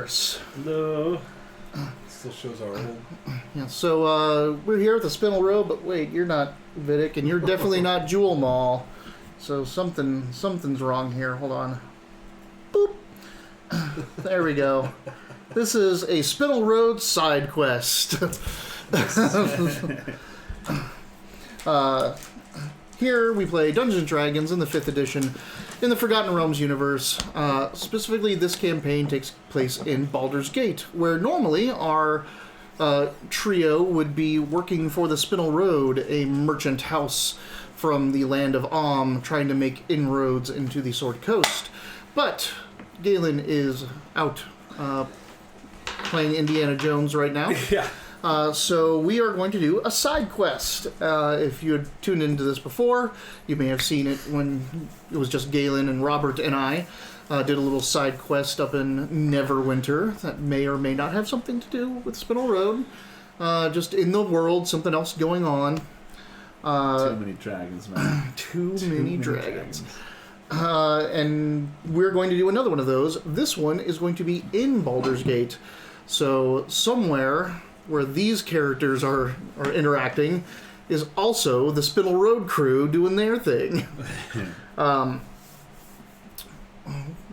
Wileyverse. No. Still shows our old. Yeah, so we're here at the Spinel Road, but wait, you're not Vidic, and you're definitely not Jewel Mall. So something's wrong here. Hold on. Boop. There we go. This is a Spinel Road side quest. Here we play Dungeons & Dragons in the 5th edition in the Forgotten Realms universe. Specifically, this campaign takes place in Baldur's Gate, where normally our trio would be working for the Spinel Road, a merchant house from the land of Om, trying to make inroads into the Sword Coast. But Galen is out playing Indiana Jones right now. Yeah. So we are going to do a side quest. If you had tuned into this before, you may have seen it when it was just Galen and Robert and I did a little side quest up in Neverwinter that may or may not have something to do with Spinel Road. Just in the world, something else going on. Too many dragons, man. Too many dragons. And we're going to do another one of those. This one is going to be in Baldur's Gate. So somewhere where these characters are interacting is also the Spinel Road crew doing their thing.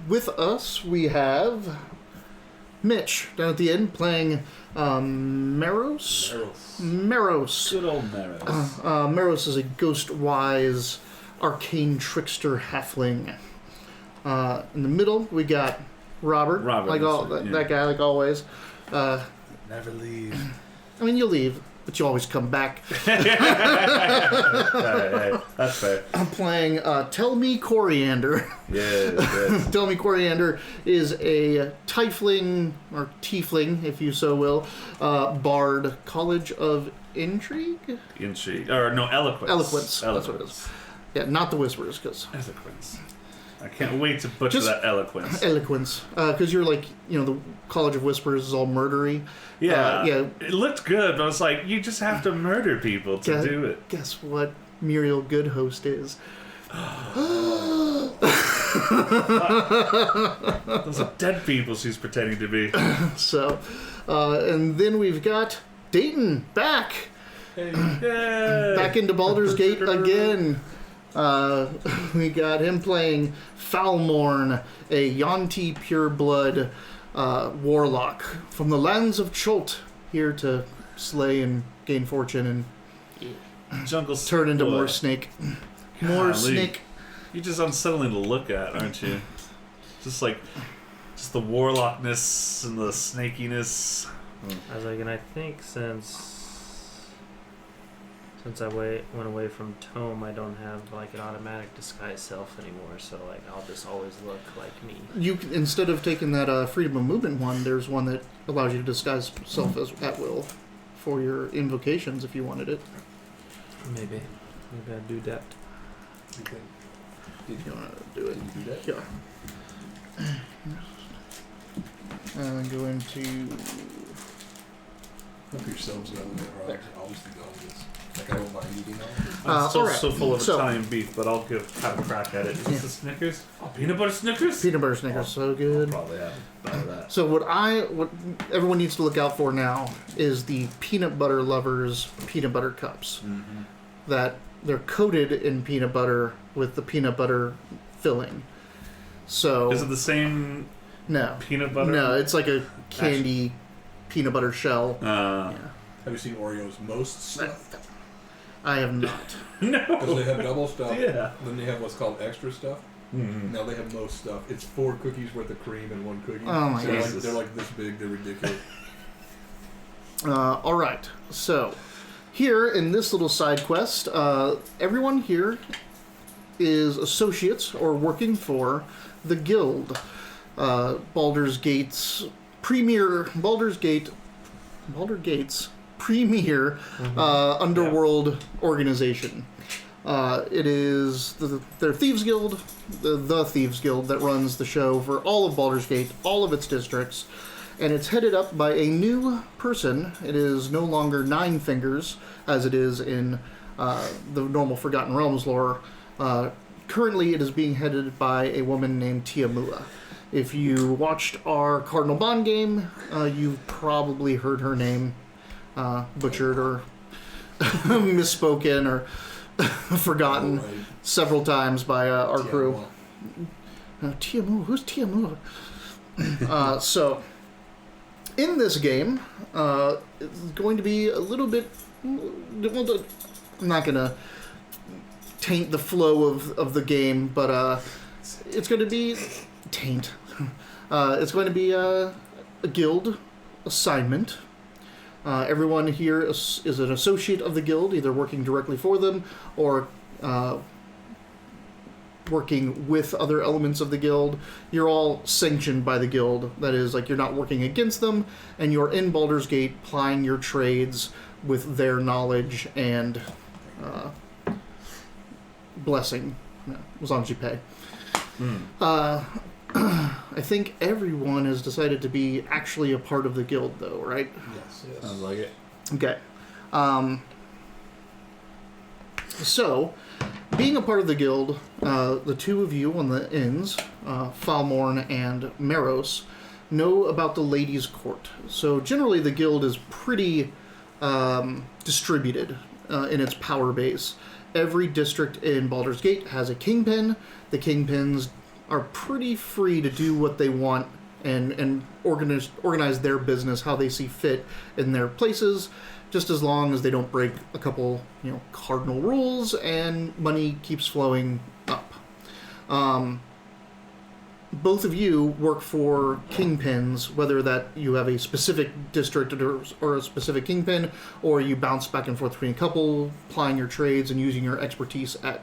With us, we have Mitch down at the end playing Meros. Good old Meros. Meros is a ghost-wise arcane trickster halfling. In the middle, we got Robert like that guy, like always. Never leave. I mean, you'll leave, but you always come back. Hey, that's fair. I'm playing Tell Me Coriander. Yes. Tell Me Coriander is a tiefling, or tiefling, if you so will, bard, College of Intrigue? Eloquence. That's what it is. Yeah, not the Whispers, because... Eloquence. I can't wait to butcher that eloquence. Eloquence. Because you're like, the College of Whispers is all murdery. Yeah. Yeah. It looked good, but I was like, you just have to murder people to do it. Guess what Muriel Goodhost is? Those are dead people she's pretending to be. So, and then we've got Dayton back. Hey. Back into Baldur's Gate again. We got him playing Falmorn, a Yonti pureblood warlock from the lands of Cholt, here to slay and gain fortune and turn into more snake. More snake. You're just unsettling to look at, aren't you? Just the warlockness and the snakiness. I was like, and I think since I went away from Tome, I don't have like an automatic disguise self anymore. So like, I'll just always look like me. You instead of taking that freedom of movement one, there's one that allows you to disguise self as at will for your invocations if you wanted it. Maybe I'd do that. Did you want to do it? Did you do that? Yeah. And go into. Help yourselves out there. I'll just do all this. Like I don't mind eating all this. I'm still so full of So- Italian beef, but I'll have a crack at it. Is this a Snickers? Oh, peanut butter Snickers? Peanut butter Snickers, so good. I'll probably have that. So what everyone needs to look out for now is the peanut butter lovers peanut butter cups. Mm-hmm. That they're coated in peanut butter with the peanut butter filling. So Is it the same no peanut butter? No, it's like a candy peanut butter shell. Yeah. Have you seen Oreo's most stuff? I have not. No. Because they have double stuff. Yeah. Then they have what's called extra stuff. Mm-hmm. Now they have most stuff. It's 4 cookies worth of cream and 1 cookie. Oh my so Jesus. they're like this big. They're ridiculous. All right. So here in this little side quest, everyone here is associates or working for the guild. Baldur's Gate's premier premier underworld organization. It is their Thieves Guild, the Thieves Guild that runs the show for all of Baldur's Gate, all of its districts, and it's headed up by a new person. It is no longer Nine Fingers, as it is in the normal Forgotten Realms lore. Currently, it is being headed by a woman named Tiamua. If you watched our Cardinal Bond game, you've probably heard her name butchered or misspoken or forgotten Right. several times by our crew. Tiamat. Tiamu, who's Tiamu? So, in this game, it's going to be a little bit. I'm not gonna taint the flow of the game, but it's going to be taint. It's going to be a guild assignment. Everyone here is an associate of the guild, either working directly for them or working with other elements of the guild. You're all sanctioned by the guild. That is, like, you're not working against them, and you're in Baldur's Gate plying your trades with their knowledge and blessing, as long as you pay. I think everyone has decided to be actually a part of the guild, though, right? Yes. Sounds like it. Okay. So, being a part of the guild, the two of you on the inns, Falmorn and Maros, know about the Ladies' Court. So generally the guild is pretty distributed in its power base. Every district in Baldur's Gate has a kingpin. The kingpins are pretty free to do what they want and organize their business how they see fit in their places, just as long as they don't break a couple, cardinal rules and money keeps flowing up. Both of you work for kingpins, whether that you have a specific district or a specific kingpin, or you bounce back and forth between a couple, plying your trades and using your expertise at,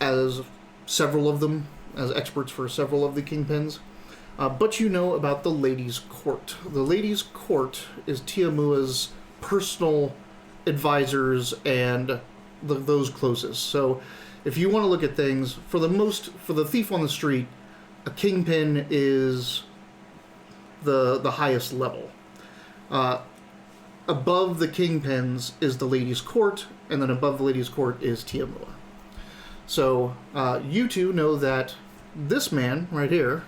as several of them, as experts for several of the kingpins. But you know about the Ladies' Court. The Ladies' Court is Tiamua's personal advisors and those closest. So if you want to look at things, for the thief on the street, a kingpin is the highest level. Above the kingpins is the Ladies' Court, and then above the Ladies' Court is Tiamua. So you two know that this man right here,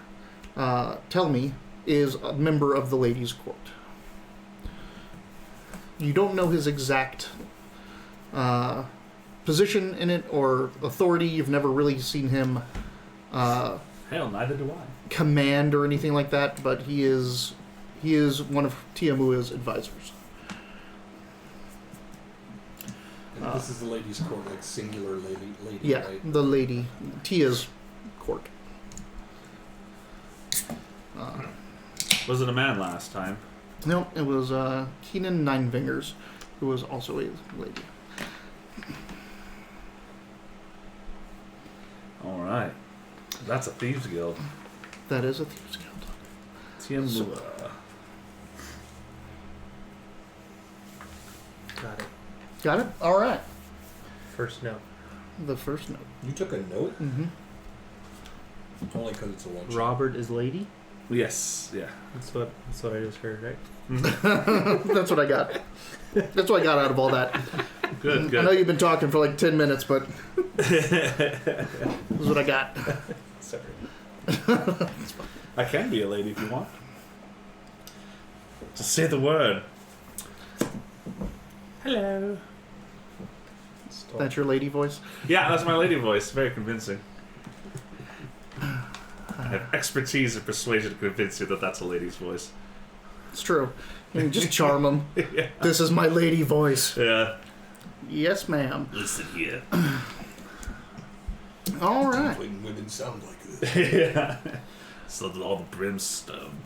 Tell Me, is a member of the Ladies' Court. You don't know his exact position in it or authority. You've never really seen him Hell, neither do I. command or anything like that, but he is one of Tiamua's advisors. And this is the ladies' court, like singular lady, Yeah, right? the lady, Tia's court. Was it a man last time? No, it was Keenan Ninefingers, who was also a lady. Alright. That's a thieves guild. That is a thieves guild. Tiamua. Got it. Got it? All right. First note. The first note. You took a note? Mm-hmm. Only because it's a one shot. Robert is lady. Yes, yeah. That's what I just heard, right? That's what I got. That's what I got out of all that. Good, good. I know you've been talking for like 10 minutes, but this is what I got. Sorry. I can be a lady if you want. Just say the word. Hello. That's your lady voice? Yeah, that's my lady voice. Very convincing. I have expertise in persuasion to convince you that that's a lady's voice. It's true. You can just charm them. Yeah. This is my lady voice. Yeah. Yes, ma'am. Listen here. All right. When women sound like this. Yeah. So that all the brimstone.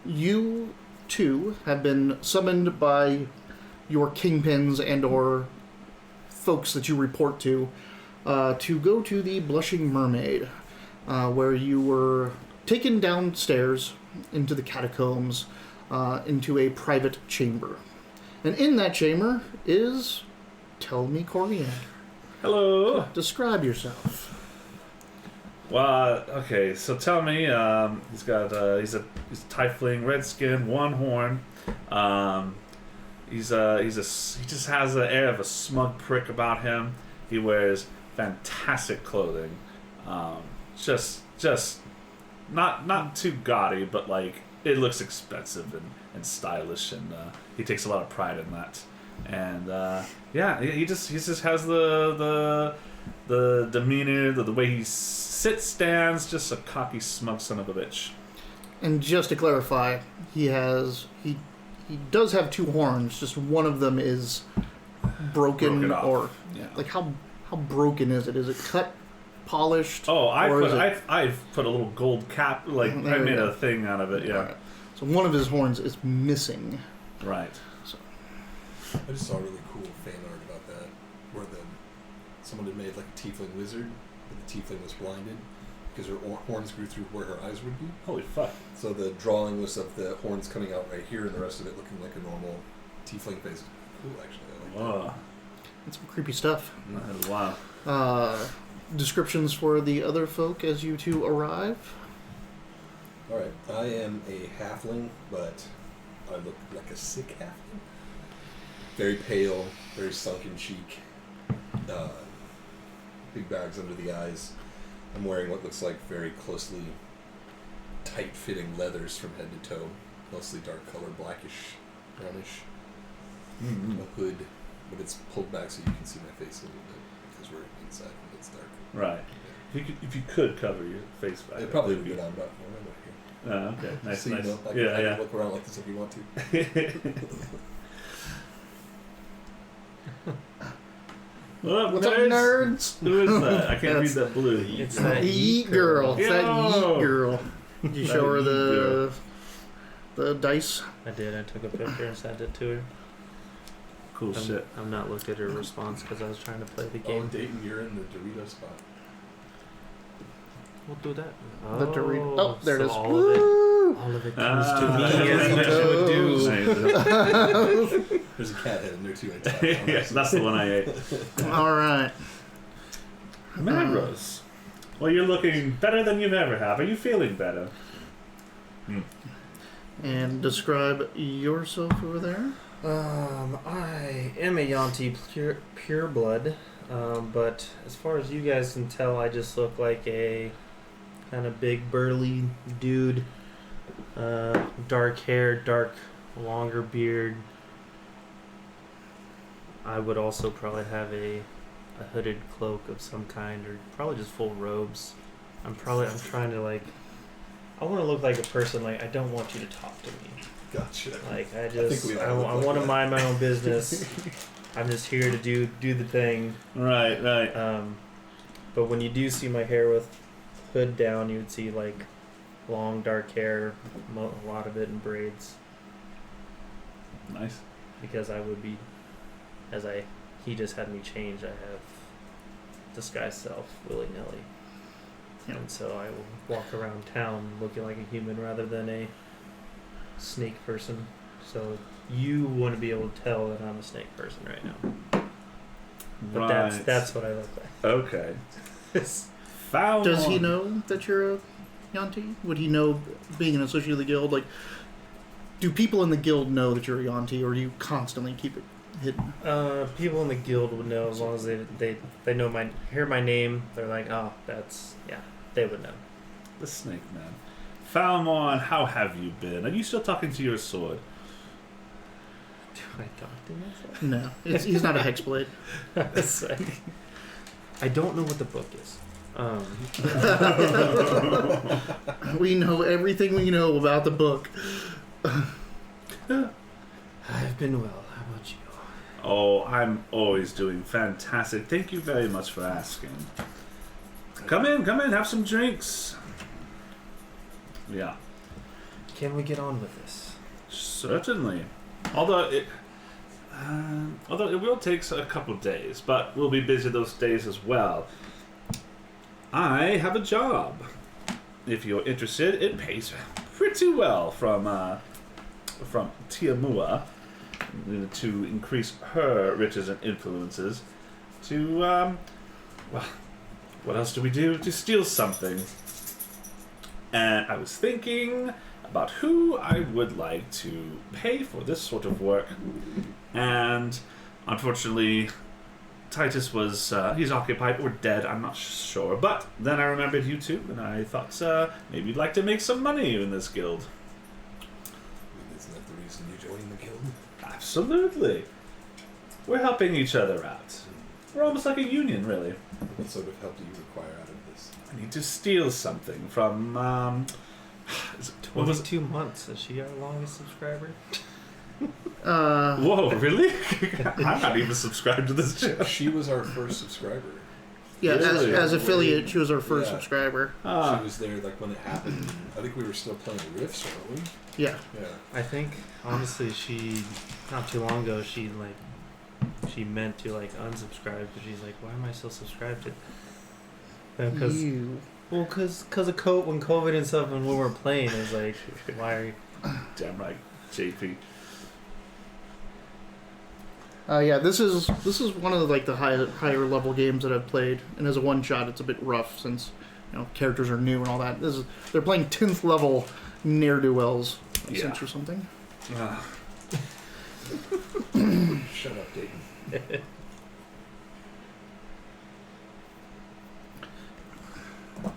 You two have been summoned by your kingpins and or folks that you report to go to the Blushing Mermaid, where you were taken downstairs into the catacombs, into a private chamber. And in that chamber is Tell Me Coriander. Hello. Describe yourself. Well, okay. So tell me, he's a tiefling, red skin, one horn. He just has the air of a smug prick about him. He wears fantastic clothing. Just not too gaudy, but like it looks expensive and stylish, and he takes a lot of pride in that. And yeah, he just has the demeanor, the way he sits, stands, just a cocky, smug son of a bitch. And just to clarify, he does have two horns. Just one of them is broken off. or Yeah. like how broken is it? Is it cut, polished? Oh, or is it- I've put a little gold cap, like I There we made go. a thing out of it. Yeah. Alright. So one of his horns is missing. Right. I just saw a really cool fan art about that, where someone had made like a tiefling wizard, but the tiefling was blinded because her horns grew through where her eyes would be. Holy fuck. So the drawing was of the horns coming out right here, and the rest of it looking like a normal tiefling face. Cool, actually. I like Whoa. It's some creepy stuff. That is wow. Descriptions for the other folk as you two arrive. that. All right, I am a halfling, but I look like a sick halfling. Very pale, very sunken cheek, big bags under the eyes. I'm wearing what looks like very closely tight-fitting leathers from head to toe, mostly dark color, blackish, brownish. Mm-hmm. A hood, but it's pulled back so you can see my face a little bit because we're inside and it's dark. Right. If you could cover your face back. It probably would go down about here. Oh, okay. Nice, so nice. You know, I can look around like this if you want to. What's up, nerds? Who is that? I can't read that blue. It's that Yeet girl. It's that yeet girl. Did you That show her yeet the dice? I did. I took a picture and sent it to her. Cool shit. I've not looked at her response because I was trying to play the Oh, game. Dayton, you're in the Dorito spot. We'll do that. The Dorito. Oh, there it so is. All of it comes to me as it should do. There's a cat head in there too. Yes, that's the one I ate. All right. Magros. Well, you're looking better than you've ever have. Are you feeling better? And describe yourself over there. I am a Yanti pure blood, but as far as you guys can tell, I just look like a kind of big burly dude, dark hair, longer beard. I would also probably have a hooded cloak of some kind, or probably just full robes. I'm trying to like, I want to look like a person. Like, I don't want you to talk to me. Gotcha. Like, I I want to mind my own business. I'm just here to do the thing. Right. But when you do see my hair with hood down, you would see like long dark hair, a lot of it in braids. Nice. Because I would be, he just had me change. I have disguised self willy nilly, and so I will walk around town looking like a human rather than a snake person. So you want to be able to tell that I'm a snake person right now. But Right. that's what I look like. Okay. Found Does he one. know that you're a Yanti? Would he know, being an associate of the guild? Like, do people in the guild know that you're a Yanti, or do you constantly keep it hidden? People in the guild would know as long as they know hear my name. They're like, oh, they would know. The snake man. Falmon, how have you been? Are you still talking to your sword? Do I talk to myself? No, he's not a hexblade. It's like, I don't know what the book is. We know everything we know about the book. I've been well. How about you? Oh, I'm always doing fantastic. Thank you very much for asking. Come in, have some drinks. Yeah. Can we get on with this? Certainly. Although it will take a couple of days, but we'll be busy those days as well. I have a job. If you're interested, it pays pretty well from Tiamua to increase her riches and influences. To what else do we do? To steal something. And I was thinking about who I would like to pay for this sort of work. And unfortunately, Titus was, he's occupied or dead, I'm not sure. But then I remembered you two, and I thought maybe you'd like to make some money in this guild. Isn't that the reason you joined the guild? Absolutely. We're helping each other out. We're almost like a union, really. What sort of help do you require out of this? I need to steal something from, what was it? 22 months. Is she our longest subscriber? Whoa, really? I'm not even subscribed to this channel. She was our first subscriber. Yeah, Really? as affiliate, she was our first Yeah. subscriber. Ah. She was there like when it happened. I think we were still playing Rifts, weren't we? Yeah. Yeah. I think honestly, she not too long ago she meant to unsubscribe, but she's like, why am I still subscribed to? Because You. of when COVID and stuff, and when we're playing, is like, why are you? Damn right, JP. Yeah, this is one of the higher level games that I've played, and as a one shot, it's a bit rough since characters are new and all that. They're playing 10th level ne'er do wells, Yeah. or something. Shut up, Dayton.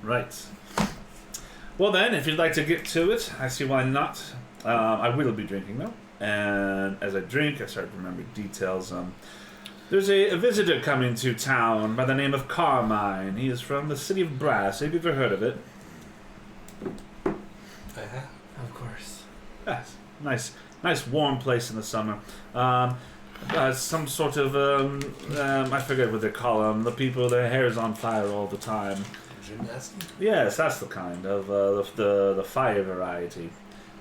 Right. Well then, if you'd like to get to it, I see why not. I will be drinking though, and as I drink, I start remembering details. There's a visitor coming to town by the name of Carmine. He is from the city of Brass. Have you ever heard of it? I have. Of course. Yes. Nice warm place in the summer. Some sort of I forget what they call them. The people, their hair is on fire all the time. Gymnastic? Yes, that's the kind of the fire variety.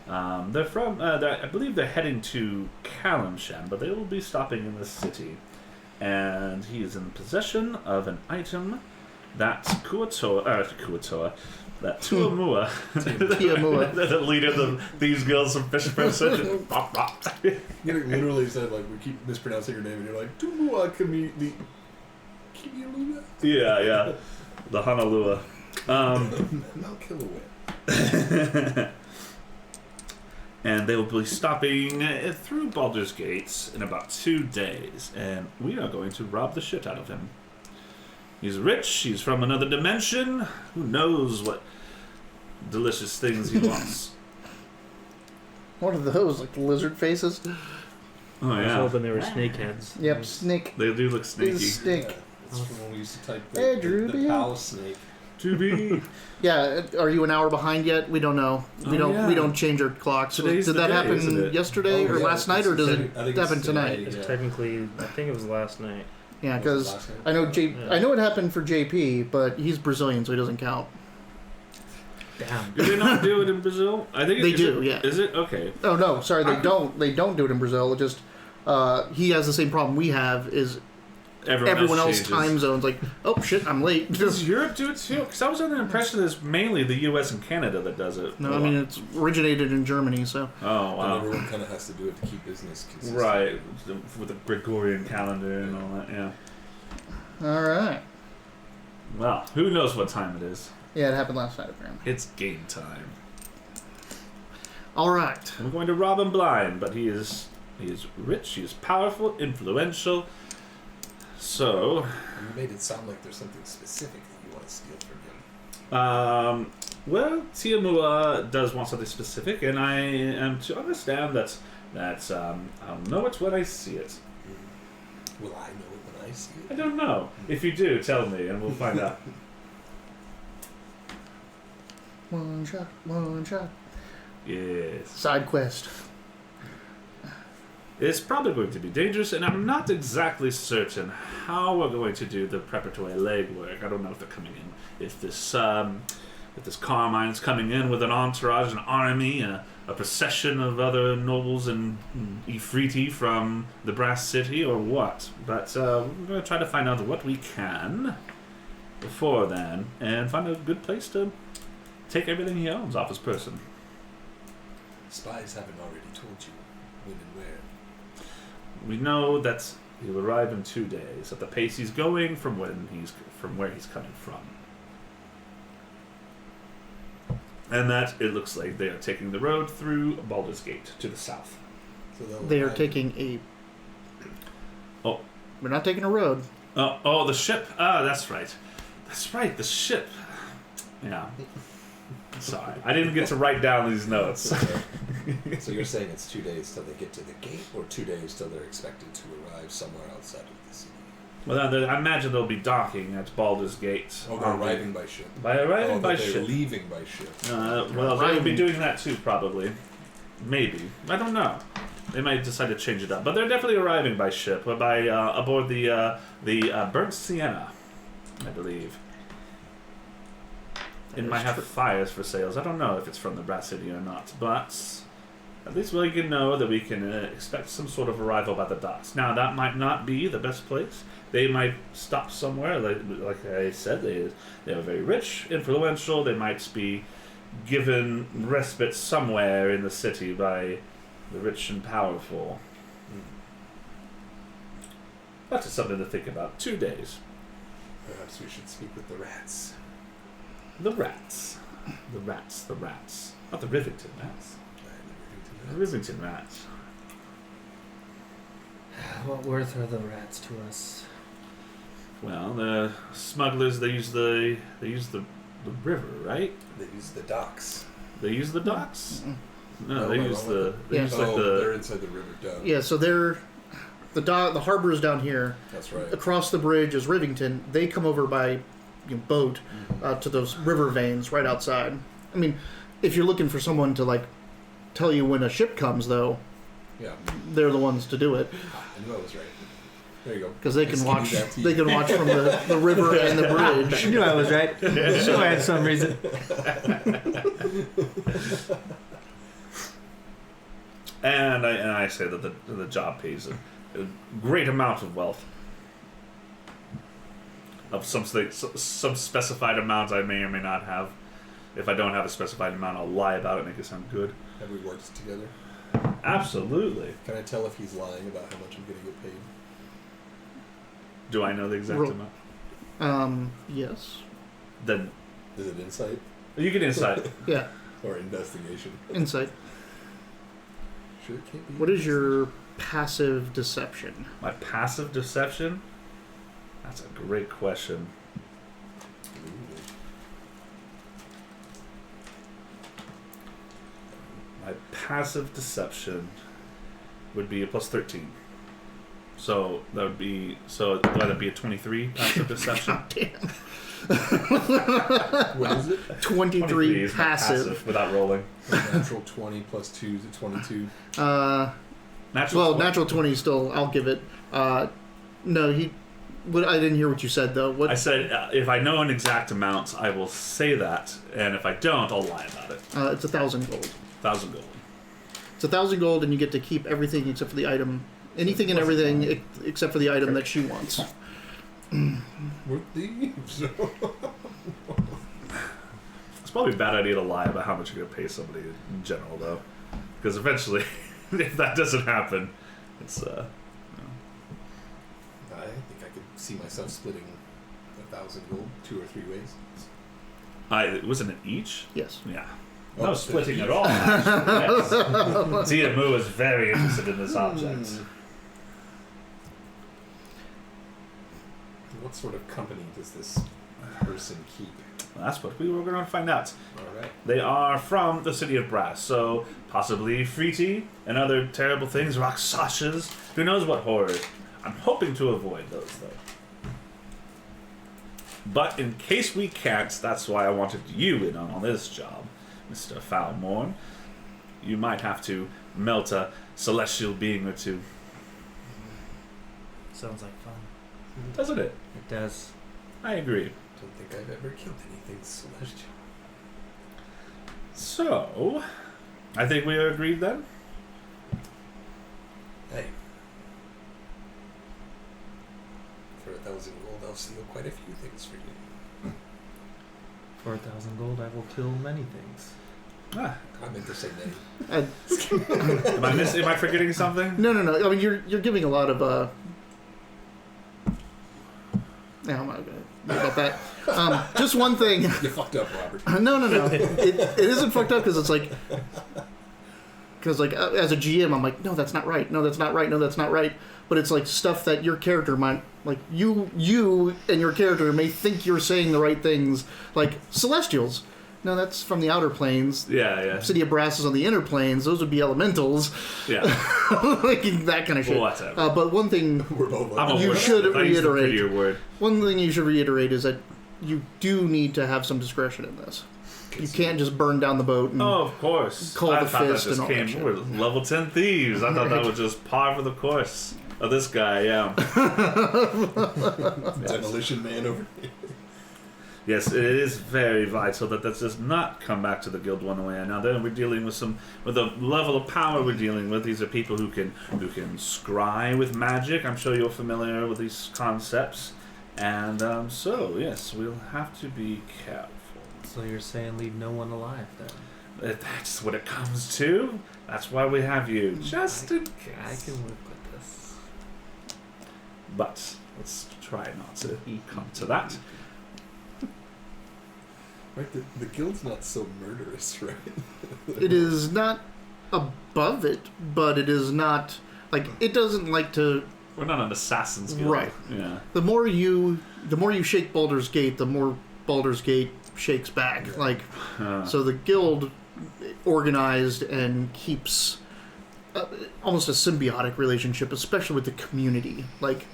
They're from. I believe they're heading to Kalimshan, but they will be stopping in the city. And he is in possession of an item that Tuamua, Tiamua. the leader of these girls from Fish Person. You literally said we keep mispronouncing your name, and you're like Tumua Kamini. Kimialua? Yeah, the Honolulu. Mount Kilauea. And they will be stopping through Baldur's Gates in about 2 days, and we are going to rob the shit out of him. He's rich, he's from another dimension, who knows what delicious things he wants. What are those? Like lizard faces? Oh I was yeah, hoping they were snakeheads. Yep, snake. they do look snaky. Is snake. Yeah, that's from when we used to type Hey, the Drewby. PAL snake. To be. Yeah, are you an hour behind yet? We don't know. We don't change our clocks. Today's Did the that day, happen isn't it? yesterday or yeah, last night, or does it I think happen it's tonight? today. It's Yeah. technically, I think it was last night. Yeah, Was it because last night? I know Yeah. I know it happened for JP, but he's Brazilian, so he doesn't count. Damn. Do they not do it in Brazil? I think They is do, it- yeah. Is it okay? Oh no, sorry, they don't. They don't do it in Brazil. It just he has the same problem we have. Is everyone else changes. time zones like, oh shit, I'm late. Does Europe do it too? Because I was under the impression that it's mainly the U.S. and Canada that does it. No, I mean it's originated in Germany, so Oh And wow. everyone kind of has to do it to keep business consistent. Right, with the Gregorian calendar and all that, yeah. all right. Well, who knows what time it is? Yeah, it happened last night apparently. It's game time. All right. I'm going to rob him blind, but he is rich, he is powerful, influential. So, You made it sound like there's something specific that you want to steal from him. well, Tiamua does want something specific, and I am to understand that I'll know it when I see it. Will I know it when I see I it? don't know. If you do, tell me, and we'll find out. One shot, one shot. Yes. Side quest. It's probably going to be dangerous, and I'm not exactly certain how we're going to do the preparatory legwork. I don't know if they're coming in. If this Carmine's coming in with an entourage, an army, a procession of other nobles and Ifriti from the Brass City, or what. But we're going to try to find out what we can before then, and find a good place to take everything he owns off his person. Spies haven't already told you when and where. We know that he'll arrive in 2 days at the pace he's going from where he's coming from. And that it looks like they are taking the road through Baldur's Gate to the south. So they'll They are arrive- taking a. Oh. We're not taking a road. Oh, the ship. Ah, that's right. That's right, the ship. Yeah. Sorry, I didn't get to write down these notes. So you're saying it's 2 days till they get to the gate, or 2 days till they're expected to arrive somewhere outside of the city? Well, I imagine they'll be docking at Baldur's Gate. Oh, they're arriving by ship. By arriving by they're ship. leaving by ship. Well, they'll be doing that too, probably. Maybe. I don't know. They might decide to change it up, but they're definitely arriving by ship, by aboard the Burnt Sienna, I believe. It might have fires for sails. I don't know if it's from the Brass City or not, but at least we can know that we can expect some sort of arrival by the docks. Now, that might not be the best place. They might stop somewhere. Like I said, they are very rich, influential. They might be given respite somewhere in the city by the rich and powerful. That is something to think about. 2 days. Perhaps we should speak with the rats. The rats. The rats. The rats. Not the Rivington rats. The Rivington rats. What worth are the rats to us? Well, the smugglers, they use the river, right? They use the docks. They use the docks? No, No, they no, use no. the... They use like they're the... inside the river. Duh. Yeah, so the harbor is down here. That's right. Across the bridge is Rivington. They come over by boat to those river veins right outside. I mean, if you're looking for someone to like tell you when a ship comes, though, Yeah. they're the ones to do it I knew I was right. There you go. because they can Just watch. give me that tea. They can watch from the river and the I bridge. knew I was right. I knew I had some reason. And I say that the job pays a great amount of wealth. Of some specified amount I may or may not have. If I don't have a specified amount, I'll lie about it, make it sound good. Have we worked together? Absolutely. Can I tell if he's lying about how much I'm going to get paid? Do I know the exact Ro- amount? Yes. Then Is it insight you get insight. Yeah. or investigation? Insight. Sure, it can't be. What is your passive deception? My passive deception? That's a great question. Ooh. My passive deception would be a plus 13. So that would be that'd be a 23 passive deception. Damn. What is it? 23 is my passive. without rolling. Natural 20 plus 2 is a 22. Natural 20. Natural 20 still. I'll give it. No, he. What I didn't hear what you said though. What? I said if I know an exact amount, I will say that, and if I don't, I'll lie about it. It's 1,000 gold. 1,000 gold. It's 1,000 gold, and you get to keep everything except for the item. Anything and everything except for the item that she wants. We're thieves. It's probably a bad idea to lie about how much you're going to pay somebody in general, though, because eventually, if that doesn't happen, it's I think I could see myself splitting 1,000 gold 2 or 3 ways. wasn't it each? Yes. Yeah. Oh, No splitting at all. Actually. Yes. Tiamu is very interested in this object. What sort of company does this person keep? Well, that's what we were going to find out. All right. They are from the city of Brass, so possibly Freety and other terrible things, Rakshasas, who knows what horrors. I'm hoping to avoid those, though. But in case we can't, that's why I wanted you in on this job, Mr. Foulmorn. You might have to melt a celestial being or two. Sounds like fun. Doesn't it? It does. I agree. Don't think I've ever killed anything celestial. So, I think we are agreed then? Hey. For 1,000 gold, I'll steal quite a few things for you. For 1,000 gold, I will kill many things. Ah, I meant to say nay. am I forgetting something? No. I mean, you're giving a lot of. No, I'm not gonna about that. Just one thing. You fucked up, Robert. No. It isn't fucked up because it's like. because like as a GM, I'm like, no, that's not right. No, that's not right. No, that's not right. But it's like stuff that your character might like. You and your character may think you're saying the right things, like Celestials. No, that's from the outer planes. Yeah. City of Brass is on the inner planes. Those would be elementals. Yeah. Like that kind of shit. Well, whatever. But one thing you should reiterate. Word. One thing you should reiterate is that you do need to have some discretion in this. You can't just burn down the boat and Oh, of course. call I the thought fist that just and all that came. shit. We're level 10 thieves. I thought that was just par for the course of this guy. Yeah. Demolition Man over here. Yes, it is very vital that does not come back to the guild one way or another. We're dealing with the level of power we're dealing with. These are people who can scry with magic. I'm sure you're familiar with these concepts, and so yes, we'll have to be careful. So you're saying leave no one alive then? If that's what it comes to. That's why we have you, just in case. I can work with this. But let's try not to come to that. Right, the guild's not so murderous, right? it is not above it, but it is not like it doesn't like to. We're not an assassin's guild. Right. Yeah. The more you shake Baldur's Gate, the more Baldur's Gate shakes back. Yeah. Like so, the guild organized and keeps almost a symbiotic relationship, especially with the community. Like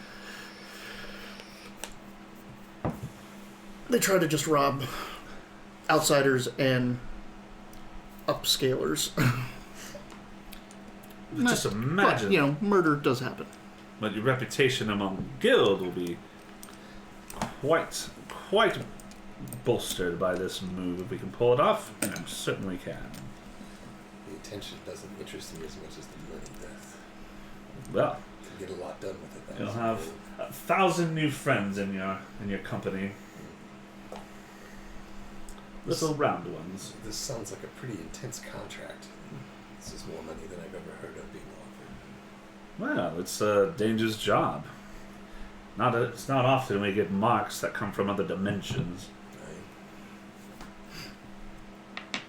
they try to just rob outsiders and upscalers. Just imagine. But, murder does happen. But your reputation among guild will be quite bolstered by this move if we can pull it off, and I'm certain we can. The attention doesn't interest me as much as the money does. Well, You can get a lot done with it. you'll have 1,000 new friends in your company. Little round ones. This sounds like a pretty intense contract. This is more money than I've ever heard of being offered. Well, it's a dangerous job. It's not often we get marks that come from other dimensions. Right.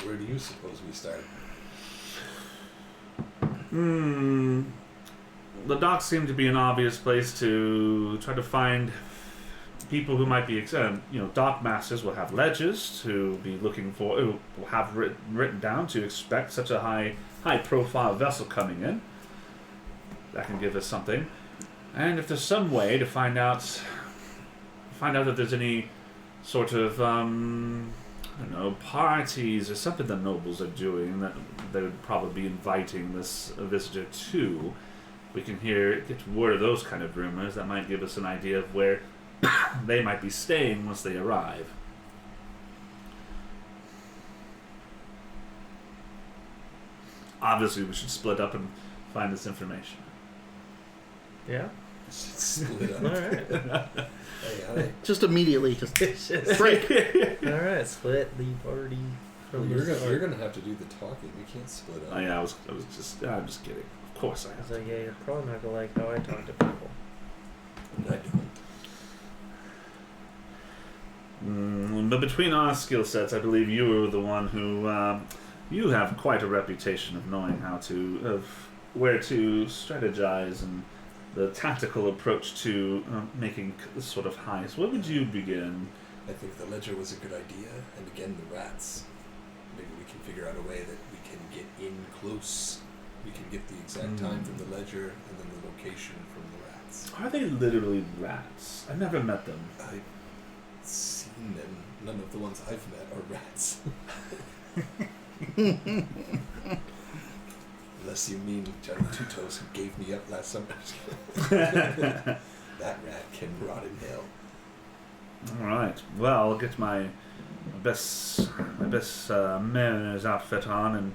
Where do you suppose we start? The docks seem to be an obvious place to try to find people who might be, dock masters will have ledgers to be looking for, who will have written down to expect such a high profile vessel coming in. That can give us something. And if there's some way to find out if there's any sort of, parties or something the nobles are doing that they would probably be inviting this visitor to, we can get word of those kind of rumors. That might give us an idea of where they might be staying once they arrive. Obviously, we should split up and find this information. Yeah. Split up. Alright. Hey, Just immediately, just break. Alright, split the party from you're the start. gonna have to do the talking. We can't split up. Oh yeah, I'm just kidding. Of course I I was am. like, yeah, you're probably not gonna like how I talk to people. And I don't. But between our skill sets, I believe you were the one who you have quite a reputation of knowing where to strategize and the tactical approach to making this sort of heist. Where would you begin? I think the ledger was a good idea, and again, the rats. Maybe we can figure out a way that we can get in close. We can get the exact time from the ledger, and then the location from the rats. Are they literally rats? I've never met them. I've seen them. None of the ones I've met are rats. Unless you mean Johnny Two-Toes, who gave me up last summer. That rat can rot in hell. All right. Well, I'll get my best mariner's outfit on, and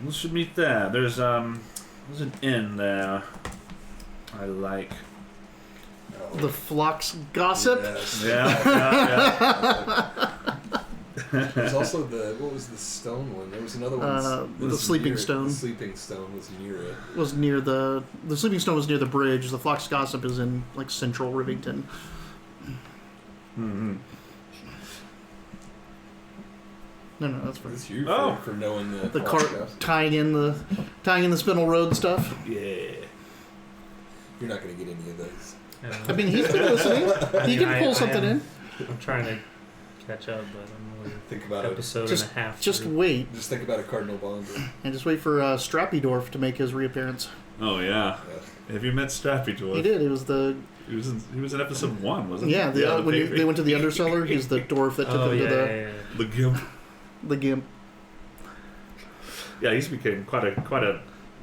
we should meet there. There's an inn there. I like. Oh, The Flock's Gossip. yes. Yeah. There's also what was the stone one? There was another one. The Sleeping Stone. The Sleeping Stone was near it. Was near the Sleeping Stone was near the bridge. The Flock's Gossip is in like central Rivington. Mm-hmm. No, that's fine. It's you Oh. for knowing the The plot cart stuff. tying in the Spinel Road stuff. Yeah. You're not going to get any of those. I mean, he's been listening. He can pull something in. I'm trying to catch up, but I'm only Think about episode Just- and a half. Just through. wait, Just think about a cardinal bond. and just wait for Strappy Dwarf to make his reappearance. Oh yeah. Yeah. Have you met Strappy Dwarf? He did. It was the He was in episode 1, wasn't he? yeah. When they went to the Undercellar, he's the dwarf that took Oh them yeah, to yeah, yeah. the gimp. the gimp. Yeah, he's became quite a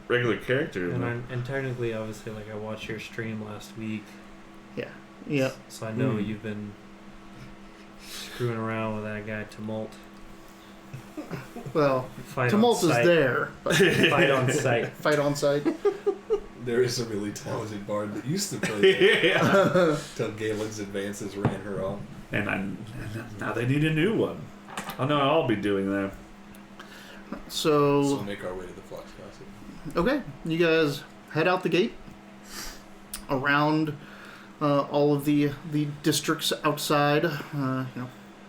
regular character. And technically, obviously, like I watched your stream last week, Yeah. so I know Mm. you've been screwing around with that guy Tumult. Well, Fight Tumult on is site. there. But Fight on site. fight on site. There is a really talented bard that used to play yeah. till Galen's advances ran her off. And now they need a new one. I know I'll be doing that. So So we'll make our way to the Flux Gossip. okay, you guys head out the gate around all of the districts outside.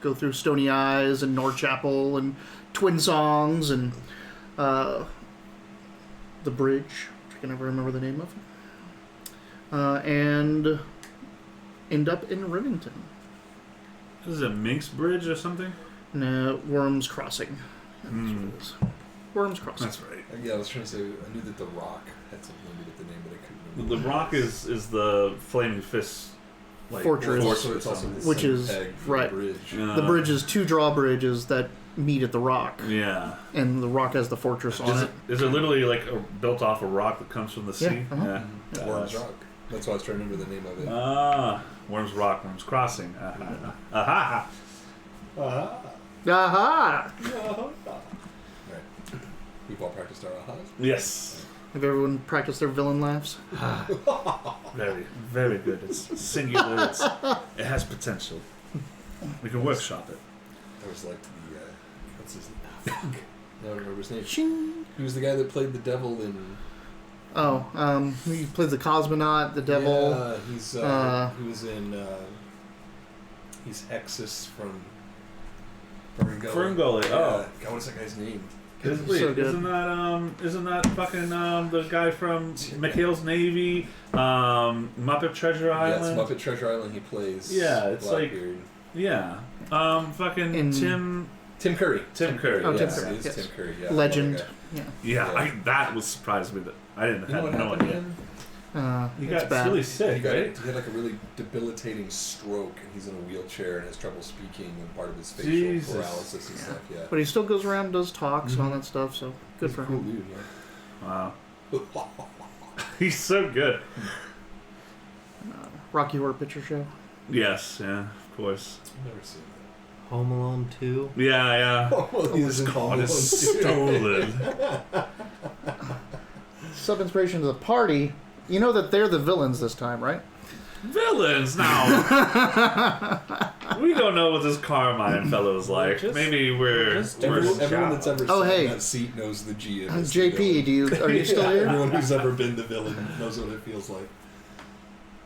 Go through Stony Eyes and Norchapel and Twin Songs and the bridge, which I can never remember the name of, and end up in Rivington. Is it Minx Bridge or something? No, Worms Crossing. That's Hmm. what it is. Worms Crossing. That's right. Yeah, I was trying to say, I knew that the Rock had something to do with the name, but I couldn't remember. The Rock is the Flaming Fist Fortress. Well, so it's also the Which same is- peg for right. the bridge. The bridge is two drawbridges that meet at the rock, Yeah. and the rock has the fortress on it. Is it literally like built off a rock that comes from the sea? Yeah, uh-huh. Yeah. Worms Rock. That's why I was trying to remember the name of it. Ah, Worms Rock, Worms Crossing. Aha. Aha! Right. We've all practiced our ahas. Yes. Have everyone practiced their villain laughs? Very, very good. It's singular. It has potential. We can workshop it. I was like the, what's his name? Fuck. I don't remember his name. Ching. He was the guy that played the devil in... Oh, he plays the cosmonaut, the devil. Yeah, he's, he was in, he's Hexus from Ferngully. Ferngully, oh. God, what's that guy's name? So good. Isn't that fucking the guy from McHale's Navy, Muppet Treasure Island? Yeah, it's Muppet Treasure Island he plays. Yeah, it's like- Blackbeard. Yeah. Fucking In- Tim Curry. Tim Curry. Oh, Tim Yes, Curry, it is yes. Tim Curry, yeah. Legend. Love Yeah. Yeah, Yeah. that was surprised me that I didn't that guy. You know have what no happened to idea. him? He it's got bad. really He, sick, got, right? he had like a really debilitating stroke, and he's in a wheelchair and has trouble speaking, and part of his facial Jesus. paralysis and Yeah. stuff. Yeah, But he still goes around and does talks and all Mhm. that stuff, so good He's for a cool him. dude. Wow. Yeah. He's so good. Rocky Horror Picture Show. Yes, yeah, of course. I've never seen that. Home Alone 2. Yeah, yeah. Oh, This card is stolen. Sub inspiration to the party. You know that they're the villains this time, right? Villains now. We don't know what this Carmine fellow's like. Just- Maybe we're just do Everyone, it. everyone that's ever Oh, sat hey. in that seat knows the GM. is the JP, villain. are you still Yeah, here? Everyone who's ever been the villain knows what it feels like.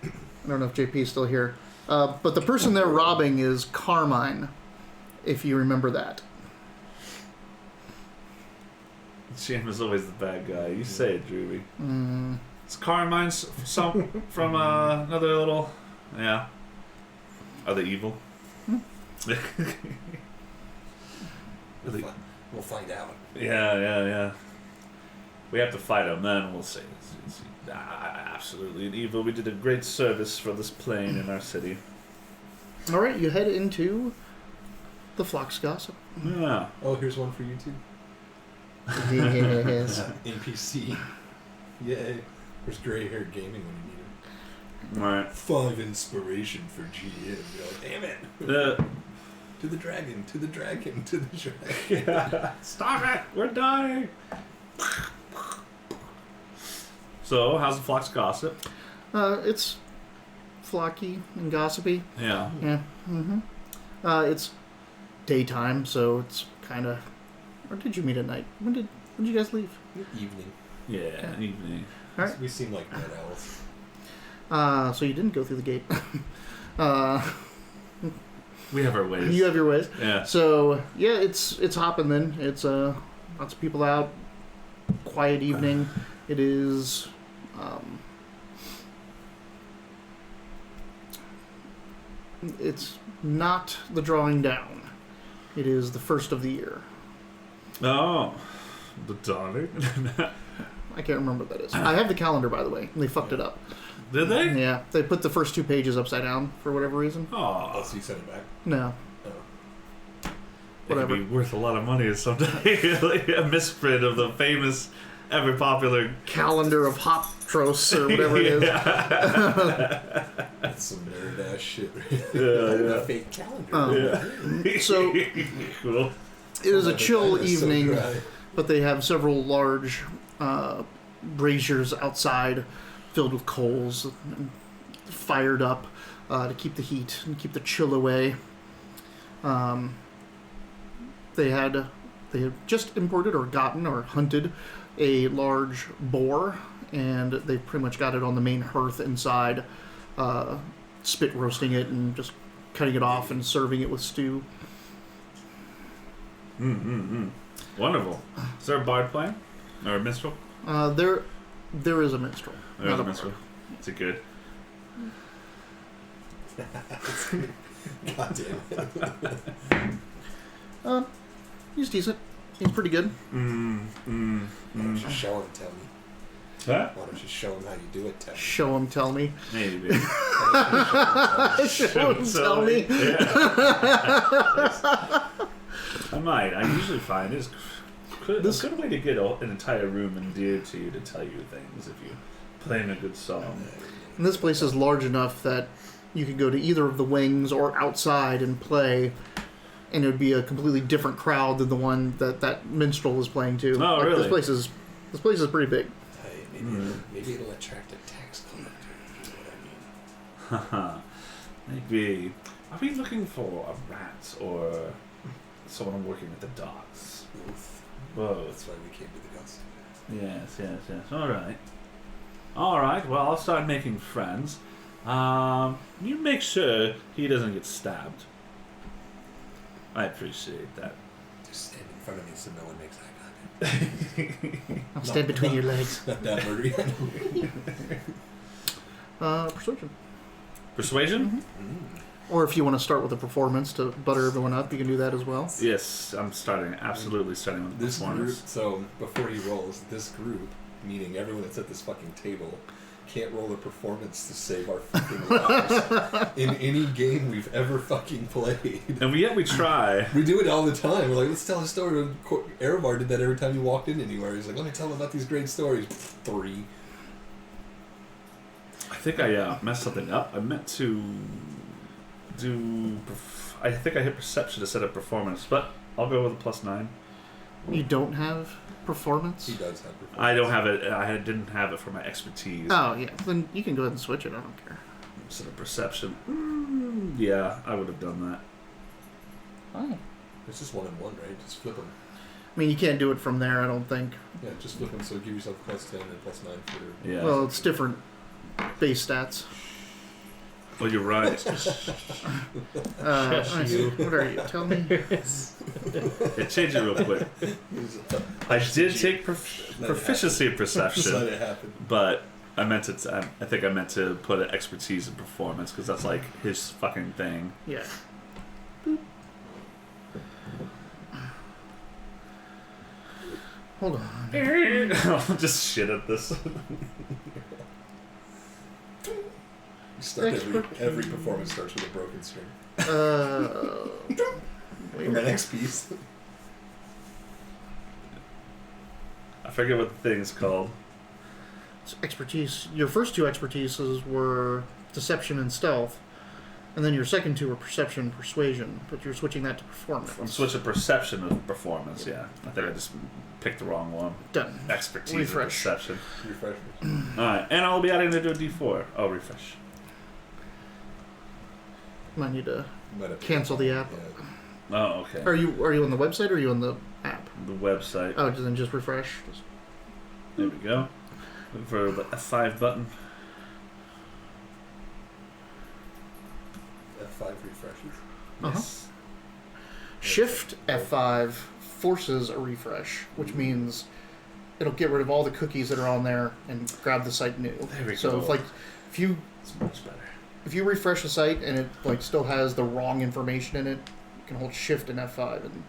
I don't know if JP is still here. But the person they're robbing is Carmine, if you remember that. Shane was always the bad guy. You say it, Druby. Mm, It's Carmine's from another little. Yeah. Are they evil? We'll, we'll find out. Yeah. We have to fight him, then we'll say it's absolutely an evil. We did a great service for this plane in our city. all right, you head into the Flox Gossip. Yeah. Oh, here's one for you too. Yes. NPC. Yay. Where's gray-haired gaming when you need him? Alright. 5 inspiration for GM. You're like, damn it. To the dragon, to the dragon, to the dragon. Stop it! We're dying! So, how's the Flox Gossip? It's flocky and gossipy. Yeah. Yeah. Mm-hmm. It's daytime, so it's kind of. Or did you meet at night? When did you guys leave? Evening. Yeah, evening. All right. We seem like night owls. So you didn't go through the gate. We have our ways. You have your ways. Yeah. So yeah, it's hopping then. It's lots of people out. Quiet evening. It is. It's not the drawing down. It is the first of the year. Oh, the darling. I can't remember what that is. I have the calendar, by the way, and they fucked it up. Did they? Yeah, they put the first 2 pages upside down for whatever reason. Oh, So you sent it back? No. Oh. Whatever. It could be worth a lot of money someday. Like a misprint of the famous, ever popular Calendar of Hoptros or whatever it is. That's some nerd ass shit. Yeah, A yeah. fake calendar. Yeah. So- cool. It is a Oh, chill that is so evening, dry. but they have several large braziers outside filled with coals, and fired up to keep the heat and keep the chill away. They had just imported or gotten or hunted a large boar, and they pretty much got it on the main hearth inside, spit roasting it and just cutting it off and serving it with stew. Wonderful. Is there a bard playing? Or a minstrel? There is a minstrel. There's not a a minstrel. Is it good? God damn it. He's decent. He's pretty good. Why don't you show him, tell me? Huh? Why don't you show him how you do it, tell me? Show him, tell me. Maybe. Show him, tell me. Yeah. I might. I usually find it's a good way to get an entire room endeared to you to tell you things if you play a good song. And this place is large enough that you could go to either of the wings or outside and play, and it would be a completely different crowd than the one that minstrel is playing to. Oh, really? This place is pretty big. Hey, maybe it'll attract a tax collector. You know what I mean? Maybe. Are we looking for a rat or someone working at the docks? Both. Both. That's why we came to the ghost. Yes. All right. Well, I'll start making friends. You make sure he doesn't get stabbed. I appreciate that. Just stand in front of me so no one makes eye contact. I'll stand between your legs. Not that murder. Persuasion. Persuasion? Or if you want to start with a performance to butter everyone up, you can do that as well. Yes, I'm absolutely starting with This group, performance. so before he rolls, this group, meaning everyone that's at this fucking table, can't roll a performance to save our fucking lives in any game we've ever fucking played. And yet we try. We do it all the time. We're like, let's tell a story. Erevar did that every time he walked in anywhere. He's like, let me tell him about these great stories. 3. I think I messed something up. I meant to do... I think I hit perception to set up performance, but I'll go with a +9. You don't have performance? He does have performance. I don't have it. I didn't have it for my expertise. Oh, yeah. Then you can go ahead and switch it. I don't care. Set up perception. Yeah, I would have done that. Oh. It's just 1 and 1, right? Just flip them. I mean, you can't do it from there, I don't think. Yeah, just flip them. So give yourself +10 and +9 for... Yeah. Well, it's different base stats. Well, you're right. Let's see. What are you? Tell me. It changed it real quick. I did take proficiency in Just let perception, it happen. but I meant to. I think I meant to put an expertise in performance because that's like his fucking thing. Yeah. Hold on. I'll just shit at this. You start every performance starts with a broken string. Wait a And the minute. next piece. I forget what the thing's called. It's expertise. Your first 2 expertises were deception and stealth, and then your second 2 were perception and persuasion. But you're switching that to performance. I'm switching perception of performance. Yeah, I think I just picked the wrong one. Done. Expertise Refresh. and perception. Refreshers. All right, and I'll be adding it to a D4. Oh, refresh. Might need to Might have to cancel the app. Yeah. Oh, okay. Are you on the website or are you on the app? The website. Oh, then just refresh. There we go. Look for the F5 button. F5 refreshers. Yes. Shift F5 forces a refresh, which means it'll get rid of all the cookies that are on there and grab the site new. There we So go. if you It's much better. if you refresh the site and it like still has the wrong information in it, you can hold Shift and F5 and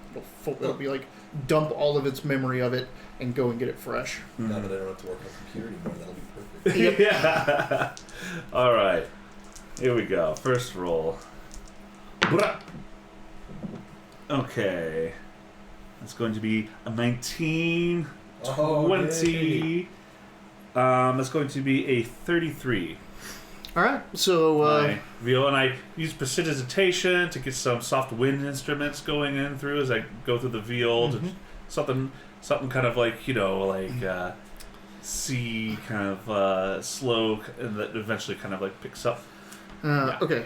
it'll be like dump all of its memory of it and go and get it fresh. Now that I don't have to work on the computer anymore, that'll be perfect. Yeah. All right. Here we go. First roll. Blah. Okay. That's going to be a 19, Oh, 20. yay. That's going to be a 33. All right, so My viol, and I use prestidigitation to get some soft wind instruments going in through as I go through the viol. Mhm. Something kind of like, C kind of slow, and that eventually kind of like picks up. Yeah. Okay.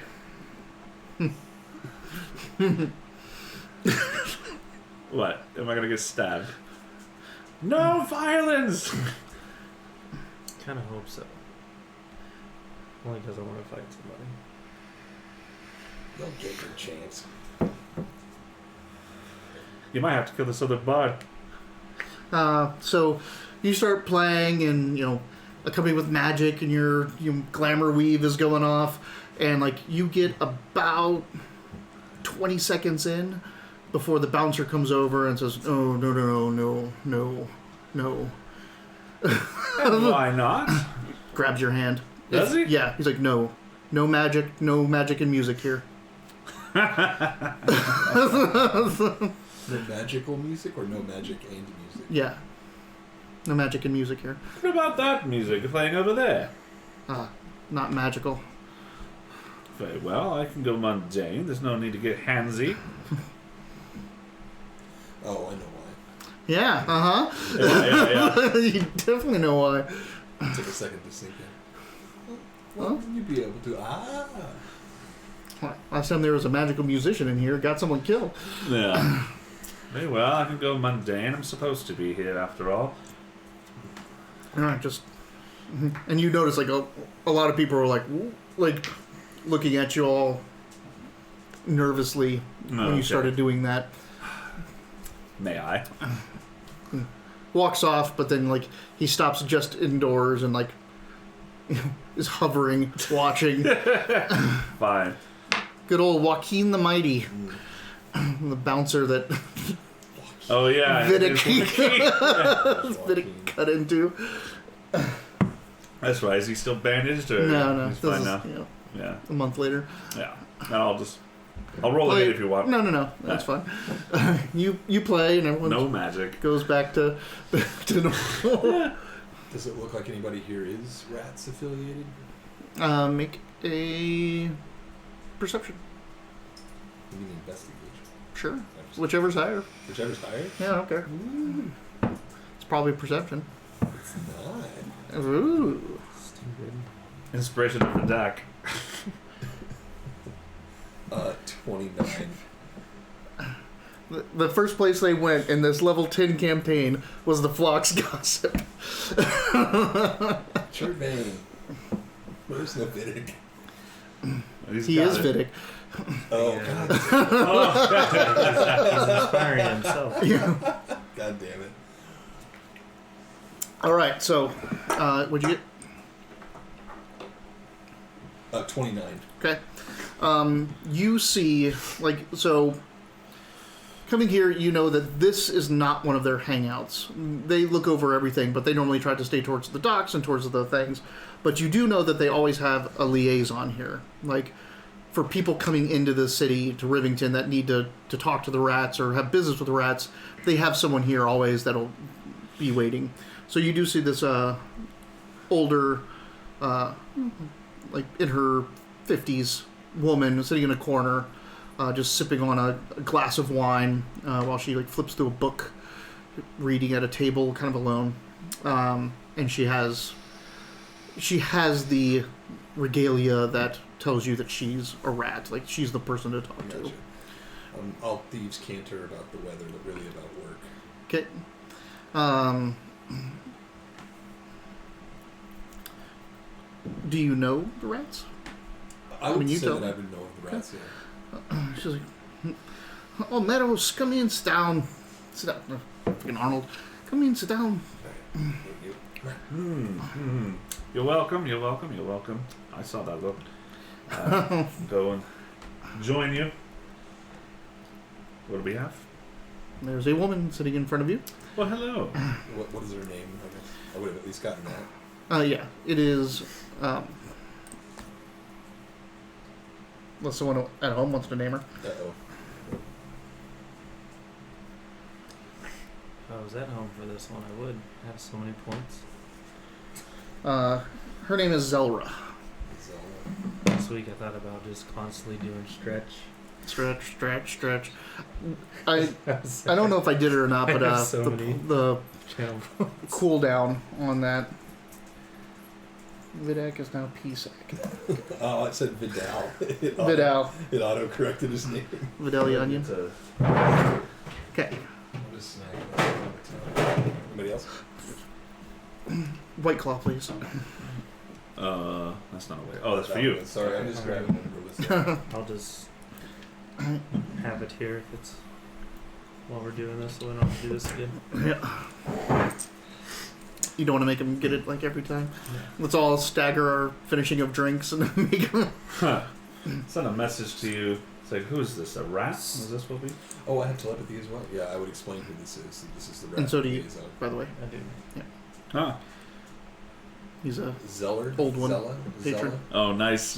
What? Am I gonna get stabbed? No violence! Kind of hope so. Only because I want to fight somebody. They'll get your chance. You might have to kill this other bard. So you start playing, and accompanied with magic, and your glamour weave is going off, and like you get about 20 seconds in before the bouncer comes over and says, "Oh no." Why not? Grabs your hand. Does he? Yeah. He's like, no magic and music here. No magical music or no magic and music? Yeah. No magic and music here. What about that music playing over there? Not magical. Very well, I can go mundane. There's no need to get handsy. Oh, I know why. Yeah. Yeah. You definitely know why. It took a second to sink in. Well, Huh? you'd be able to. Last time there was a magical musician in here, got someone killed. Yeah. Very well, I can go mundane. I'm supposed to be here after all. All right, and you notice like a lot of people are like looking at you all nervously when Okay. you started doing that. May I? Walks off, but then like he stops just indoors and like is hovering, watching. Fine. Good old Joaquin the Mighty, the bouncer that Oh yeah. Vidic Joaquin. cut into. That's right. Is he still bandaged or? No, He's this fine is now. Yeah. a month later. Yeah. No, I'll roll it if you want. No, that's fine. You play and everyone No magic. goes back to normal. Does it look like anybody here is rats affiliated? Make a perception. You mean investigation? Sure. Whichever's higher. Whichever's higher? Yeah, I don't care. It's probably perception. It's not. Ooh. Stupid. Inspiration of the deck. 29. The first place they went in this level 10 campaign was the Phlox Gossip. Sure vein. Where's the Vidic? He is Vidic. Oh, Yeah. God. Oh, He's inspiring himself. God damn it. All right, so what'd you get? 29. Okay. You see, coming here, you know that this is not one of their hangouts. They look over everything, but they normally try to stay towards the docks and towards the things. But you do know that they always have a liaison here. Like, for people coming into the city, to Rivington, that need to talk to the rats or have business with the rats, they have someone here always that'll be waiting. So you do see this older, like in her 50s woman sitting in a corner, just sipping on a glass of wine while she flips through a book, reading at a table, kind of alone. And she has the regalia that tells you that she's a rat. Like, she's the person to talk Gotcha. to. All thieves canter about the weather, but really about work. Okay. Do you know the rats? I would mean, you say tell that me. I would know of the rats, yeah. She's like, Oh, Meadows, come in, sit down. Sit down. No, fucking Arnold. Come in, sit down. Thank you. You're welcome. You're welcome. You're welcome. I saw that look. Go and join you. What do we have? There's a woman sitting in front of you. Well, hello. What is her name? I guess I would have at least gotten that. Yeah, it is. Unless someone at home wants to name her. Uh-oh. If I was at home for this one, I would have so many points. Her name is Zelra. Zelda. This week I thought about just constantly doing stretch. Stretch. I don't know if I did it or not, but I have so many. the Channel. cooldown on that. Vidak is now PSAC. Oh, I said Vidal. Vidal. It auto-corrected his name. Vidal the Onion. Okay. I'm just snagging. Anybody else? White Claw, please. That's not a way. Oh, that's for you. Sorry, I'm just grabbing whatever was there. I'll just have it here if it's while we're doing this, so we don't have to do this again. Yeah. You don't want to make them get it like every time. Let's all stagger our finishing of drinks and make them. Send a message to you. It's like, who's this? A rat? Is this what we? Oh, I have telepathy as well. Yeah, I would explain who this is. This is the rat And so do you, liaison. by the way. I do. Huh. He's a Zeller? Old one. Zella? Patron. Zella? Oh, nice.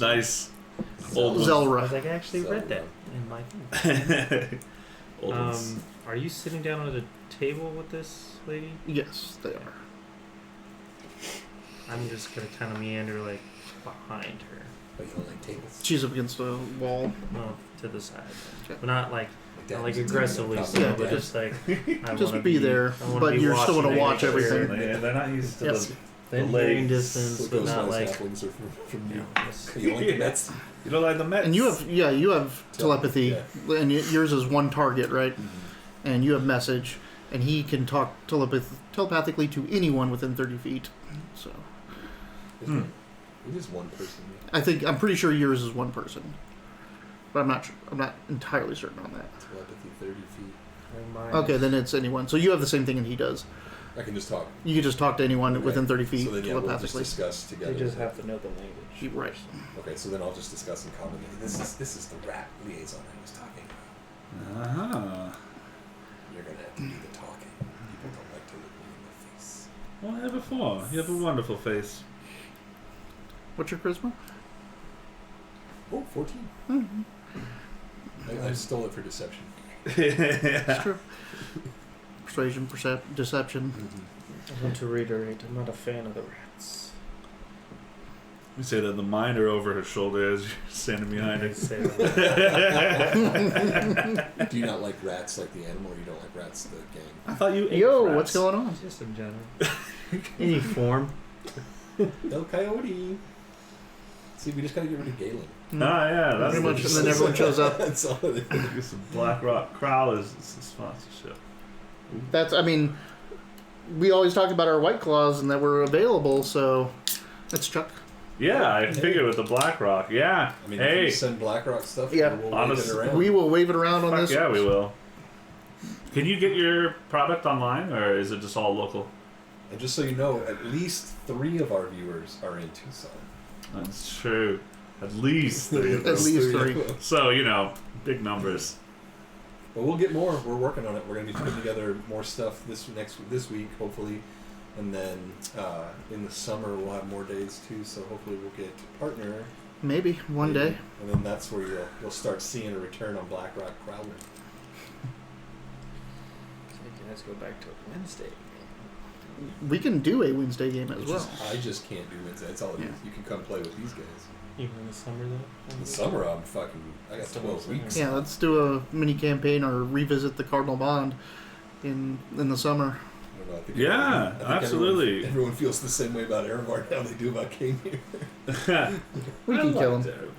Old one. I Zelra. was like, I actually read that Zelda. in my thing. Old ones. Are you sitting down at a table with this lady? Yes, they are. I'm just gonna kind of meander like behind her, But you don't like tables? She's up against a wall. no, to the side, Okay. but not like Like aggressively, Yeah, so, but just- just like I just wanna be there, I wanna but be you're still watching gonna it, watch make sure everything. They're not used to Yes. the Within legs. hearing distance, What but goes not on like. halflings are from You you. know, just- You don't like the Mets? You don't like the Mets. And you have telepathy, and yours is one target, right? And you have message, and he can talk telepathically to anyone within 30 feet. So Isn't it? It is one person. I'm pretty sure yours is one person, but I'm not entirely certain on that. Telepathy 30 feet. Okay, then it's anyone. So you have the same thing, and he does. I can just talk. You can just talk to anyone Okay. within 30 feet So then, yeah, we'll just telepathically. discuss together. They just have to know the language. Right. Okay, so then I'll just discuss in common. This is the rat liaison I was talking about. Ah. You're gonna have to do the talking. People don't like to look me in the face. Well, yeah, before. You have a wonderful face. What's your charisma? Oh, 14. Mm-hmm. I stole it for deception. It's true. Persuasion, deception. I want to reiterate, I'm not a fan of the rats. We say that the minder over her shoulder as you're standing behind I it. say that. Do you not like rats like the animal, or you don't like rats the gang? I thought you ate Yo, rats. what's going on? Just in general. Any form. El Coyote. See, we just gotta get rid of Galen. Ah, yeah, that's Pretty much, and then everyone shows up. That's all it is. Get some Black Rock Crowlers sponsorship. We always talk about our White Claws and that we're available, so that's Chuck. Yeah, I figured with the Black Rock. Yeah. I mean, if Hey. you send BlackRock stuff, Yeah. we'll wave Honest- it around. We will wave it around on Fuck this. yeah, we will. Can you get your product online, or is it just all local? And just so you know, at least 3 of our viewers are in Tucson. That's true. At least 3 of At them. least 3. So, big numbers. But we'll get more. We're working on it. We're going to be putting together more stuff this week, hopefully, and then in the summer we'll have more days too. So hopefully we'll get a partner. Maybe one day. And then that's where you'll start seeing a return on BlackRock Crowler. So you guys go back to Wednesday. We can do a Wednesday game as Which well. is, I just can't do it. That's all it is. Yeah. You can come play with these guys. Even in the summer though. In the summer, I got 12 weeks. Yeah, let's do a mini campaign or revisit the Cardinal Bond in the summer. I don't know, I think Yeah, I think absolutely. Everyone feels the same way about Erevar now they do about Kmir. We can kill him.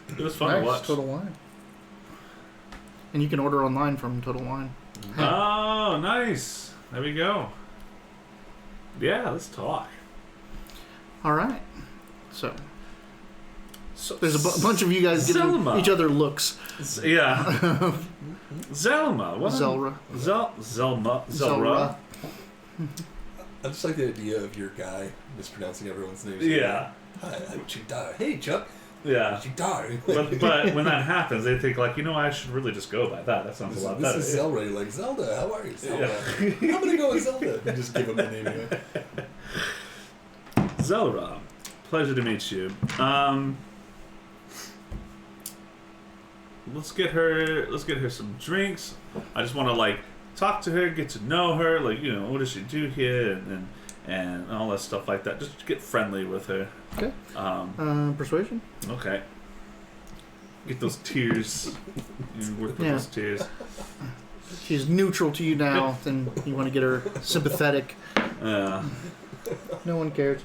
It was fun Nice, to watch. Total Wine. And you can order online from Total Wine. Oh, nice. There we go. Yeah, let's talk. All right. So, So, There's a bunch of you guys giving Zelma. each other looks. Yeah. Zelma. What? Zelra. Zelra. I just like the idea of your guy mispronouncing everyone's names. Yeah. Hi, I'm Chidar. Hey, Chuck. Yeah. Chidar. But when that happens, they think like, I should really just go by that. That sounds a lot better. This is Zelda. You're like, Zelda, how are you? Zelda. Yeah. I'm going to go with Zelda. You just give him the name anyway. Zelra. Pleasure to meet you. Let's get her some drinks. I just want to talk to her, get to know her, what does she do here, and all that stuff like that. Just get friendly with her. Okay. Persuasion. Okay. Get those tears. You work with those tears. She's neutral to you now, then you want to get her sympathetic. Yeah. No one cares.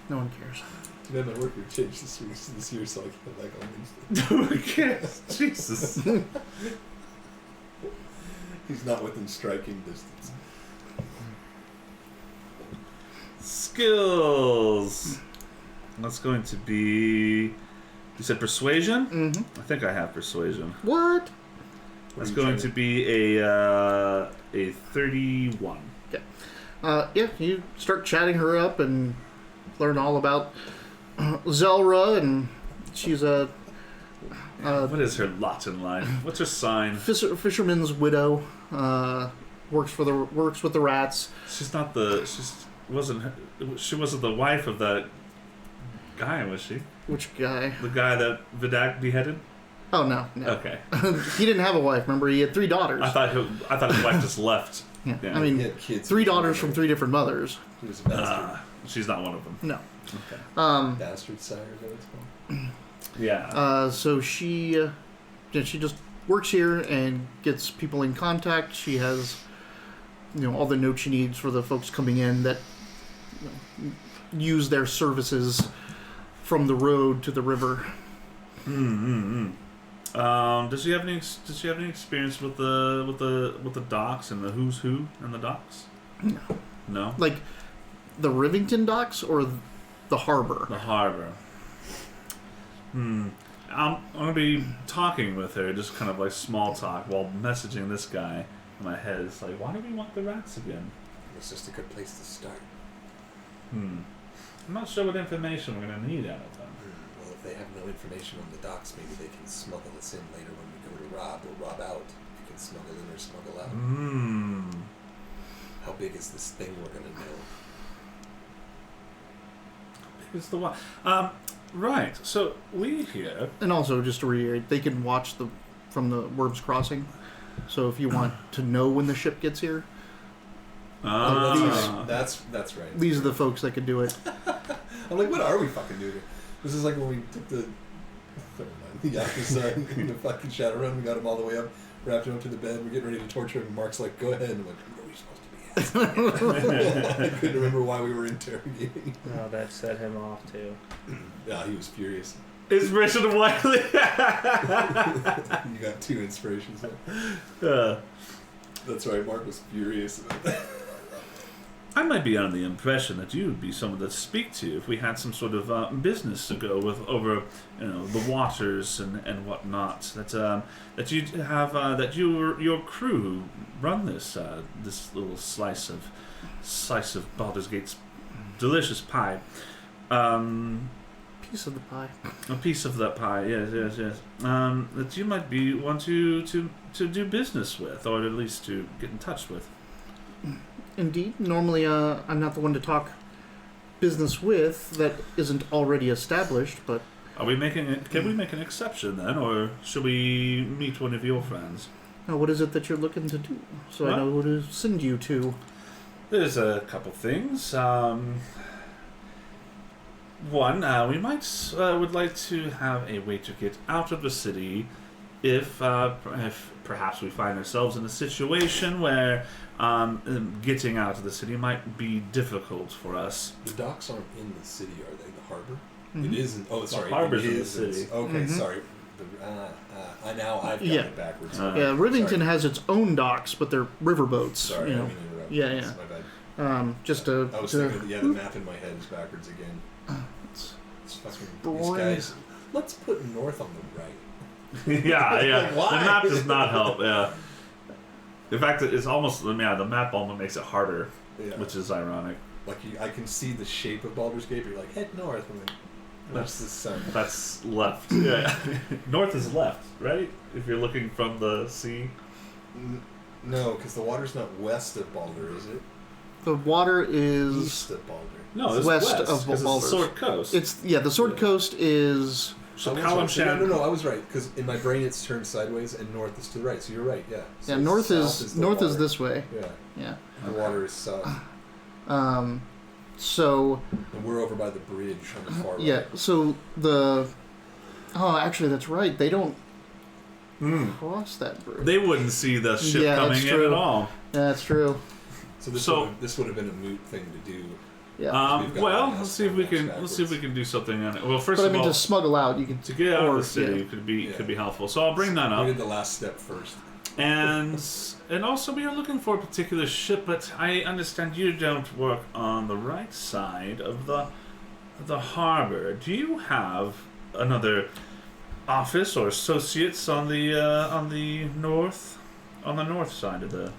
No one cares. Man, my work would change this year, so I can't like all these. Who cares? Jesus. He's not within striking distance. Skills. That's going to be. You said persuasion? Mm-hmm. I think I have persuasion. What? That's going to be a 31. Yeah, you start chatting her up and learn all about Zelra, and she's a What is her lot in life? What's her sign? fisherman's widow. Works with the rats. She wasn't the wife of that guy, was she? Which guy? The guy that Vidak beheaded? Oh no. Okay. He didn't have a wife. Remember, he had 3 daughters. I thought his wife just left. Yeah. Yeah. I mean, He had kids 3 daughters from 3 different mothers. He was a bastard. She's not one of them. No. Okay. Bastard sire, is that what it's called? Yeah. So she just works here and gets people in contact. She has, all the notes she needs for the folks coming in that use their services from the road to the river. Does she have any experience with the docks and the who's who in the docks? No. Like the Rivington docks or the harbor? The harbor. I'm gonna be talking with her, just kind of like small talk, while messaging this guy in my head. It's like, why do we want the rats again? It's just a good place to start. I'm not sure what information we're gonna need out of them. Well, if they have no information on the docks, maybe they can smuggle us in later when we go to rob or rob out. They can smuggle in or smuggle out. How big is this thing we're gonna know? It's the one. Right. So we here. And also, just to reiterate, they can watch from the Worms Crossing. So if you want to know when the ship gets here, That's right. these are the folks that can do it. I'm like, what are we fucking doing? This is like when we took the Yakuza in the fucking Shadowrun. We got him all the way up, wrapped him up to the bed. We're getting ready to torture him. And Mark's like, go ahead. And I'm like, who are we supposed to be asking? I couldn't remember why we were interrogating. Oh, that set him off too. Yeah, he was furious. Inspiration of Wiley. You got 2 inspirations there. That's right, Mark was furious about that. I might be under the impression that you would be someone to speak to if we had some sort of business to go with over, the waters and whatnot. That you'd have that your crew run this little slice of Baldur's Gate's delicious pie. Piece of the pie. A piece of that pie, yes. That you might be one to do business with, or at least to get in touch with. Indeed. Normally, I'm not the one to talk business with that isn't already established, but... Can we make an exception then, or should we meet one of your friends? Now, what is it that you're looking to do? So I Well, know who to send you to. There's a couple things. One, we would like to have a way to get out of the city if perhaps we find ourselves in a situation where getting out of the city might be difficult for us. The docks aren't in the city, are they? The harbor? Mhm. It isn't. Oh, sorry. harbor's it in the is city. Okay, Mhm. sorry. I've got Yeah. it backwards. Yeah, Rivington Sorry. has its own docks, but they're riverboats. Sorry, I didn't mean to interrupt. Yeah, That's yeah. my bad. Just to... I was thinking, the map in my head is backwards again. It's It's fucking Boring. these guys. Let's put north on the right. yeah. Why? The map does not help. Yeah. In fact, it's almost the map almost makes it harder, Yeah. which is ironic. Like I can see the shape of Baldur's Gate. But you're like, head north, and then that's the sun. That's left. Yeah. North is left, right? If you're looking from the sea. No, because the water's not west of Baldur, is it? The water is East of Baldur. No, it's west west of 'cause it's the Baldur's. Sword Coast. the Sword Coast is so I was right. Kalimshan. No, I was right because in my brain it's turned sideways and north is to the right. So you're right. Yeah. So north south is the north is water. this way. Yeah. Yeah. The water is south, So and we're over by the bridge on the far right. yeah, so actually that's right. They don't cross that bridge. They wouldn't see the ship Yeah, coming that's in true. at all. That's true. So this would have been a moot thing to do. Yeah. We've got Well, one let's see if we house can backwards. do something on it. Well, first But I of mean, all, to smuggle out, you can to get out of the or- city yeah. could be helpful. So I'll bring that We up. did the last step first. And also we are looking for a particular ship, but I understand you don't work on the right side of the harbor. Do you have another office or associates on the north side of the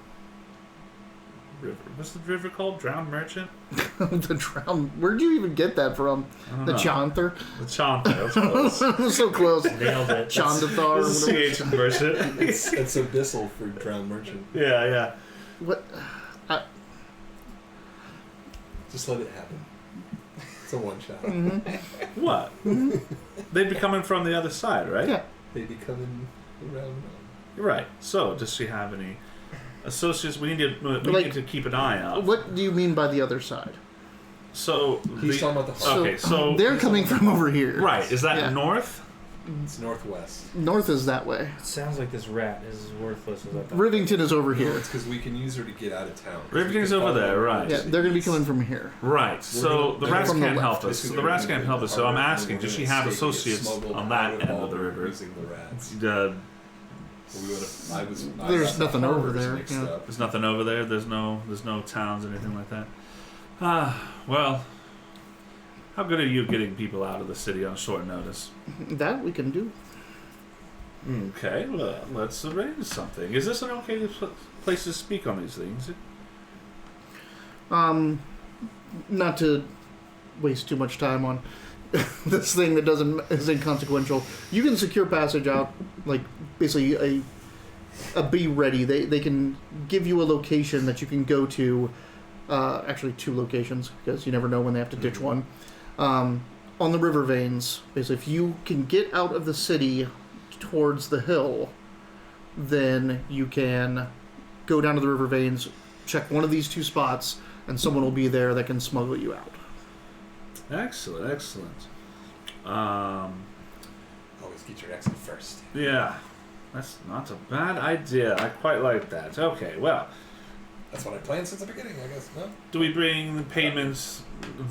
river? What's the river called? Drowned Merchant? the drown. Where'd you even get that from? I don't The know. Chanther. The Chanther. That's close. So close. Nailed it. Chandathar. This is CH version. It's abyssal for drowned merchant. Yeah. What? Just let it happen. It's a one shot. What? They'd be coming from the other side, right? Yeah. They be coming around. Right. So, does she have any associates? We need to keep an eye out. What do you mean by the other side? So He's talking about the harbor. okay. So They're coming from over here. right. Is that Yeah. north? It's northwest. North is that way. It sounds like this rat is worthless. As I thought. Rivington is over No, here. it's because we can use her to get out of town. Rivington's over there, right. Yeah, they're going to be coming from here. Right. So the they're rats from the can't left. help us. So the rats can't help us. So I'm asking, does she have associates on that end of the river? Using the rats. Uh, There's nothing over there, yeah. there's nothing over there. There's no towns, anything like that. Well, how good are you getting people out of the city on short notice? That we can do. Okay, well, let's arrange something. Is this an okay place to speak on these things? Not to waste too much time on this thing that is inconsequential. You can secure passage out, like basically a be ready. They can give you a location that you can go to. Actually, 2 locations because you never know when they have to ditch one. On the river veins, basically, if you can get out of the city towards the hill, then you can go down to the river veins, check one of these 2 spots, and someone will be there that can smuggle you out. Excellent. Always get your exit first. Yeah, that's not a bad idea. I quite like that. Okay, well, That's what I planned since the beginning, I guess. No? do we bring the payments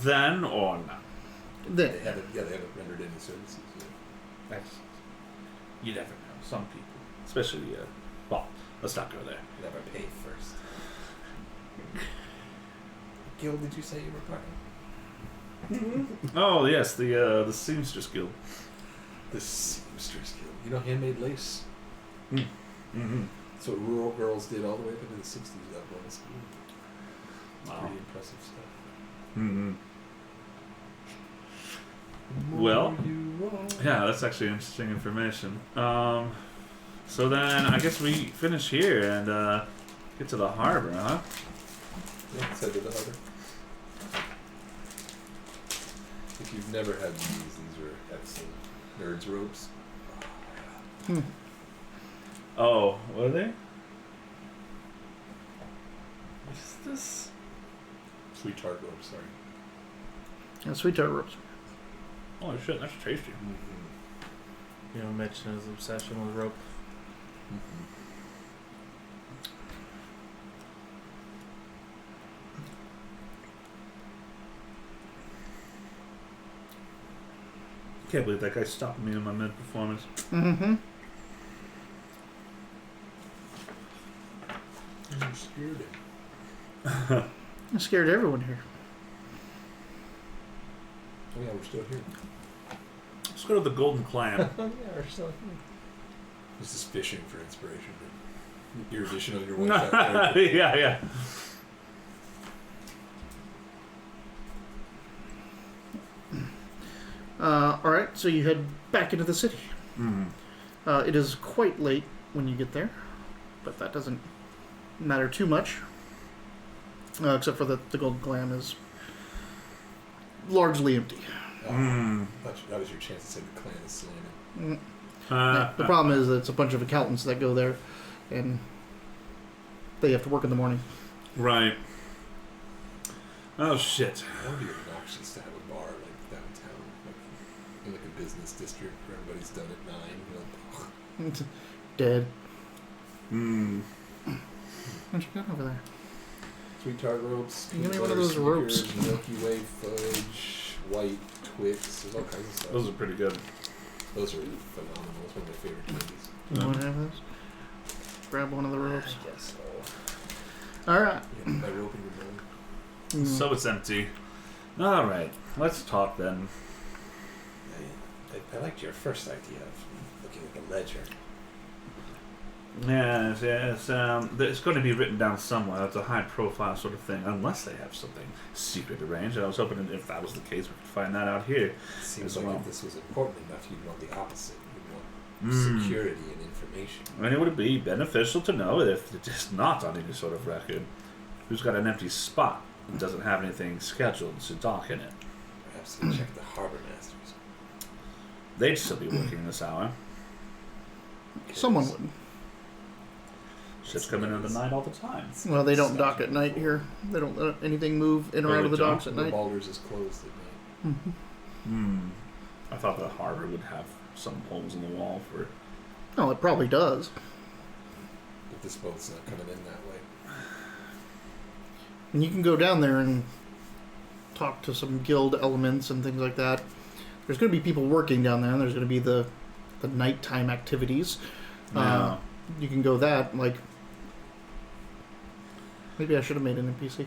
then or not? Then, They haven't rendered any services yet. Excellent. You never know. Some people, especially, well, let's not go there. Never pay first. What guild did you say you were part of? Oh yes, the Seamstress Guild. The Seamstress Guild. You know handmade lace? Mm-hmm. That's what rural girls did all the way up into the 60s without going to school. It's Wow. pretty impressive stuff. Mm-hmm. The Well, more you want. Yeah, that's actually interesting information. So then I guess we finish here and get to the harbor, huh? Yeah, let's head to the harbor. If you've never had these are excellent. Nerds ropes. Oh, what are they? What's this? Sweet tart ropes, sorry. sweet tart ropes. Oh shit, that's tasty. You know, mention his obsession with rope. Can't believe that guy stopped me in my mid-performance. Mm-hmm. You scared him. I scared everyone here. Oh yeah, we're still here. Let's go to the Golden Clam. Yeah, or so. This is fishing for inspiration. Your addition of your one-shot character. Yeah. Alright, so you head back into the city. Mm. It is quite late when you get there, but that doesn't matter too much. Except for that the Golden Clam is largely empty. That was your chance to say the clan is slamming. Yeah, the problem is that it's a bunch of accountants that go there, and they have to work in the morning. Right. Oh, shit. That would be obnoxious to have a bar like downtown, like in like a business district where everybody's done at 9. You're like, Dead. Hmm. What you got over there? Sweet tart ropes, Give me peanut one of butter, those ropes. Snickers, Milky Way fudge, white Twix. There's all kinds of stuff. Those are pretty good. Those are phenomenal. It's one of my favorite candies. You want to have those? Grab one of the ropes. I guess so. Alright. Yeah, my rope in your mouth. So it's empty. All right. Let's talk then. I liked your first idea of looking at the ledger. Yes. It's going to be written down somewhere. It's a high-profile sort of thing, unless they have something secret arranged. And I was hoping if that was the case, we could find that out here. It seems As like well. if this was important enough, you'd want the opposite. You'd want security and information. And it would be beneficial to know if it's just not on any sort of record. Who's got an empty spot and doesn't have anything scheduled to dock in it? Perhaps you check the harbor masters. They'd still be working this hour. Someone would. Ships come in the night all the time. Well, they don't dock at night here. They don't let anything move in or out of the docks at The night. Baldur's is closed at night. I thought the harbor would have some holes in the wall for... Oh, it probably does. But this boat's not coming in that way. And you can go down there and talk to some guild elements and things like that. There's going to be people working down there, and there's going to be the nighttime activities. Yeah. You can go that, like... Maybe I should have made an NPC.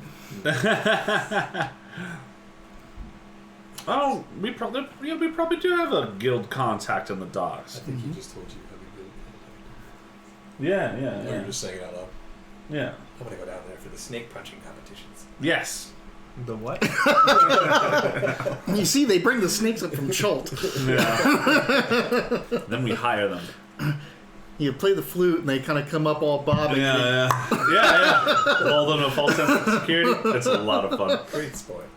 Oh, we probably do have a guild contact in the I docks. think he just told you how to build it. Yeah. Or you're just saying it out loud. Yeah. I'm gonna go down there for the snake punching competitions. Yes. The what? You see, they bring the snakes up from Chult. Yeah. Then we hire them. You play the flute, and they kind of come up all bobbing. Yeah. All of them have false sense of security. It's a lot of fun. Great sport.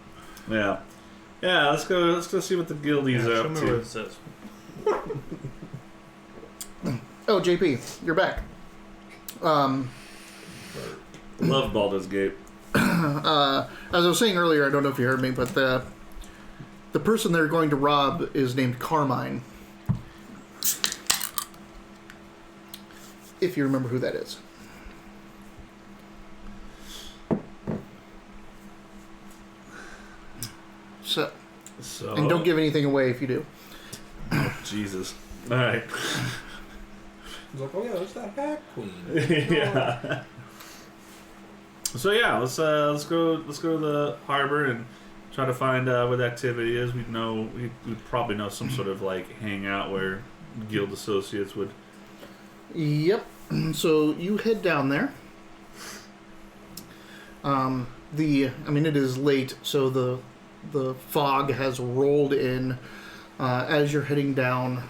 Yeah. Yeah, let's go see what the guildies are up to. It says. Oh, JP, you're back. Love Baldur's Gate. As I was saying earlier, I don't know if you heard me, but the person they're going to rob is named Carmine. If you remember who that is. So, and don't give anything away if you do. Oh, Jesus. All right. He's like, oh yeah, there's that hat queen. Yeah. So yeah, let's go to the harbor and try to find where the activity is. We'd probably know some sort of like hangout where guild associates would. Yep. So you head down there. It is late, so the fog has rolled in as you're heading down.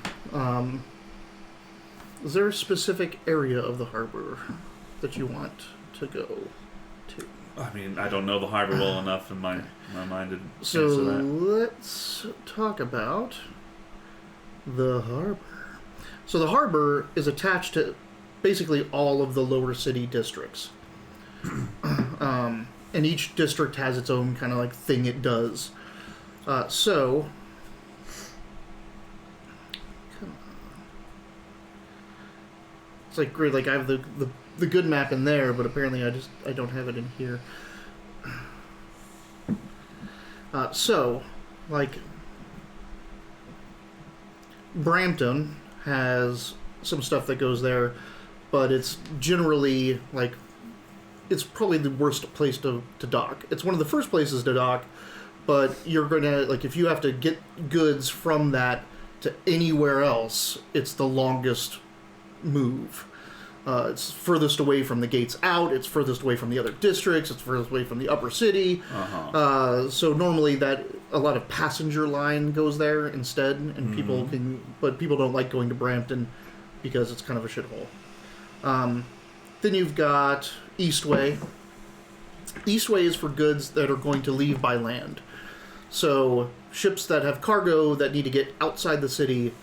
Is there a specific area of the harbor that you want to go to? I mean, I don't know the harbor well enough, and my mind didn't So answer that. let's talk about the harbor. So the harbor is attached to basically all of the lower city districts. And each district has its own kind of like thing it does. So, come on. It's like great. Like I have the good map in there, but apparently I don't have it in here. So, like Brampton has some stuff that goes there, but it's generally like it's probably the worst place to dock. It's one of the first places to dock, but you're gonna like if you have to get goods from that to anywhere else, it's the longest move. It's furthest away from the gates out. It's furthest away from the other districts. It's furthest away from the upper city. So normally a lot of passenger line goes there instead, and people don't like going to Brampton because it's kind of a shithole. Then you've got Eastway. Eastway is for goods that are going to leave by land. So ships that have cargo that need to get outside the city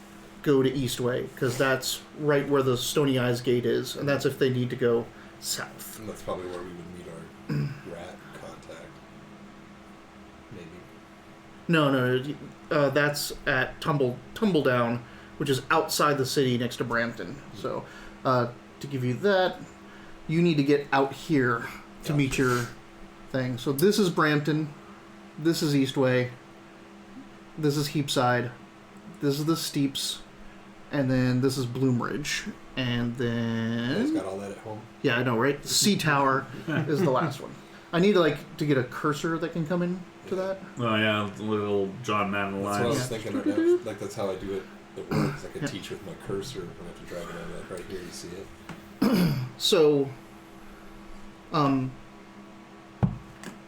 go to Eastway, because that's right where the Stony Eyes Gate is, and that's if they need to go south. And that's probably where we would meet our rat contact. Maybe. No, that's at Tumbledown, which is outside the city next to Brampton. So, to give you that, you need to get out here to meet your thing. So this is Brampton, this is Eastway, this is Heapside, this is the Steeps, and then this is Bloomridge, and then... You guys got all that at home? Yeah, I know, right? Sea Tower is the last one. I need to get a cursor that can come in to that. Oh yeah, the little John Madden That's what I lines. was thinking right now. Like, that's how I do it at work. I can teach with my cursor when I have to drag it over. Like, right here, you see it. So,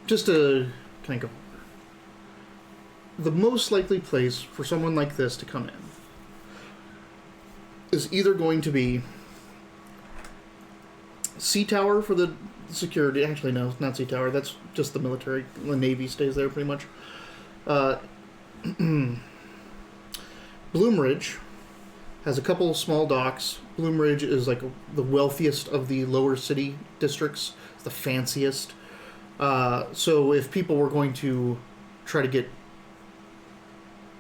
just to kind of go, the most likely place for someone like this to come in is either going to be Sea Tower for the security. Actually, no, not Sea Tower. That's just the military. The Navy stays there pretty much. Bloomridge has a couple of small docks. Bloomridge is like the wealthiest of the lower city districts. It's the fanciest. So if people were going to try to get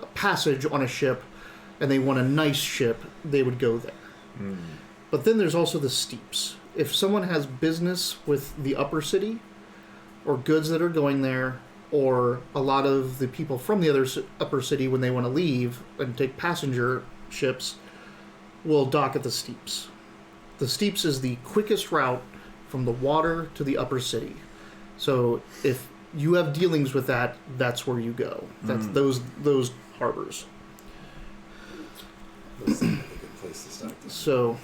a passage on a ship and they want a nice ship, they would go there. But then there's also the Steeps. If someone has business with the upper city or goods that are going there, or a lot of the people from the other upper city when they want to leave and take passenger ships will dock at the Steeps. The Steeps is the quickest route from the water to the upper city. So if you have dealings with that, that's where you go. That's those harbors. That seems like a good place to start. So,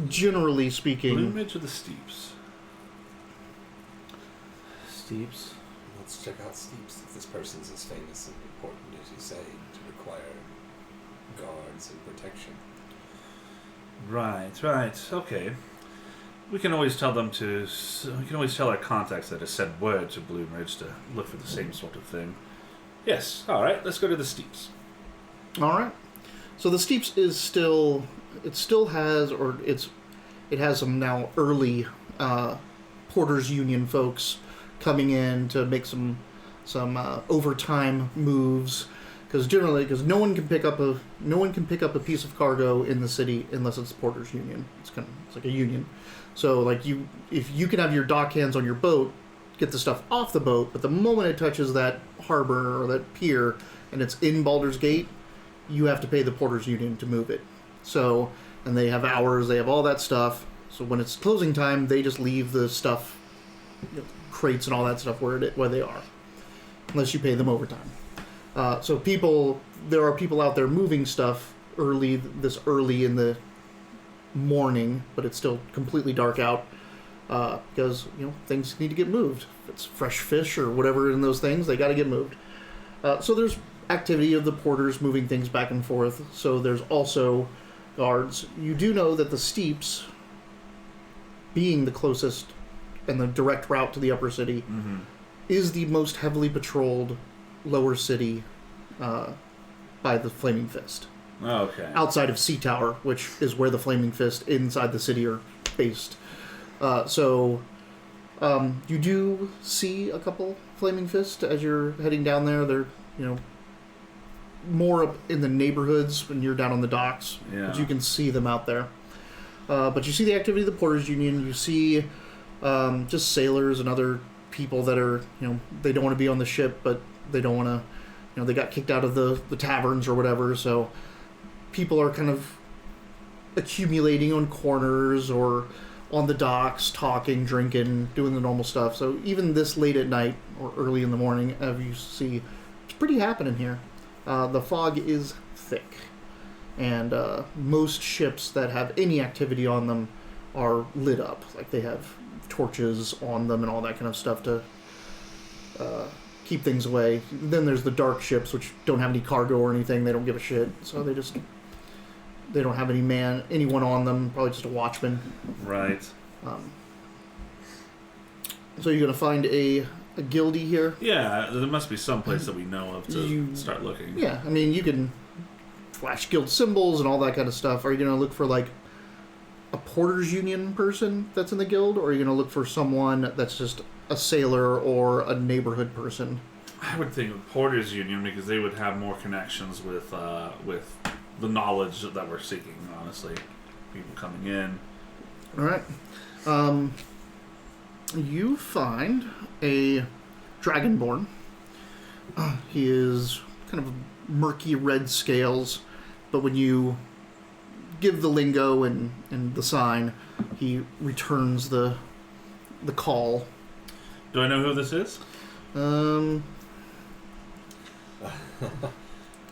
generally speaking... Bloomridge or the Steeps? Steeps. Let's check out Steeps. If this person's as famous and important as you say, to require guards and protection. Right. Okay. We can always tell them to. We can always tell our contacts that have sent word to Bloomridge to look for the same sort of thing. Yes. All right. Let's go to the Steeps. All right. So the Steeps is still. It still has, or it has some now early Porters Union folks coming in to make some overtime moves, because no one can pick up a piece of cargo in the city unless it's Porters Union. It's like a union. So like if you can have your dock hands on your boat, get the stuff off the boat, but the moment it touches that harbor or that pier and it's in Baldur's Gate, you have to pay the Porters Union to move it. So, and they have hours, they have all that stuff. So when it's closing time, they just leave the stuff, crates and all that stuff where they are, unless you pay them overtime. So there are people out there moving stuff early in the morning, but it's still completely dark out, because things need to get moved. If it's fresh fish or whatever in those things, they got to get moved. So there's activity of the porters moving things back and forth. So there's also guards. You do know that the Steeps, being the closest and the direct route to the upper city, is the most heavily patrolled lower city by the Flaming Fist. Okay. Outside of Sea Tower, which is where the Flaming Fist inside the city are based. So you do see a couple Flaming Fist as you're heading down there. They're, more up in the neighborhoods when you're down on the docks. Yeah. But you can see them out there. But you see the activity of the Porters Union. You see just sailors and other people that are, they don't want to be on the ship, but they don't want to, they got kicked out of the taverns or whatever. So people are kind of accumulating on corners or on the docks, talking, drinking, doing the normal stuff. So even this late at night or early in the morning, as you see, it's pretty happening here. The fog is thick. and most ships that have any activity on them are lit up. Like they have torches on them and all that kind of stuff to keep things away. Then there's the dark ships, which don't have any cargo or anything. They don't give a shit, so they don't have anyone on them. Probably just a watchman. Right. So you're gonna find a guildie here. Yeah, there must be some place that we know of to start looking. Yeah, I mean you can flash guild symbols and all that kind of stuff. Are you gonna look for like a porters union person that's in the guild, or are you gonna look for someone that's just a sailor or a neighborhood person? I would think of Porters Union because they would have more connections with the knowledge that we're seeking. Honestly, people coming in. All right. You find a dragonborn. He is kind of murky red scales, but when you give the lingo and the sign, he returns the call. Do I know who this is?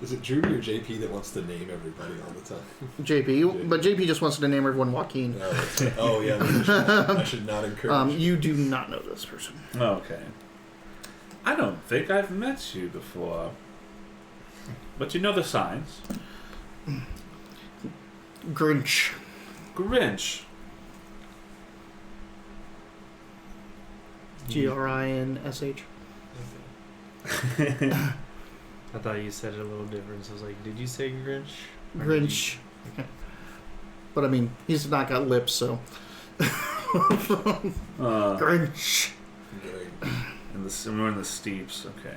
Is it Drew or JP that wants to name everybody all the time? JP, but JP just wants to name everyone Joaquin. Oh yeah, I should not encourage. You do not know this person. Okay. I don't think I've met you before. But you know the signs. Grinch. Grinch. Grinsh. I thought you said it a little different, so I was like, did you say Grinch? Grinch. But I mean, he's not got lips, so. Grinch. We're in the steeps, okay.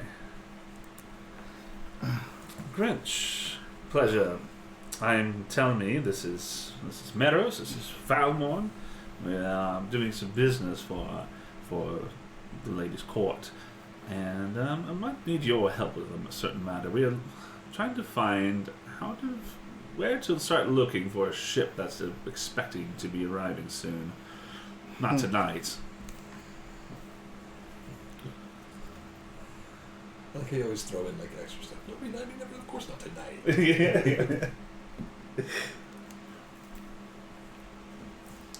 Grinch. Pleasure. I'm telling me this is Meadows, this is Valmorn. We're doing some business for the lady's court. And I might need your help with a certain matter. We are trying to find where to start looking for a ship that's expecting to be arriving soon. Not tonight. Like I always throw in like extra stuff. No, never, of course not tonight. Yeah.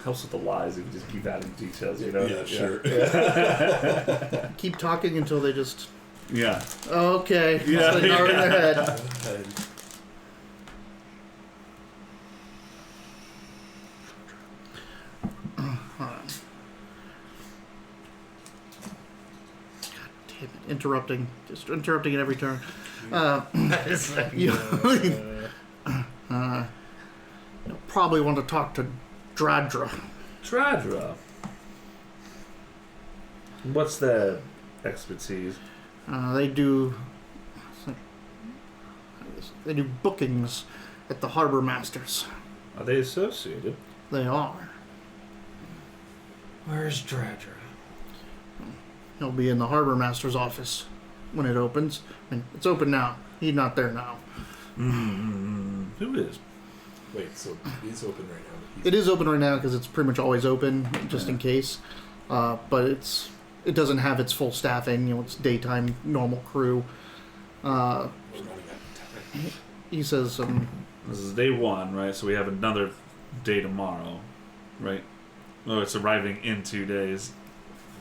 Helps with the lies if you just keep adding details, you know? Yeah, sure. Yeah. Keep talking until they just. Yeah. Okay. Yeah. So they are in their head. Interrupting. Just interrupting at every turn. You'll probably want to talk to Dradra. Dradra. What's their expertise? They do bookings at the Harbor Masters. Are they associated? They are. Where's Dradra? He'll be in the Harbor Master's office when it opens. And it's open now. He's not there now. Who is? Wait, so it's open right now? It is open right now because it's pretty much always open, just in case. But it doesn't have its full staffing. You know, it's daytime, normal crew. We're running out of time. He says, This is day one, right? So we have another day tomorrow, right? Oh, it's arriving in 2 days.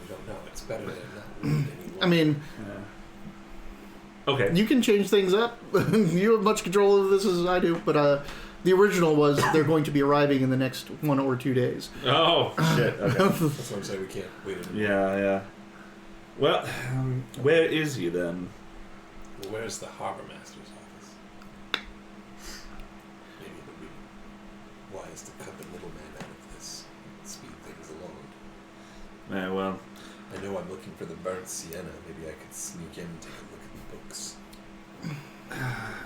We don't know. It's better than not read anymore. I mean, Yeah. Okay. you can change things up. You have much control of this as I do, but the original was they're going to be arriving in the next 1 or 2 days. Oh, shit. Okay. That's what I'm saying. We can't wait anymore. Yeah. Well, where is he then? Well, where's the Harbor Master's office? Maybe it would be wise to cut the middleman out of this and speed things along. Yeah, well, I know I'm looking for the burnt sienna. Maybe I could sneak in and take a look at the books.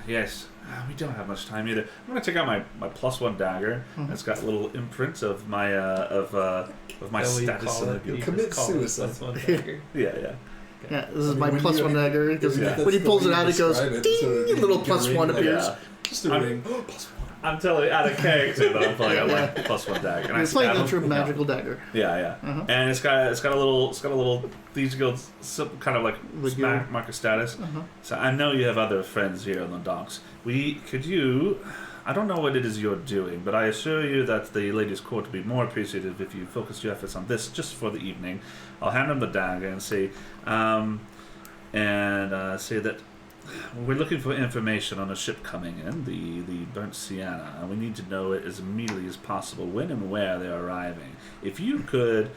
yes. We don't have much time either. I'm gonna take out my +1 dagger. It's got a little imprint of my of my status in the guild. Commit suicide. Yeah. Yeah, this is I mean, my when +1 you- dagger. Because Yeah. when he pulls it out, it goes, Describe it, ding, so a little you get a +1 ring, like, appears. Yeah. Just a ring. Oh, +1. I'm telling you, out of character though, I'm pulling out my +1 dagger. And You're playing stab a him. true magical dagger. Yeah. Uh-huh. And it's got a little thieves guild kind of like The smack guild. marker status. Uh-huh. So I know you have other friends here on the docks. Could you I don't know what it is you're doing, but I assure you that the ladies' court will be more appreciative if you focus your efforts on this just for the evening. I'll hand him the dagger and say, say that we're looking for information on a ship coming in, the Burnt Sienna, and we need to know it as immediately as possible when and where they're arriving. If you could,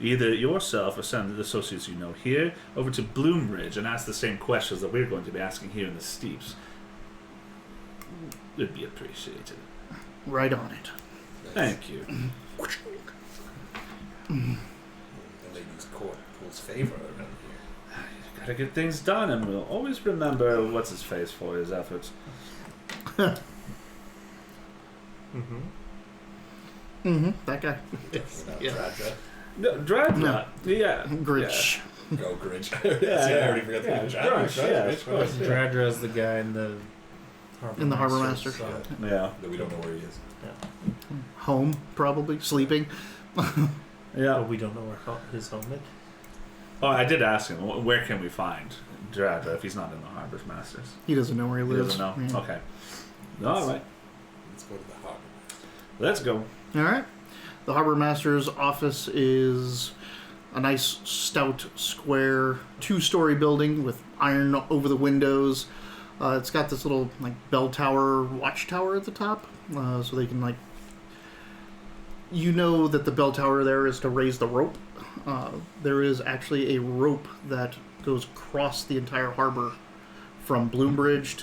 either yourself or send the associates you know here over to Bloombridge and ask the same questions that we're going to be asking here in the Steeps, it'd be appreciated. Right on it. Thank you. The ladies' court pulls favor around here. Gotta get things done, and we'll always remember what's his face for his efforts. That guy. Yeah. No, Dreadnought. Yeah. Grinch. Go Grinch. Yeah, See, I yeah. already forgot the Yeah, Grinch. Grinch, yeah, of course. Dradra's the guy in the Harbor In the Harbor Master Master. song. Yeah. That we don't know where he is. Home, probably. Sleeping. But Yeah. we don't know where his home is. Oh, I did ask him, where can we find Dradra if he's not in the Harbor's Masters? He doesn't know where he He lives. doesn't know? Yeah. Okay. All right. Let's go to the harbor. Let's go. All right. The Harbor Master's office is a nice, stout, square, 2-story building with iron over the windows. It's got this little bell tower, watchtower at the top, so they can You know that the bell tower there is to raise the rope. There is actually a rope that goes across the entire harbor from Bloombridge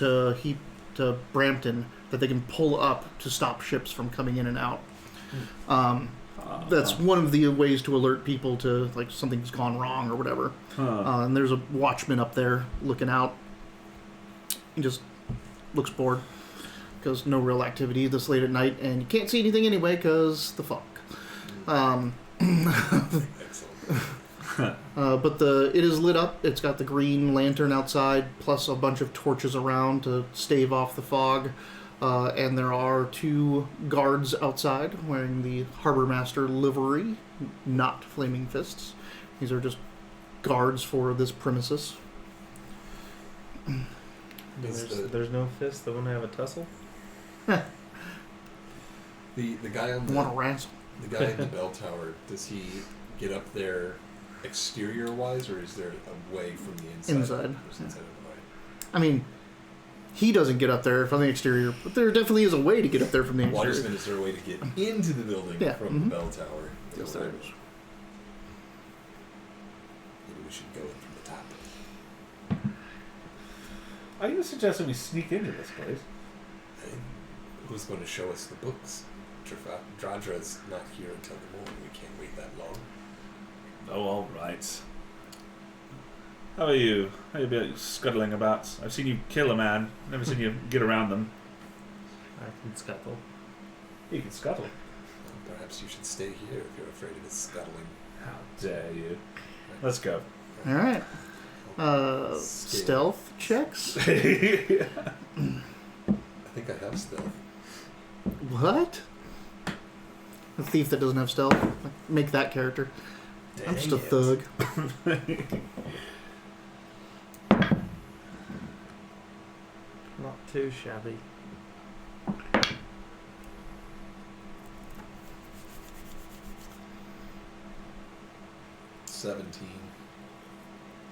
to Brampton that they can pull up to stop ships from coming in and out. That's one of the ways to alert people to something's gone wrong or whatever. And there's a watchman up there looking out. He just looks bored because no real activity this late at night, and you can't see anything anyway because the fog. Excellent. But it is lit up. It's got the green lantern outside, plus a bunch of torches around to stave off the fog. And there are 2 guards outside wearing the Harbor Master livery, not Flaming Fists. These are just guards for this premises. There's no fist that wouldn't have a tussle? The guy on Want to wrestle? the guy in the bell tower, does he get up there exterior wise, or is there a way from the inside? Inside. Just inside of the way? I mean, he doesn't get up there from the exterior, but there definitely is a way to get up there from the Well, I exterior. just meant, is there a way to get into the building Yeah, from mhm. the bell tower? Yes, there is. Maybe we should go in from the top. Are you suggesting we sneak into this place? And who's going to show us the books? Dradra's not here until the morning. We can't wait that long. Oh, all right. How are you? How are you scuttling about? I've seen you kill a man. Never seen you get around them. I can scuttle. You can scuttle. Well, perhaps you should stay here if you're afraid of his scuttling. How dare you? Let's go. All right. Scale. Stealth checks? I think I have stealth. What? A thief that doesn't have stealth? Make that character. I'm just a Dang it. thug. Not too shabby.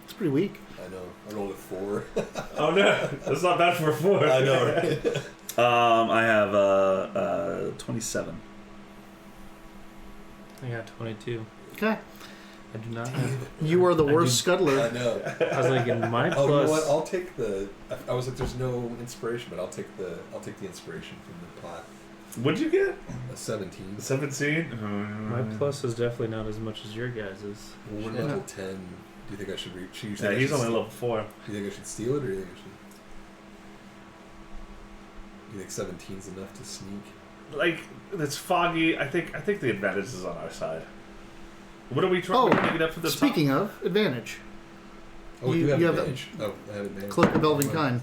It's pretty weak. I know. I rolled a 4. Oh no, that's not bad for a 4. I know, right? I have 27. I got 22. Okay. I do not have. You are the I worst I scuttler. know. I was like, in my Oh, you know what? plus. I'll take the. I was like, there's no inspiration, but I'll take the inspiration from the plot. What'd you get? A 17. 17. My plus is definitely not as much as your guys's. Well, we're Yeah. level 10. Do you think I should reach? Yeah, he's only level 4. Do you think I should steal it, or do you think I should? Do you think 17's enough to sneak? Like, it's foggy. I think the advantage is on our side. What are we trying Oh, to get up to the Speaking of advantage, Oh, You- you have you have advantage. Oh, I have advantage. Cloak of Elven Kind.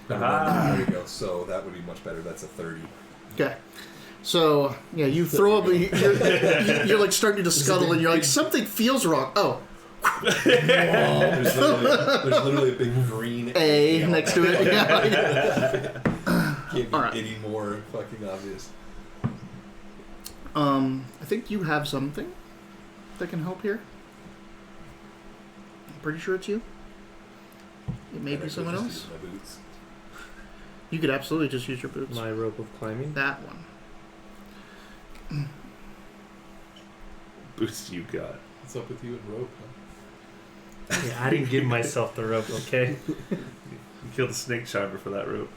Never mind. Ah. There we go. So that would be much better. That's a 30. Okay. So, yeah, you throw up, you're like starting to scuttle, and you're like, something feels wrong. Oh, There's literally a big green A next to it. Yeah. Can't be Alright. any more fucking obvious. I think you have something that can help here. I'm pretty sure it's you. It may And I be could someone just else. use my boots. You could absolutely just use your boots. My rope of climbing. That one. Boots you got. What's up with you and rope, huh? Yeah, I didn't give myself the rope, okay? You killed a snake charmer for that rope.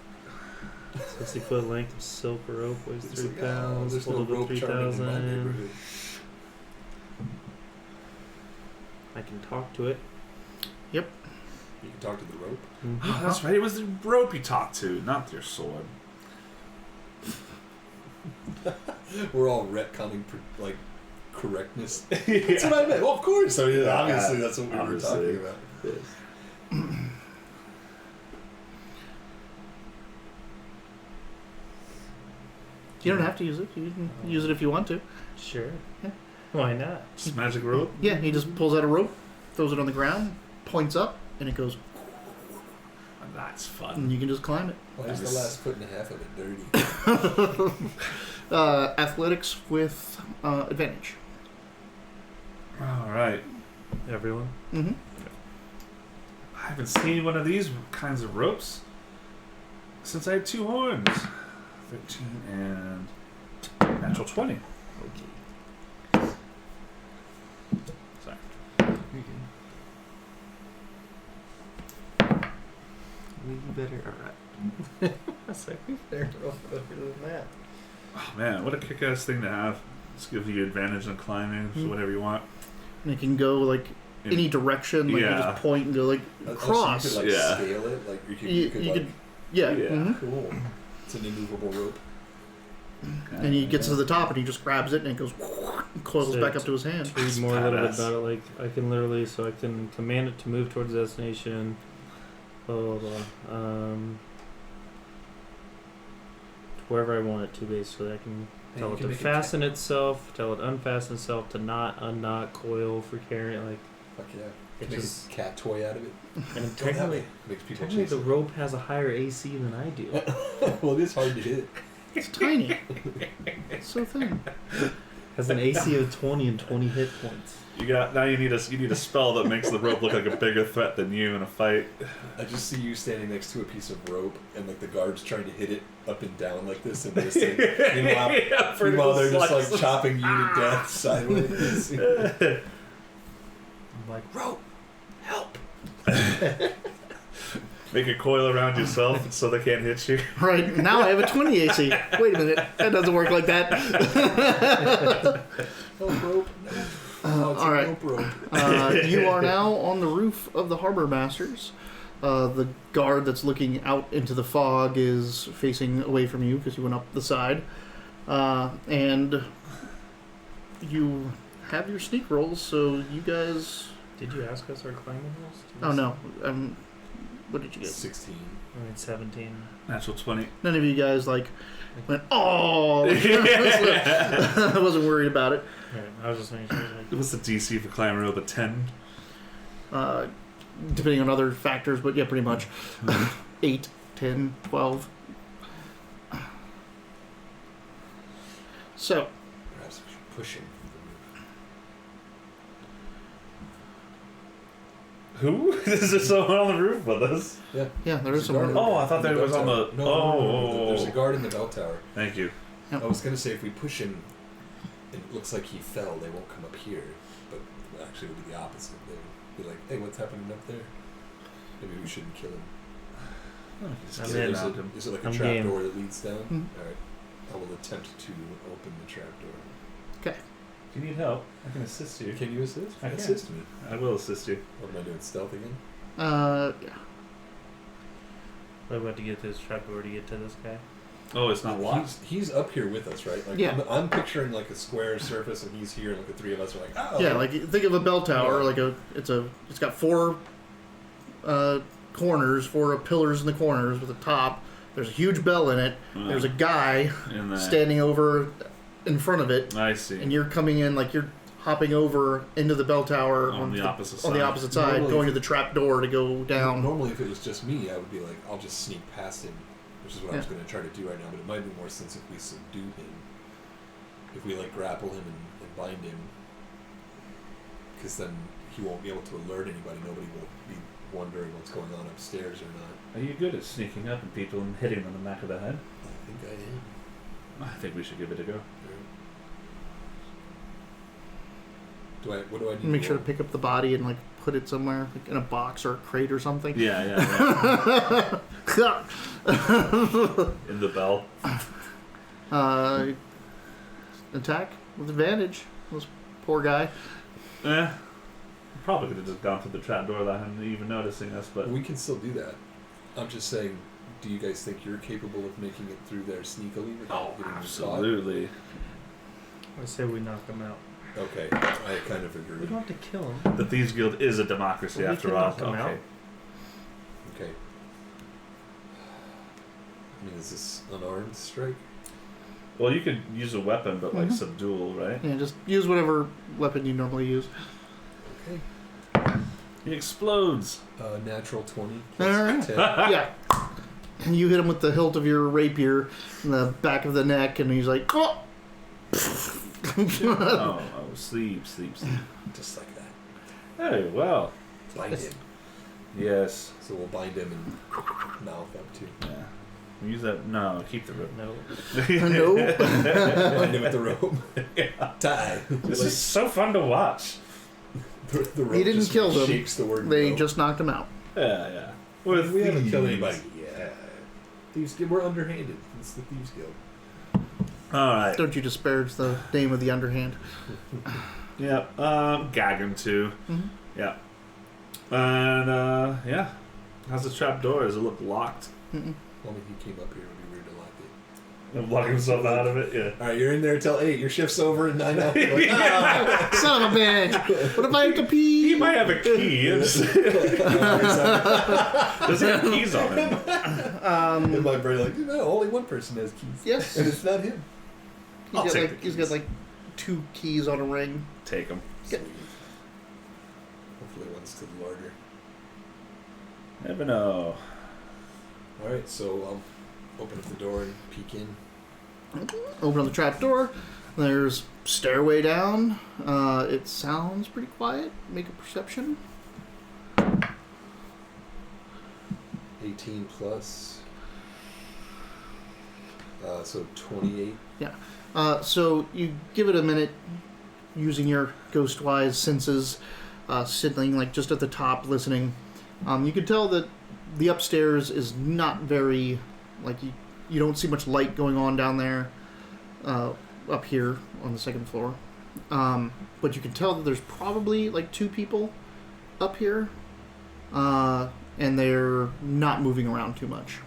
60-foot length of silk rope weighs It's 3 like, pounds. there's no Pulled over rope charming in my 3,000. neighborhood. I can talk to it. You can talk to the rope. Oh, that's right. It was the rope you talked to, not your sword. We're all retconning like correctness. That's what I meant. Well, of course. I mean, obviously, that's what we Obviously. were talking about. You don't have to use it. You can use it if you want to. Sure. Yeah. Why not? Just magic rope. Yeah, he just pulls out a rope, throws it on the ground, points up, and it goes, That's fun. and you can just climb it. Why is the last foot and a half of it dirty? Athletics with advantage. All right. Everyone? Mm-hmm. I haven't seen one of these kinds of ropes since I had 2 horns. 13 and natural 20. Okay. Sorry. We better. Alright. I was like, we better roll better than that. Oh man, what a kick-ass thing to have. Just gives you advantage on climbing, so whatever you want. And it can go like any direction. Like you Yeah. just point and go like across. So you could like Yeah. scale it. Like you You could could- like. yeah. Yeah. mhm. Cool. It's an immovable rope. And he gets to the top and he just grabs it and it goes and coils So back up to his hand. To read That's more a little bit badass. about it, like I can literally, so I can command it to move towards the destination. Blah blah blah. To wherever I want it to, basically, I can Hey, tell you it can to make it fasten itself, tell it unfasten itself, to not unknot, coil for carrying. Like Fuck yeah. it Make just a cat toy out of it. and Go that technically, way. Makes people technically chase the it. rope has a higher AC than I do. Well, it is hard to hit. It's tiny. It's so thin. Has an AC of 20 and 20 hit points. You need a spell that makes the rope look like a bigger threat than you in a fight. I just see you standing next to a piece of rope and like the guards trying to hit it up and down like this and missing. Meanwhile, they're just like chopping you to death sideways. I'm like, rope, help! Make a coil around yourself so they can't hit you. Right, now I have a 20 AC. Wait a minute, that doesn't work like that. Help rope. No. It's all a right. rope. You are now on the roof of the Harbor Masters. The guard that's looking out into the fog is facing away from you because you went up the side. And you have your sneak rolls, so you guys... Did you ask us our climbing rolls? Oh, no. What did you get? 16. I mean, 17. Natural 20. None of you guys, like, went, oh! I wasn't worried about it. Right, I was just making sure. Like, What's the DC for climbing rope? A 10? Depending on other factors, but yeah, pretty much. 8, 10, 12. So, Perhaps we should push him. Who? Is there someone on the roof with us? Yeah. yeah, there is There's a guard someone. Oh, I thought in that was bell on tower. the... No, there's a guard in the bell tower. Thank you. Yep. I was gonna say if we push him, and it looks like he fell, they won't come up here. But actually, it would be the opposite. They would be like, "Hey, what's happening up there? Maybe we shouldn't kill him." Just I'm get in. around him. Is it like a I'm trap game. door that leads down? Mhm. All right. I will attempt to open the trap door. If you need help, I can assist you. Can you assist? I can. Assist me. I will assist you. What am I doing? Stealth again? Yeah. I about to get this trap door to get to this guy. Oh, it's not locked? He's up here with us, right? Like Yeah. I'm picturing like a square surface, and he's here, and like the three of us are like, oh. Yeah, like think of a bell tower, like it's got 4 corners, 4 pillars in the corners with a top. There's a huge bell in it. There's a guy In that. standing over in front of it, I see. and you're coming in like you're hopping over into the bell tower On the opposite on the side. opposite side, Normally- going to the trap door to go down. Normally, if it was just me, I would be like, I'll just sneak past him which is what I was going to try to do right now. But it might make more sense if we subdue him, if we like grapple him and bind him, because then he won't be able to alert anybody. Nobody will be wondering what's going on upstairs or not. Are you good at sneaking up on people and hitting them in the back of the head? I think I am. I think we should give it a go. What do I need? Make sure to pick up the body and like put it somewhere, like in a box or a crate or something. Yeah. In the bell. Attack with advantage. This poor guy. Probably could have just gone through the trapdoor without him even noticing us, but we can still do that. I'm just saying, do you guys think you're capable of making it through there sneakily without getting absolutely. I say we knock him out. Okay, I kind of agree. We don't have to kill him. The Thieves Guild is a democracy Well, we after can all. knock him out. Okay. I mean, is this unarmed strike? Well, you could use a weapon, but like subdual, right? Yeah, just use whatever weapon you normally use. Okay. He explodes. Natural 20. All right. 10. Yeah. You hit him with the hilt of your rapier in the back of the neck, and he's like, oh! Sleep. Just like that. Hey, well. Bind him. Yes. So we'll bind him and mouth up too. Yeah. Use that. No, keep the rope. No. Nope. Bind him with the rope. Yeah. Tie. This is so fun to watch. The rope He didn't just kill them. shakes the word They no. just knocked him out. Yeah. We haven't killed thieves. anybody. Yeah. Thieves Guild. We're underhanded. It's the Thieves Guild. All right. Don't you disparage the name of the underhand. Yep. Gag him too. Mm-hmm. Yeah. And yeah. How's the trap door? Does it look locked? Mm-mm. Well, when he came up here, it would be weird to lock it. And lock himself out of it. Yeah. All right, you're in there till 8. Your shift's over in 9 hours. Like, ah! Son of a bitch! What if I have to pee? He might have a key. Does he have keys on him? In my brain, like, no, only one person has keys. Yes. And it's not him. He's got like 2 keys on a ring. Take him. Good. Hopefully one's to the larger. Never know. All right, so I'll open up the door and peek in. Open up the trap door. There's stairway down. It sounds pretty quiet. Make a perception. 18 plus. So 28. Yeah. So you give it a minute using your ghost-wise senses, sitting like just at the top listening. You can tell that the upstairs is not very, like you don't see much light going on down there, up here on the second floor. But you can tell that there's probably like 2 people up here, and they're not moving around too much.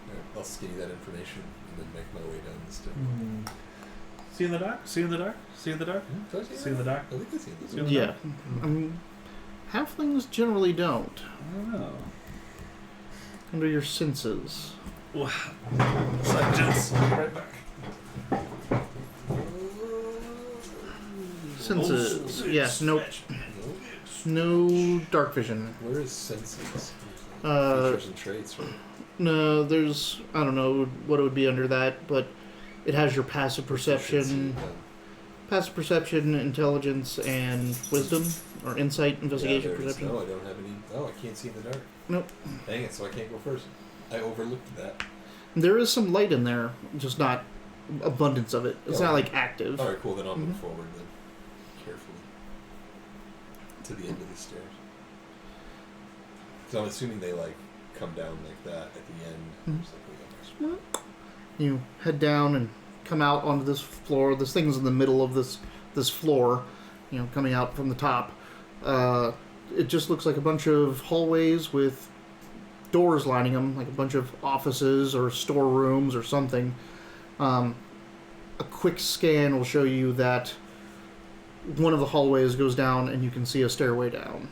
All right, I'll skinny that information and then make my way down the stairs. See in the dark? See in the dark? See in the dark? Do I see See in the dark? I think I see this. See in the Yeah. dark? I mean, halflings generally don't. I don't know. Under your senses. Wow. Just right back. Senses. Yes. Nope. No? No dark vision. Where is senses? Uh, Features and traits, right? No, there's, I don't know what it would be under that, but it has your passive perception, intelligence, and wisdom, or insight, investigation, Yeah, there it is. perception. No, I don't have any. Oh, I can't see in the dark. Nope. Dang it, so I can't go first. I overlooked that. There is some light in there, just not abundance of it. It's Oh. not like active. Alright, cool, then I'll move Mhm. forward then. Carefully. To the end of the stairs. So I'm assuming they like come down like that at the end. Mhm. Just like we got You head down and come out onto this floor. This thing's in the middle of this floor, coming out from the top. It just looks like a bunch of hallways with doors lining them, like a bunch of offices or storerooms or something. A quick scan will show you that one of the hallways goes down and you can see a stairway down.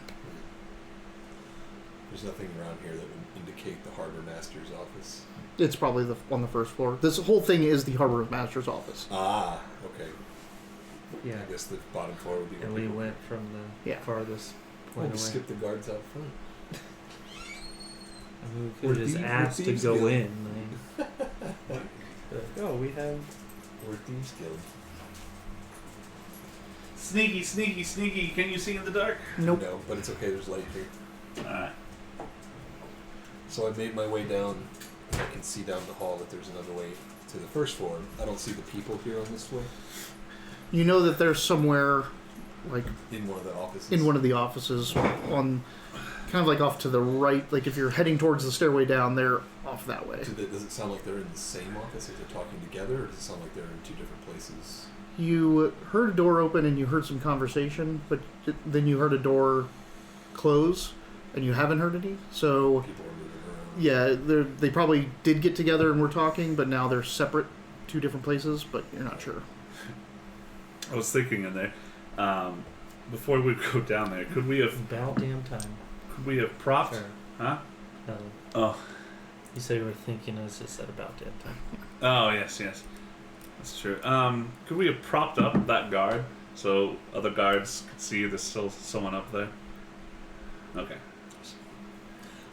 There's nothing around here that would indicate the harbor master's office. It's probably on the first floor. This whole thing is the harbor master's office. Ah, okay. Yeah. I guess the bottom floor would be where And we people- went from the Yeah. farthest Oh, point we away. skipped the guards out front. I mean, we We're could just thieves- ask we're to thieves go guild. in. Like, oh, we have. We're Thieves Guild. Sneaky, sneaky, sneaky. Can you see in the dark? Nope. No, but it's okay. There's light here. Alright. So I made my way down, and I can see down the hall that there's another way to the first floor. I don't see the people here on this way. You know that there's somewhere, like In one of the offices. in one of the offices, on kind of like off to the right. Like if you're heading towards the stairway down, they're off that way. Does it sound like they're in the same office? Like they're talking together, or does it sound like they're in two different places? You heard a door open and you heard some conversation, but then you heard a door close, and you haven't heard any. So People are moving around. yeah, they probably did get together and were talking, but now they're separate, two different places. But you're not sure. I was thinking in there, before we go down there, could we have About damn time. propped? Sure. Huh? No. Oh. You said you were thinking, I just said about damn time. Oh, yes, yes. That's true. Could we have propped up that guard so other guards could see there's still someone up there? Okay.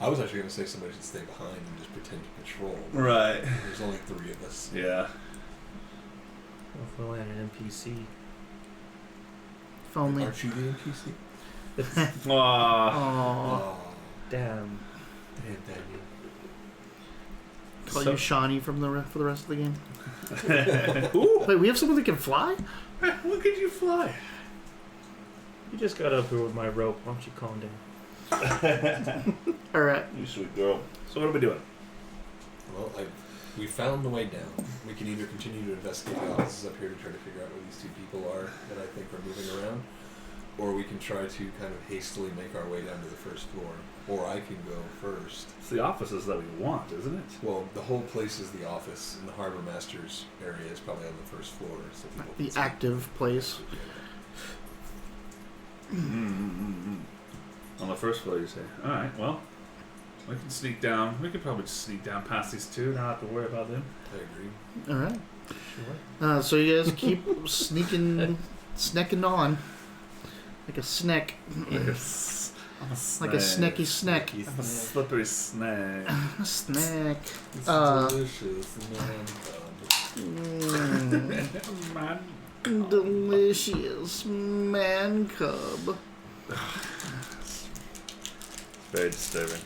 I was actually going to say somebody should stay behind and just pretend to patrol. Right. There's only 3 of us. Yeah. Well, if we only had an NPC. If only. Aren't you the NPC? Aw. Aw. Oh, Damn. damn, Daniel. Call So- you Shawnee for the rest of the game. Ooh. Wait, we have someone that can fly? Look at you fly. You just got up here with my rope. Why don't you calm down? All right. You sweet girl. So what are we doing? Well, we found the way down. We can either continue to investigate the offices up here to try to figure out where these 2 people are that I think are moving around, or we can try to kind of hastily make our way down to the first floor, or I can go first. It's the offices that we want, isn't it? Well, the whole place is the office, and the harbor master's area is probably on the first floor, so people can The see. active place. On the first floor, you say. All right. Well, we can sneak down. We could probably just sneak down past these 2. Not have to worry about them. I agree. All right. Sure. So you guys keep snecking on. Like a snack. Like a snacky snack. I'm a slippery snake. A snack. It's delicious, Man. Delicious man cub. Very disturbing.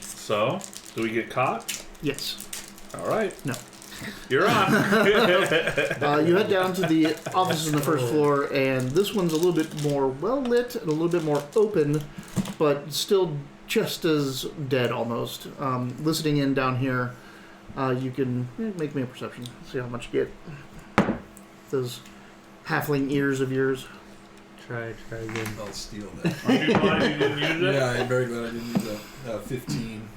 So, do we get caught? Yes. All right. No. You're on. You head down to the offices on the first floor, and this one's a little bit more well lit and a little bit more open, but still just as dead almost. Listening in down here, you can make me a perception. See how much you get. Those halfling ears of yours. Try again. I'll steal that. Are you glad you didn't use it? Yeah, I'm very glad I didn't use that. 15.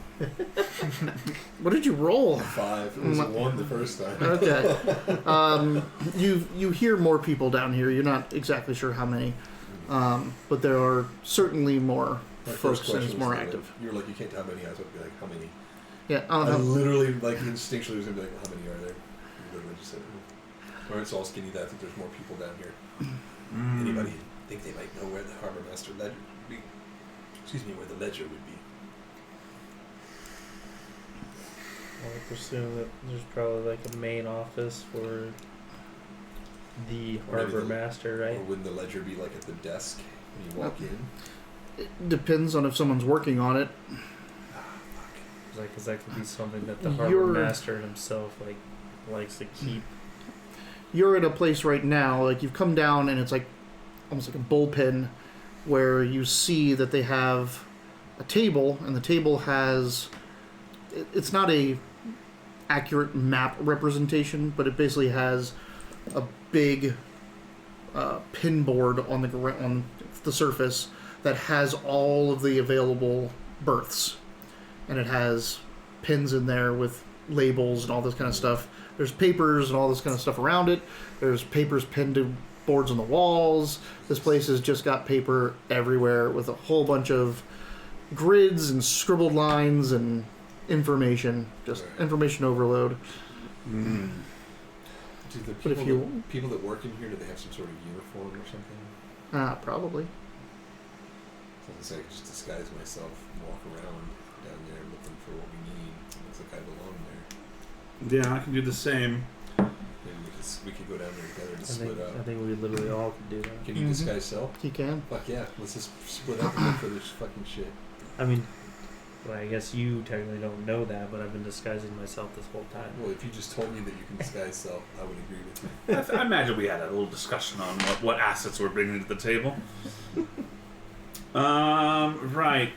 What did you roll? 5. It was a 1 the first time. Okay. You hear more people down here. You're not exactly sure how many, but there are certainly more My folks first and question it's was more like, active. You were like, you can't tell how many. I was going to be like, how many? Yeah. I literally, like, instinctually was going to be like, how many are there? You literally just said, alright, so I'll skinny that. I think there's more people down here. Anybody think they might know where the harbor master ledger would be? Excuse me, where the ledger would be? I presume that there's probably like a main office for the Or maybe harbor the- master, right? Or wouldn't the ledger be like at the desk when you walk in? It depends on if someone's working on it. Because that could be something that the harbor You're- master himself likes to keep. You're at a place right now, like you've come down and it's like almost like a bullpen where you see that they have a table, and the table has it's not a accurate map representation, but it basically has a big pin board on the surface that has all of the available berths, and it has pins in there with labels and all this kind of stuff. There's papers and all this kind of stuff around it. There's papers pinned to boards on the walls. This place has just got paper everywhere with a whole bunch of grids and scribbled lines and information. Just Right. information overload. Do the But if people, you- people that work in here, do they have some sort of uniform or something? Probably. I was going to say, I could just disguise myself and walk around. down there looking for what we need. Looks like I belong there. Yeah, I can do the same. Maybe we could go down there together and split up. I think we literally all could do that. Can you disguise self? He can. Fuck yeah, let's just split up and look for this fucking shit. I mean, well, I guess you technically don't know that, but I've been disguising myself this whole time. Well, if you just told me that you can disguise self, I would agree with you. I imagine we had a little discussion on what assets we're bringing to the table. Right.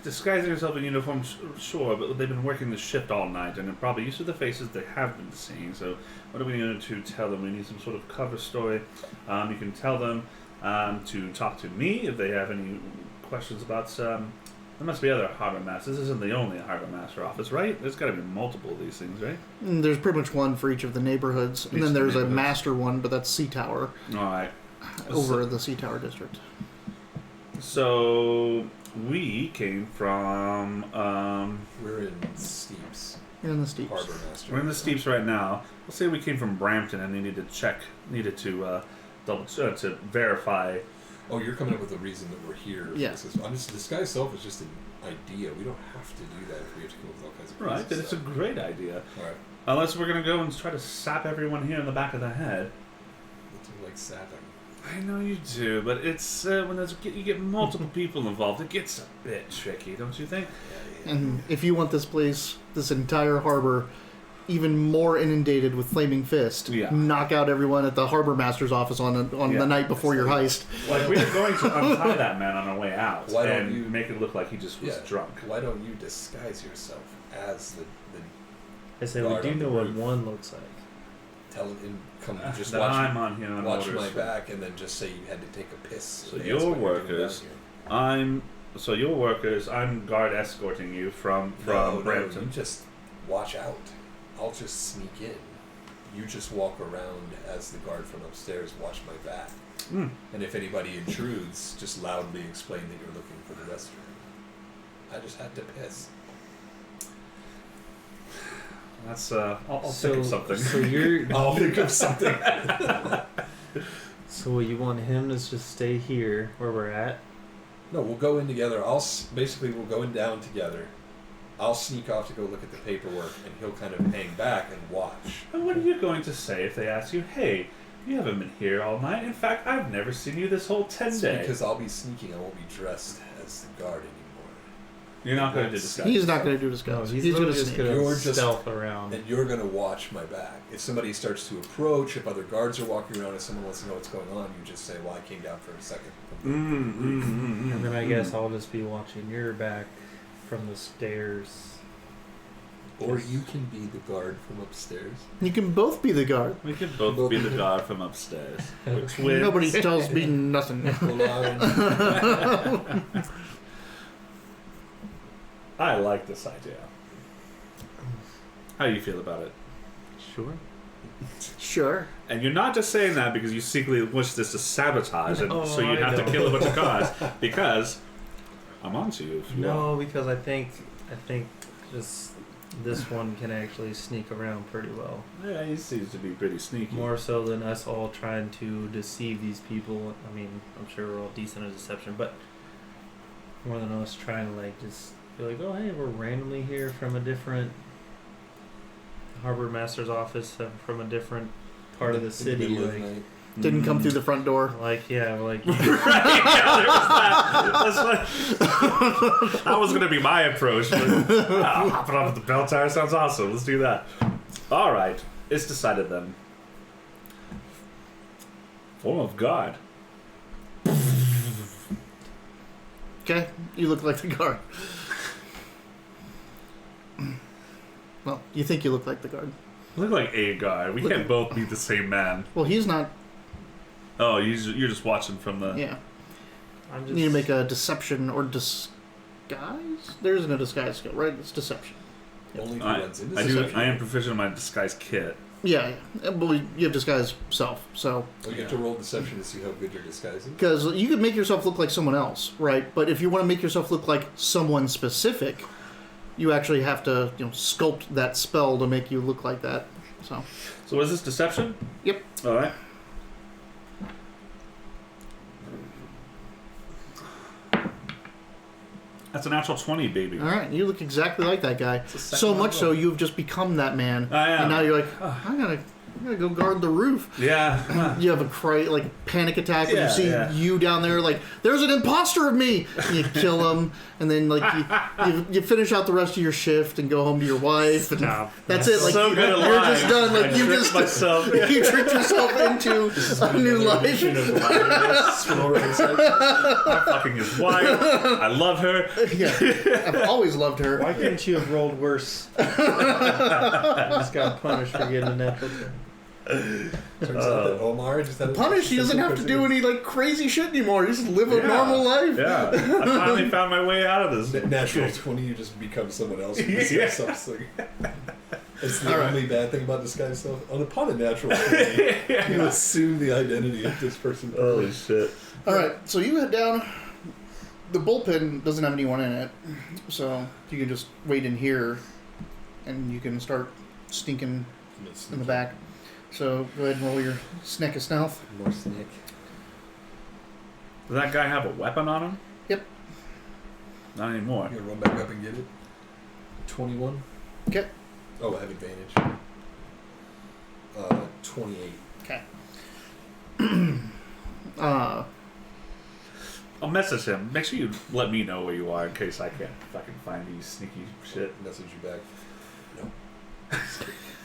Disguising yourself in uniform, sure, but they've been working the shift all night, and they're probably used to the faces they have been seeing. So, what do we need to tell them? We need some sort of cover story. You can tell them to talk to me if they have any questions about some. There must be other harbor masters. This isn't the only harbor master office, right? There's got to be multiple of these things, right? There's pretty much one for each of the neighborhoods, and then there's a master one, but that's Sea Tower. All right. Over the Sea Tower district. So we came from. We're in Steeps. You're in the Steeps. Harbor Master. We're in the Steeps right now. Let's say we came from Brampton and needed to to verify. Oh, you're coming up with a reason that we're here. Yeah. I'm just disguise self is just an idea. We don't have to do that if we have to come up with all kinds of Right, crazy but it's a stuff. great idea. All right. Unless we're gonna go and try to sap everyone here in the back of the head. I do like sapping. I know you do, but it's when you get multiple people involved, it gets a bit tricky, don't you think? Yeah. And if you want this place, this entire harbor, even more inundated with Flaming Fist, knock out everyone at the harbor master's office on the night before your heist. Like, we were going to untie that man on our way out Don't you make it look like he just was drunk. Why don't you disguise yourself as the I say we guard do on the know what roof? one looks like. Tell him and come just that watch. I'm on here on watch orders. my back, and then just say you had to take a piss. So That's your what you're doing workers, down here. I'm guard escorting you from No, Brampton. you just watch out. I'll just sneak in. You just walk around as the guard from upstairs. Watch my back. Mm. And if anybody intrudes, just loudly explain that you're looking for the restroom. I just had to piss. That's I'll think of something. So you're. I'll think of something. So you want him to just stay here where we're at? No, we'll go in together. We'll go in down together. I'll sneak off to go look at the paperwork, and he'll kind of hang back and watch. And what are you going to say if they ask you, "Hey, you haven't been here all night. In fact, I've never seen you this whole 10 It's days." because I'll be sneaking. I won't be dressed as the guard anymore. You're not going to disguise. He's not going to do disguise. He's going literally to just sneak. going You're to just- stealth around. And you're going to watch my back. If somebody starts to approach, if other guards are walking around, if someone wants to know what's going on, you just say, well, I came down for a second. And then I guess I'll just be watching your back from the stairs. Or you can be the guard from upstairs. You can both be the guard. We could both be the guard from upstairs. We're twins. Nobody tells me nothing. I like this idea. How do you feel about it? Sure. Sure. And you're not just saying that because you secretly wish this to sabotage it, so I you'd have to don't. kill a bunch of guards. Because I'm on to you if you want. No, because I think just this one can actually sneak around pretty well. Yeah, he seems to be pretty sneaky. More so than us all trying to deceive these people. I mean, I'm sure we're all decent at deception, but more than us trying to like just be like, oh hey, we're randomly here from a different harbor master's office, from a different part of the city. Like, Didn't come through the front door. like yeah, like Right, yeah, there was that. That was going to be my approach. But, hopping off the bell tower sounds awesome. Let's do that. All right. It's decided then. Form of God. Okay, you look like the guard. Well, you think you look like the guard. Look like a guy. We can't both be the same man. Well, he's not. Oh, you're just watching from the... Yeah. I'm You just need to make a deception or disguise? There isn't a disguise skill, right? It's deception. Only if he I runs into I am proficient in my disguise kit. Yeah, yeah. But you have disguise self, so. Well, you have to roll deception to see how good you're disguising. Because you could make yourself look like someone else, right? But if you want to make yourself look like someone specific, you actually have to, sculpt that spell to make you look like that. So is this deception? Yep. All right. That's a natural 20, baby. All right, you look exactly like that guy. It's a second So much level. so you've just become that man. I am. And now you're like, I gotta go guard the roof. Yeah. You have a panic attack when Yeah, you see yeah. you down there, like, there's an imposter of me! And you kill him, and then, like, you finish out the rest of your shift and go home to your wife, and Stop. that's it. Like, so good at you're lying. just done. Like, I you tricked just myself. you tricked yourself into a new life. I'm fucking his wife. I love her. Yeah, I've always loved her. Why couldn't you have rolled worse? You just got punished for getting a natural 20. Turns out that Omar just had a Punished, he doesn't have to do any, like, crazy shit anymore. He just live a Yeah. normal life. Yeah. I finally found my way out of this. natural 20. You just become someone else. You Yeah. disguise self. It's the All right. only bad thing about disguise self. Upon a natural 20, you assume the identity of this person. Holy shit. All right, so you head down. The bullpen doesn't have anyone in it, so you can just wait in here, and you can start sneaking in the back. So go ahead and roll your sneak of stealth. More sneak. Does that guy have a weapon on him? Yep. Not anymore. You gonna run back up and get it? 21. Okay. Oh, I have advantage. 28. Okay. I'll message him. Make sure you let me know where you are in case I can't fucking find you sneaky shit. Message you back. No.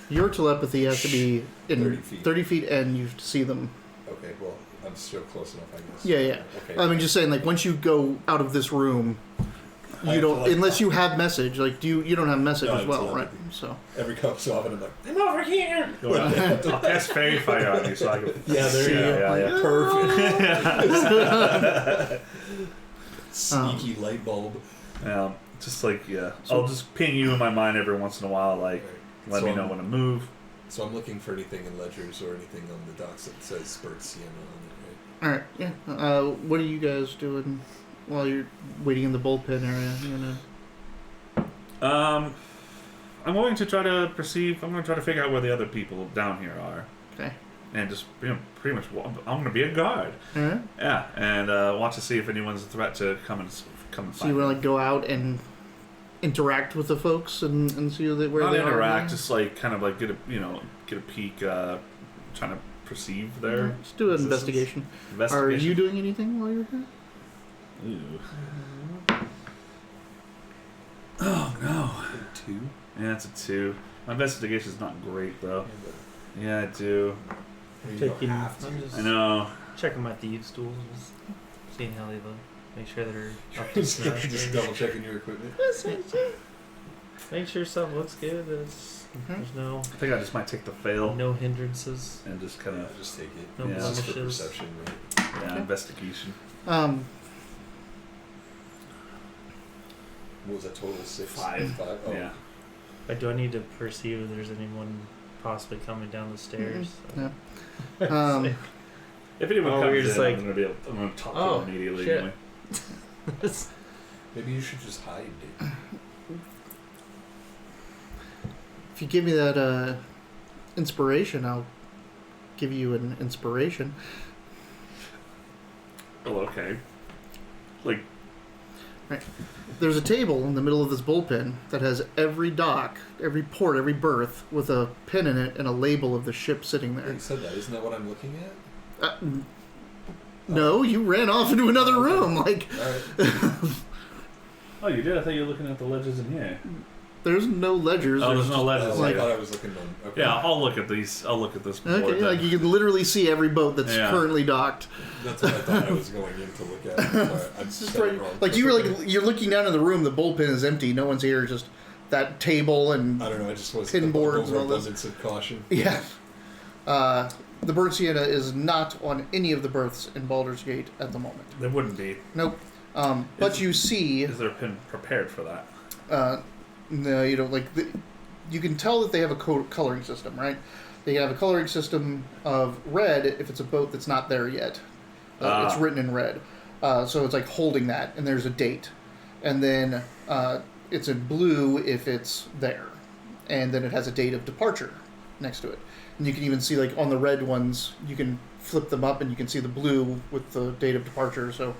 Your telepathy has to be in 30 feet. 30 feet, and you see them. Okay, well, I'm still close enough, I guess. Yeah. Okay. I mean, just saying, like, once you go out of this room, I you have don't, to, like, unless you have message. Like, you don't have message No, I as have well, right? telepathy. So. Every so often, I'm like, I'm over here. Go on. I'll cast Fairy Fire on you so I can. Yeah, there you go. Yeah. Perfect. Sneaky light bulb. Yeah. Just like, So- I'll just ping you in my mind every once in a while, like, let So me I'm- know when to move. So I'm looking for anything in ledgers or anything on the docks that says Spurt Sienna on it, All right. Yeah. What are you guys doing while you're waiting in the bullpen area? You know. I'm going to try to perceive. I'm going to try to figure out where the other people down here are, Okay. and just pretty much. I'm going to be a guard. All right. Yeah, and watch to see if anyone's a threat to come and So find you want to me. like go out and interact with the folks and see where Not they interact, are? just like kind of like get a peek, trying to perceive their Just do an existence. investigation. investigation. Are you doing anything while you're here? Ooh. Oh no. right? 2. Yeah, it's a 2. My investigation's not great though. Yeah, I do. You Taking, don't have to. I'm just I know. checking my thieves' tools, just seeing how they look. Make sure they're up to Just snuff. double checking your equipment. Make sure stuff looks good. There's no I think I just might take the fail no hindrances, and just kind Yeah, of just take it. no Yeah. Just for blemishes. perception, right? investigation. What was that total? 6? 5. 5? Oh. Yeah. But do I need to perceive if there's anyone possibly coming down the stairs? Yeah. If anyone Oh, comes we're just in, like- I'm gonna talk to Oh, them immediately. shit. Anyway. Maybe you should just hide, dude. If you give me that inspiration, I'll give you an inspiration. Oh, okay. Like, There's a table in the middle of this bullpen that has every dock, every port, every berth with a pin in it and a label of the ship sitting Yeah, there. you said that. Isn't that what I'm looking at? No, you ran off into another room. Like, Alright. oh, you did? I thought you were looking at the ledgers in here. there's no ledgers. Oh, there's no just- ledgers. I like- thought I was looking on. Okay. Yeah, I'll look at these. I'll look at this board. Okay, then. like you can literally see every boat that's Yeah. currently docked. That's what I thought I was going in to look at. Sorry, I It's just said it right, wrong. like you were like you're looking down in the room. The bullpen is empty. No one's here. Just that table and I don't know. I just was Pin boards and all this. overabundance of caution. yeah. The Bird Sienna is not on any of the berths in Baldur's Gate at the moment. There wouldn't be. Nope. But you see, Is there a pin prepared for that? no, you don't like. You can tell that they have a coloring system, right? They have a coloring system of red if it's a boat that's not there yet. It's written in red, so it's like holding that, and there's a date, and then it's in blue if it's there, and then it has a date of departure next to it. And you can even see like on the red ones, you can flip them up, and you can see the blue with the date of departure. So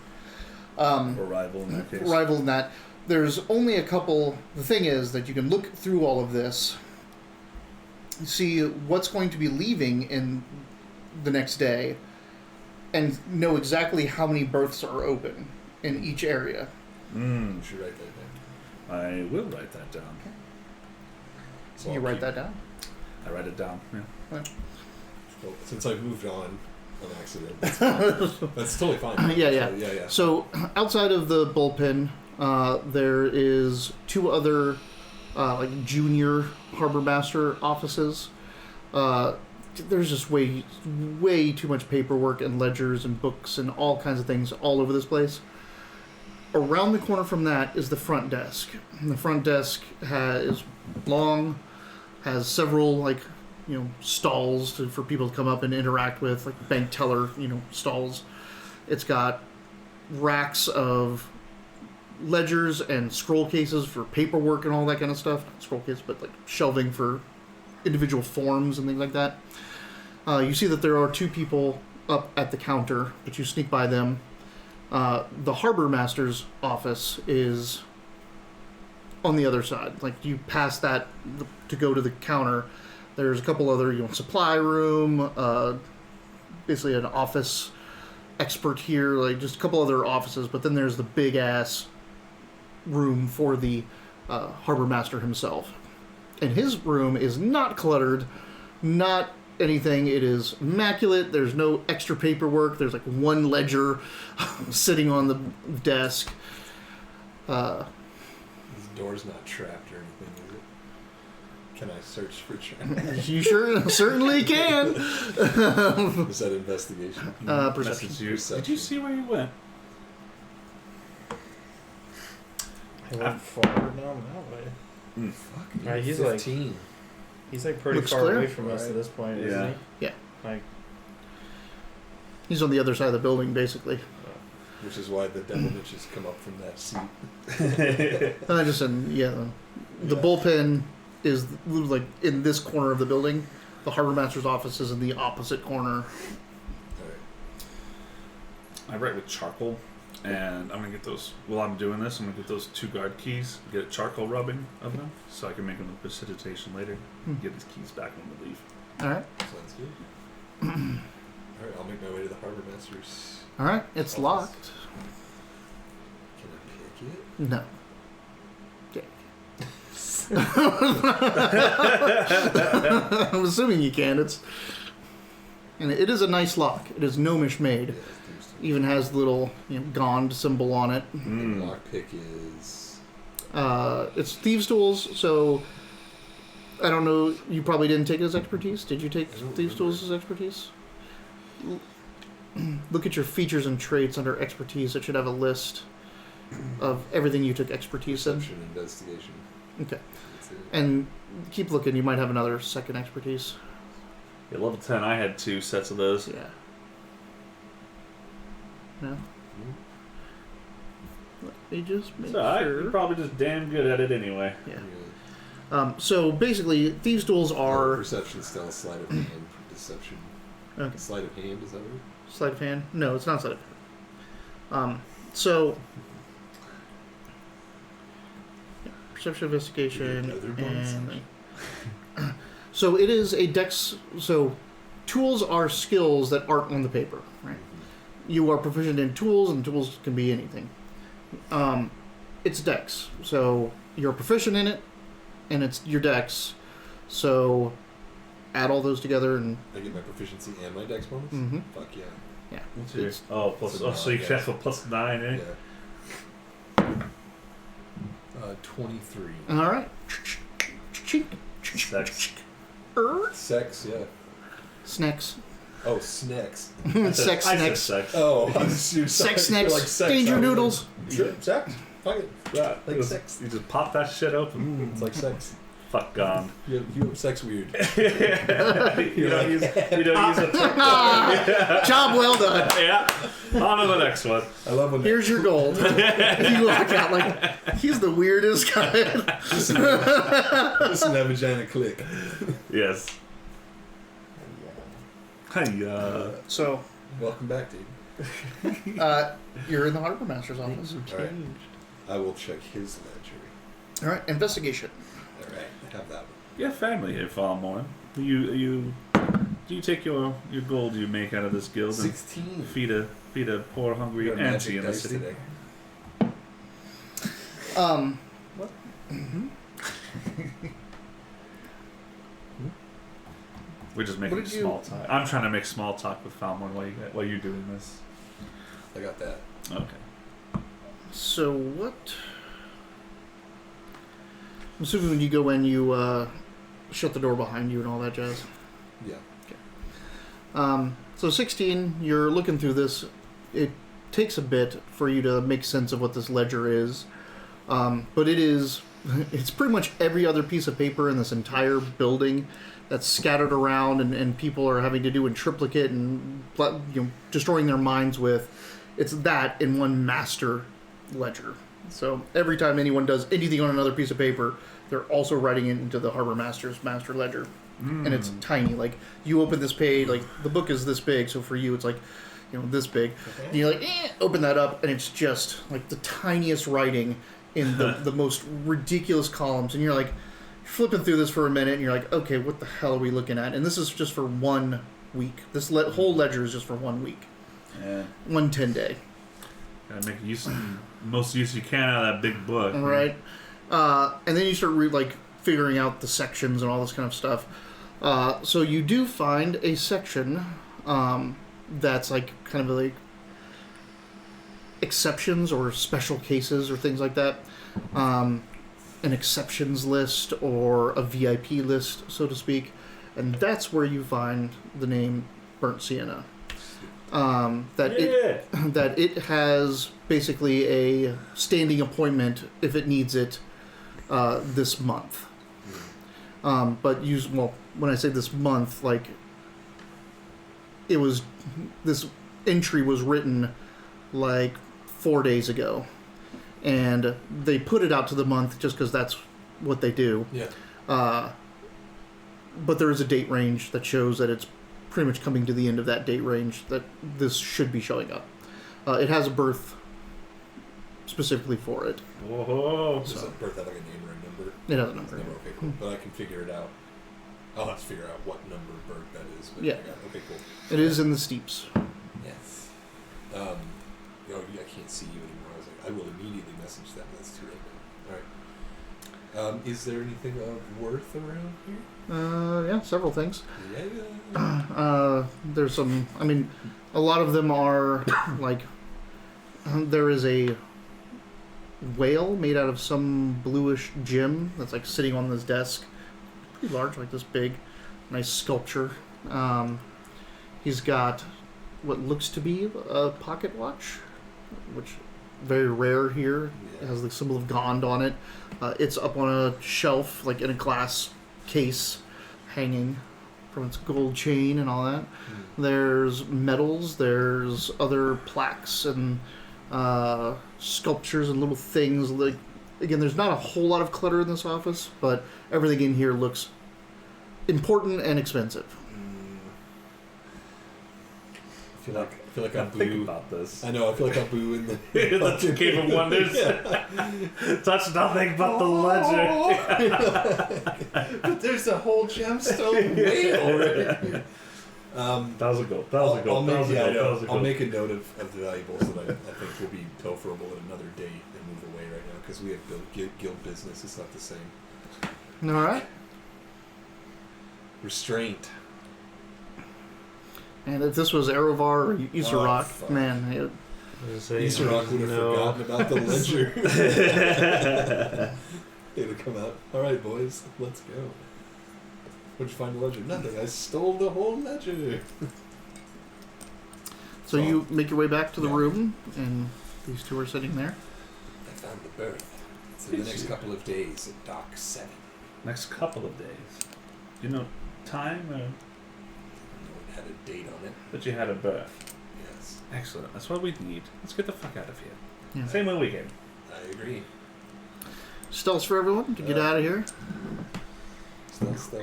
Arrival in that case. rival in that. there's only a couple. The thing is that you can look through all of this, see what's going to be leaving in the next day, and know exactly how many berths are open in each area. You should write that down. I will write that down. So You I'll write keep- that down. I write it down. Yeah. Well, since I moved on accident, that's fine. That's totally fine. Yeah. So, yeah. So outside of the bullpen, there is two other like junior harbor master offices. There's just way too much paperwork and ledgers and books and all kinds of things all over this place. Around the corner from that is the front desk. And the front desk is long, has several stalls for people to come up and interact with, like bank teller stalls. It's got racks of ledgers and scroll cases for paperwork and all that kind of stuff. Not scroll cases, but like shelving for individual forms and things like that. You see that there are two people up at the counter, but you sneak by them. The harbor master's office is on the other side. Like you pass that to go to the counter. There's a couple other, supply room, basically an office expert here, like just a couple other offices. But then there's the big ass room for the harbor master himself. And his room is not cluttered, not anything. It is immaculate. There's no extra paperwork. There's like one ledger sitting on the desk. This door's not trapped or anything, is it? Can I search for traps? You certainly can. Is that investigation? Perception. Message you. Did you see where you went? I went forward down that way. Fuck. Alright, he's 15. He's like pretty Looks far clear. away from us Right. at this point, Yeah. isn't he? Yeah. Like, He's on the other side of the building, basically. Which is why the devil bitches come up from that seat. And I just said, the bullpen is like in this corner of the building. The harbor master's office is in the opposite corner. Alright. I write with charcoal, and I'm gonna get those. While I'm doing this, I'm gonna get those 2 guard keys. Get a charcoal rubbing of them, so I can make them with precipitation later. Get these keys back when we leave. All right. Sounds good. Alright, I'll make my way to the harbor master's. All right. It's Office. locked. Can I pick it? No. I'm assuming you can. And it is a nice lock. It is gnomish made. Yeah, it seems to be. Even has the little Gond symbol on it. The lockpick is. It's thieves' tools, so I don't know. You probably didn't take it as expertise. Did you take I don't thieves' tools as remember. expertise? Look at your features and traits under expertise. It should have a list of everything you took expertise in. Perception investigation. Okay. That's it. And keep looking. You might have another second expertise. Yeah, level 10. I had 2 sets of those. Yeah. No. Let me just make So sure. you're probably just damn good at it anyway. Yeah. So basically, thieves' tools are Perception, stealth, sleight of hand, deception. okay. Sleight of hand, is that right? Sleight of hand? No, it's not sleight of hand. So yeah, perception, investigation, You get other bonus and so it is a dex. So tools are skills that aren't on the paper, right? You are proficient in tools, and tools can be anything. It's dex, so you're proficient in it, and it's your dex. So add all those together, and I get my proficiency and my dex bonus? Mhm. Fuck yeah. What's your, It's- so you have a +9, eh? Yeah. 23. all right. Sex. Sex, yeah. Snacks. Oh, snacks. Sex I said snacks. sex. Oh, I'm so sorry. Sex You're snacks. like sex. Danger I was noodles. Like, sure, sex. Fuck it. Yeah, Like you sex. You just pop that shit open. It's like sex. Fuck gone. You have sex weird. you don't use a term. Job well done. Yeah. On to the next one. I love when Here's your gold. You walk out like he's the weirdest guy. listen to that vagina click. Yes. Hey, So, Welcome back, dude. you're in the harbor master's office. All right. I will check his ledger. All right, investigation. All right, have that one. You have family here, Farmore. Do you take your gold you make out of this guild 16. and feed a poor hungry Got auntie magic in the dice city? today. What? We're just making What did small talk. I'm trying to make small talk with Falmor while you're doing this. I got that. Okay. So what? I'm assuming when you go in, you shut the door behind you and all that jazz. Yeah. So 16, you're looking through this. It takes a bit for you to make sense of what this ledger is, but it's pretty much every other piece of paper in this entire building that's scattered around and people are having to do in triplicate and destroying their minds with. It's that in one master ledger. So every time anyone does anything on another piece of paper, they're also writing it into the Harbor Master's master ledger. And it's tiny. Like, you open this page, like, the book is this big, so for you it's like, this big. Okay. And you're like, open that up, and it's just, like, the tiniest writing in the most ridiculous columns. And you're like, flipping through this for a minute, and you're like, okay, what the hell are we looking at? And this is just for 1 week. This whole ledger is just for 1 week. Yeah. 1 10-day. Gotta make most use you can out of that big book. Right? And then you start figuring out the sections and all this kind of stuff. So you do find a section that's like kind of like exceptions or special cases or things like that. An exceptions list or a VIP list, so to speak. And that's where you find the name Burnt Sienna. That it has basically a standing appointment if it needs it this month. But when I say this month, like, this entry was written like 4 days ago, and they put it out to the month just because that's what they do. Yeah. But there is a date range that shows that it's pretty much coming to the end of that date range that this should be showing up. It has a birth specifically for it. Whoa. Does that birth have like a name or a number? It has a number. Okay, cool. But I can figure it out. I'll have to figure out what number bird that is. But Yeah. Okay, cool. It is in the steeps. Yes. I can't see you anymore. I was like, I will immediately message them. That's too late now. All right. Is there anything of worth around here? Yeah, several things. Yeah. There's some. I mean, a lot of them are like. There is a whale made out of some bluish gem that's like sitting on this desk, pretty large, like this big, nice sculpture. He's got what looks to be a pocket watch, which very rare here. It has the symbol of Gond on it. It's up on a shelf, like in a glass case, hanging from its gold chain and all that. There's medals, there's other plaques and sculptures and little things. Like, again, there's not a whole lot of clutter in this office, but everything in here looks important and expensive. I feel like I'm think blue. about this. I know. I feel like I'm blue in the The Cave of Wonders. Touch nothing but the ledger. But there's a whole gemstone whale right here. That was a goal. That was a goal. I'll make a note of the valuables that I think will be topherable at another date and move away right now because we have guild business. It's not the same. All right. Restraint. And if this was Erevar or Isarok, fuck. man, Isarok would have forgotten about the ledger. It would come out. All right, boys, let's go. What'd you find the ledger? Nothing. I stole the whole ledger. so you make your way back to the room, and these two are sitting there. I found the birth. It's in the next couple of days at Dock 7. Next couple of days. You know, time or It had a date on it. that you had a birth. Yes. Excellent. That's what we need. Let's get the fuck out of here. Yeah. Same when we came. I agree. Stealth for everyone to get out of here. Stealth.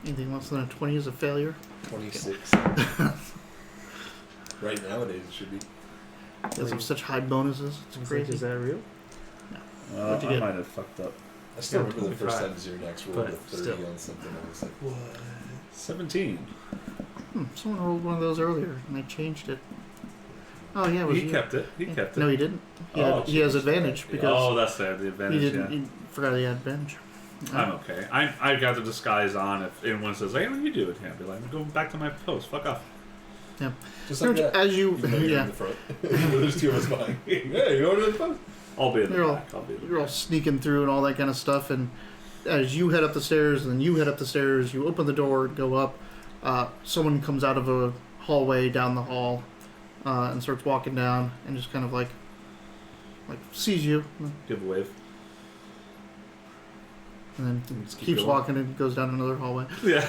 Anything less than a 20 is a failure. 26. Right nowadays it should be. Because of such high bonuses. It's crazy. Is that real? What'd you I get? might have fucked up. I still Yeah, remember the first 25. time Zernax rolled But a 30 still. on something. I was like, what? 17. Someone rolled one of those earlier and they changed it. Oh yeah, it was He you. kept it. He kept it. No, he didn't. Oh, He has jeez. advantage Yeah. because Oh, that's fair. The he advantage. didn't. Yeah. He forgot he had advantage. I'm okay. I got the disguise on. If anyone says, "Hey, what are you doing here?" I'll be like, "I'm going back to my post. Fuck off." Just like that. As you, Even though you're yeah, in the front. There's two of us behind. Yeah, you know what it is? I'll be in the You're all- back. I'll be in the you're all back. sneaking through and all that kind of stuff. And as you head up the stairs, and then you head up the stairs, you open the door, go up. Someone comes out of a hallway down the hall and starts walking down, and just kind of like sees you, Give a wave. and then Just keep keeps going. walking and goes down another hallway. Yeah.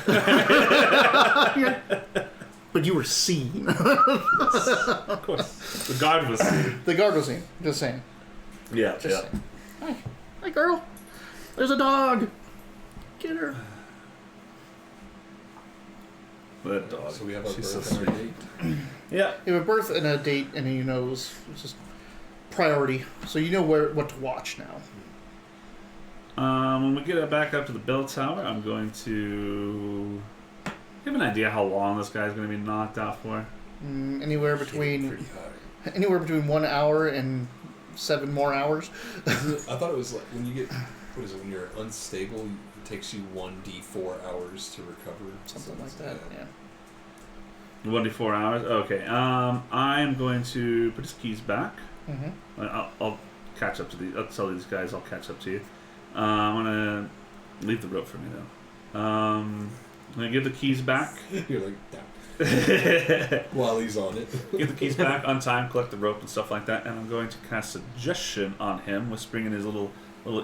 But you were seen. Of course. The guard was seen. The guard was seen. Just saying. Yeah. Just Yeah. saying. Hi, girl. There's a dog. Get her. That dog. So we have our She's so birth and our sweet. date. Yeah. You have a birth and a date, and you know it's just priority. So you know what to watch now. When we get back up to the bell tower, I'm going to. You have an idea how long this guy's going to be knocked out for? Anywhere Hit it between pretty hard. 1 hour and 7 more hours. I thought it was like when you get, what is it, when you're unstable, it takes you 1d4 hours to recover. Something like that. Yeah. 1d4 hours? Okay. I'm going to put his keys back. Mm-hmm. I'll catch up to I'll tell these guys I'll catch up to you. I'm going to leave the rope for me, though. I'm going to give the keys back. You're like, yeah. While he's on it. Give the keys back, untie him, collect the rope and stuff like that, and I'm going to cast suggestion on him, whispering in his little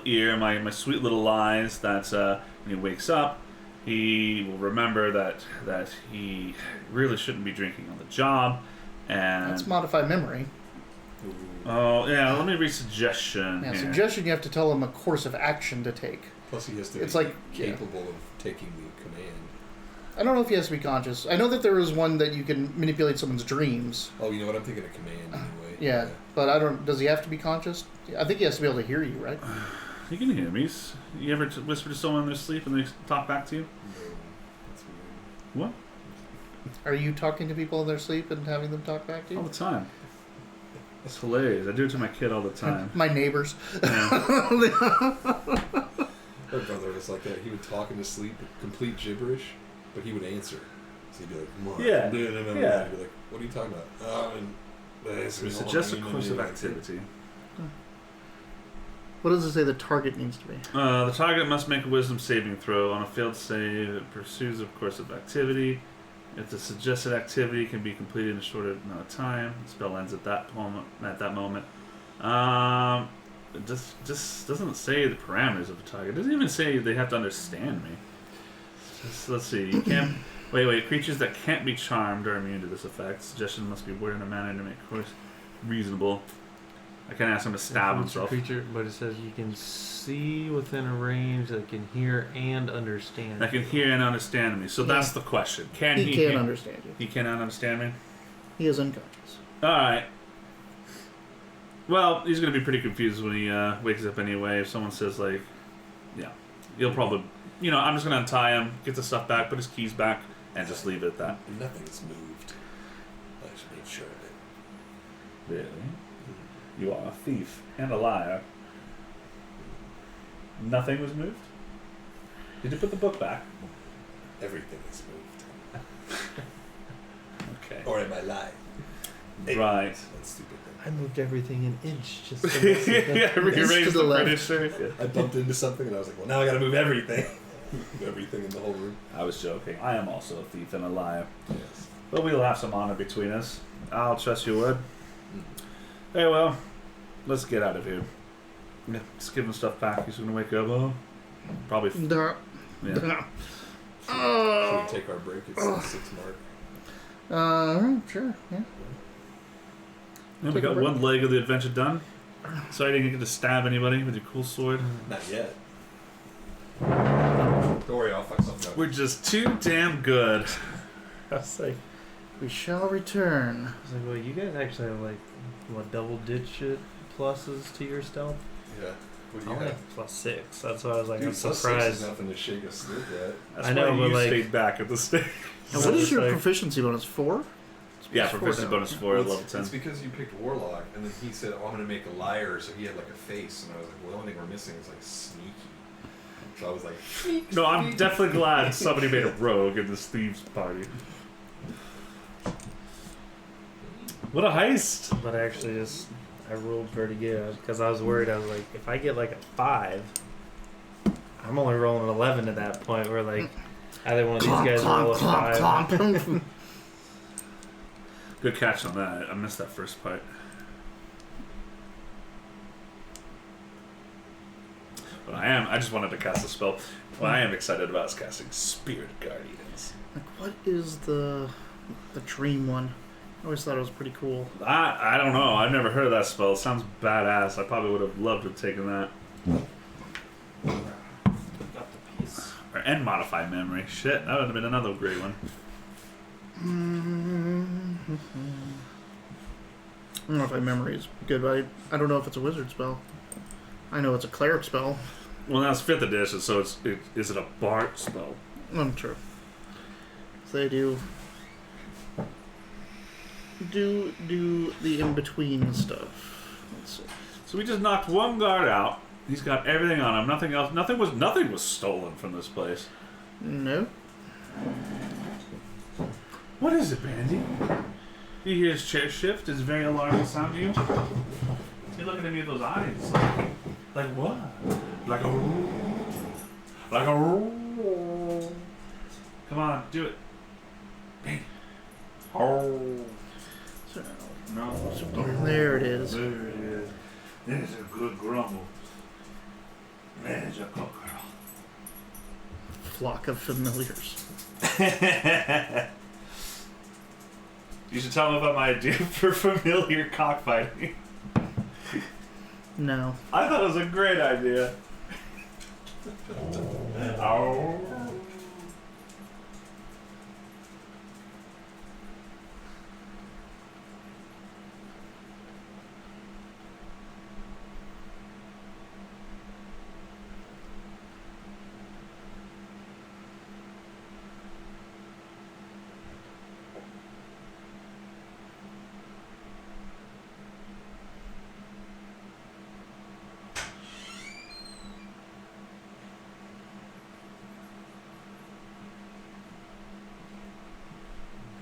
ear my sweet little lies that when he wakes up, he will remember that he really shouldn't be drinking on the job, and That's modified memory. Ooh. oh yeah, let me read suggestion. Yeah. here. Suggestion: you have to tell him a course of action to take. Plus he has to It's be like- capable of taking the command. I don't know if he has to be conscious. I know that there is one that you can manipulate someone's dreams. Oh, you know what? I'm thinking of command anyway. Yeah, but I don't. Does he have to be conscious? I think he has to be able to hear you, right? You can hear me. You ever whisper to someone in their sleep and they talk back to you? No, that's weird. What? Are you talking to people in their sleep and having them talk back to All you? the time. It's hilarious. I do it to my kid all the time. My neighbors. Yeah. My brother was like that. He would talk in his sleep, complete gibberish, but he would answer. So he'd be like, "Come on." Yeah. No. Yeah. I'd be like, "What are you talking about?" Suggest a course of activity. What does it say the target needs to be? The target must make a wisdom saving throw. On a failed save, it pursues a course of activity. If the suggested activity can be completed in a shorter amount of time, the spell ends at that moment. It just doesn't say the parameters of the target. It doesn't even say they have to understand me. Let's see. You can't. Wait. Creatures that can't be charmed are immune to this effect. Suggestion must be worded in a manner to make course reasonable. I can ask him to stab It's a himself. creature, but it says you can see within a range that can hear and understand. That can hear and understand me. So that's the question. Can he? He can't understand you. He cannot understand me. He is unconscious. All right. Well, he's gonna be pretty confused when he wakes up anyway. If someone says like, yeah, he'll probably, I'm just gonna untie him, get the stuff back, put his keys back, and just leave it at that. Nothing's moved. I just made sure of it. Really? You are a thief and a liar. Nothing was moved? Did you put the book back? Everything is moved. Okay. Or am I lying? Right. That's stupid thing. I moved everything an inch just to mess with it. Yeah, rearrange to the the left. furniture. Yeah. I bumped into something and I was like, well, now I gotta move everything. Move everything in the whole room. I was joking. I am also a thief and a liar. Yes. But we'll have some honor between us. I'll trust your word. Hey, well, let's get out of here. Yeah, just give him stuff back. He's gonna wake up. Oh, probably. Duh. Yeah. Duh. Should we take our break? It's the 6 mark. Sure. Yeah. Yeah, we Take a got break. one leg of the adventure done. Sorry you didn't get to stab anybody with your cool sword. Not yet. Don't worry, I'll fuck something We're just too damn good. I was like, We shall return. well, you guys actually have like what double-digit pluses to your stealth? Yeah. What do I you only have? have +6. That's why I was like, Dude, I'm +6 is surprised. nothing to shake us through that. That's I know, why but, you like- stayed back at the stage. Now, So what is it's your like- proficiency bonus? 4? Yeah, Four proficiency now. bonus 4 at Well, level 10. It's because you picked Warlock, and then he said, "Oh, I'm going to make a liar," so he had like a face, and I was like, "Well, the only thing we're missing is like sneaky." So I was like, No, I'm definitely glad somebody made a rogue in this thieves party. What a heist! But actually, I rolled pretty good because I was worried. I was like, if I get like a 5, I'm only rolling an 11 at that point. Where like either one of these guys roll a 5. clomp. Good catch on that. I missed that first part. But I just wanted to cast a spell. What I am excited about is casting Spirit Guardians. Like, what is the dream one? I always thought it was pretty cool. I don't know. I've never heard of that spell. It sounds badass. I probably would have loved to have taken that. Got the piece. And modify memory. Shit, that would have been another great one. I don't know if my memory is good, but I don't know if it's a wizard spell. I know it's a cleric spell. Well, that's 5th edition, so is it a Bard spell? I'm sure. So they do the in-between stuff. Let's see. So we just knocked one guard out. He's got everything on him. Nothing else. Nothing was stolen from this place. No. What is it, Bandy? You hear his chair shift. It's very alarming sound to you. You're looking at me with those eyes. Like what? Like a Come on, do it. Bandy. Oh. So, No. there it is. There it is. There's a good grumble. There's a cook girl. Flock of familiars. You should tell him about my idea for familiar cockfighting. No. I thought it was a great idea. Oh.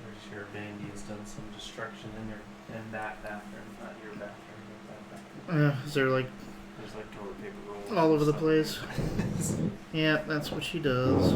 Pretty sure Bandy has done some destruction in that bathroom, not your bathroom, but that bathroom. Is there like There's like toilet paper rolls all over the and place? stuff. Yeah, that's what she does.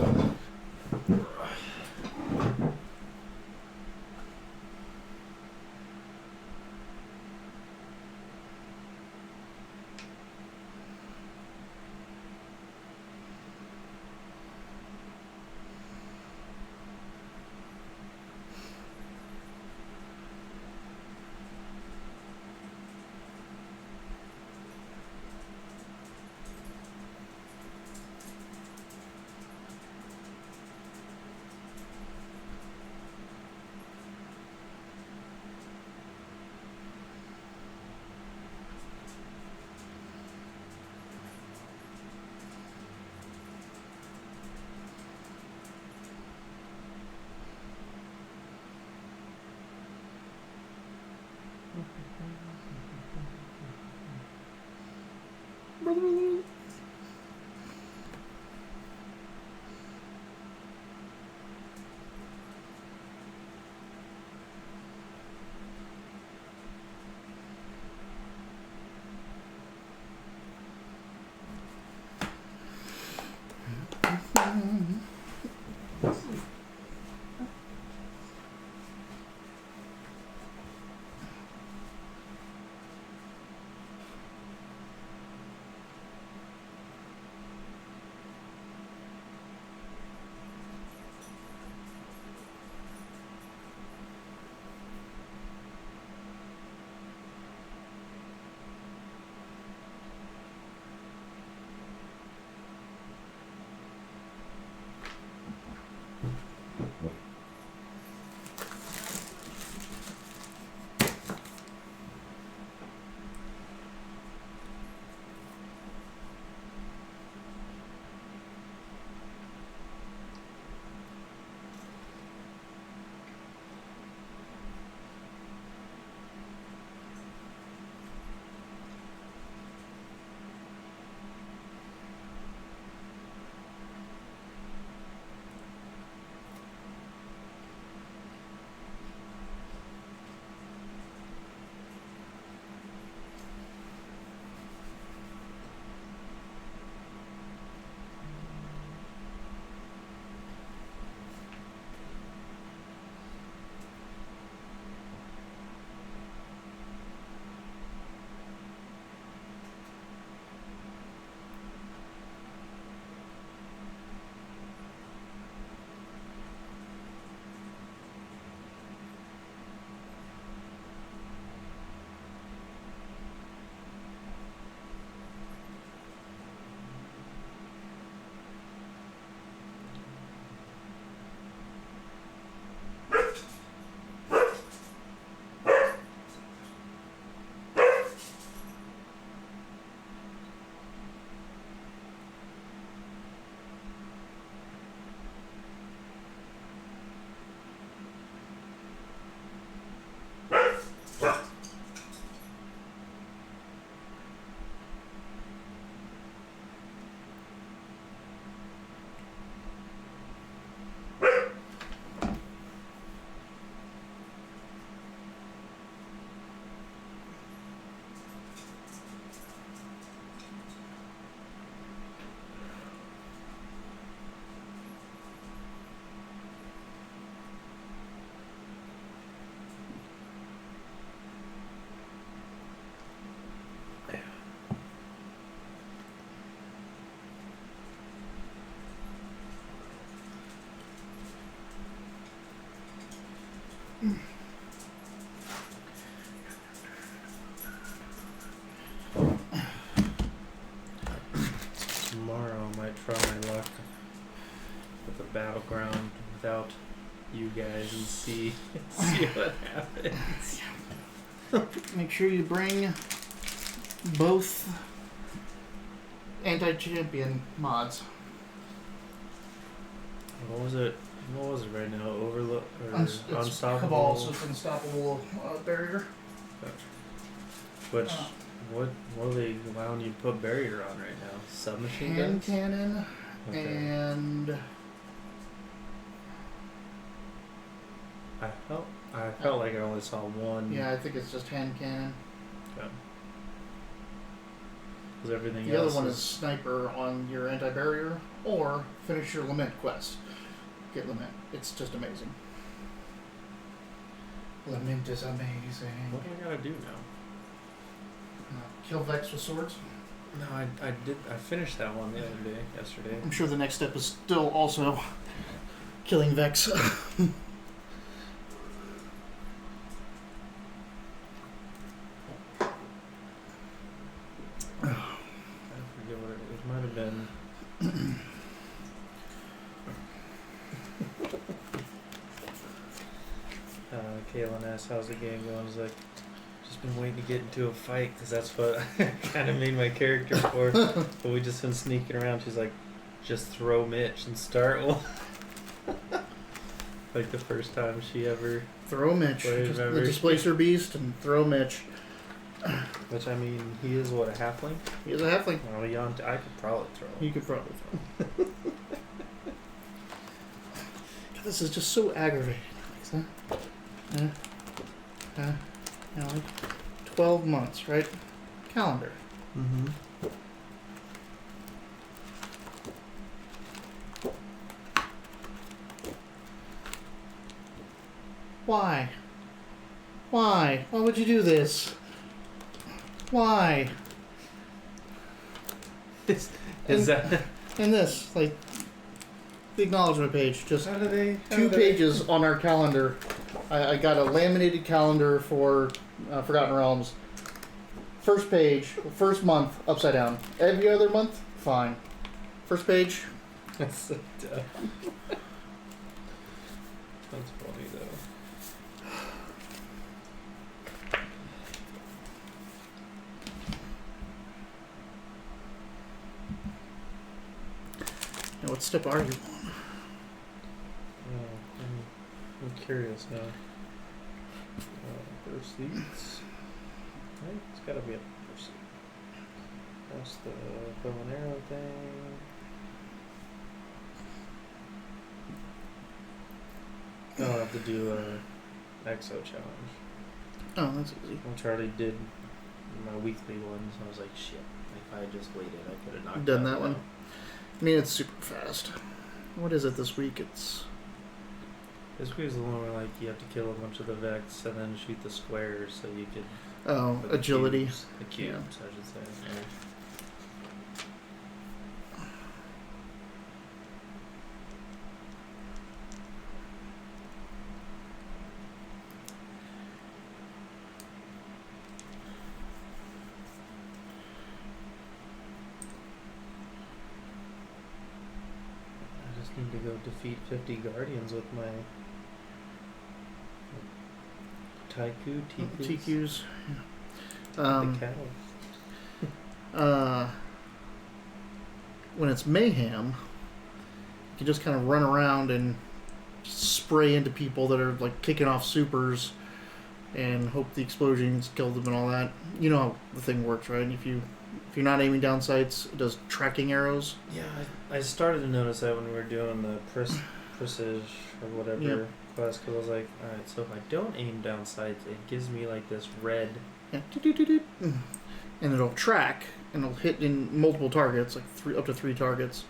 that happens. Make sure you bring both anti-champion mods. What was it? What was it right now? Overlook or It's unstoppable? Cabal, so it's an unstoppable barrier. Which what are they allowing you to put barrier on right now? Submachine Hand guns? cannon Okay. and I felt like I only saw one. yeah, I think it's just hand cannon. Okay. Because everything The else other one is sniper on your anti-barrier, or finish your lament quest. Get lament. It's just amazing. Lament is amazing. What do I gotta do now? Kill Vex with swords. No, I did. I finished that one the other day, yesterday. I'm sure the next step is still also killing Vex. I forget what it might have been. Kaylin asked, "How's the game going?" I was like, "Just been waiting to get into a fight because that's what I kind of made my character for." But we just been sneaking around. She's like, "Just throw Mitch and start one." Like the first time she ever. Throw Mitch. Wait, Just the remember- Displacer Beast and throw Mitch. Which I mean, he is what, a halfling? He's a halfling. Well, I could probably throw him. You could probably throw. This is just so aggravating. You know, like 12 months, right? Calendar. Mm-hmm. Why? Why? Why would you do this? Why? Is that And this, like, the acknowledgement page, just how do they? 2 pages on our calendar. I got a laminated calendar for Forgotten Realms. First page, first month, upside down. Every other month, fine. First page, That's so dumb. That's funny though. now what step are you on? Oh, I'm curious now. Pursuits. Right? It's gotta be a pursuit. That's the bow and arrow thing. Oh, I have to do a exo challenge. Oh, that's easy. Which I already did my weekly ones. I was like, shit. If I had just waited, I could have knocked Done that that one? out. I mean, it's super fast. What is it this week? It's This was the one where like you have to kill a bunch of the Vex and then shoot the squares so you could. oh, or the agility. cubes. The cubes, I should say. Yeah. I just need to go defeat 50 guardians with my Taiku, Tikus, TQs. the cattle. When it's mayhem, you can just kind of run around and spray into people that are like kicking off supers and hope the explosions kill them and all that. You know how the thing works, right? If you're not aiming down sights, it does tracking arrows. Yeah, I started to notice that when we were doing the Presage or whatever Yep. quest, because I was like, alright, so if I don't aim down sights, it gives me like this red. Yeah. And it'll track and it'll hit in multiple targets, like up to 3 targets.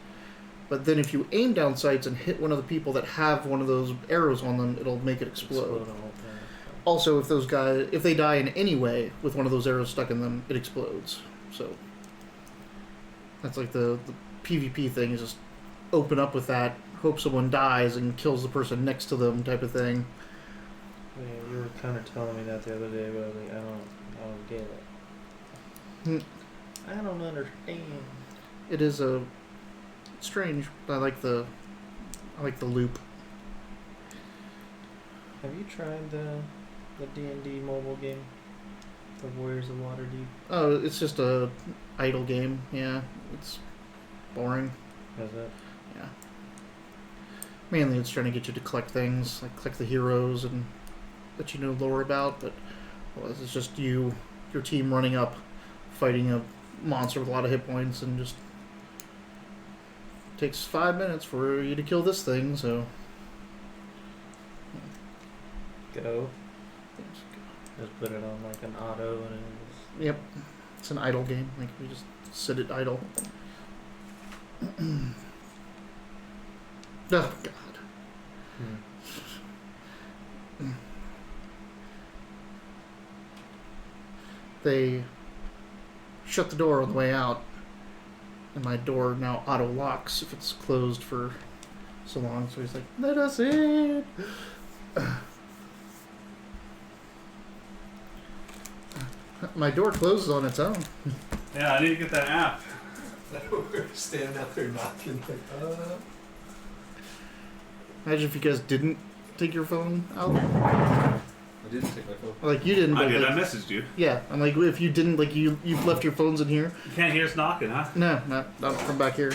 But then if you aim down sights and hit one of the people that have one of those arrows on them, it'll make it explode. all the time. Also, if they die in any way with one of those arrows stuck in them, it explodes. So that's like the PvP thing, is just open up with that, hope someone dies and kills the person next to them type of thing. Yeah, you were kind of telling me that the other day, but I was like, I don't get it. I don't understand. It is strange. I like the loop. Have you tried the The D&D mobile game. The Warriors of Waterdeep. Oh, it's just a idle game. Yeah, it's boring. How's that? Yeah. Mainly, it's trying to get you to collect things, like collect the heroes and let you know lore about. But well, it's just your team running up, fighting a monster with a lot of hit points, and just takes 5 minutes for you to kill this thing. So. Go. Just put it on like an auto and it was... Yep, it's an idle game. Like we just sit it idle. Oh God. They shut the door on the way out, and my door now auto locks if it's closed for so long. So he's like, "Let us in." My door closes on its own. Yeah, I need to get that app. We're standing out there knocking. Imagine if you guys didn't take your phone out. I didn't take my phone. Like you didn't. I but did. like, I messaged you. yeah, I'm like if you didn't, like you've left your phones in here. You can't hear us knocking, huh? No, not from back here.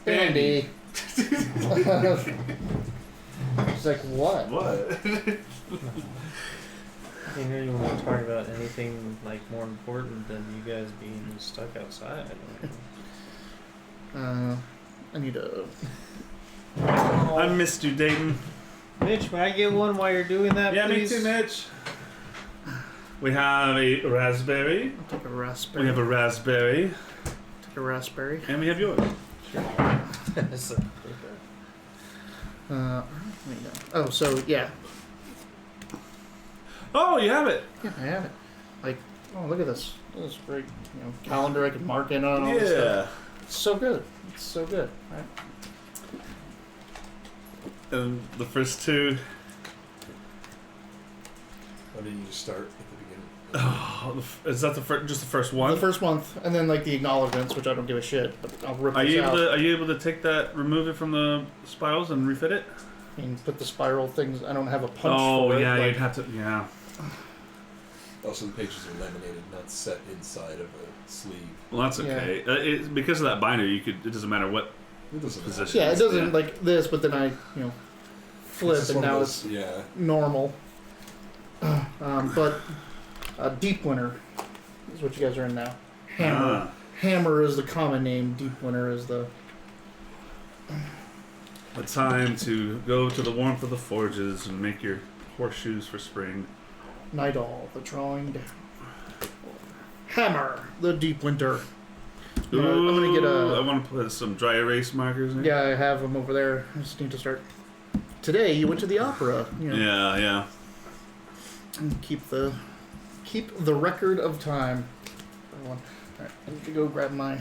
Andy. It's like what? What? You know, you want to talk about anything like more important than you guys being stuck outside. I need a. I missed you, Dayton. Mitch, may I get one while you're doing that, Yeah, please? me too, Mitch. We have a raspberry. I'll take a raspberry. We have a raspberry. Take a raspberry. And we have yours. That's a- There you go. Oh, so yeah, Oh, you have it. yeah, I have it. Like, oh, look at this. This is great. You know, calendar I can mark in on all this stuff. Yeah. It's so good. It's so good. Right? And the first two. Why didn't you just start at the beginning? Oh, is that just the first one? The first month, and then like the acknowledgments, which I don't give a shit, but I'll rip Are this you able out to? Are you able to take that, remove it from the spirals, and refit it? and put the spiral things. I don't have a punch Oh for it. yeah, like, you'd have to. Yeah. Also, the pages are laminated, not set inside of a sleeve. Well, that's okay. Because of that binder, you could. It doesn't matter what It doesn't position. Yeah, it doesn't Yeah. like this, but then I, flip, just and one of now those- it's yeah. normal. But Deep Winter is what you guys are in now. Hammer. Ah. Hammer is the common name. Deep Winter is the. A time to go to the warmth of the forges and make your horseshoes for spring. Night All, the drawing down. Hammer, the Deep Winter. I'm gonna get I a. want to put some dry erase markers in. Yeah, I have them over there. I just need to start. Today you went to the opera. Yeah. And keep the record of time. Everyone. All right, I need to go grab my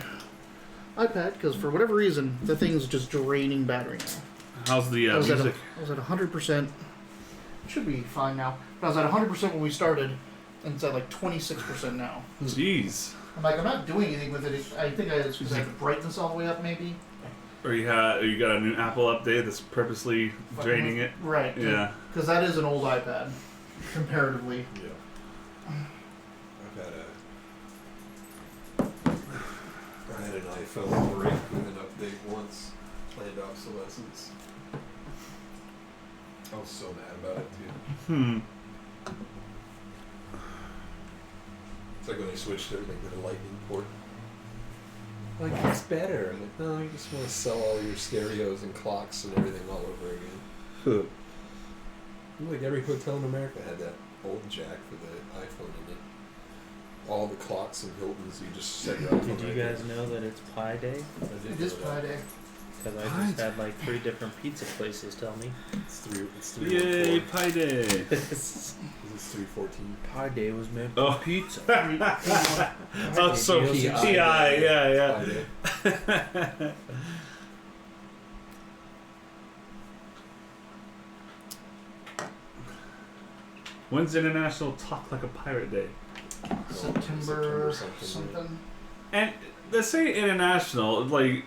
iPad because for whatever reason the thing's just draining battery now. How's the I was music? at 100%. Should be fine now. But I was at 100% when we started, and it's at like 26% now. Jeez. I'm like, I'm not doing anything with it. I think it's because I have the brightness all the way up, maybe. Or you got a new Apple update that's purposely draining it. Right. Yeah. Because that is an old iPad, comparatively. Yeah. I had an iPhone break with an update once. Planned obsolescence. I was so mad about it too. It's like when they switched everything to the lightning port. Like, it's better. I'm like, no, you just want to sell all your stereos and clocks and everything all over again. Like every hotel in America had that old jack for the iPhone in it. All the clocks and Hiltons, you just set your iPhone Did you right guys there. know that it's Pie Day? I did It is know that. Pi Day. Because I Pie just had like 3 different pizza places tell me. It's 3. Yay, Pi Day. It's 3:14. Pie Day was meant Oh. for pizza. Oh, so PI. yeah. When's International Talk Like a Pirate Day? September something. something. And let's say international, like,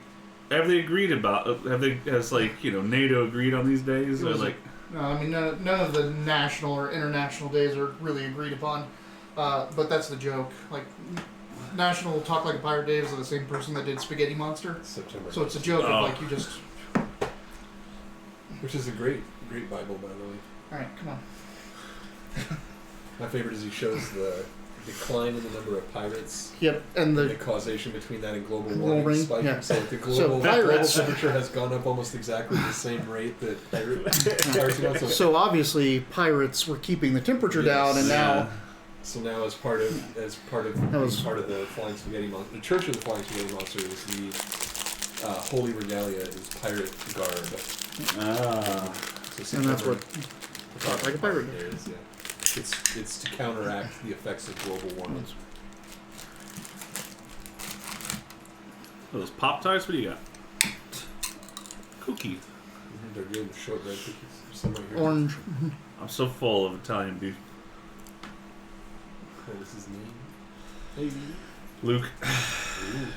have they agreed about? Has NATO agreed on these days? It Or was like, No, I mean, none of the national or international days are really agreed upon. But that's the joke. Like, National Talk Like a Pirate Day is the same person that did Spaghetti Monster. September. So it's a joke of, like, you just... Which is a great Bible, by the way. Alright, come on. My favorite is he shows the decline in the number of pirates. Yep, and The the... causation between that and global Global warming warming, spike. yeah. So the So global pirates- temperature has gone up almost exactly the same rate that pirates have gone. So obviously, pirates were keeping the temperature Yes. down, and now... So now, as part of That being was- part of the Flying Spaghetti Monster, the Church of the Flying Spaghetti Monster is the Holy Regalia is pirate garb. Ah. So And that's September- what Talk Like a Pirate Day. is. Yeah. It's to counteract the effects of global warming. Those Pop Tarts? What do you got? Cookie. They're good. Short red cookies. There's some right here. Orange. I'm so full of Italian beef. What was his name? Hey. Luke. Ooh.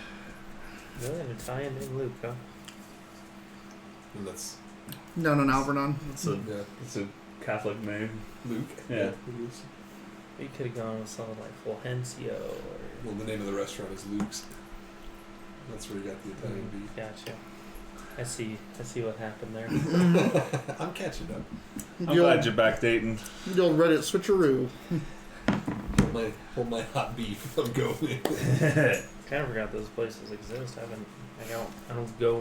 Really? An Italian named Luke, huh? And that's Down in Alvernon. It's a yeah, it's a Catholic name. Luke. Yeah. It is. You could have gone with something like Fulgencio or... Well, the name of the restaurant is Luke's. That's where you got the Italian beef. Gotcha. I see what happened there. I'm catching up. I'm The glad old, you're backdating. the old Reddit switcheroo. Hold my hot beef. I'm going. Kind of forgot those places exist. I don't go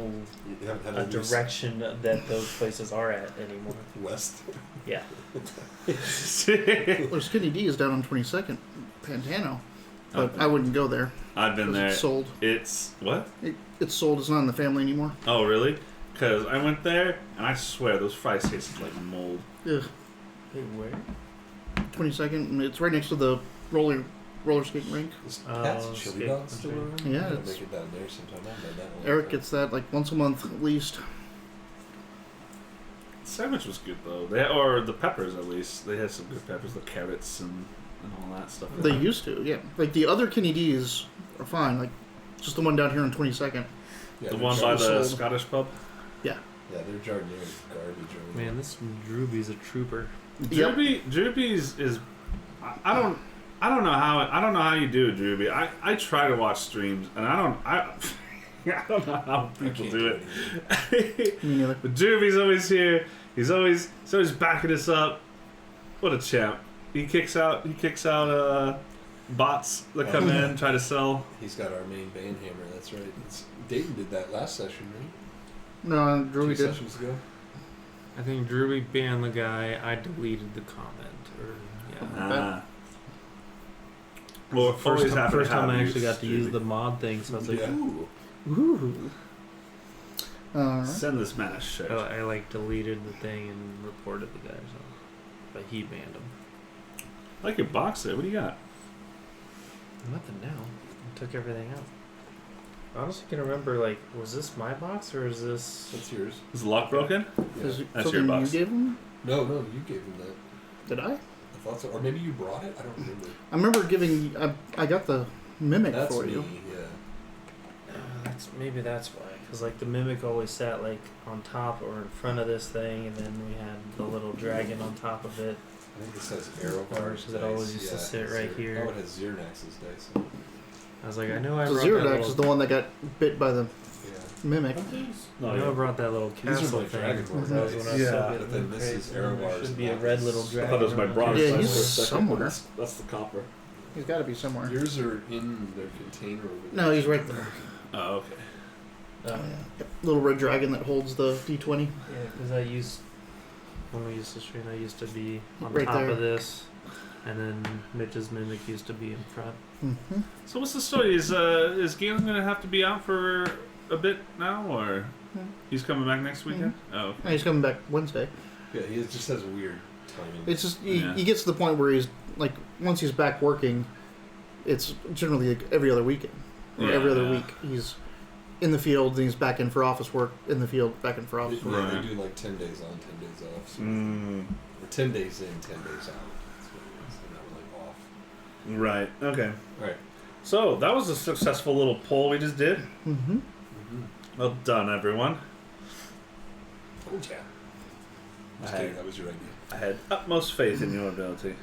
You haven't had a direction that those places are at anymore. west. Yeah. Well, Skinny D is down on 22nd, Pantano. But I wouldn't go there. I've been 'cause there. It's sold. It's what? It's sold. It's not in the family anymore. Oh, really? Because I went there, and I swear those fries tasted like mold. Ugh. Hey, where? 22nd. And it's right next to the roller skating rink. Is Oh, Pat's chili skate dog still country. around? Yeah, I'll it's- make it down there sometime. I've had that one. Eric gets that like once a month at least. The sandwich was good though. Or the peppers at least. They had some good peppers, the carrots and all that stuff. They used to, yeah. Like the other Kenny D's are fine. Like just the one down here on 22nd. Yeah, The they're one by the sold. Scottish pub. Yeah. Yeah, their jardinier is garbage. Over Man, this Drewby's a trooper. Yep. Drewby's is. I don't know how you do it, Drewby. I try to watch streams and I don't know how people do it. Me neither. But Drewby's always here. He's always backing us up. What a champ! He kicks out bots that come in try to sell. He's got our main band hammer. That's right. Dayton did that last session, right? No, Drew 2 did. sessions ago. I think Drewby banned the guy. I deleted the comment. Or yeah. Well, First time I actually got to use the Drewby. mod thing, so I was like, Yeah. ooh. Ooh. Alright. Send this man a shirt. I like deleted the thing and reported the guy or something. But he banned him. I like your box there. What do you got? Nothing now. I took everything out. I honestly can remember, like, was this my box or is this... That's yours. Is the lock broken? Yeah. Is it That's something your box. you gave him? No, you gave him that. Did I? I thought so. Or maybe you brought it? I don't remember. I remember giving. I got the mimic That's for me, you. yeah. Maybe that's why. Because, like, the Mimic always sat, like, on top or in front of this thing, and then we had the little dragon on top of it. I think this has arrow bars. Because it always used to sit right here. Oh, it has Xernax's dice. I was like, I know I The brought that Zerodax little... is the one that got bit by the Yeah. mimic. I know I brought that little These are castle my thing. Dragon Ball That was when I was Yeah. so good But at then Loot this Crates, is and arrow there bars should be and a that red is- little I dragon. I thought it was my on bronze. Yeah, size he's for a second, but somewhere. That's the copper. He's got to be somewhere. Yours are in their container over there. No, he's right there. Oh, okay. Oh, Yep. Little red dragon that holds the D20. yeah, because when we used to stream, I used to be on Right top there. of this, and then Mitch's Mimic used to be in front. Mm-hmm. So what's the story? Is Galen gonna have to be out for a bit now, or he's coming back next weekend? Oh, okay. He's coming back Wednesday. Yeah, just has a weird timing. It's just Yeah. he gets to the point where he's like once he's back working, it's generally like every other weekend or every other Yeah. week. He's in the field, then he's back in for office work. In the field, back in for office work. Yeah, Right. they do like 10 days on, 10 days off. So Mm, or 10 days in, 10 days out. That's what it is. They're not really off. right. Okay. Alright. So that was a successful little poll we just did. Mm-hmm. Mm-hmm. Well done, everyone. Oh, yeah. Just kidding, that was your idea. I had utmost faith in your ability.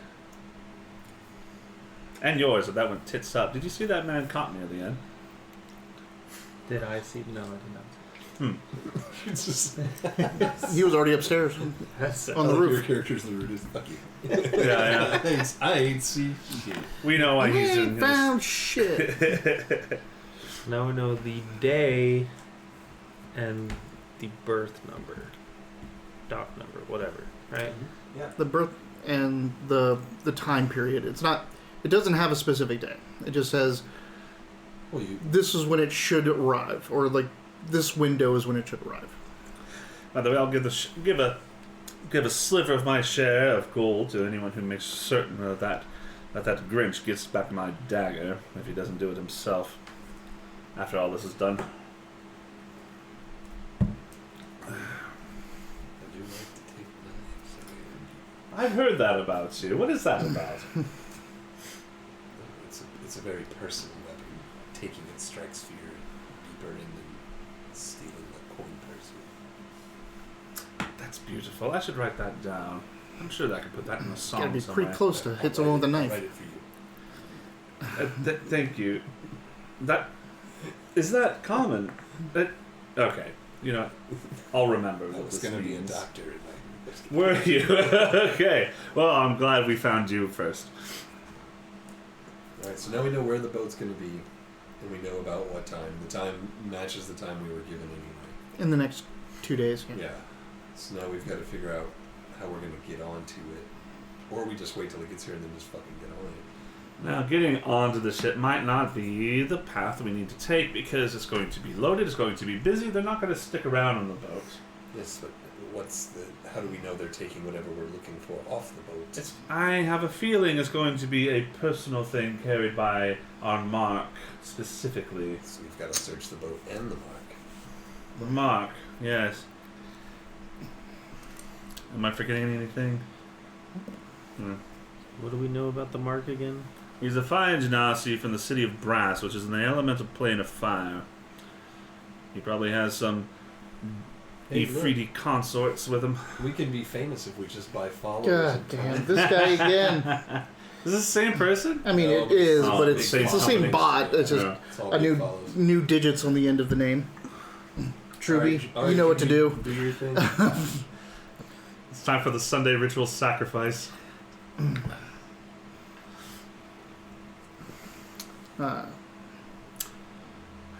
And yours, but that went tits up. Did you see that man caught me at the end? Did I see? No, I did not. It's just He was already upstairs That's on the Your roof. character's the rudest. Fuck you. Yeah. I ain't see shit. We know why I he's doing ain't this. found shit. Now we know the day and the birth number, doc number, whatever, right? Yeah. The birth and the time period. It's not. It doesn't have a specific day. It just says Well, you this is when it should arrive, or like this window is when it should arrive. By the way, I'll give a sliver of my share of gold to anyone who makes certain that Grinch gets back my dagger if he doesn't do it himself. After all this is done. I do like to take knives away. I've heard that about you. What is that about? It's a very personal weapon. Taking it strikes fear deeper than stealing the coin purse. That's beautiful. I should write that down. I'm sure that I could put that in a song Gotta be somewhere. pretty close to hit someone with a I'll knife. write it for you. Thank you. Is that common? Okay. You know, I'll remember I what was this going to be a means. doctor. Were you? Okay. Well, I'm glad we found you first. Alright, so now we know where the boat's going to be, and we know about what time. The time matches the time we were given anyway. In the next 2 days. Yeah. Yeah. So now we've got to figure out how we're going to get onto it. Or we just wait till it gets here and then just fucking get on it. Now, getting onto the ship might not be the path we need to take because it's going to be loaded, it's going to be busy, they're not going to stick around on the boat. Yes, but how do we know they're taking whatever we're looking for off the boat? I have a feeling it's going to be a personal thing carried by our Mark, specifically. So we've got to search the boat and the mark. The Mark, yes. Am I forgetting anything? What do we know about the mark again? He's a fire genasi from the city of Brass, which is in the elemental plane of fire. He probably has some Hey, look. Ifriti consorts with him. We can be famous if we just buy followers. God and damn, this guy again. Is this the same person? I mean, No, it is, oh, but it's big the same company. bot. It's just Yeah. It's all a big new follows. new digits on the end of the name. Truby, Alright, you know what to do. Do your thing. It's time for the Sunday ritual sacrifice.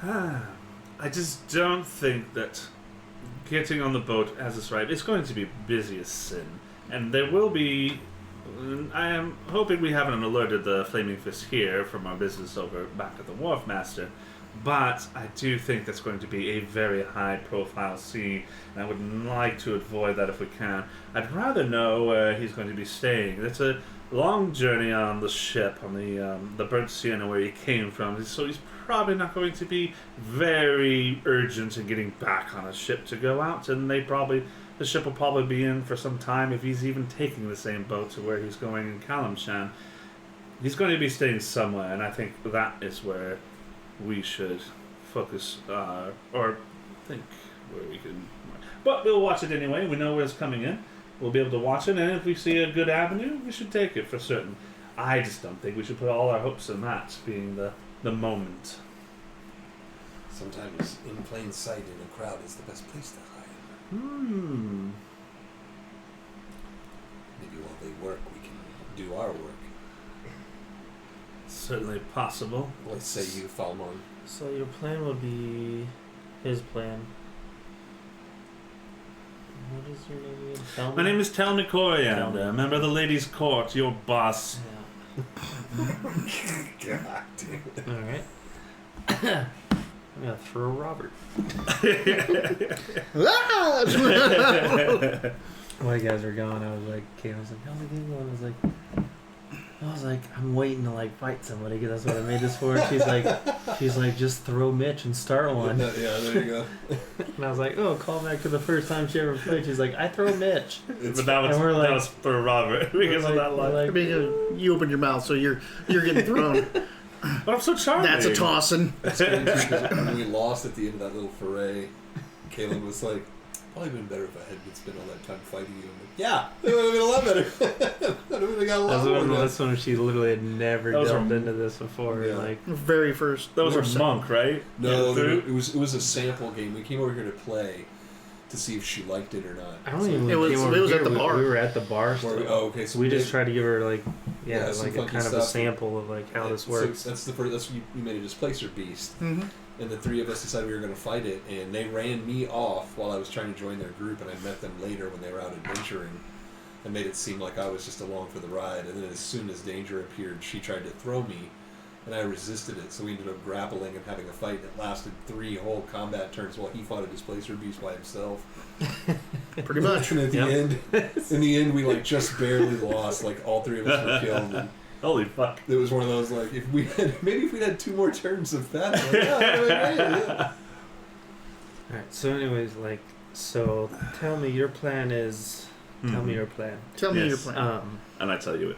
I just don't think that getting on the boat as it's right, it's going to be busy as sin. And there will be... I am hoping we haven't alerted the Flaming Fist here from our business over back at the Wharf Master, but I do think that's going to be a very high-profile scene, and I would like to avoid that if we can. I'd rather know where he's going to be staying. It's a long journey on the ship, on the Burnt Sienna where he came from, so he's probably not going to be very urgent in getting back on a ship to go out, and the ship will probably be in for some time if he's even taking the same boat to where he's going in Kalimshan. He's going to be staying somewhere, and I think that is where we should focus, or think where we can... But we'll watch it anyway. We know where it's coming in. We'll be able to watch it, and if we see a good avenue, we should take it for certain. I just don't think we should put all our hopes in that being the moment. Sometimes in plain sight in a crowd is the best place to hide. Maybe while they work, we can do our work. Certainly possible. What say you, Falmon? So your plan would be his plan. What is your name again? Tell My me. name is Tel Coriander, member of the Ladies' Court, your boss. God damn it. Yeah. All right. I'm gonna throw Robert. Ah! While you guys were gone, I was like, Kate, I was like, how's the game going? I was like, I'm waiting to like fight somebody because that's what I made this for. And she's like, just throw Mitch and start one. Yeah, there you go. And I was like, oh, call back to the first time she ever played. She's like, I throw Mitch. But that was, And we're like- that was for Robert because of that line. I mean, you open your mouth, so you're getting thrown. But I'm so charming. That's a tossing. That's funny too, 'cause when we lost at the end of that little foray, Kaylin was like, Probably been better if I hadn't spent all that time fighting you. Yeah, it would have been a lot better. I would have got a lot more. That's when she literally had never Those delved are- into this before. Yeah. Like, Very first. That was or a second. monk, right? No, Yeah, it was a sample game. We came over here to play to see if she liked it or not. I don't So- even. It was- came over it was here. at the bar. We were at the bar. Where Still. we- oh, okay. So we just did- tried to give her like, Yeah, some like a funky kind of a stuff. sample of like how this works. So that's the first. That's when you made a displacer beast, Mm-hmm. and the three of us decided we were going to fight it, and they ran me off while I was trying to join their group, and I met them later when they were out adventuring, and made it seem like I was just along for the ride. And then as soon as danger appeared, she tried to throw me, and I resisted it. So we ended up grappling and having a fight that lasted 3 whole combat turns while he fought a displacer beast by himself. Pretty much. And at the end, we like just barely lost. Like all 3 of us were killed. And Holy fuck. it was one of those like if we'd had 2 more turns of that, like, yeah, that would've been great, yeah. Alright, so anyways, like, so tell me your plan is. Tell me your plan. Tell me Yes. your plan. And I tell you it.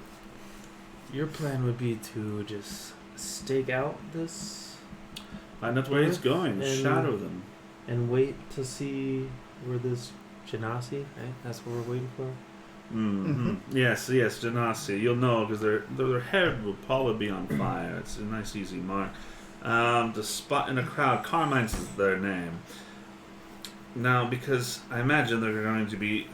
Your plan would be to just stake out this Find out where he's going. And- Shadow them. and wait to see where this Genasi, right? That's what we're waiting for. Mm-hmm. Yes, Genasi. You'll know because their head will probably be on fire. It's a nice, easy mark. The spot in the crowd, Carmine's is their name. Now, because I imagine they're going to be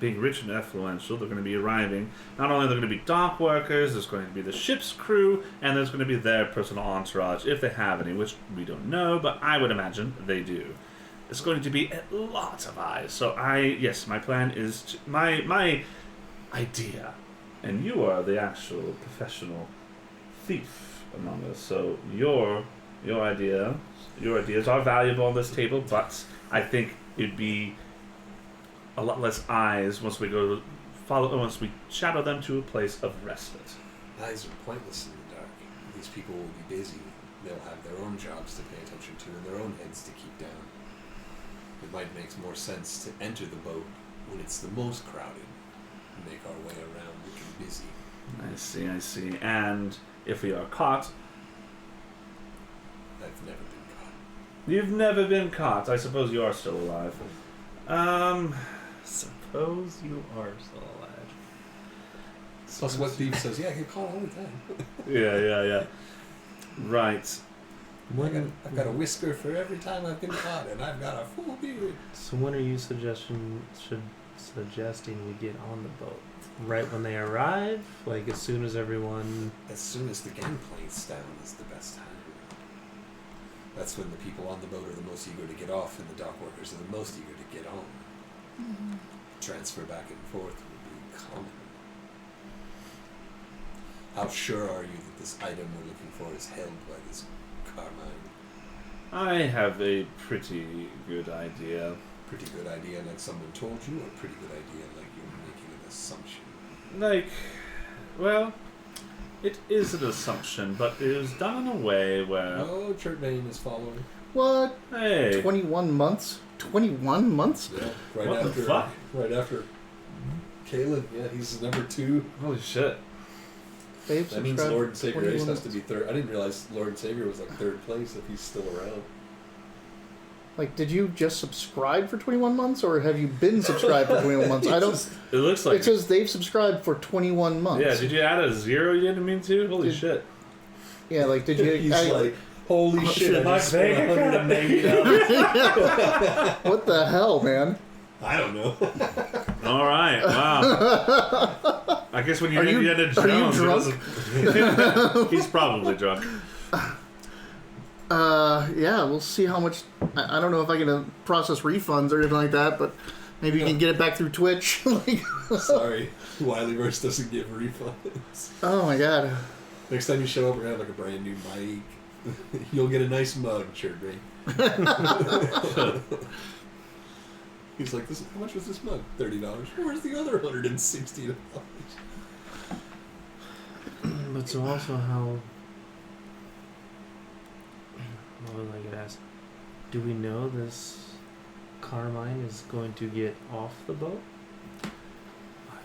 being rich and influential, they're going to be arriving. Not only are there going to be dock workers, there's going to be the ship's crew, and there's going to be their personal entourage, if they have any, which we don't know, but I would imagine they do. It's going to be lots of eyes. So my plan is my idea, and you are the actual professional thief among us. So your ideas are valuable on this table, but I think it'd be a lot less eyes once we once we shadow them to a place of respite. Eyes are pointless in the dark. These people will be busy. They'll have their own jobs to pay attention to and their own heads to keep down. It might make more sense to enter the boat when it's the most crowded and make our way around looking busy. I see. And if we are caught, I've never been caught. you've never been caught. I suppose you are still alive. Suppose you are still alive. Plus, what thief says, yeah, I get caught all the time. Yeah. Right. I've got a whisker for every time I've been caught, and I've got a full beard. So when are you suggesting we get on the boat? Right when they arrive? Like as soon as everyone... As soon as the gangplank's down is the best time. That's when the people on the boat are the most eager to get off, and the dock workers are the most eager to get on. Transfer back and forth would be common. How sure are you that this item we're looking for is held by this Carmine? I have a pretty good idea. Pretty good idea like someone told you, or pretty good idea like you're making an assumption? Well, it is an assumption, but it was done in a way where... Oh, Churtvain is following. What? Hey, 21 months? 21 months? Yeah, right What the after. fuck? Right after. Caleb, yeah, he's number 2. holy shit. They've That means subscribed Lord and Savior 21 Ace has to months. be 3rd. I didn't realize Lord and Savior was like 3rd place if he's still around. Like, did you just subscribe for 21 months, or have you been subscribed for 21 months? I don't. It looks like... It says they've subscribed for 21 months. Yeah, did you add a 0 you didn't mean to? Holy Did- shit. Yeah, like, did you? He's like, holy shit, my I just spent bank account. $180. What the hell, man? I don't know. All right, wow. I guess when you Are hit you- the end of are you Jones, it wasn't- he's probably drunk. Yeah, we'll see how much. I don't know if I can process refunds or anything like that, but maybe you can get it back through Twitch. Like, Sorry, Wileyverse doesn't give refunds. oh my god. Next time you show up, we're gonna have like a brand new mic. You'll get a nice mug, Churtvain. He's like, how much was this mug? $30. Where's the other $160? But so also how... What was I going to ask? Do we know this Carmine is going to get off the boat?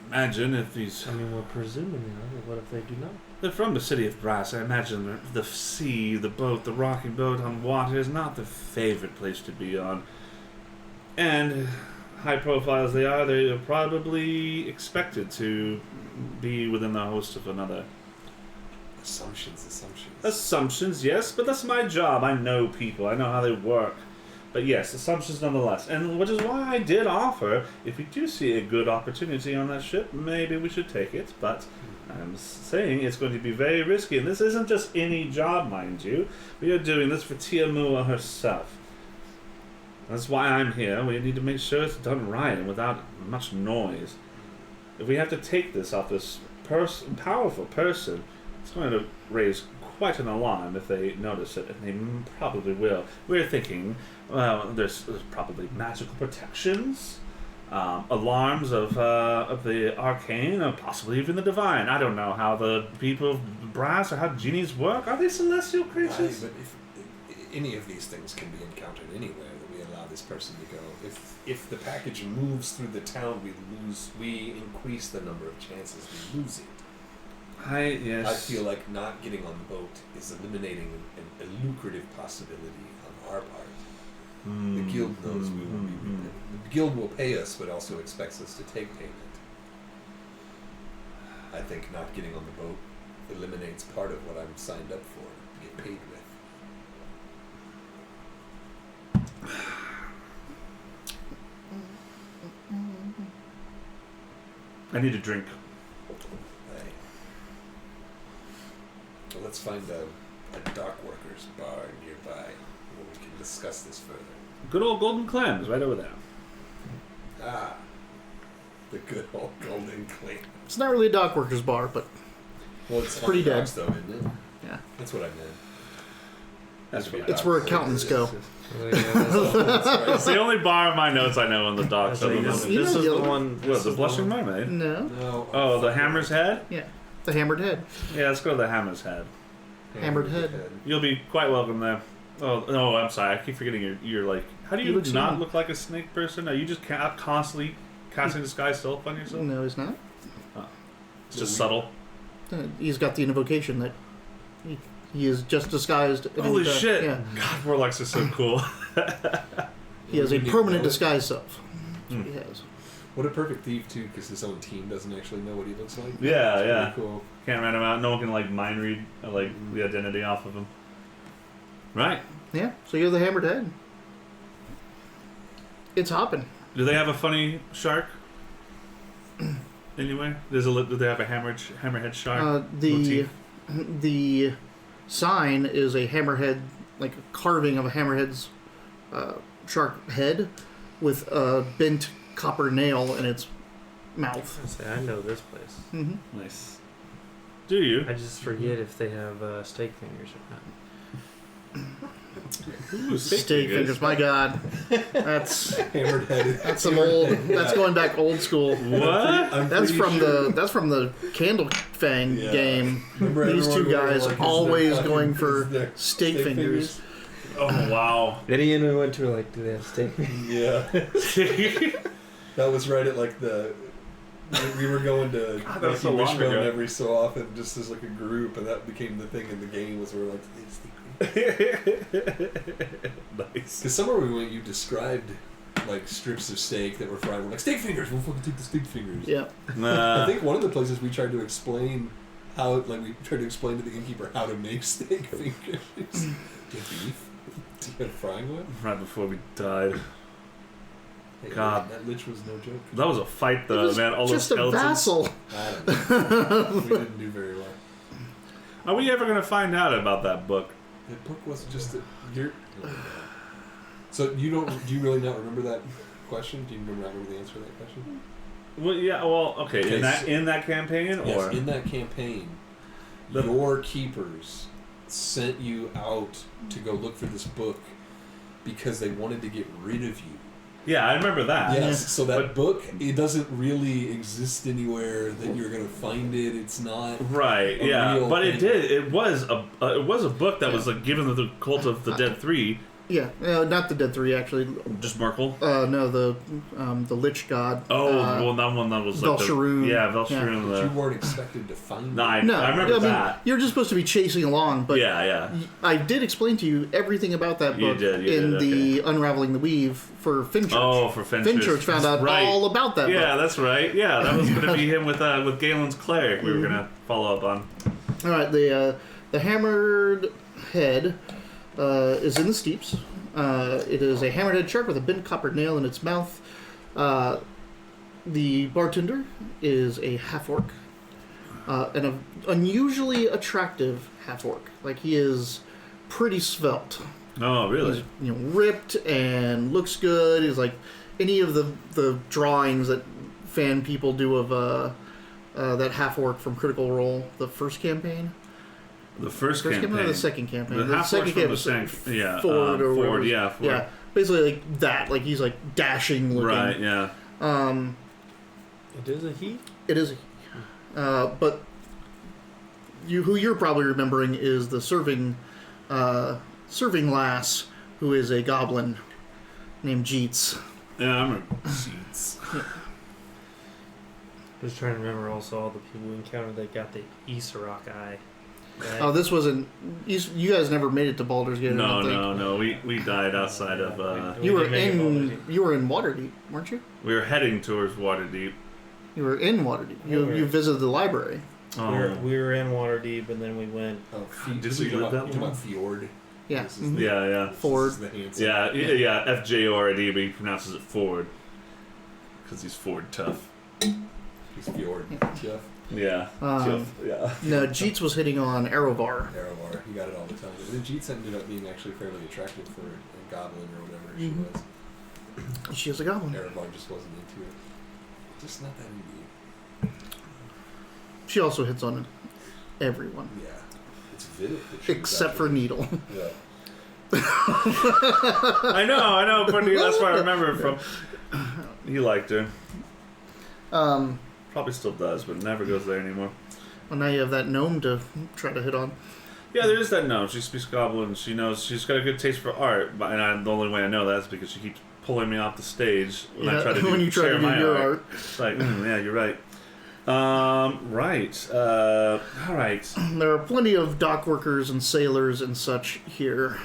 Imagine if he's... I mean, we're presuming they are, but what if they do not? They're from the city of Brass. I imagine the sea, the boat, the rocking boat on water is not the favorite place to be on. And high profile as they are probably expected to be within the host of another. Assumptions, yes, but that's my job. I know people. I know how they work. But yes, assumptions nonetheless. And which is why I did offer, if we do see a good opportunity on that ship, maybe we should take it. But I'm saying it's going to be very risky. And this isn't just any job, mind you. We are doing this for Tiamua herself. That's why I'm here. We need to make sure it's done right and without much noise. If we have to take this off this powerful person, it's going to raise quite an alarm if they notice it, and they probably will. We're thinking, well, there's probably magical protections, alarms of the arcane, or possibly even the divine. I don't know how the people of brass or how genies work. Are they celestial creatures? But if any of these things can be encountered anywhere, that we allow this person to go. If the package moves through the town, we increase the number of chances we lose it. Yes. I feel like not getting on the boat is eliminating a lucrative possibility on our part. The guild knows we will be. The guild will pay us, but also expects us to take payment. I think not getting on the boat eliminates part of what I'm signed up for to get paid with. I need a drink. Well, let's find a dock workers bar nearby where we can discuss this further. Good old Golden Clams right over there. Ah, the good old Golden Claim. It's not really a dock workers bar, but Well, it's pretty dead. docks, though, isn't it? yeah, That's what I meant. That's what it's where accountants go. It's the only bar of my notes I know on the docks. So other this than- You is know the the- one. What, the Blushing Mermaid? No, No. Oh, the Hammer's Head? yeah, the hammered head. Yeah, let's go to the Hammer's Head. Hammered head. You'll be quite welcome there. Oh, no, I'm sorry. I keep forgetting you're like... How do He you looks not human. look like a snake person? Are you just constantly casting disguise self on yourself? No, he's not. It's just subtle. He's got the invocation that he is just disguised. at Holy any time. shit! Yeah, God, Warlocks are so cool. he has a We need permanent to know. disguise self. That's what he has. What a perfect thief, too, because his own team doesn't actually know what he looks like. Yeah, It's yeah. pretty cool. Can't rat him out. No one can like mind read the identity off of him. Right. Yeah, so you're the hammered head. It's hopping. Do they have a funny shark? Anyway, do they have a hammerhead shark? The sign is a hammerhead, like a carving of a hammerhead's shark head with a bent copper nail in its mouth. I know this place. Mm-hmm. Nice. Do you? I just forget if they have steak fingers or not. Ooh, Steak fingers, my God, that's Hammered head. that's some old. That's going back old school. What? That's from the Candle Fang Yeah. game. Remember These two everyone guys like, is always there going fucking- for is there steak fingers. Oh wow. Then we went to like, do they have steak fingers? Yeah. That was right at like we were going to God, that was so Yankee long Wishbone ago. every so often, just as like a group, and that became the thing in the game. Was we're like, Nice. because somewhere we went, you described like strips of steak that were fried. We're like, steak fingers. We'll fucking take the steak fingers. Yeah. I think one of the places we tried to explain to the innkeeper how to make steak fingers. Do you have beef? Do you have frying one? Right before we died. Hey, God. that lich was no joke. That was a fight It though, was man. All just those a skeletons. vassal. I don't know. We didn't do very well. Are we ever gonna find out about that book? The book was just So do you really not remember that question? Do you not remember the answer to that question? Well, yeah. Well, okay. Okay, In that campaign, Yes, or in that campaign, The- your keepers sent you out to go look for this book because they wanted to get rid of you. yeah, I remember that. Yes, so that But- book, it doesn't really exist anywhere that you're going to find it. It's not... Right. A Yeah, real but it thing. did. It was a book that was like given to the cult of the Dead 3 Yeah, not the Dead Three actually. Just Merkel? No, the Lich God. Well, that one that was like Velsharoon. Velsharoon. But you weren't expected to find No, it. I remember that. You're just supposed to be chasing along, but Yeah. I did explain to you everything about that book You did, the Unraveling the Weave for Finchurch. Oh, for Finchurch. Finchurch found out all about that book. Yeah, that's right. Yeah, that was going to be him with Galen's Cleric we were going to follow up on. All right, the Hammered Head is in the steeps. It is a hammerhead shark with a bent copper nail in its mouth. The bartender is a half-orc. And an unusually attractive half-orc. Like, he is pretty svelte. Oh, really? He's, ripped and looks good. He's like any of the drawings that fan people do of that half-orc from Critical Role, the first campaign. The first campaign or the second campaign? The second campaign was Ford or Ford, whatever. yeah, Ford. Yeah, basically like that. Like he's like dashing looking. Right, yeah. It is a he? It is a he. But who you're probably remembering is the serving lass, who is a goblin named Jeets. Yeah, I remember Jeets. I was trying to remember also all the people we encountered that got the Isarok eye. Right? Oh, this wasn't. You guys never made it to Baldur's Gate. No. We died outside of. You were in Waterdeep, weren't you? We were heading towards Waterdeep. You were in Waterdeep. You visited the library. Oh. We were in Waterdeep, and then we went. Did we live that long? About Fjord. Yeah. Mm-hmm. Yeah. Ford. Yeah. FJORD, but he pronounces it Ford because he's Ford tough. He's Fjord. Jeff. Yeah. Yeah. No, Jeets was hitting on Arovar. Arovar. He got it all the time. And then Jeets ended up being actually fairly attractive for a goblin or whatever she was. She is a goblin. Arovar just wasn't into it. Just not that into it. She also hits on everyone. Yeah. It's Vidic that she except for Needle. Yeah. I know, but that's what I remember from. He liked her. Probably still does, but never goes there anymore. Well, now you have that gnome to try to hit on. Yeah, there is that gnome. She speaks goblin. She knows. She's got a good taste for art. And the only way I know that is because she keeps pulling me off the stage when I try to do, when you try to do your art. It's like, yeah, you're right. Right. All right. There are plenty of dock workers and sailors and such here.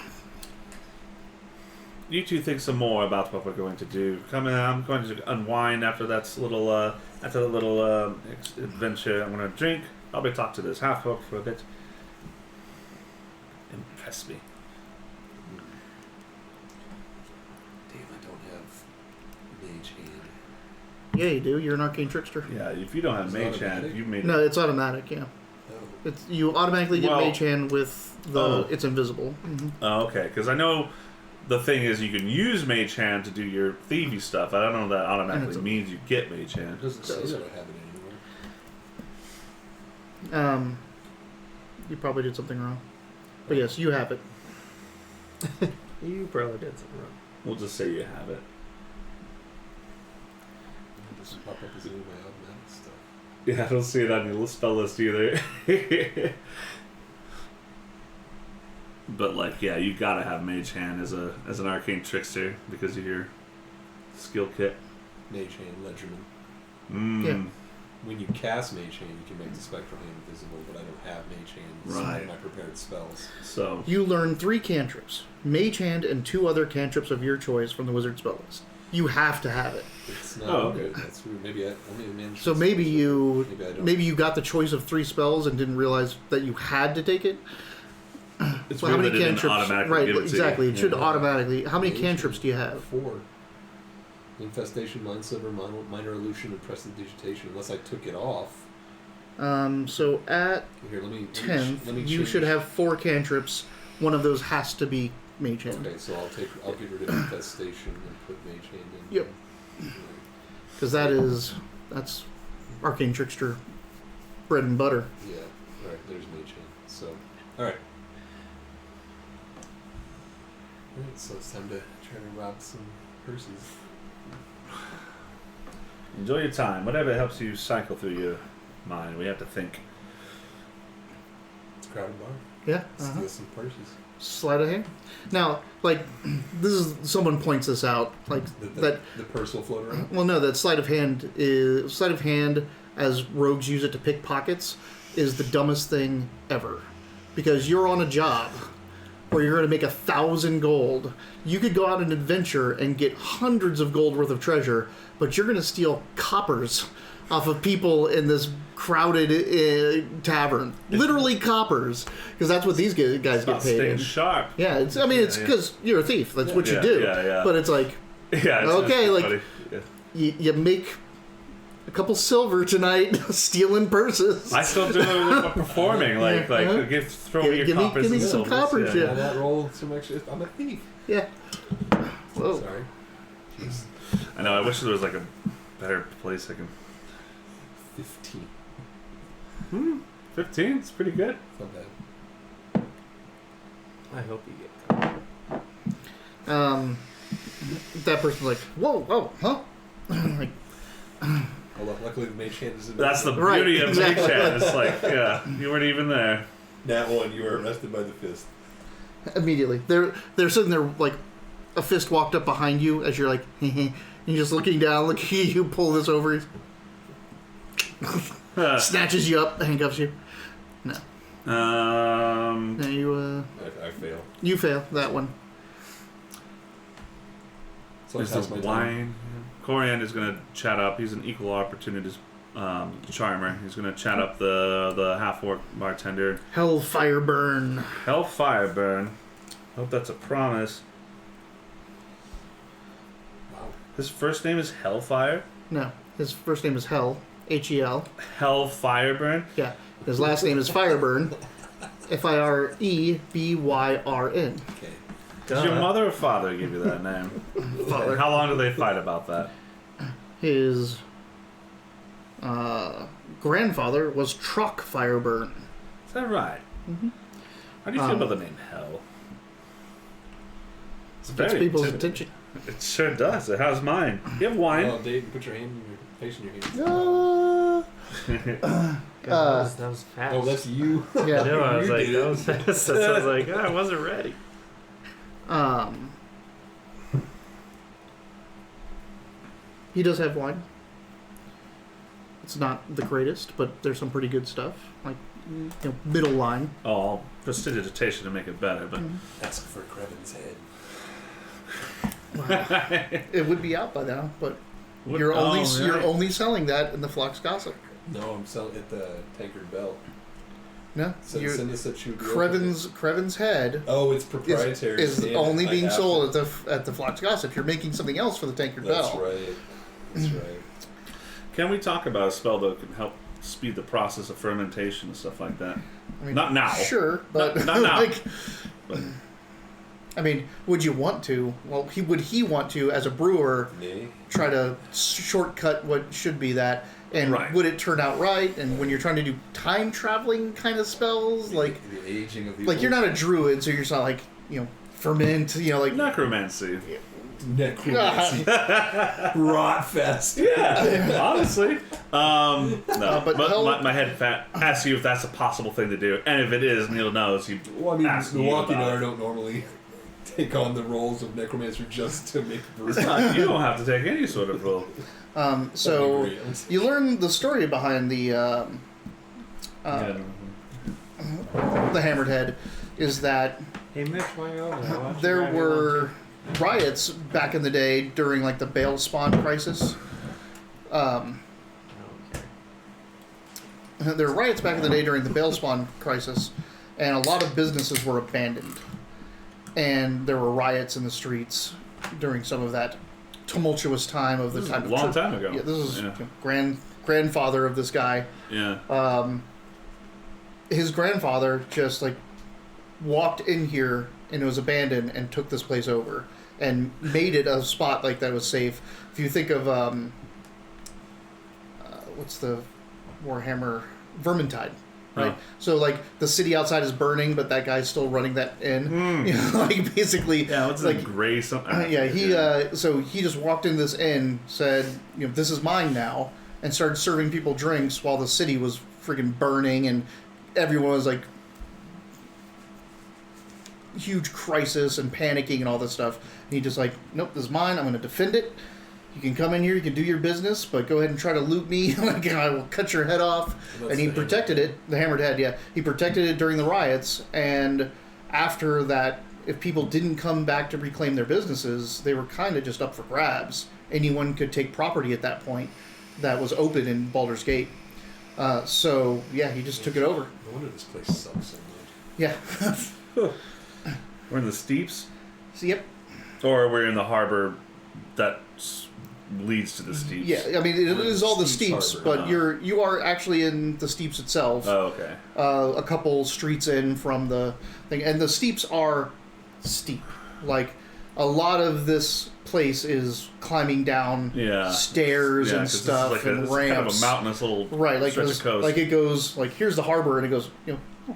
You two think some more about what we're going to do. I'm going to unwind after that little adventure. I'm going to drink. Probably talk to this half-orc for a bit. Impress me. Damn, I don't have Mage Hand. Yeah, you do. You're an arcane trickster. Yeah, if you don't have Mage Hand, you've made No, it's automatic, yeah. Oh. You automatically get Mage Hand with it's invisible. Mm-hmm. Oh, okay. Because I know the thing is you can use Mage Hand to do your thievy stuff. I don't know if that automatically means you get Mage Hand. It doesn't say that I have it anymore. You probably did something wrong. But yes, you have it. You probably did something wrong. We'll just say you have it. It doesn't pop up as any of my automatic stuff. Yeah, I don't see it on your spell list either. But you gotta have Mage Hand as an arcane trickster because of your skill kit. Mage Hand, Ledgerman. Yeah. When you cast Mage Hand, you can make the Spectral Hand invisible, but I don't have Mage Hand in some of my prepared spells. So you learn 3 cantrips: Mage Hand and 2 other cantrips of your choice from the wizard spell list. You have to have it. It's not good. That's weird. Maybe I managed. So maybe you got the choice of 3 spells and didn't realize that you had to take it. it's how many cantrips? Right, exactly. It should Yeah. automatically. How many cantrips do you have? 4. Infestation, Mind Sliver, Minor Illusion, and Prestidigitation. Unless I took it off. So at Here, let me 10th, let me you change. should have 4 cantrips. One of those has to be Mage Hand. Okay, so I'll get rid of Infestation and put Mage Hand in. Yep. Because that's arcane trickster bread and butter. Yeah. All right. There's Mage Hand. So, all right. All right. So it's time to try to rob some purses. Enjoy your time. Whatever helps you cycle through your mind. We have to think. crowded bar. Yeah. Steal some purses. Sleight of hand. Now, like, this is someone points this out, like The purse will float around. Well, no, that sleight of hand as rogues use it to pick pockets is the dumbest thing ever, because you're on a job where you're going to make 1,000 gold. You could go out on an adventure and get hundreds of gold worth of treasure, but you're going to steal coppers off of people in this crowded tavern. Literally coppers, because that's what these guys get paid. Staying in. sharp. Yeah, it's because you're a thief. That's what you do. Yeah. But it's like, Yeah. okay, like funny. Yeah. you make a couple silver tonight stealing purses. I still do it performing. Throw me your coppers. Give me and some silvers. coppers. Yeah, Yeah. that roll some extra. I'm a thief. Yeah. Whoa. Sorry. Jeez. I know. I wish there was like a better place I can. 15. 15. It's pretty good. Not bad. I hope you get that. That person's like, whoa, huh? Like, Although luckily the mage hand is in That's the Right, beauty of exactly. Mage Hand. It's like, yeah, you weren't even there. That one, you were arrested by the fist. immediately, they're sitting there like a fist walked up behind you as you're like, and you're just looking down. Look, you pull this over, snatches you up, handcuffs you. No, no, I fail. you fail that one. So I There's pass the my turn. wine. Corian is going to chat up. He's an equal opportunist charmer. He's going to chat up the half-orc bartender. Hellfire burn. Hellfire burn. Hope that's a promise. Wow. His first name is Hellfire. No, his first name is Hell. H-E-L. Hellfire burn. Yeah. His last name is Fireburn. Firebyrn. Okay. Did your mother or father give you that name? Father. How long did they fight about that? His grandfather was Truck Fireburn. Is that right? Mm-hmm. How do you feel about the name Hell? It's Gets very people's intimidating. attention. It sure does. It has mine. You have wine. Well, Dave, put your hand in your face in your hand. God, that was fast. Oh, that's you. Yeah. I know, I was You like, did that it. was fast. So I was like, I wasn't ready. He does have wine. It's not the greatest, but there's some pretty good stuff. Like, middle line. Oh, I'll prestidigitation to make it better, but Ask for Krevin's head. It would be out by now, but What- you're only oh, you're right. only selling that in the Flux Gossip. No, I'm selling at the Tankard Bell. No, Cinda said she would be Krevin's head Oh, it's is, proprietary. is Damn it, only I being have sold to- at the Flux Gossip. You're making something else for the Tankard That's Bell. right. That's right. Can we talk about a spell that can help speed the process of fermentation and stuff like that? I mean, Not now. Sure, but Not now. like, But I mean, would you want to? Well, would he want to, as a brewer, Nay. try to shortcut what should be that? And Right. would it turn out right? And when you're trying to do time traveling kind of spells, like The aging of the you're not a druid, so you're just not like ferment, like necromancy. necromancy. Rot fest. Yeah, honestly. No, but but hell- my head asks you if that's a possible thing to do, and if it is, Neil knows. You Well, I mean, ask the you Walking about Hour it. don't normally take on the roles of necromancer just to make brews. You don't have to take any sort of role. so That'd be great. you learn the story behind the Yeah. Hammered Head is that Hey, Mitch, why over? there were riots back in the day during like the Bale Spawn crisis. There were riots back in the day during the Bale Spawn crisis, and a lot of businesses were abandoned. And there were riots in the streets during some of that tumultuous time of the This is time a of long church. time ago. Yeah, this is Yeah. grandfather of this guy. Yeah. His grandfather just like walked in here and it was abandoned and took this place over and made it a spot like that was safe. If you think of what's the Warhammer Vermintide, right? Oh. So like the city outside is burning, but that guy's still running that inn. You know, like basically, Yeah, what's like like gray something? yeah, he so he just walked in this inn, said, this is mine now, and started serving people drinks while the city was freaking burning and everyone was like huge crisis and panicking and all this stuff. And he just like, nope, this is mine. I'm going to defend it. You can come in here, you can do your business, but go ahead and try to loot me. Like, I will cut your head off. And he protected it. The hammered head, yeah. He protected it during the riots. And after that, if people didn't come back to reclaim their businesses, they were kind of just up for grabs. Anyone could take property at that point that was open in Baldur's Gate. So, yeah, he just took it over. No wonder this place sucks so much. Yeah. We're in the steeps? So, yep. Or we're in the harbor that leads to the steeps? Yeah, I mean, it is all the steeps, harbor, but you are actually in the steeps itself. Oh, okay. A couple streets in from the thing. And the steeps are steep. Like, a lot of this place is climbing down stairs and 'cause stuff this is like and this ramps. Kind of a mountainous little like stretch of coast. Like it goes, like, here's the harbor, and it goes,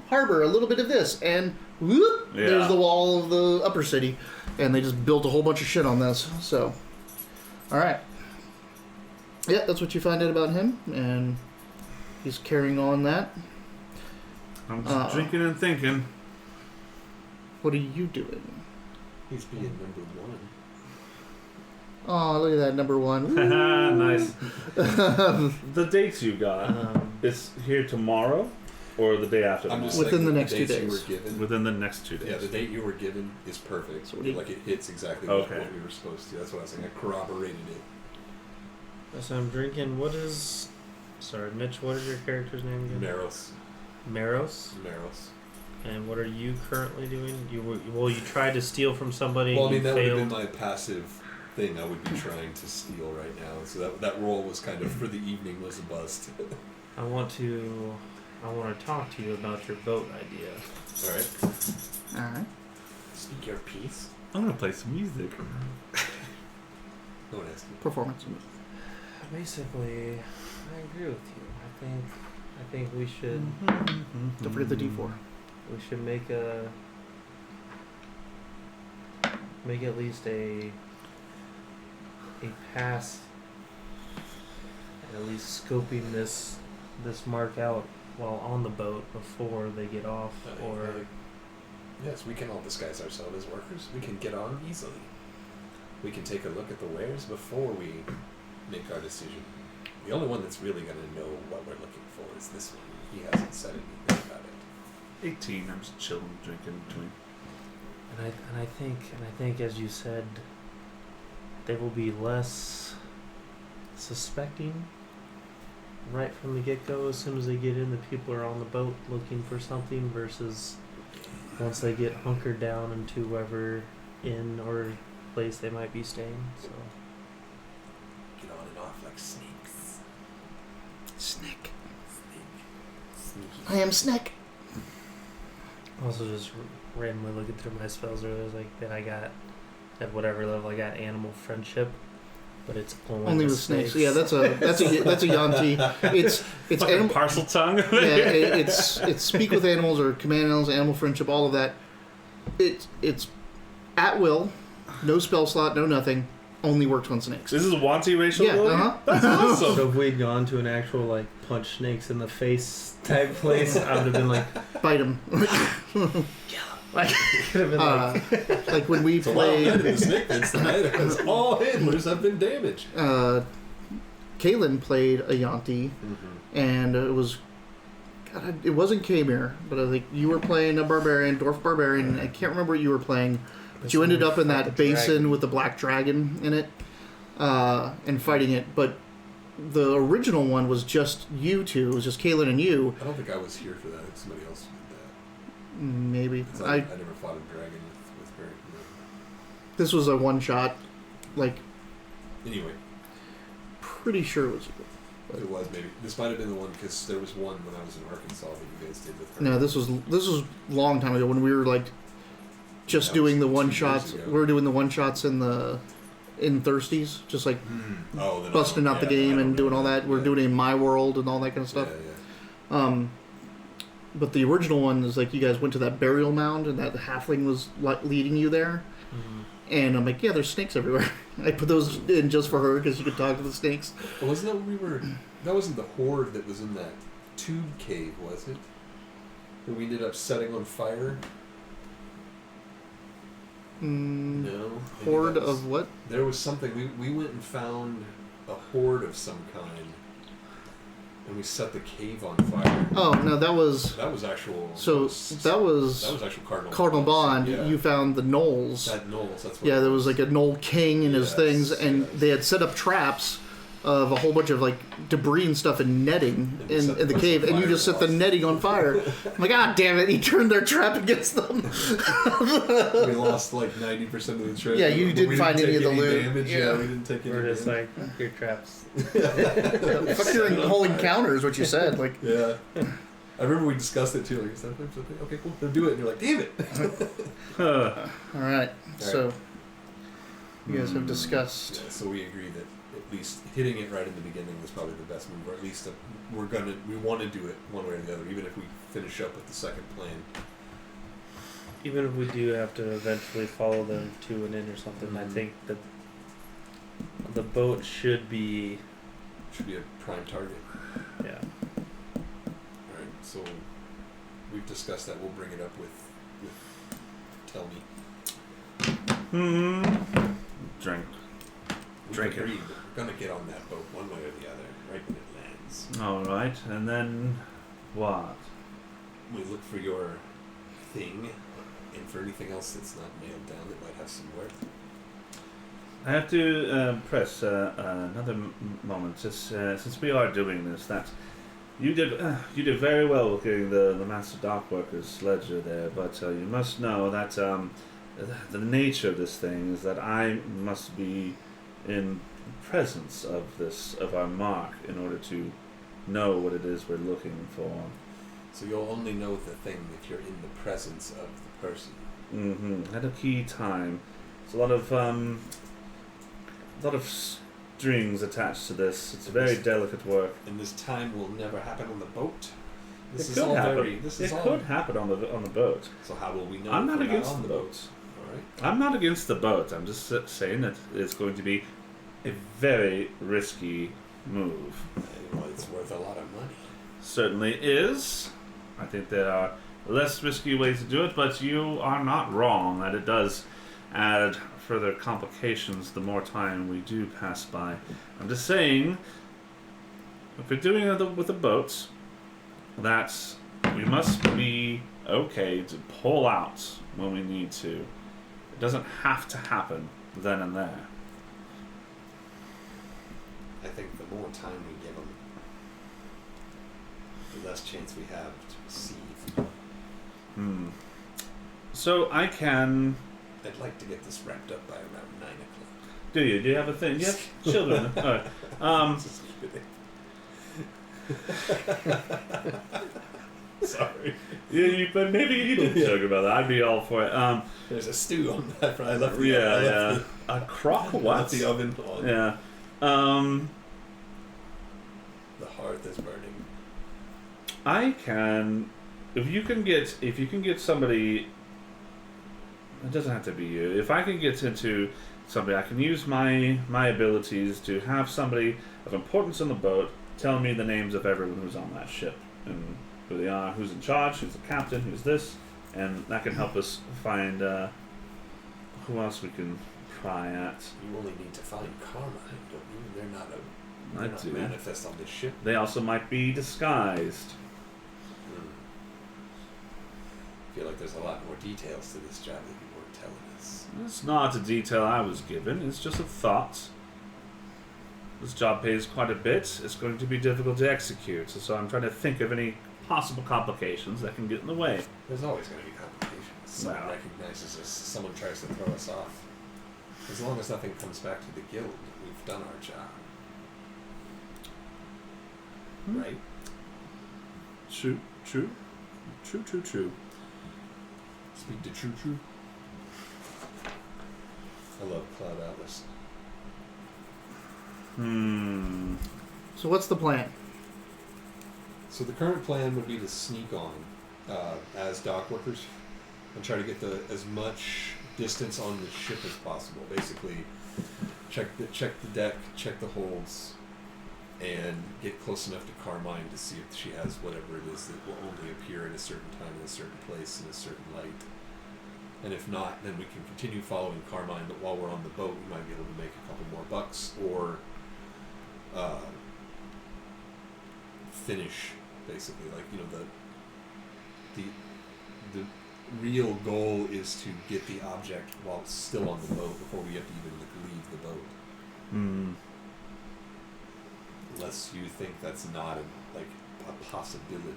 harbor, a little bit of this, and whoop, there's the wall of the upper city. And they just built a whole bunch of shit on this, so... Alright. Yeah, that's what you find out about him, and he's carrying on that. I'm just drinking and thinking. What are you doing? He's being number one. Oh, look at that, number one. Nice. The dates you got, it's here tomorrow, or the day after I'm tomorrow? just Within saying the next 2 dates you days. were given. Within the next 2 days. Yeah, the date you were given is perfect. So what do you- Like, it hits exactly what we were supposed to. That's what I was saying. I corroborated it. So I'm drinking. What is? Sorry, Mitch. What is your character's name again? Maros. Maros. Maros. And what are you currently doing? You tried to steal from somebody. Well, I mean, you that would failed. have been my passive thing I would be trying to steal right now. So that role was kind of, for the evening, was a bust. I want to talk to you about your boat idea. Alright. Alright. Speak your piece. I'm gonna play some music. No one asked me. Performance. Basically, I agree with you. I think we should Don't forget the D4. we should make at least a pass, and at least scoping this mark out while on the boat before they get off, or yes, we can all disguise ourselves as workers. We can get on easily. We can take a look at the wares before we make our decision. The only one that's really going to know what we're looking for is this one. He hasn't said anything about it. 18. I'm just chilling, drinking between. and I think as you said, they will be less suspecting right from the get-go. As soon as they get in, the people are on the boat looking for something, versus once they get hunkered down into whoever inn or place they might be staying. So Get on and off like snakes. Snake. Sneaky. I am Snake. also just randomly looking through my spells earlier, I was like, that I got at whatever level I got animal friendship, but it's only with snakes. Yeah, that's a Yanti. It's Fucking animal. parcel tongue. It's speak with animals or command animals, animal friendship, all of that. It's at will, no spell slot, no nothing. Only works on snakes. This is Wanty racial Yeah, ability? That's awesome. So if we'd gone to an actual like punch snakes in the face type place, I would have been like, Bite them. like could have been Like when we played. The snake pits tonight because all handlers have been damaged. Kaylin played a Yanti, and it was. God, it wasn't Kmir, but I think you were playing a barbarian, dwarf barbarian. And I can't remember what you were playing. But you ended up in that basin with the black dragon in it, and fighting it. But the original one was just you two. It was just Kaylin and you. I don't think I was here for that. I think somebody else did that. Maybe. 'Cause I never fought a dragon with her. This was a one shot. Like, Anyway, pretty sure it was you. it was maybe. This might have been the one because there was one when I was in Arkansas that you guys did with her. No, this was a long time ago when we were like just That doing was the one 2 years shots. ago. We were doing the one shots in Thirsties, just like Oh, then busting out the game and doing all that. We're doing it in My World and all that kind of stuff. Yeah. But the original one is like you guys went to that burial mound and that halfling was leading you there. And I'm like, yeah, there's snakes everywhere. I put those in just for her because you could talk to the snakes. But wasn't that what we were? That wasn't the horde that was in that tube cave, was it? That we ended up setting on fire. No. maybe Horde that was- of what? There was something. We went and found a horde of some kind. And we set the cave on fire. Oh no, that was That was actual. so. That was actual Cardinal. Cardinal Bond. Yeah. You found the gnolls. That Knowles. That's what. Yeah, it there was like a gnoll king and his Yes, things, and yes. they had set up traps of a whole bunch of like debris and stuff and netting And they set in the the cave, and you fire just set the off. netting on fire. I'm like, ah, damn it! He turned their trap against them. We lost like 90% of the treasure. Yeah, you but didn't we find take any of the loot. Damage. Yeah. Yeah, we didn't take any. We're just damage. like, your traps. Fuck your whole encounter is what you said. Like, Yeah. I remember we discussed it too. Like, is that okay, cool. Then do it. And you're like, damn it. all right, so you guys have discussed. Yeah, so we agree that at least hitting it right in the beginning was probably the best move, or at least we want to do it one way or the other, even if we finish up with the second plan. Even if we do have to eventually follow them to an inn or something, I Mhm. think that the boat should be, Should be a prime target. yeah. All right. So we've discussed that. We'll bring it up with Tell Me. Drink. We've Drink it. agreed that we're gonna get on that boat one way or the other, right when it lands. All right, and then what? We look for your thing, and for anything else that's not nailed down that might have some worth. I have to press another moment, just since we are doing this. That you did very well with getting the Master Dockworker's ledger there, but you must know that the nature of this thing is that I must be in presence of our mark in order to know what it is we're looking for. So you'll only know the thing if you're in the presence of the person. At a key time. There's a lot of strings attached to this. It's very delicate work. And this time will never happen on the boat. This It is could all happen. very. This is It all. could happen on the boat. So how will we know? I'm if not we're against on the boat. All right. I'm not against the boat. I'm just saying that it's going to be a very risky move. Well, it's worth a lot of money. Certainly is. I think there are less risky ways to do it, but you are not wrong that it does add further complications the more time we do pass by. I'm just saying, if we're doing it with the boats, that we must be okay to pull out when we need to. It doesn't have to happen then and there. I think the more time we give them, the less chance we have to receive. So I can. I'd like to get this wrapped up by around 9 o'clock. Do you? Do you have a thing? You have children. All right. Just kidding. Sorry. But maybe you did joke about that. I'd be all for it. There's a stew on that. I left the, Yeah, I yeah. left A crock the, what? left the oven on. Yeah. The hearth is burning. I can. If you can get somebody. It doesn't have to be you. If I can get into somebody, I can use my abilities to have somebody of importance on the boat tell me the names of everyone who's on that ship and who they are, who's in charge, who's the captain, who's this, and that can help us find who else we can pry at. You only need to find Carmine, don't you? They're I not do. manifest on this ship. They also might be disguised. I feel like there's a lot more details to this job that you weren't telling us. It's not a detail I was given, it's just a thought. This job pays quite a bit, it's going to be difficult to execute, so I'm trying to think of any possible complications that can get in the way. There's always going to be complications. Someone Well. recognizes us, someone tries to throw us off. As long as nothing comes back to the guild, we've done our job. Right? True. Speak to True. I love Cloud Atlas. So what's the plan? So the current plan would be to sneak on as dock workers and try to get as much distance on the ship as possible. Basically, check the deck, check the holds, and get close enough to Carmine to see if she has whatever it is that will only appear at a certain time in a certain place in a certain light. And if not, then we can continue following Carmine, but while we're on the boat, we might be able to make a couple more bucks, or finish, basically. Like, you know, the real goal is to get the object while it's still on the boat before we have to even leave the boat. Mm. Unless you think that's not a possibility.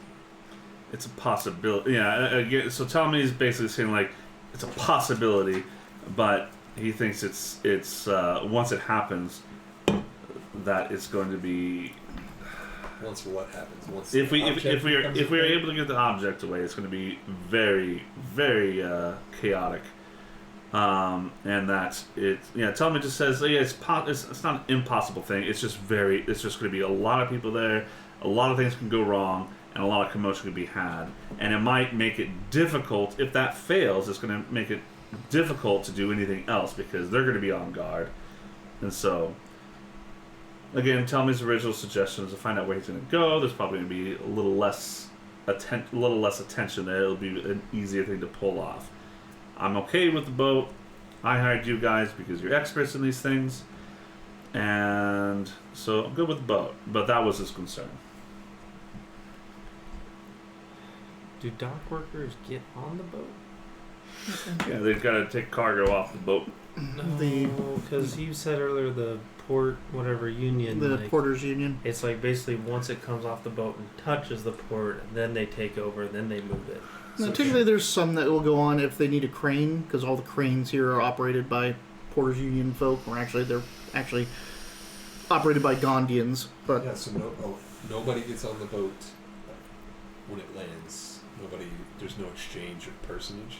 It's a possibility. Yeah. Again, so Tommy is basically saying like it's a possibility, but he thinks it's once it happens that it's going to be. Once what happens? Once if we are able to get the object away, it's going to be very, very chaotic. And that Tommy just says, yeah, it's not an impossible thing. It's just going to be a lot of people there. A lot of things can go wrong, and a lot of commotion can be had. And it might make it difficult. If that fails, it's going to make it difficult to do anything else because they're going to be on guard. And so, again, Tommy's original suggestion is to find out where he's going to go. There's probably going to be a little less attention there. It'll be an easier thing to pull off. I'm okay with the boat. I hired you guys because you're experts in these things. And so I'm good with the boat. But that was his concern. Do dock workers get on the boat? Yeah, they've got to take cargo off the boat. No, because you said earlier the port, whatever union. The Porters Union. It's like basically once it comes off the boat and touches the port, then they take over, then they move it. Now, typically, there's some that will go on if they need a crane, because all the cranes here are operated by Porters Union folk, or they're actually operated by Gondians. But yeah, so nobody gets on the boat when it lands. There's no exchange of personage.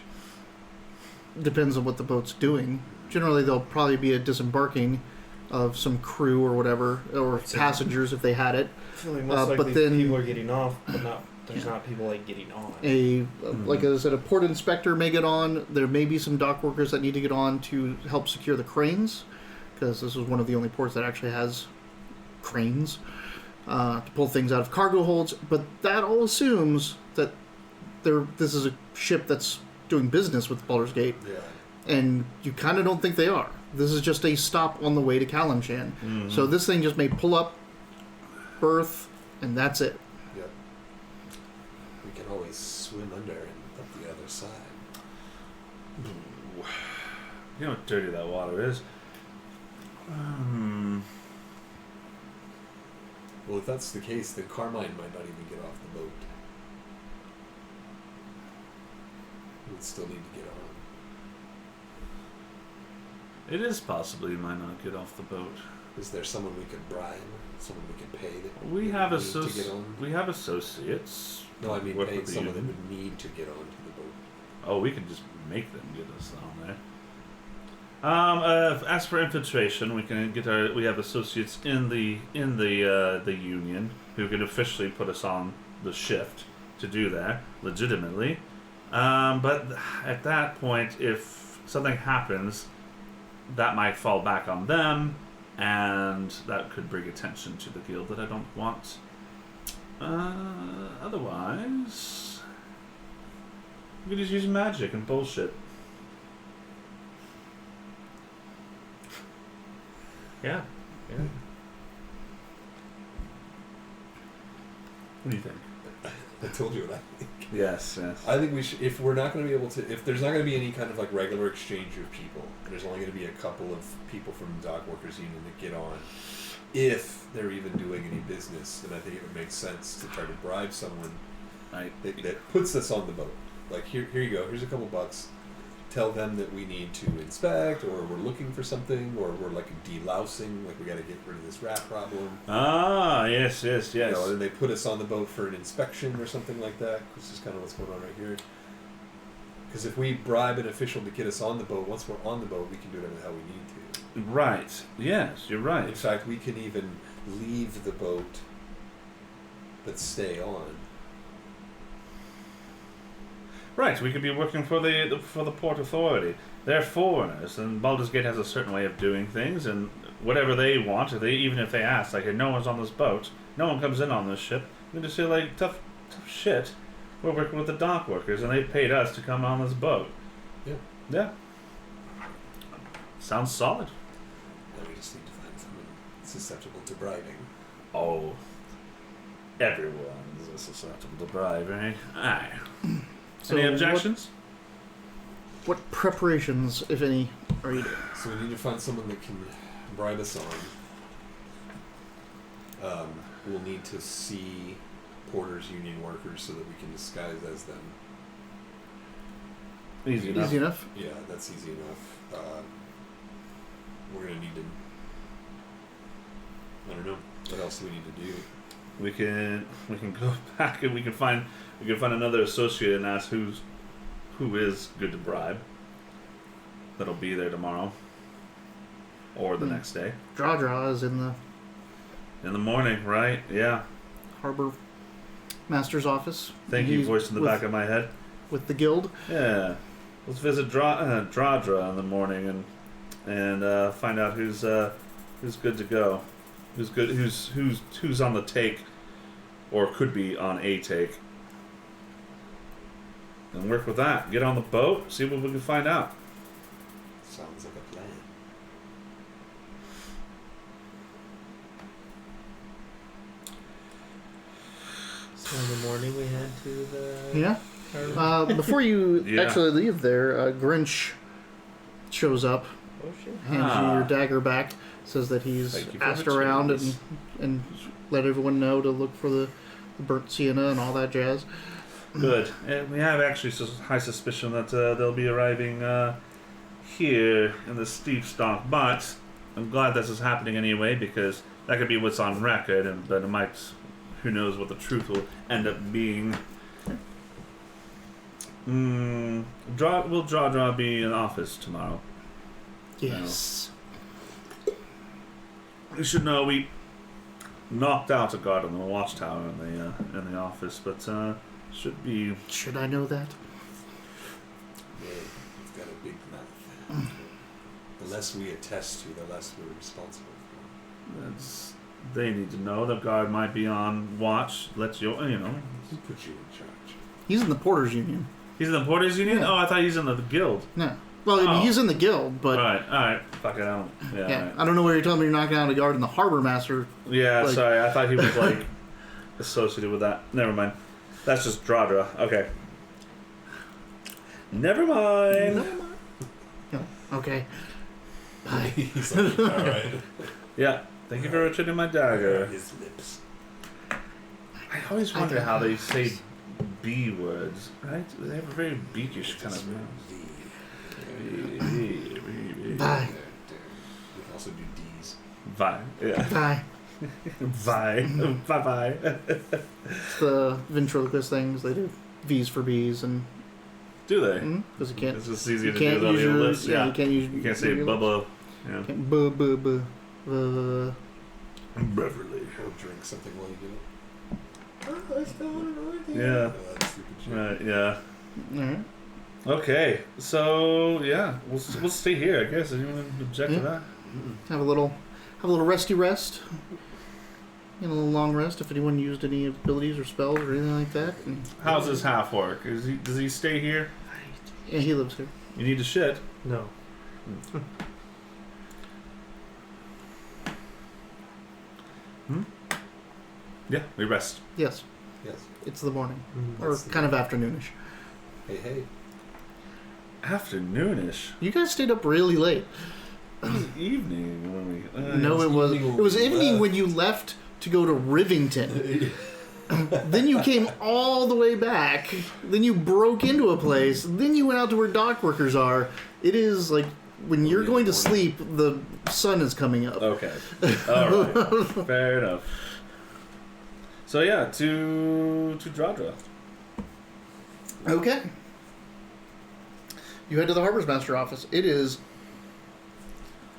Depends on what the boat's doing. Generally, there'll probably be a disembarking of some crew or whatever, or passengers if they had it. I feel like most likely but then people are getting off, but not. There's not people like getting on. Like I said, a port inspector may get on. There may be some dock workers that need to get on to help secure the cranes, because this is one of the only ports that actually has cranes to pull things out of cargo holds. But that all assumes that this is a ship that's doing business with Baldur's Gate, and you kind of don't think they are. This is just a stop on the way to Kalimshan. Mm-hmm. So this thing just may pull up, berth, and that's it. Yep. We can always swim under and up the other side. You know how dirty that water is. Well, if that's the case, then Carmine might not even get off the boat. We would still need to get on. It is possible you might not get off the boat. Is there someone we could bribe? Someone we could pay that we have to get on? We have associates. No, I mean paying someone that would need to get onto the boat. Oh, we can just make them get us on there. As for infiltration, we have associates in the union who can officially put us on the shift to do that legitimately. But at that point, if something happens, that might fall back on them, and that could bring attention to the guild that I don't want. Otherwise, we could just use magic and bullshit. Yeah. What do you think? I told you what I think. Yes. I think we should, if we're not going to be able to, if there's not going to be any kind of like regular exchange of people, and there's only going to be a couple of people from the Dock Workers Union that get on, if they're even doing any business, then I think it would make sense to try to bribe someone that puts us on the boat. Like, here you go, here's a couple bucks. Tell them that we need to inspect, or we're looking for something, or we're like delousing, like we got to get rid of this rat problem. Ah, yes. You know, and they put us on the boat for an inspection or something like that. This is kind of what's going on right here. Because if we bribe an official to get us on the boat, once we're on the boat, we can do whatever the hell we need to. Right. Yes, you're right. In fact, we can even leave the boat, but stay on. Right, we could be working for the Port Authority. They're foreigners, and Baldur's Gate has a certain way of doing things, and whatever they want, even if they ask, like, hey, no one's on this boat, no one comes in on this ship, we can just say, like, tough shit, we're working with the dock workers, and they paid us to come on this boat. Yeah. Sounds solid. Now we just need to find someone susceptible to bribing. Oh, everyone is susceptible to bribery. Aye. So Any objections? What preparations, if any, are you doing? So we need to find someone that can bribe us on. We'll need to see Porter's union workers so that we can disguise as them. Easy enough. Easy enough. Yeah, that's easy enough. We're gonna need to. I don't know. What else do we need to do? We can go back and we can find another associate and ask who is good to bribe. That'll be there tomorrow. Or the next day. Draw is in the In the morning, right? Yeah. harbor master's office. Thank you, He's voice in the back of my head. with the guild. Yeah. Let's visit Dradra in the morning and find out who's good to go. Who's on the take or could be on a take. And work with that. Get on the boat, see what we can find out. Sounds like a plan. So in the morning we head to the. Yeah. Harbor. Before you Yeah. actually leave there, Grinch shows up, Oh shit. hands you your dagger back, says that he's Thank you for asked the around cheese. and let everyone know to look for the burnt sienna and all that jazz. Good. And we have actually high suspicion that they'll be arriving here in the steep stock, but I'm glad this is happening anyway because that could be what's on record, but it might. Who knows what the truth will end up being. Will Draw be in office tomorrow? Yes. You should know we knocked out a guard on the watchtower in the office, but should be. Should I know that? Yeah, you've got a big mouth. The less we attest to, the less we're responsible for. They need to know the guard might be on watch. Who put you in charge? He's in the Porters Union. He's in the Porters Union. Yeah. Oh, I thought he's in the guild. No. Well, Oh. he's in the guild, but All right. Fuck it, I don't. Yeah. yeah, Right. I don't know where you're telling me you're knocking out a guard in the harbor master. Yeah, Like- sorry. I thought he was like associated with that. Never mind. That's just Dradra. Okay. Never mind. No. Okay. Bye. He's like, all right. Yeah. Thank you for returning my dagger. His lips. I always wonder how they say B words, right? They have a very beakish kind of mouth. Bye. We can also do D's. Bye. Yeah. Bye. Bye. Bye. It's the ventriloquist things. They do V's for B's and Do they? because you can't. It's just easier You to can't do it on use your your lips. yeah. Yeah. You can't use. You can't say your lips. bubba. Yeah. Can't buh buh buh. Beverly. Or drink something while you do it. Yeah. That stupid shit. Right. Yeah. All right. Okay. So yeah, we'll stay here. I guess. Anyone object to Yeah. that? Have a little resty rest. A little long rest if anyone used any abilities or spells or anything like that. And, How's this half orc? Does he stay here? yeah, he lives here. You need to shit. No. Yeah. We rest. Yes, Yes. it's the morning Mhm. or That's the- kind of afternoonish. Hey. Afternoonish. You guys stayed up really late. It was evening when we. No, it was. evening It was when we evening left. when you left to go to Rivington. Then you came all the way back. Then you broke into a place. Then you went out to where dock workers are. It is like when you're going to sleep, the sun is coming up. Okay. All right. Fair enough. So yeah, to Dradra. Okay. You head to the Harbor's Master office. It is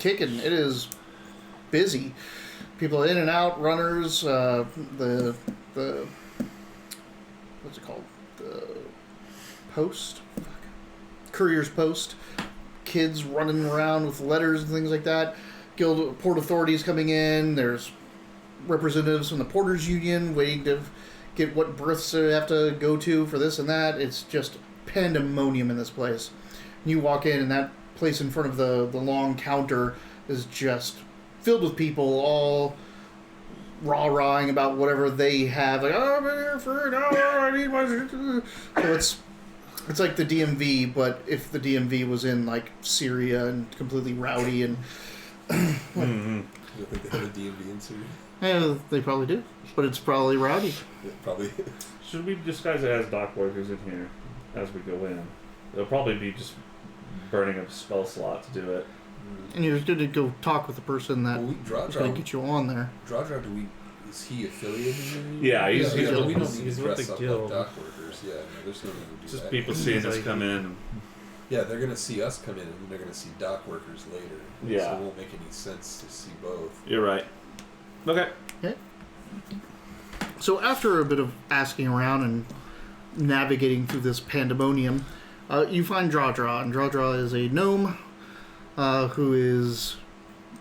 kicking. It is busy. People in and out, runners, the what's it called? The post? Fuck. Courier's post. Kids running around with letters and things like that. Port authorities coming in. There's representatives from the Porters Union waiting to get what berths they have to go to for this and that. It's just pandemonium in this place. You walk in, and that place in front of the long counter is just filled with people, all rah-rahing about whatever they have. Like, oh, I'm here for an hour, I need my... So it's like the DMV, but if the DMV was in, like, Syria and completely rowdy and... You think they have a DMV in Syria? Yeah, they probably do. But it's probably rowdy. Yeah, probably. Should we disguise it as dock workers in here as we go in? They'll probably be just burning a spell slot to do it. And you're going to go talk with the person that Well, is going to get you on there. Drawdraw, is he affiliated in Yeah, he's we don't need to he's with dress the up guild. like dock workers. Yeah, no, there's no need to do Just that. people seeing us Like- come in. Yeah, they're gonna see us come in, and then they're gonna see dock workers later. Yeah. So it won't make any sense to see both. You're right. Okay. So after a bit of asking around and navigating through this pandemonium, you find Drawdraw, and Drawdraw is a gnome who is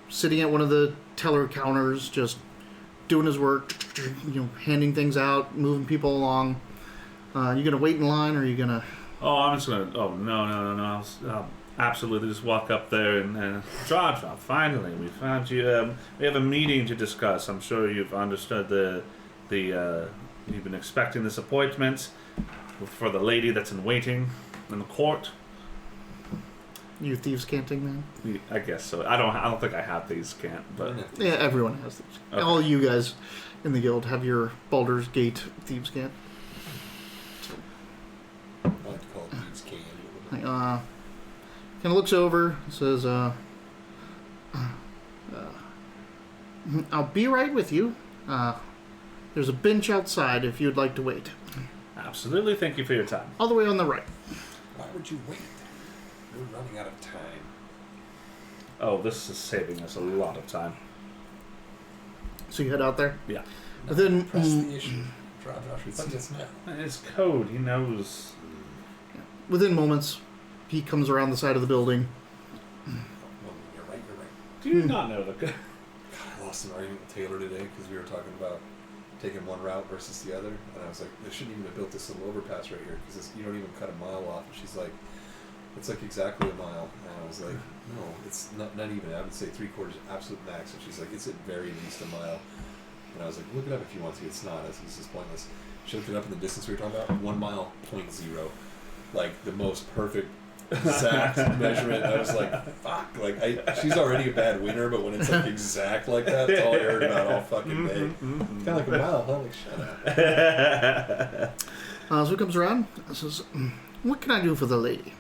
sitting at one of the teller counters, just doing his work, handing things out, moving people along. You gonna wait in line, or are you gonna? Oh, I'm just gonna. Oh no! I'll absolutely just walk up there and Drawdraw. Finally, we found you. We have a meeting to discuss. I'm sure you've understood you've been expecting this appointment for the lady that's in waiting in the court. You thieves canting man? I guess so. I don't think I have these can't, but Yeah, everyone has these. Okay. All you guys in the guild have your Baldur's Gate thieves cant. I like to call it Thieves' Can. Like, kind of looks over, says, I'll be right with you. There's a bench outside if you'd like to wait. absolutely. Thank you for your time. All the way on the right. Why would you wait? We're running out of time. Oh, this is saving us a lot of time. So you head out there. Yeah. No, Then- press the issue. Drawdraw should see us now. It's code. He knows. Within moments, he comes around the side of the building. Oh, you're right. Do you not know the code? God, I lost an argument with Taylor today because we were talking about taking one route versus the other, and I was like, they shouldn't even have built this little overpass right here because you don't even cut a mile off. And she's like, it's like exactly a mile. And I was like, no, it's not even. I would say 3/4 absolute max. And she's like, it's at very least a mile. And I was like, look it up if you want to. It's not. It's just pointless. She looked it up in the distance we were talking about. 1 mile, 0.0. Like the most perfect exact measurement. I was like, fuck. Like she's already a bad winner, but when it's like exact like that, that's all I heard about all fucking day. Kind of like a mile, huh? Like shut up. So he comes around and says, what can I do for the lady?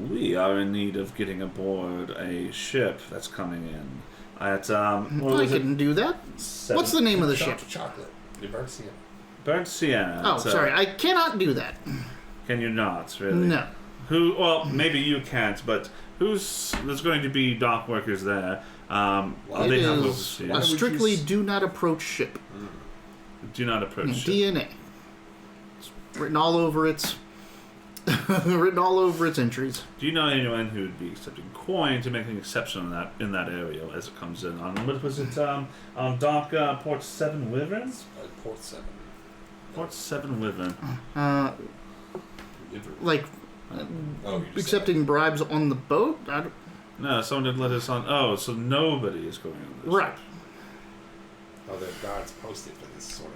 We are in need of getting aboard a ship that's coming in. At what I was it? can do that. What's the name of the ship? Chocolate. New Burnt Sienna. Burnt Sienna. Oh, It's, sorry. I cannot do that. Can you not really? No. Who? Well, maybe you can't, but there's going to be dock workers there. It They have is overseas. a would strictly you do not approach ship. Do not approach ship. DNA. It's written all over its entries. Do you know anyone who would be accepting coin to make an exception in that area as it comes in? On what was it? Dock Port 7 Wyverns? Port 7. Port 7 Wyvern. River. Like Oh, you just accepting bribes on the boat. No, someone did let us on. Oh, so nobody is going on this. Right. Oh, there are guards posted for this sort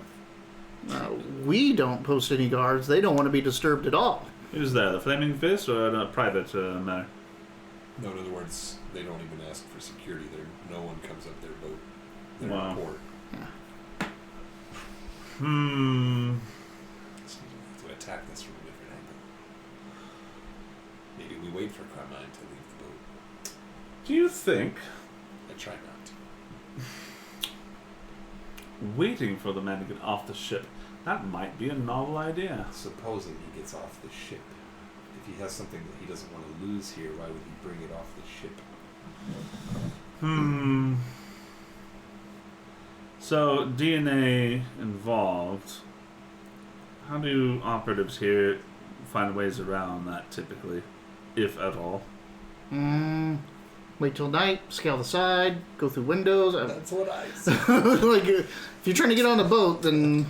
of. We don't post any guards. They don't want to be disturbed at all. Who's there? The Flaming Fist or a private matter? No, in other words, they don't even ask for security there. No one comes up their boat. Their Wow. port. Excuse me, to attack this from a different angle. Maybe we wait for Carmine to leave the boat. Do you think I try not to. waiting for the man to get off the ship, that might be a novel idea? Supposing he gets off the ship. If he has something that he doesn't want to lose here, why would he bring it off the ship? So, DNA involved. How do operatives here find ways around that typically, if at all? Wait till night, scale the side, go through windows. That's what I said. Like, if you're trying to get on a boat, then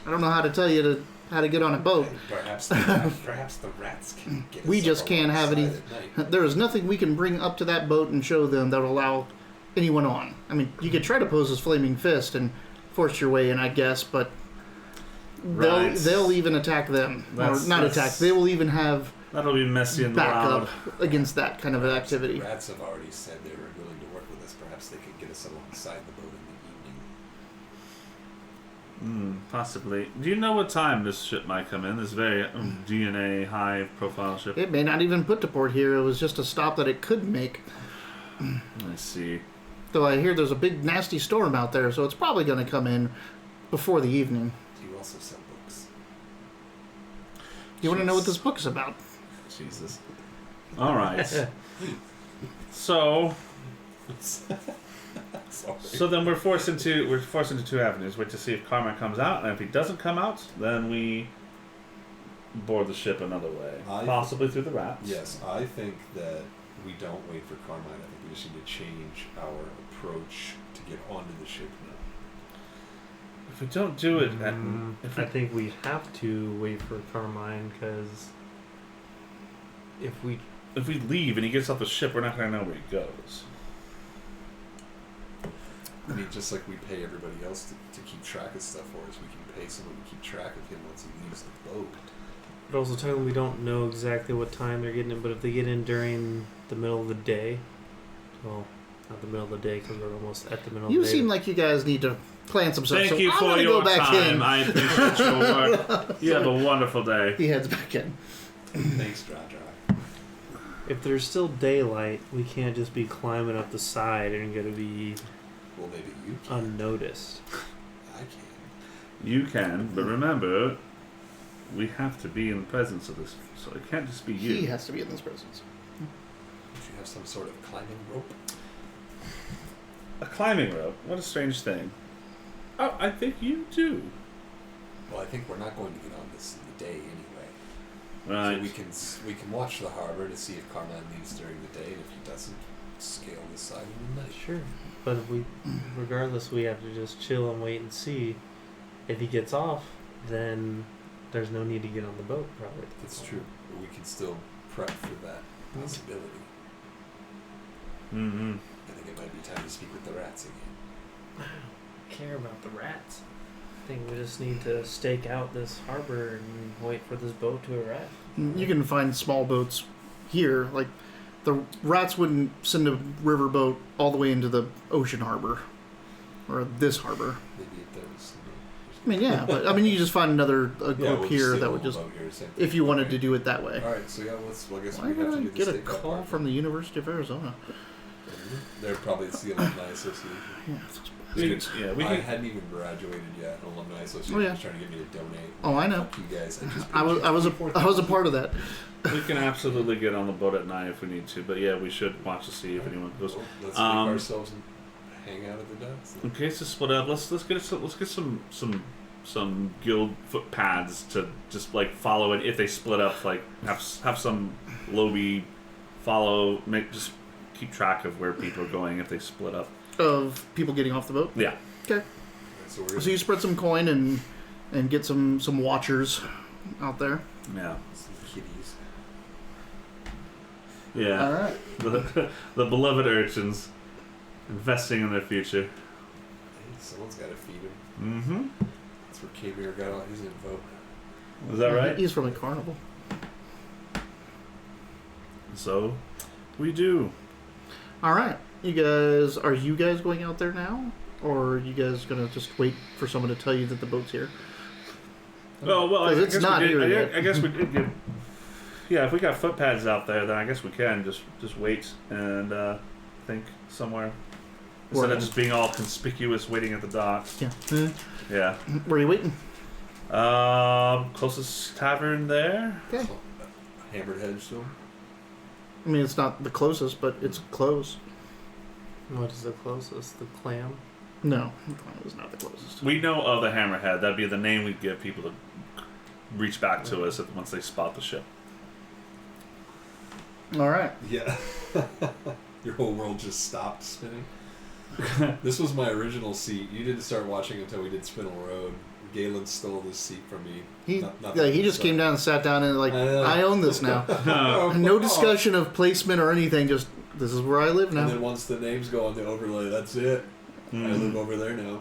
I don't know how to tell you to how to get on a boat. Perhaps the rats can get us We up just can't have any. alongside at night. There is nothing we can bring up to that boat and show them that will allow anyone on. I mean, you could try to pose as Flaming Fist and force your way in, I guess, but Right. they'll even attack them. That's- or not that's- attack. They will even have That'll be messy and backup loud. against that kind of an activity. Rats have already said they were willing to work with us. Perhaps they could get us alongside the boat in the evening. Possibly. Do you know what time this ship might come in? This very DNA high profile ship. It may not even put to port here. It was just a stop that it could make. I see. Though I hear there's a big nasty storm out there, so it's probably going to come in before the evening. Do you also sell books? You want to know what this book is about? Jesus. All right. So Sorry. then we're forced into two avenues. Wait to see if Carmine comes out, and if he doesn't come out, then we board the ship another way, possibly through the rats. Yes, I think that we don't wait for Carmine. I think we just need to change our approach to get onto the ship now. If we don't do it, I think we have to wait for Carmine because if we leave and he gets off the ship, we're not going to know where he goes. I mean, just like we pay everybody else to keep track of stuff for us, we can pay someone to keep track of him once he leaves the boat. But also, technically, we don't know exactly what time they're getting in. But if they get in during the middle of the day, well, not the middle of the day because we're almost at the middle of You the day. seem like you guys need to plan some stuff. Thank so you I'm for gonna your go back time. in. I appreciate your work. You have a wonderful day. He heads back in. Thanks, Dry. If there's still daylight, we can't just be climbing up the side and gonna be Well, maybe you can. unnoticed. I can. You can, but remember, we have to be in the presence of this, so it can't just be you. He has to be in this presence. Would you have some sort of climbing rope? A climbing rope? What a strange thing. Oh, I think you do. Well, I think we're not going to get on this in the day anyway. Right. So we can watch the harbor to see if Carmine leaves during the day, and if he doesn't, scale the side in the night. Sure, but if regardless, we have to just chill and wait and see. If he gets off, then there's no need to get on the boat, probably. That's true. But we can still prep for that possibility. Mm-hmm. I think it might be time to speak with the rats again. I don't care about the rats. I think we just need to stake out this harbor and wait for this boat to arrive. You can find small boats here. Like, the rats wouldn't send a riverboat all the way into the ocean harbor. Or this harbor. Maybe it does. I mean, yeah, but I mean, you can just find another group we'll here just that would just, if you wanted to do it that way. Alright, so yeah, well, I guess Why we have would to I do the get a stake out call part. from the University of Arizona? They're probably the Alumni Association. Yeah, We I can, hadn't even graduated yet. An Alumni Association Oh, yeah. was trying to get me to donate. Oh, I know. Fuck you guys. I was a part of that. we can absolutely get on the boat at night if we need to, but yeah, we should watch to see if anyone goes. Well, let's Um, leave ourselves and hang out at the docks. In case to split up, let's get some guild footpaths to just like follow it. If they split up, like have some lobby follow, just keep track of where people are going if they split up. Of people getting off the boat. Yeah. Okay. Alright, so we're So you spread some coin and get some watchers out there. Yeah. some kitties. Yeah. All right. The beloved urchins investing in their future. Hey, someone's got to feed him. Mm-hmm. That's where K-Bear got all his info. Is that right? He's from a carnival. So, we do. All right. Are you guys going out there now? Or are you guys going to just wait for someone to tell you that the boat's here? Well, I 'Cause it's guess not we did, here yet. I guess we did get. Yeah, if we got footpads out there, then I guess we can just wait and think somewhere instead of just being all conspicuous waiting at the docks. Yeah. Yeah. Where are you waiting? Closest tavern there. Okay. So, Hammered Head still? I mean, it's not the closest, but it's close. What is the closest? The clam? No, the clam is not the closest. We know of the Hammerhead. That'd be the name we'd give people to reach back to us once they spot the ship. All right. Yeah. Your whole world just stopped spinning. This was my original seat. You didn't start watching until we did Spinel Road. Galen stole this seat from me. He Not he just came down and sat down and like, I own this now. No discussion of placement or anything. Just this is where I live now. And then once the names go on the overlay, that's it. I live over there now.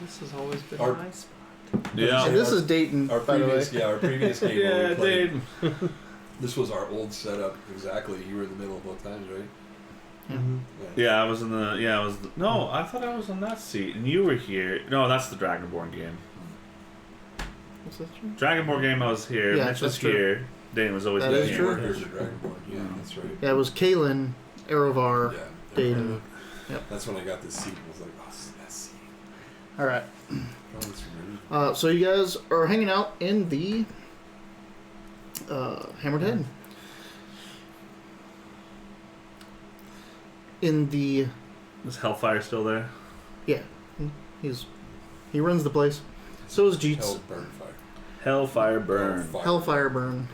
This has always been Our- my spot. Yeah. And this is Dayton, Our by the way. previous, our previous game where Yeah, we played, dude. this was our old setup. Exactly. You were in the middle both times, right? Mm-hmm. Yeah, I was in the. Yeah, I was. No, I thought I was on that seat, and you were here. No, that's the Dragonborn game. What's that true? Dragonborn game, I was here. Yeah, Mitch was that's true. here. Dane was always That with is me. true. Here's the Dragonborn. Yeah, that's right. Yeah, it was Kalen, Erovar, Yeah. Dayton. That's when I got this seat and was like, oh, this is the best seat. All right. Oh, it's really So you guys are hanging out in the Hammered Head. In the Is Hellfire still there? he runs the place. So is Jeets. Hell burn fire. Hellfire burn. Hellfire burn.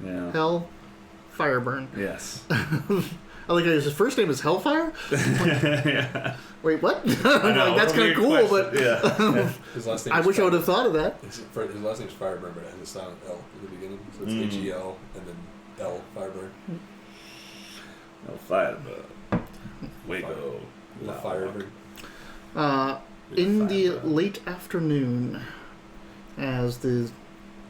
Yeah. Hell fire burn. Yes. I like how his first name is Hellfire. Yeah. Wait, what? I know, Like, that's kind weird of cool, question. but Yeah. His last name I is wish I would have Fire- thought of that. His last name is Fireburn, but it has a silent L at the beginning. So it's Mm. H-E-L and then L, Fireburn. Hellfire burn. Wago. The Fireburn. In the late afternoon, as the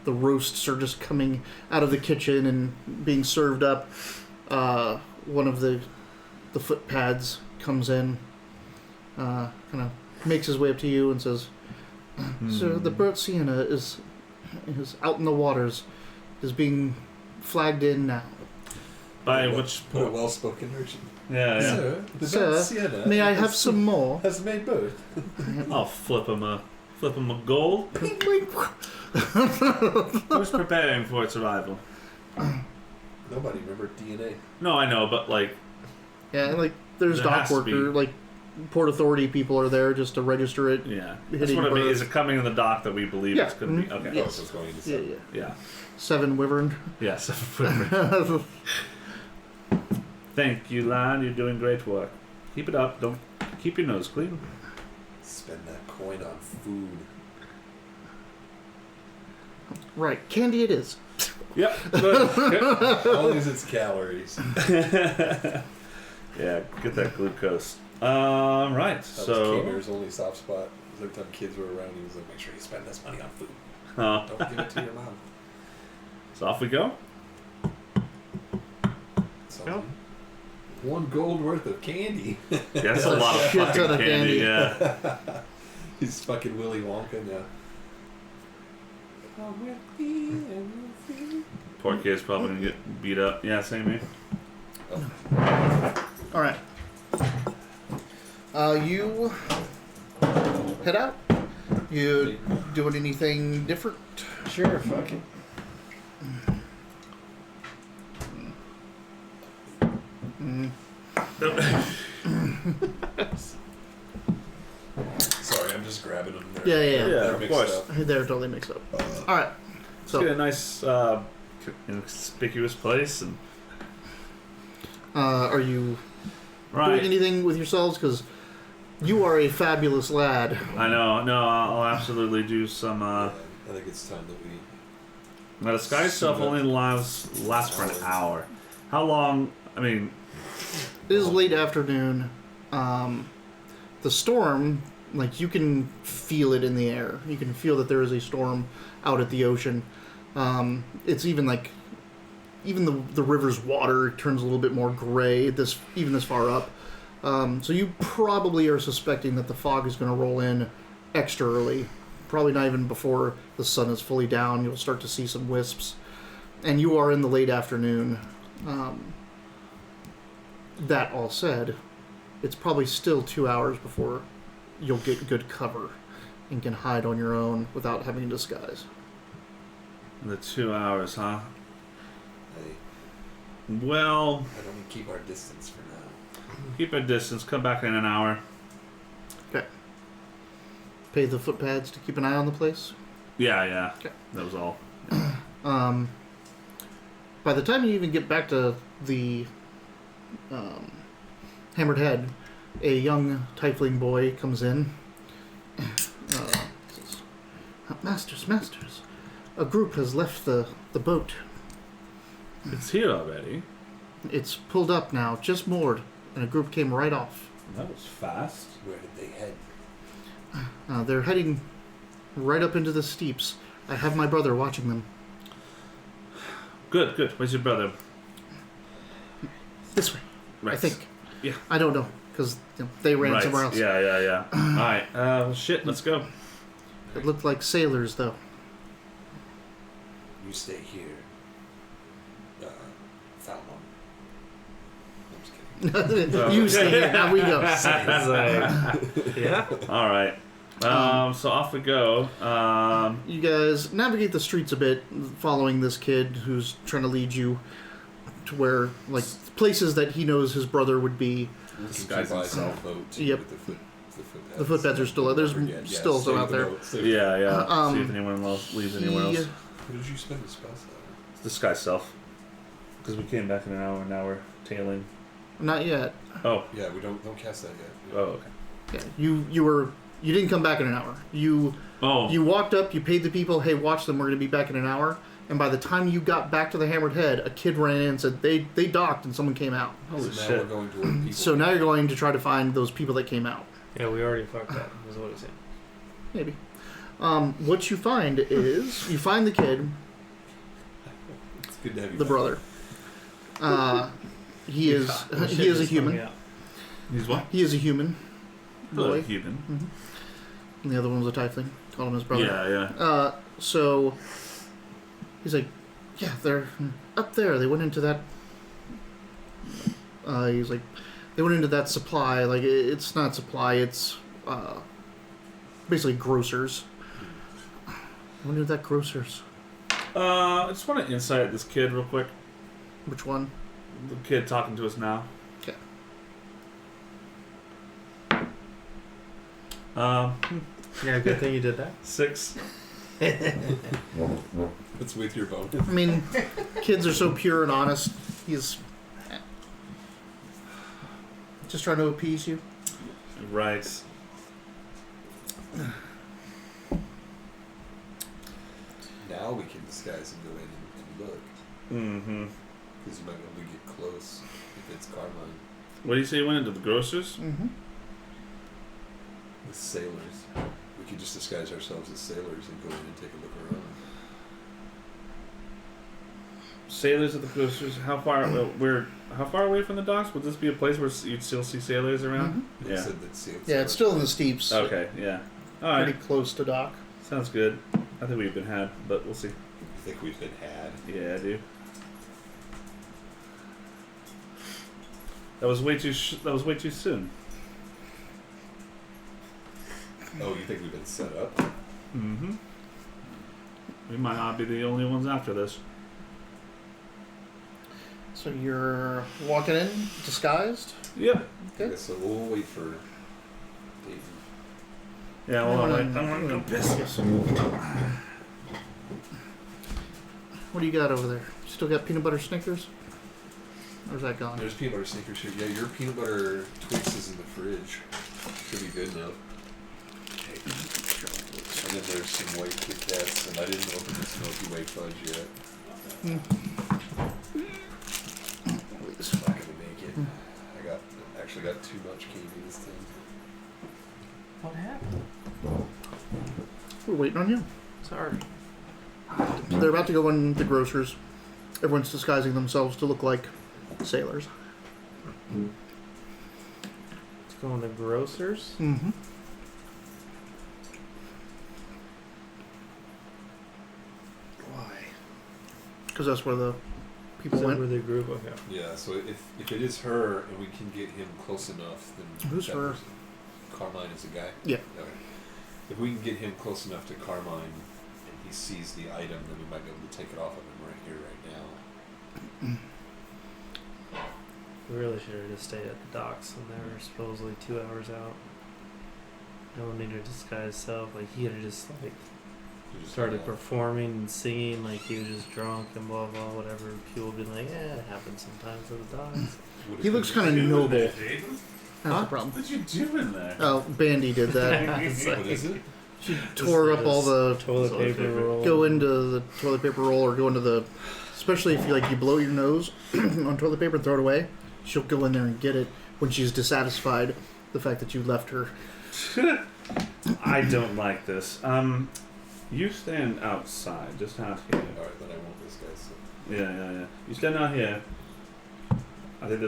roasts are just coming out of the kitchen and being served up, one of the footpads comes in, kind of makes his way up to you and says, "Sir, the Burt Sienna is out in the waters, is being flagged in now. By which Put a port? well-spoken urchin. Yeah, yeah. Sir, the Sir, Burt Sienna May I have some more?" has made both. I'll flip him a gold. Who's preparing for its arrival? Nobody remember DNA. No, I know, but like, Yeah, like there's There dock has to worker, be. like Port Authority people are there just to register it. yeah. That's Hitting what I mean. birds. Is it coming in the dock that we believe Yeah. it's going to be? Mhm. Okay. Yeah. Oh, so it's going into Yeah, seven. yeah. Yeah. 7 Wyvern. Yes. Thank you, Lon. You're doing great work. Keep it up. Don't keep your nose clean. Spend that coin on food. Right, candy it is. Yep. Good. As long as it's calories. Yeah. Get that glucose. Right. That was So. Kamer's only soft spot. Every time kids were around, he was like, make sure you spend this money on food. Uh, Don't give it to your mom. so off we go. So, Go. 1 gold worth of candy. Yeah, that's a lot of Shit fucking ton of candy. candy. Yeah. He's fucking Willy Wonka now. Come with me and you'll see. Poor kid's probably gonna get beat up. Yeah, same here. All right. You head out. You doing anything different? Sure, fuck it. Mm. Sorry, I'm just grabbing them. Yeah, yeah, Yeah, They're of mixed course. up. They're totally mixed up. All right. Let's So, get a nice, inconspicuous place and. are you doing Right. anything with yourselves? Because you are a fabulous lad. I know. No, I'll absolutely do some. I think it's time that we. Now, the sky stuff only lasts for an hour. How long? I mean, It is late afternoon. The storm, like, you can feel it in the air. You can feel that there is a storm out at the ocean. It's even like, even the river's water turns a little bit more gray this far up. So you probably are suspecting that the fog is going to roll in extra early. Probably not even before the sun is fully down. You'll start to see some wisps. And you are in the late afternoon. That all said, it's probably still 2 hours before you'll get good cover and can hide on your own without having a disguise. the 2 hours, huh? Hey, Well, why don't we keep our distance for now? keep a distance. Come back in an hour. Okay. Pay the footpads to keep an eye on the place. Yeah, yeah. Okay. That was all. By the time you even get back to the Hammered Head, a young tiefling boy comes in Masters. A group has left the boat. It's here already. It's pulled up now, just moored, and a group came right off. That was fast. Where did they head? They're heading right up into the steeps. I have my brother watching them. Good. Where's your brother? This way, Right. I think. Yeah. I don't know, because they ran Right. somewhere else. Yeah. Alright, shit, let's go. It looked like sailors, though. You stay here. Falmon. I'm just kidding. You stay here. Now we go. Yeah. Alright. So off we go. You guys navigate the streets a bit, following this kid who's trying to lead you to where, like, places that he knows his brother would be. Disguise himself boat. Yep. With The footbeds are still there's still some out there. Yeah. See if anyone else leaves anywhere else. What did you spend the spells on? Disguise self. Because we came back in an hour and now we're tailing. Not yet. Oh. Yeah, we don't cast that yet. Oh, okay. Yeah, you didn't come back in an hour. You walked up, you paid the people, hey, watch them, we're going to be back in an hour. And by the time you got back to the Hammered Head, a kid ran in and said they docked and someone came out. Holy so now shit. we're going to where people. So now you're going to try to find those people that came out. Yeah, we already fucked that. Was what he's saying. Maybe. What you find is you find the kid, It's good to have you the back. brother. He is a human. He's what? He is a human Hello, boy. human. And the other one was a tiefling. Called him his brother. Yeah. So he's like, yeah, they're up there. They went into that. He's like, they went into that supply. Like, it's not supply. It's basically grocers. I went into that grocers. I just want to insight this kid real quick. Which one? The kid talking to us now. Okay. Yeah, good thing you did that. 6. It's with your bone. I mean, kids are so pure and honest. He's just trying to appease you. Right. Now we can disguise and go in and look. Mm-hmm. Because you might be able to get close if it's Carmine. What do you say you went into the grocers? Mm-hmm. With sailors. We could just disguise ourselves as sailors and go in and take a look around. Sailors at the grocers. How far away from the docks? Would this be a place where you'd still see sailors around? They said that sailors. Yeah, it's still in the steeps. Okay, yeah. All Pretty right. close to dock. Sounds good. I think we've been had, but we'll see. You think we've been had? Yeah, I do. That was way too soon. Oh, you think we've been set up? Mm-hmm. We might not be the only ones after this. So you're walking in disguised? Yep. Okay. Okay, so we'll wait for Dayton. Yeah, well, I'm gonna go piss. What do you got over there? Still got peanut butter Snickers? Or is that gone? There's peanut butter Snickers here. Yeah, your peanut butter Twix is in the fridge. Should be good now. And then there's some white Kit Kats, and I didn't open the smoky white fudge yet. Please. Not gonna make it. I actually got too much candy this time. What happened? We're waiting on you. Sorry. So they're about to go in the grocers. Everyone's disguising themselves to look like sailors. Let's go in the grocers. Mm-hmm. Why? Because that's where the people Is that went. where the group? Okay. Yeah, so if it is her and we can get him close enough, then Who's that her? person- Carmine is the guy. Yeah. Okay. If we can get him close enough to Carmine and he sees the item, then we might be able to take it off of him right here, right now. We really should have just stayed at the docks when they were supposedly 2 hours out. No one needed to disguise himself. Like, he could have just, like, You just started kinda- performing and singing like he was just drunk and blah, blah, whatever. People would be like, yeah, it happens sometimes at the docks. What if He looks kind of noble. That's the problem. What did you do in there? Oh, Bandy did that. What is it? She tore up all the toilet paper roll. go into the toilet paper roll or go into the, especially if you blow your nose on toilet paper and throw it away. She'll go in there and get it when she's dissatisfied the fact that you left her. I don't like this. You stand outside, just out here. Alright, then I want this guy. So. Yeah. You stand out here. I think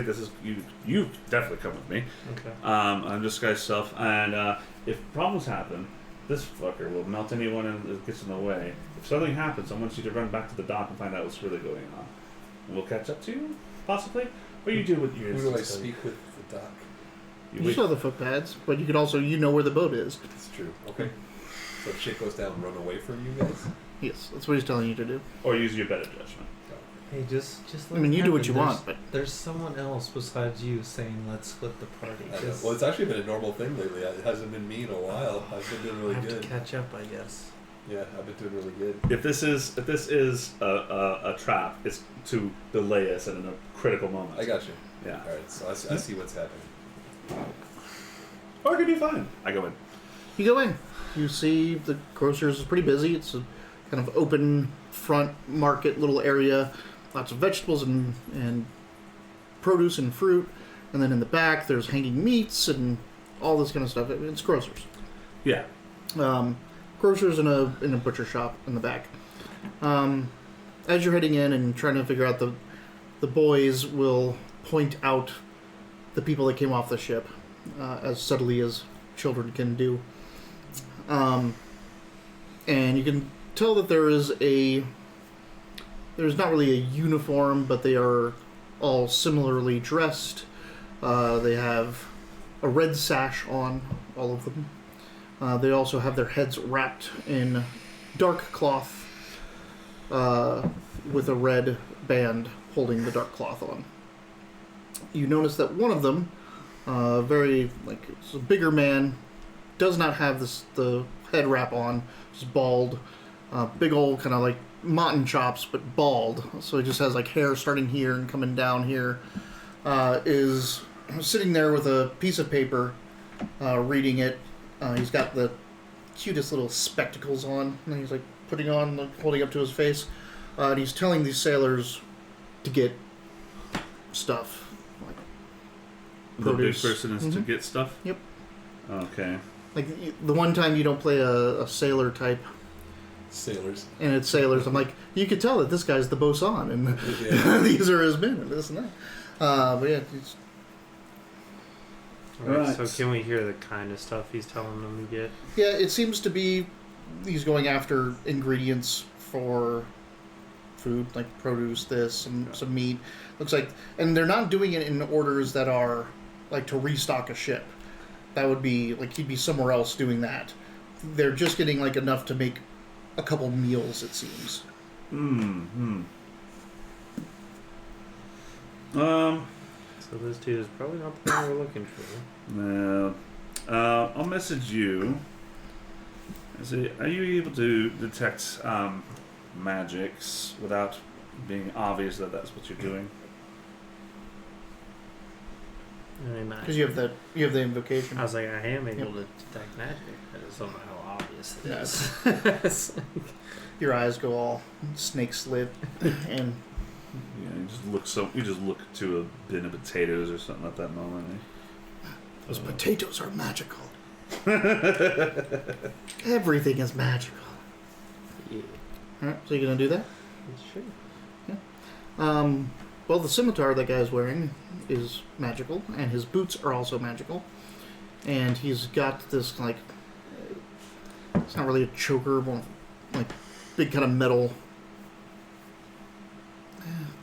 this is you. You definitely come with me. Okay. Undisguised self, and if problems happen, this fucker will melt anyone that gets in the way. If something happens, I want you to run back to the dock and find out what's really going on. And we'll catch up to you, possibly. Or you do what you. Who do I speak with at the dock? You saw the footpads, but you could also where the boat is. That's true. Okay. So if shit goes down, run away from you guys? Yes, that's what he's telling you to do. Or use your better judgment. Hey, just. I mean, you do what you there's, want, but there's someone else besides you saying let's split the party. Well, it's actually been a normal thing lately. It hasn't been me in a while. I've been doing really I have good. to catch up, I guess. Yeah, I've been doing really good. If this is a trap, it's to delay us in a critical moment. I got you. Yeah. All right, so I see what's happening. Or it could be fine. I go in. you go in. You see the grocer's is pretty busy. It's a kind of open front market little area. Lots of vegetables and produce and fruit. And then in the back, there's hanging meats and all this kind of stuff. It's grocers. Yeah. Grocers in a butcher shop in the back. As you're heading in and trying to figure out the boys will point out the people that came off the ship as subtly as children can do. And you can tell that there's not really a uniform, but they are all similarly dressed. They have a red sash on, all of them. They also have their heads wrapped in dark cloth with a red band holding the dark cloth on. You notice that one of them, it's a bigger man, does not have the head wrap on, just bald, big old kind of like mutton chops, but bald. So he just has like hair starting here and coming down here. Is sitting there with a piece of paper, reading it. He's got the cutest little spectacles on, and he's like putting on, holding up to his face. And he's telling these sailors to get stuff. Like The big produce. person is to Mhm. get stuff? Yep. Okay. Like the one time you don't play a sailor type, Sailors. and it's sailors. I'm like, you could tell that this guy's the bosun, and Yeah. these are his men, and this and that. But yeah, it's, Alright, Right. so can we hear the kind of stuff he's telling them to get? yeah, it seems to be he's going after ingredients for food, like produce, this, some meat. Looks like, and they're not doing it in orders that are like to restock a ship. That would be like he'd be somewhere else doing that. They're just getting like enough to make a couple meals, it seems. So this dude is probably not the one we're looking for. No. I'll message you. Are you able to detect magics without being obvious that that's what you're doing? Because you have the invocation. I was like, I am able to detect magic. I just don't know how obvious it is. Your eyes go all snake slit, and Yeah, you just look to a bin of potatoes or something at that moment. those potatoes are magical. Everything is magical. Yeah. All right, so you're gonna do that? Sure. Well, the scimitar that guy's wearing is magical, and his boots are also magical. And he's got this, like, it's not really a choker, but like big kind of metal,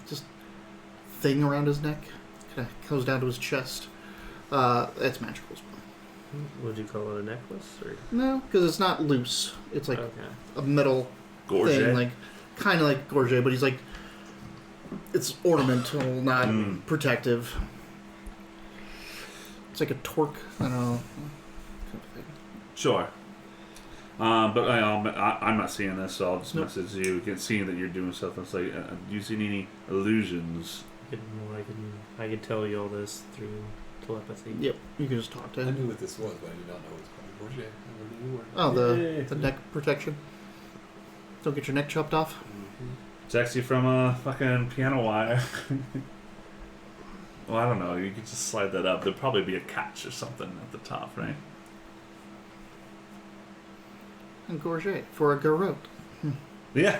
just thing around his neck. Kind of goes down to his chest. It's magical as well. Would you call it a necklace? Or? No, because it's not loose. It's like Okay. a metal Gorget? thing, like kind of like gorget, but he's like it's ornamental, not protective. It's like a torque. I don't know. Sure. But I'm not seeing this, so I'll just Nope. message you. You can see that you're doing stuff. It's like, do you see any illusions? I could tell you all this through telepathy. Yep, you can just talk to I him. knew what this was, but I did not know it was called Borgia. I never knew what. Oh, Yay. the neck protection. Don't get your neck chopped off. Mm-hmm. It's actually from a fucking piano wire. Well, I don't know. You could just slide that up. There'd probably be a catch or something at the top, right? And Gorget for a garrote. Yeah.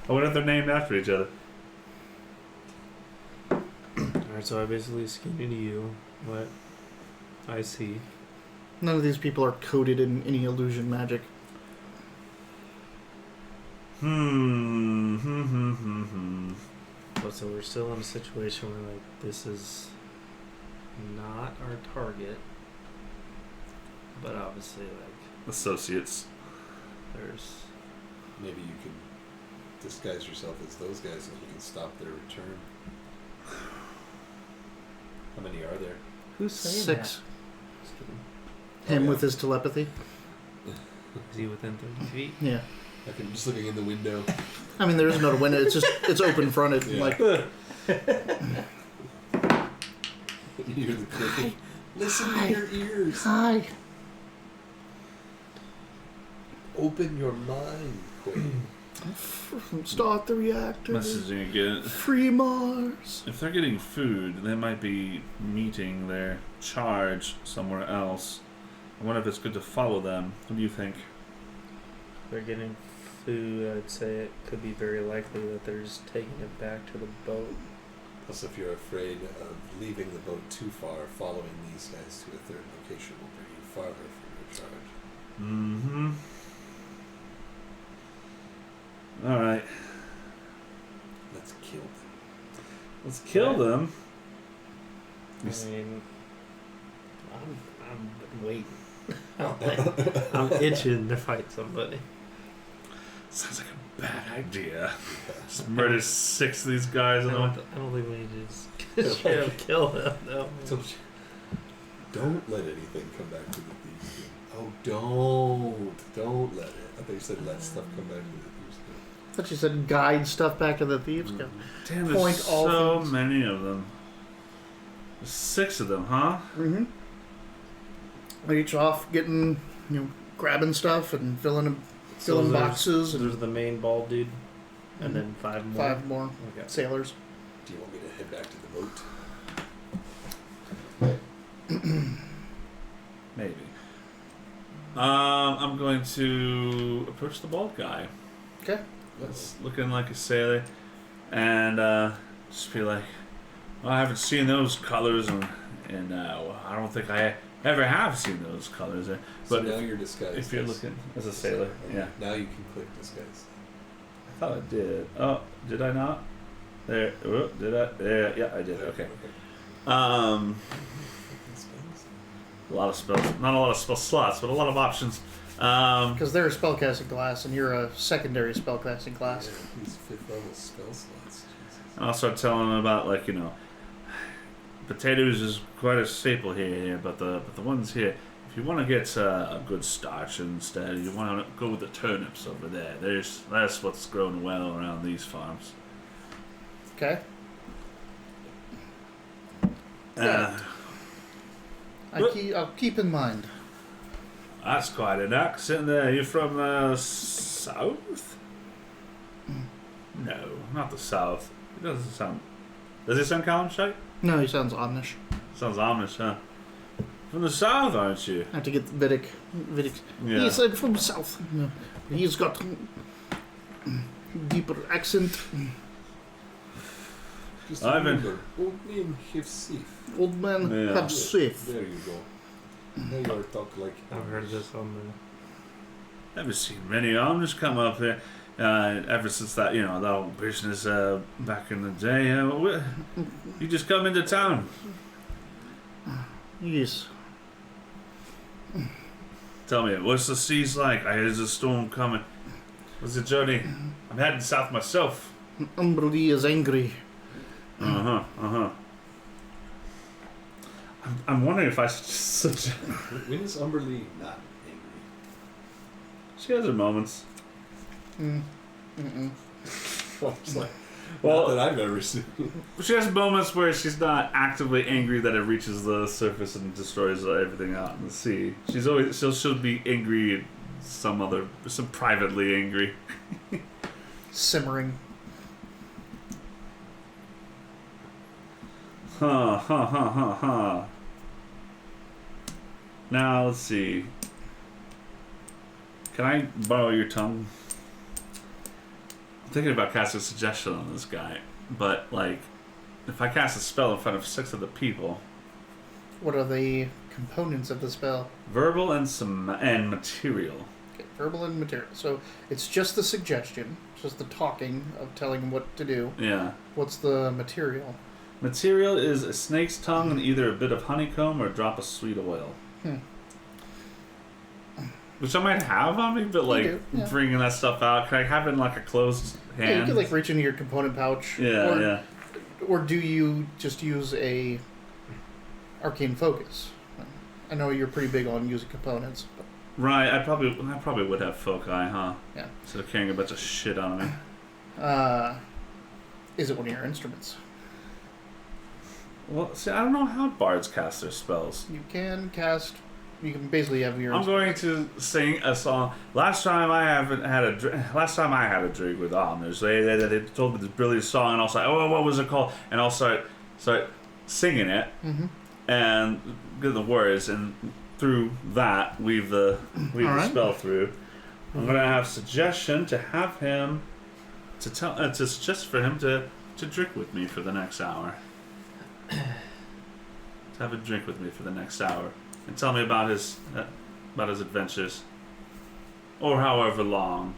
I wonder if they're named after each other. Alright, so I basically skin into you what I see. None of these people are coded in any illusion magic. But so we're still in a situation where like this is not our target. But obviously like Associates. there's Maybe you can disguise yourself as those guys so you can stop their return. How many are there? who's saying 6. that? Just kidding. Him Oh, yeah. with his telepathy. Is he within 30 feet? Yeah. I can just looking in the window. I mean, there is no window. It's just it's open fronted. Yeah. Like You hear the clicking. Listen to your ears. hi. Open your mind, Queen. Start the reactor. Messaging again. Free Mars. If they're getting food, they might be meeting their charge somewhere else. I wonder if it's good to follow them. What do you think? They're getting food. I'd say it could be very likely that they're just taking it back to the boat. Plus, if you're afraid of leaving the boat too far, following these guys to a third location will bring you farther from your charge. Mm-hmm. Alright. Let's kill them. Let's kill them. I mean, I'm waiting. I'm itching to fight somebody. Sounds like a bad idea. Just murder 6 of these guys. I And don't think we need to just straight up kill them. No. Don't let anything come back to the thieves. Oh, don't let it. I thought you said let stuff come back to the thieves. I thought you said guide stuff back to the thieves. Mhm. damn, there's Point all so things. many of them. There's 6 of them, huh? Mm-hmm. They're each off getting, grabbing stuff and filling there's- boxes So and there's the main bald dude, and Mhm. then 5 more. 5 more Okay. sailors. Do you want me to head back to the boat? Maybe. I'm going to approach the bald guy. Okay. That's looking like a sailor. And just be like, well, I haven't seen those colors, and I don't think I ever have seen those colors. So But now you're disguised. if you're as- looking as a sailor, yeah. Now you can click disguise. I thought I did. Oh, did I not? There. Oh, did I? There. Yeah, I did. Okay. Disguise. A lot of spells. Not a lot of spell slots, but a lot of options. Because they're a spellcasting class and you're a secondary spellcasting class. Yeah, these 5th level spell slots. Jesus. I'll start telling them about, like, potatoes is quite a staple here, but the ones here, if you want to get a good starch instead, you want to go with the turnips over there. That's what's grown well around these farms. Okay. Uh, I'll keep in mind. that's quite an accent there. You're from the south? No, not the south. It doesn't sound. Does it sound Kalamshite? No, he sounds Omnish. Sounds ominous, huh? From the south, aren't you? I have to get Vidic. Yeah. He said from the south. No. He's got deeper accent. Just Ivan. remember, old men have safe. Old man Yeah. have safe. There you go. Now you are talk like. I've heard this on the. Never seen many Amish come up here. Ever since that, that old business back in the day. You just come into town. Yes. Tell me, what's the seas like? I hear there's a storm coming. What's the journey? I'm heading south myself. Umberlee is angry. I'm wondering if I should just suggest. When is Umberlee not angry? She has her moments. Mm. Mm-mm. Well, it's like, Well, Not that I've ever seen. she has moments where she's not actively angry that it reaches the surface and destroys everything out in the sea. She'll be angry, some privately angry. Simmering. Huh. Now let's see. Can I borrow your tongue? I'm thinking about casting a suggestion on this guy, but like, if I cast a spell in front of 6 other people, What are the components of the spell? verbal and material. Okay, verbal and material. So it's just the suggestion, just the talking of telling him what to do. Yeah. What's the material? Material is a snake's tongue and either a bit of honeycomb or a drop of sweet oil. Which I might have on me, but like do, yeah. bringing that stuff out, can I have it in like a closed hand? Yeah, you could like reach into your component pouch. Yeah. Or do you just use a arcane focus? I know you're pretty big on using components. But Right, I probably would have foci, huh? Yeah. Instead of carrying a bunch of shit on me. Is it one of your instruments? Well, see, I don't know how bards cast their spells. You can basically have your. I'm going to sing a song. Last time I had a drink with Omners, they told me this brilliant song, and I'll say, "Oh, what was it called?" And I'll start singing it, and get the words, and through that weave the spell through. I'm gonna have suggestion to have him to suggest for him to drink with me for the next hour. To have a drink with me for the next hour. And tell me about his adventures, or however long.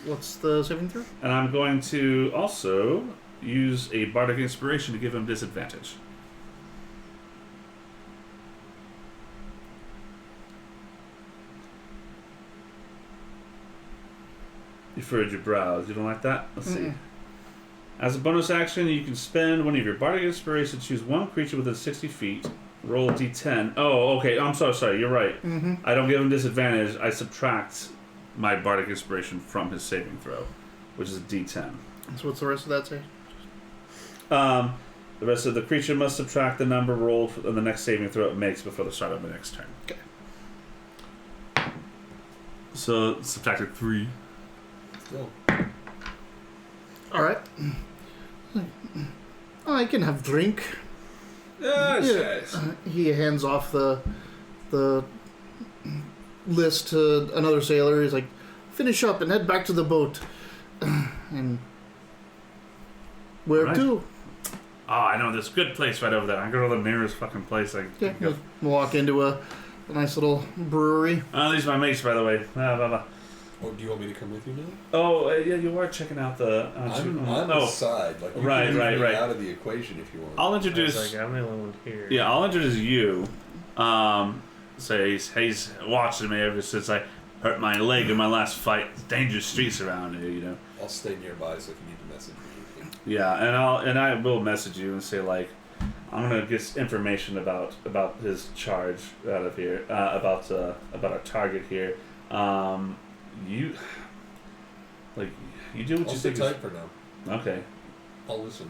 What's the saving throw? And I'm going to also use a bardic inspiration to give him disadvantage. You furrowed your brows. You don't like that? Let's see. As a bonus action, you can spend one of your bardic inspirations to choose one creature within 60 feet. Roll a d10. Oh, okay. I'm so sorry. You're right. I don't give him disadvantage. I subtract my bardic inspiration from his saving throw, which is a d10. So what's the rest of that say? The rest of the creature must subtract the number rolled in the next saving throw it makes before the start of the next turn. Okay. So subtracted 3. Still. All right. I can have drink. Yes. He hands off the list to another sailor. He's like, "Finish up and head back to the boat." And where Right. to? Oh, I know this good place right over there. I go to the nearest fucking place I Yeah, can go. we'll walk into a nice little brewery. These are my mates, by the way. Oh, do you want me to come with you now? Oh, yeah, you are checking out the... I'm on the side. Like, you can leave me out of the equation if you want. I'll I introduce... was like, I'm the only one here. Yeah, I'll introduce you. So he's watching me ever since I hurt my leg in my last fight. It's dangerous streets around here, you know. I'll stay nearby, so if you need to message me. Yeah, and I will message you and say, like, I'm gonna get information about his charge out of here, about our target here. You do what I'll you sit think. tight for now. Okay. I'll listen.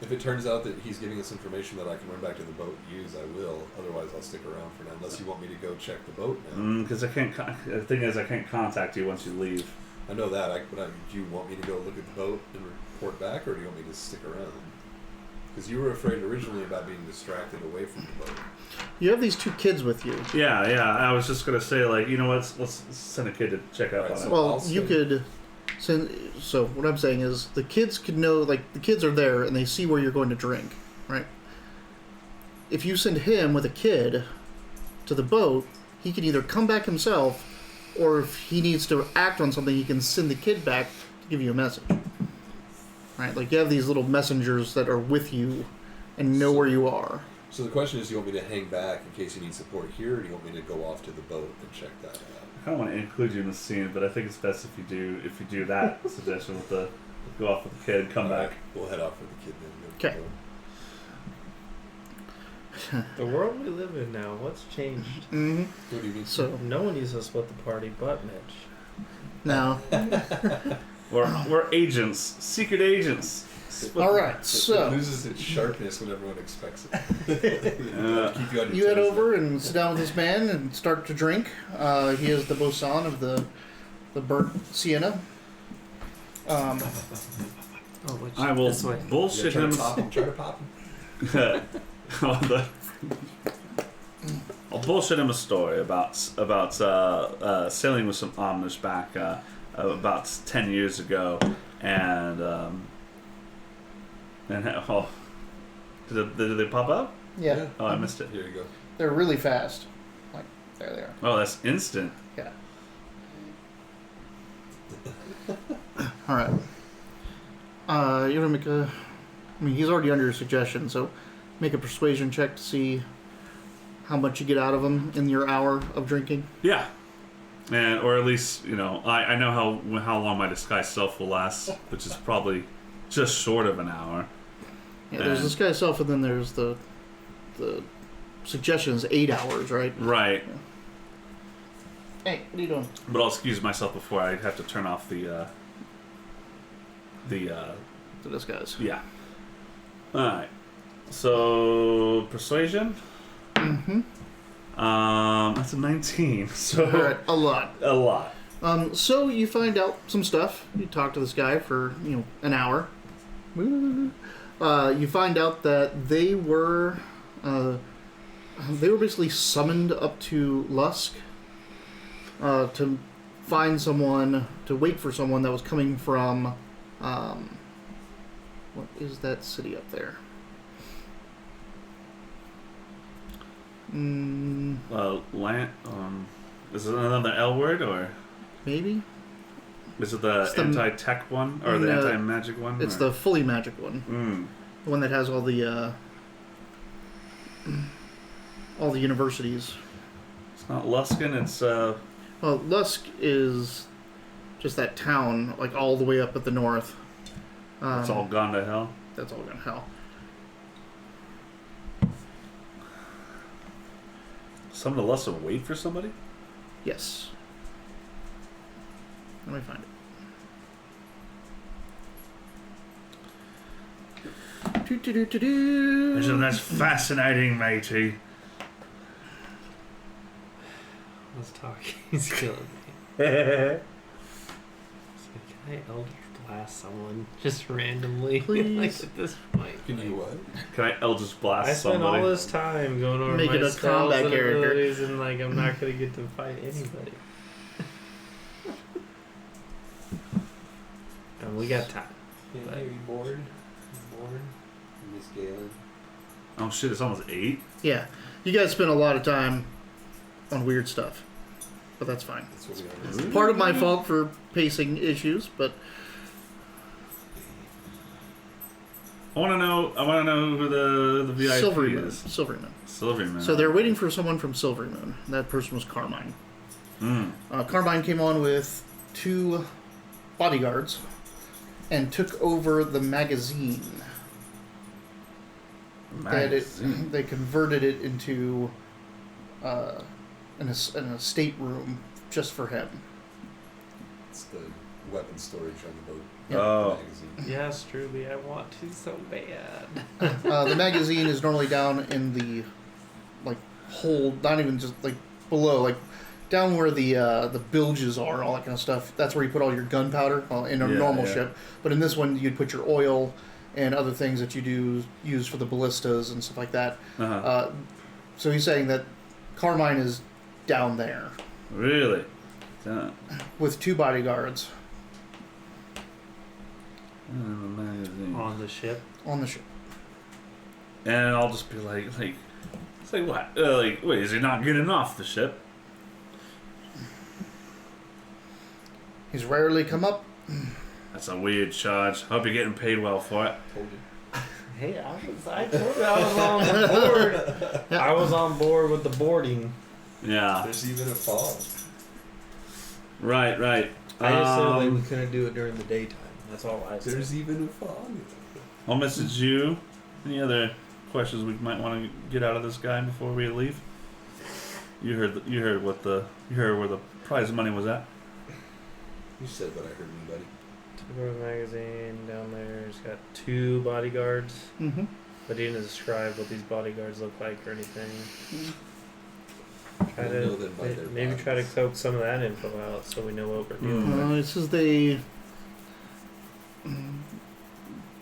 If it turns out that he's giving us information that I can run back to the boat and use, I will. Otherwise, I'll stick around for now, unless you want me to go check the boat now. Because I can't. The thing is, I can't contact you once you leave. I know that. Do you want me to go look at the boat and report back, or do you want me to stick around? Because you were afraid originally about being distracted away from the boat. You have these 2 kids with you. Yeah. I was just gonna say, like, you know what? Let's send a kid to check up Right, on so it. Well, you could send. So what I'm saying is, the kids could know. Like, the kids are there and they see where you're going to drink, right? If you send him with a kid to the boat, he can either come back himself, or if he needs to act on something, he can send the kid back to give you a message. Right? Like, you have these little messengers that are with you and know where you are. So the question is, do you want me to hang back in case you need support here, or do you want me to go off to the boat and check that out? I don't want to include you in the scene, but I think it's best if you do that suggestion with the go off with the kid, come back. Right, we'll head off with the kid then. Okay. The world we live in now, what's changed? Mm-hmm. What do you mean? So No one needs to split the party but Mitch. now, We're agents, secret agents. All right, It so loses its sharpness when everyone expects it. Keep you on your you head toes over and sit down with this man and start to drink. He is the bosun of the burnt sienna. I will this way. there. bullshit Try him. to pop him. Try to pop him. I'll bullshit him a story about sailing with some Amish back about 10 years ago, and oh, did they pop up? Yeah, Oh, I missed it. Here you go. they're really fast. Like there they are. Oh, that's instant. Yeah. All right. You're gonna make a. I mean, he's already under your suggestion, so make a persuasion check to see how much you get out of him in your hour of drinking. Yeah, and or at least I know how long my disguised self will last, which is probably just short of an hour. Yeah, there's this guy's self, and then there's the suggestion is 8 hours, right? Right. Hey, what are you doing? But I'll excuse myself before I have to turn off the To this guy's. yeah. All right. So persuasion. Mm-hmm. That's a 19. So All right, a lot. a lot. So you find out some stuff. You talk to this guy for an hour. You find out that they were basically summoned up to Lusk to find someone, to wait for someone that was coming from what is that city up there? Land. Is it another L word or Maybe is it the It's the- anti-tech one or the No, anti-magic one? it's or? the fully magic one, the one that has all the universities. It's not Luskin. It's Well, Lusk is just that town, like all the way up at the north. it's all gone to hell. That's all gone to hell. Some of the Lust wait for somebody. Yes. Let me find it. That's fascinating, matey. Let's talk. He's killing me. It's like, can I Eldritch Blast someone just randomly? Please. Like at this point. Can you what? Can I Eldritch Blast I spent somebody? all this time going over Make my it a spells combat and character. abilities, and like I'm not gonna get to fight anybody. And we got time. Yeah, are you bored? Miss Galen. Oh shit! It's almost 8. Yeah. You guys spent a lot of time on weird stuff. But that's fine. That's what we always do. Part of my fault for pacing issues, but I want to know who the VIP Silvery Moon. is. Silvery Moon. Silvery Moon. So they're waiting for someone from Silvery Moon. That person was Carmine. Carmine came on with 2 bodyguards and took over the magazine. They converted it into an estate room just for him. It's the weapon storage on the boat. Yeah. Oh. Magazine. Yes, truly, I want to so bad. The magazine is normally down in the hold, not even just below, down where the bilges are, all that kind of stuff. That's where you put all your gunpowder in a normal ship. But in this one, you'd put your oil and other things that you use for the ballistas and stuff like that. So he's saying that Carmine is down there Really? with 2 bodyguards Magazine. On the ship. on the ship. And I'll just be it's like what? Wait, is he not getting off the ship? He's rarely come up. That's a weird charge. Hope you're getting paid well for it. Told you. Hey, I told you I was on board. Yeah. I was on board with the boarding. Yeah. There's even a fog. Right. I just said like we couldn't do it during the daytime. That's all I said. There's even a fog. I'll message you. Any other questions we might want to get out of this guy before we leave? You heard where the prize money was at. You said what I heard, buddy. Took over the magazine down there. He's got 2 bodyguards, Mm-hmm. but he didn't describe what these bodyguards look like or anything. Try We'll know them by their maybe try to bodies. coax some of that info out so we know what we're dealing with. This is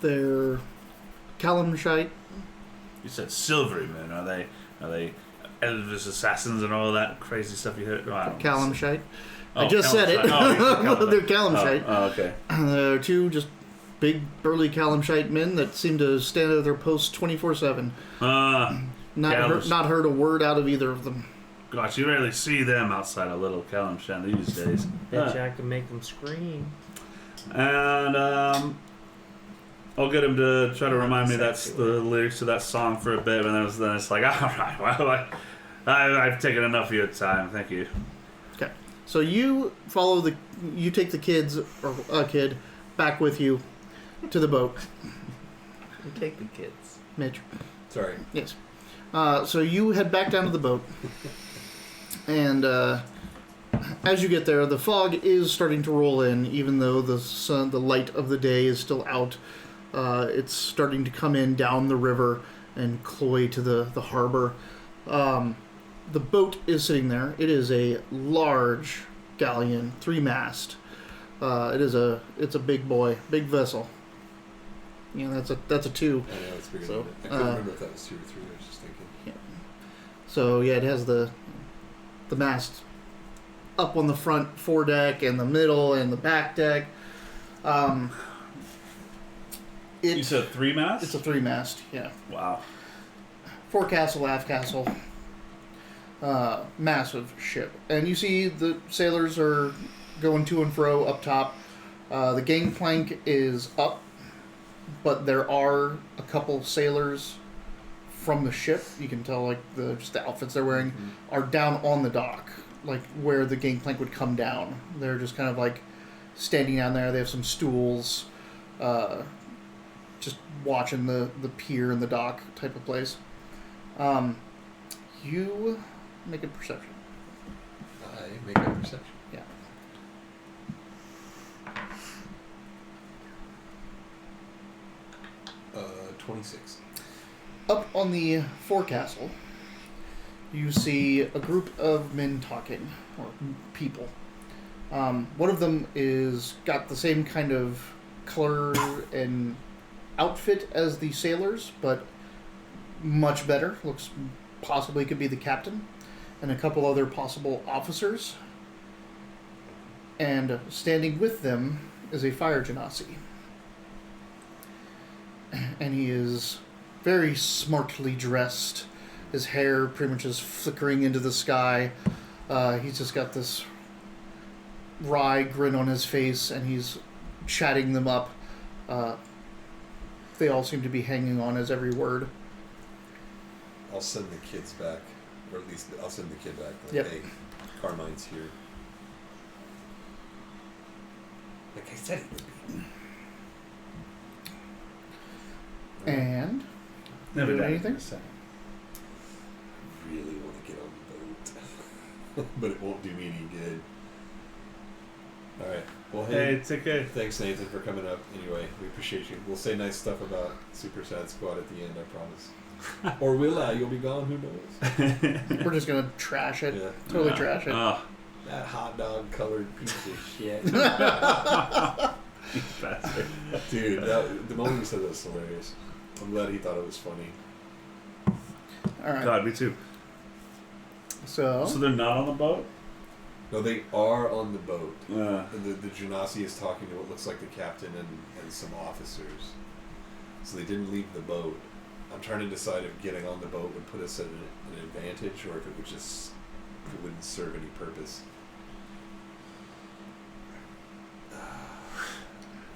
they're Calamshite. You said silvery men. Are they Elvis assassins and all that crazy stuff you heard? No, I don't know. Calamshite. Oh, I just said it. Calamshite. They're Calamshite. Oh, okay. They're 2 just big, burly Calamshite men that seem to stand at their posts 24/7. Not heard a word out of either of them. Gosh, you rarely see them outside of Little Calamshan these days. Bet you I can make them scream. And I'll get him to try to remind me that's the lyrics to that song for a bit, and then it's like, all right, well, I've taken enough of your time, thank you. Okay, so you take the kids or a kid back with you to the boat. You take the kids. Mitch. Sorry. Yes. So you head back down to the boat, and as you get there, the fog is starting to roll in, even though the light of the day is still out. It's starting to come in down the river and cloy to the harbor. The boat is sitting there. It is a large galleon, 3-mast. It's a big boy, big vessel. Yeah, that's a 2. I know, it's bigger So, than it. I couldn't remember if that was 2 or 3. I was just thinking. So yeah, it has the mast up on the front foredeck and the middle and the back deck. You said 3 masts? It's a 3-mast, yeah. Wow. Forecastle, aft castle. Massive ship. And you see the sailors are going to and fro up top. The gangplank is up, but there are a couple sailors from the ship. You can tell, like, just the outfits they're wearing are down on the dock, like where the gangplank would come down. They're just kind of like standing down there. They have some stools, just watching the pier and the dock type of place. You make a perception. I make a perception. Yeah. 26. Up on the forecastle, you see a group of men talking, or people. One of them is got the same kind of color and outfit as the sailors, but much better. Looks possibly could be the captain, and a couple other possible officers. And standing with them is a fire genasi. And he is very smartly dressed. His hair pretty much is flickering into the sky. He's just got this wry grin on his face, and he's chatting them up. They all seem to be hanging on his every word. I'll send the kids back, or at least I'll send the kid back. Like, Yep. hey, Carmine's here. Like I said, he would be. And Never do done anything? Really want to get on the boat, but it won't do me any good. All right. Well, Hey, take care. thanks, Nathan, for coming up. Anyway, we appreciate you. We'll say nice stuff about Super Sad Squad at the end, I promise. Or will I? You'll be gone. Who knows? we're just gonna trash it. Yeah. Totally trash it. Oh, That hot dog colored piece of shit. you bastard. Dude, the moment you said that was hilarious. I'm glad he thought it was funny. All right. God, me too. So So they're not on the boat? No, they are on the boat. Uh, And the Genasi is talking to what looks like the captain and some officers. So they didn't leave the boat. I'm trying to decide if getting on the boat would put us at an advantage, or if it wouldn't serve any purpose.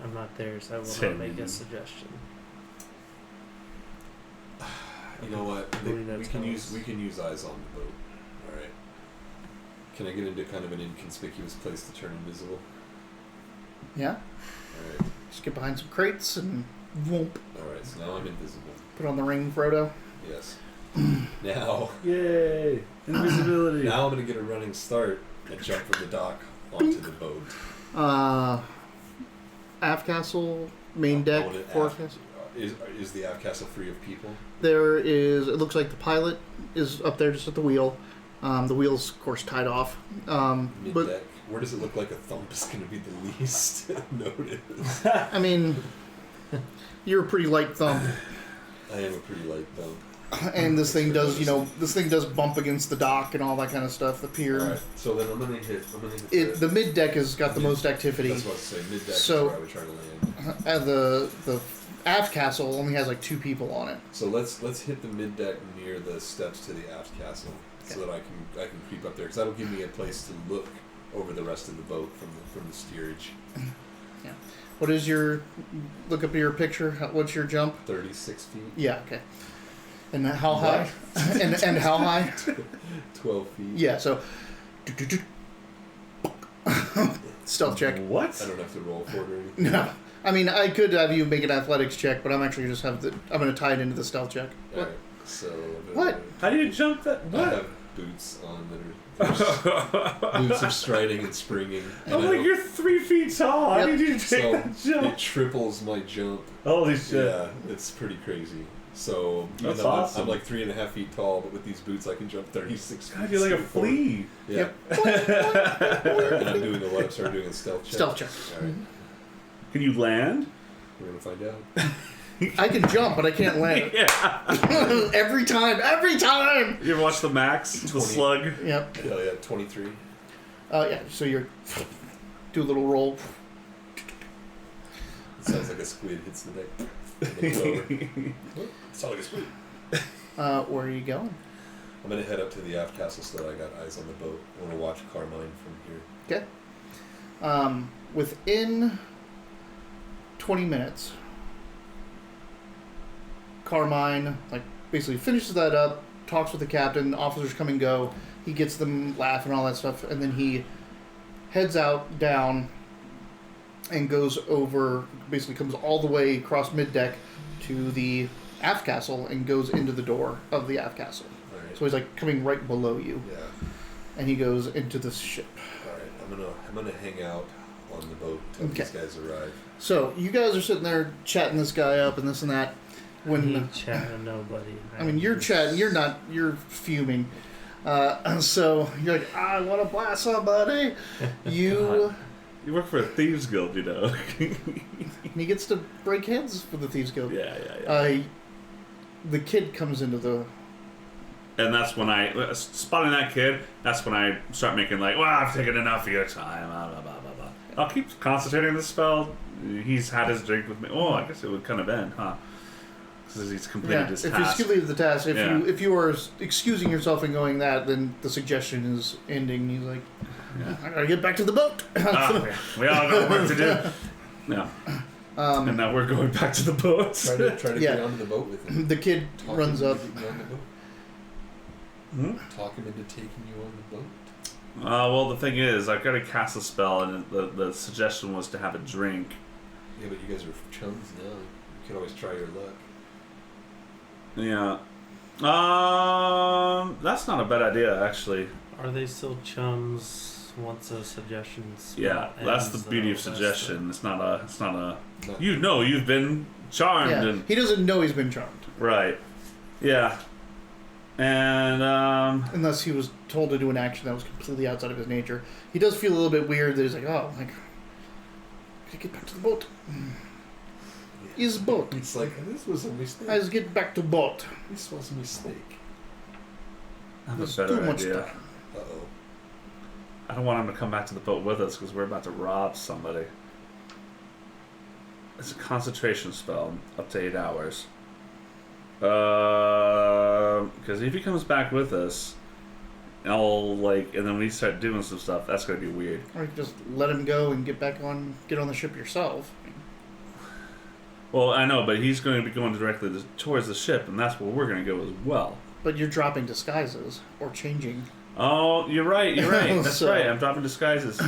I'm not there, so I will Same not make here. a suggestion. You know what? I believe that's how we it's- can use eyes on the boat. All right. Can I get into kind of an inconspicuous place to turn invisible? yeah, All right. just get behind some crates and whoomp, All right. So now I'm invisible. put on the ring, Frodo. Yes. Now yay! Invisibility. I'm gonna get a running start and jump from the dock onto the boat. aft castle, main deck, forecastle. Is the aft castle free of people? There is. It looks like the pilot is up there just at the wheel. The wheel's, of course, tied off. Mid But deck. Where does it look like a thump is going to be the least noticed? I mean, you're a pretty light thumb, I am a pretty light thump. and this thing does, this thing does bump against the dock and all that kind of stuff. The pier. Alright, so then I'm gonna hit. The mid deck has got the most activity. That's what I was saying. Mid deck So- is where I would try to land. And the aft castle only has like 2 people on it. So let's hit the mid deck near the steps to the aft castle, so that I can creep up there, because that'll give me a place to look over the rest of the boat from the steerage. Yeah. What is your look up your picture? What's your jump? 36 feet. Yeah. Okay. And how high? and how high? 12 feet. Yeah. So. Stealth check. What? I don't have to roll for it or anything. No. I mean, I could have you make an athletics check, but I'm actually just I'm going to tie it into the stealth check. Alright, so What? How do you jump that? I What? have boots on that are boots of striding and springing. And I'm I like, don't- you're 3 feet tall. How Yep. did you take so that jump? it triples my jump. Holy shit. Yeah, it's pretty crazy. So even That's though awesome. I'm like 3.5 feet tall, but with these boots I can jump 36 feet. God, you're like a forward. flea. Yeah. Yep. And I'm doing a what? I started doing a stealth check. Stealth check. Alright, Can you land? we're gonna find out. I can jump, but I can't land. Yeah. Every time. You ever watch the Max? The 20. slug? Yep. Hell yeah, 23. Yeah. So you're do a little roll. It sounds like a squid hits the deck. It sounds like a squid. Where are you going? I'm gonna head up to the aft castle so that I got eyes on the boat. I want to watch Carmine from here. Okay. Within 20 minutes, Carmine basically finishes that up, talks with the captain, officers come and go, he gets them laughing and all that stuff, and then he heads out down and goes over, basically comes all the way across mid-deck to the aft castle and goes into the door of the aft castle. Alright. So he's coming right below you, Yeah. and he goes into the ship. Alright, I'm gonna hang out on the boat until Okay. these guys arrive. So you guys are sitting there chatting this guy up and this and that. When chatting nobody. I mean, you're chatting, you're fuming. So you're like, I want to blast somebody. You, You work for a thieves guild, you know. and he gets to break heads for the Thieves Guild. Yeah, yeah, yeah. The kid comes into the. And that's when spotting that kid, that's when I start making well, I've taken enough of your time, blah, blah, blah, blah, blah. I'll keep concentrating on the spell. He's had his drink with me. Oh, I guess it would kind of end, huh? Because he's completed his if task. he's completed the task, Yeah. if you are excusing yourself and going that, then the suggestion is ending. He's like, I gotta get back to the boat. We all got work to do. Yeah. And now we're going back to the boat. Try to Yeah. get onto the boat with him. The kid Talk runs him up. into getting on the boat. Hmm? Talk him into taking you on the boat. Well, the thing is, I've got to cast a spell, and the suggestion was to have a drink. Yeah, but you guys are chums now. You can always try your luck. Yeah. That's not a bad idea, actually. Are they still chums once a suggestion spell Yeah, that's ends, the beauty of though? That's suggestion. It's not a. No. You've been charmed, Yeah, and he doesn't know he's been charmed right. Yeah. And unless he was told to do an action that was completely outside of his nature. He does feel a little bit weird that he's like, oh, gotta get back to the boat. His boat. It's like, this was a mistake. Let's get back to boat. This was a mistake. I have There's a better too much idea. time. Uh-oh. I don't want him to come back to the boat with us because we're about to rob somebody. It's a concentration spell, up to 8 hours. Because if he comes back with us, and then we start doing some stuff, that's gonna be weird. Or you can just let him go and get on the ship yourself. Well, I know, but he's going to be going directly towards the ship, and that's where we're going to go as well. But you're dropping disguises or changing. Oh, you're right. That's So- right. I'm dropping disguises.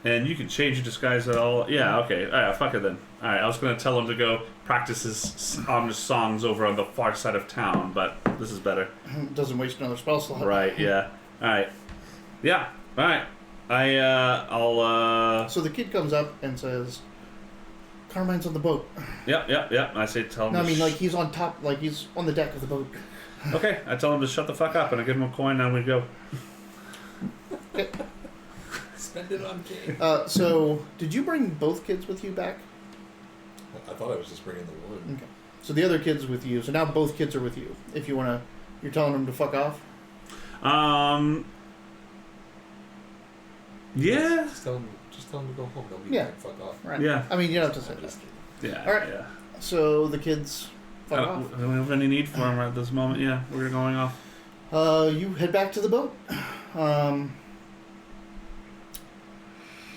And you can change your disguise at all. Yeah, okay. All right, fuck it then. All right, I was going to tell him to go practice his ominous songs over on the far side of town, but this is better. Doesn't waste another spell slot. Right, yeah. All right. Yeah, all right. I'll... So the kid comes up and says, Carmine's on the boat. Yep. I say tell him. No, I to mean, like, he's on top, like, he's on the deck of the boat. Okay, I tell him to shut the fuck up, and I give him a coin, and we go. Okay. Spend it on game. So, did you bring both kids with you back? I thought I was just bringing the one. Okay. So the other kid's with you. So now both kids are with you. If you want to... You're telling them to fuck off? Yeah. Just tell them to go home. Don't be Yeah. like, fuck off. Right. Yeah. I mean, you don't have to say I'm that. just kidding. Yeah. All right. Yeah. So the kids fuck off. We don't have any need for him at this moment. Yeah, we're going off. You head back to the boat.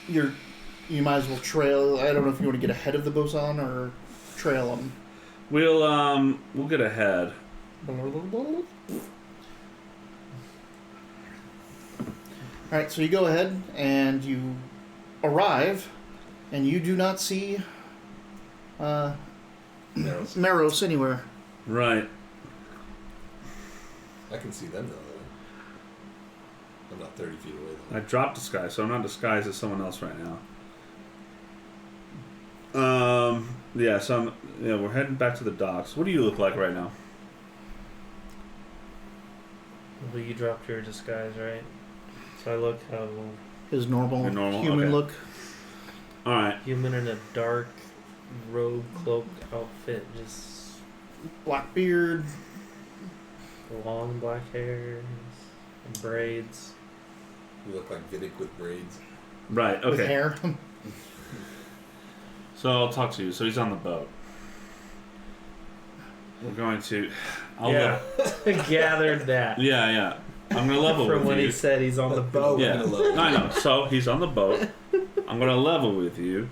You might as well trail. I don't know if you want to get ahead of the bosun or trail them. We'll get ahead. Alright, so you go ahead and you arrive, and you do not see Narrows. Maros anywhere. Right. I can see them though. I'm not 30 feet away though. I dropped disguise, so I'm not disguised as someone else right now. Yeah, so we're heading back to the docks. What do you look like right now? Well, you dropped your disguise, right? So I look how His normal, Your normal, human okay. look. Alright. human in a dark robe cloak outfit, just Black beard. long black hair and braids. You look like Vidic with braids. Right, With okay. hair. So I'll talk to you. So he's on the boat. We're going to... Gathered that Yeah. I'm going to level from with when you. he said he's on the boat. Yeah, gonna level. I know. So he's on the boat. I'm going to level with you.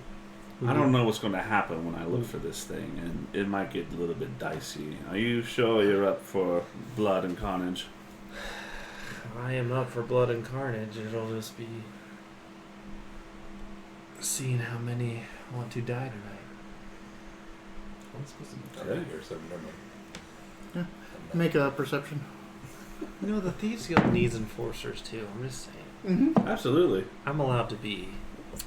I don't know what's going to happen when I look for this thing, and it might get a little bit dicey. Are you sure you're up for blood and carnage? I am up for blood and carnage. It'll just be seeing how many want to die tonight. I'm supposed to be Okay. down here, so never mind. Yeah. I'm not- Make a perception. You know, the Thieves Guild needs enforcers too. I'm just saying. Mm-hmm. Absolutely. I'm allowed to be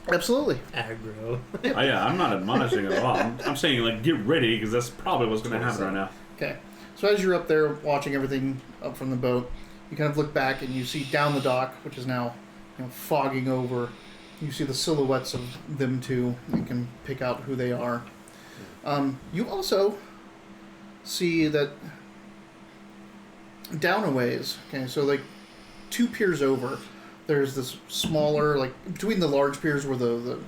Absolutely. aggro. Oh, yeah, I'm not admonishing at all. I'm saying, like, get ready, because that's probably what's going to happen right now. Okay. So as you're up there watching everything up from the boat, you kind of look back and you see down the dock, which is now fogging over. You see the silhouettes of them two. You can pick out who they are. You also see that down a ways, okay, so like 2 piers over, there's this smaller, like between the large piers where the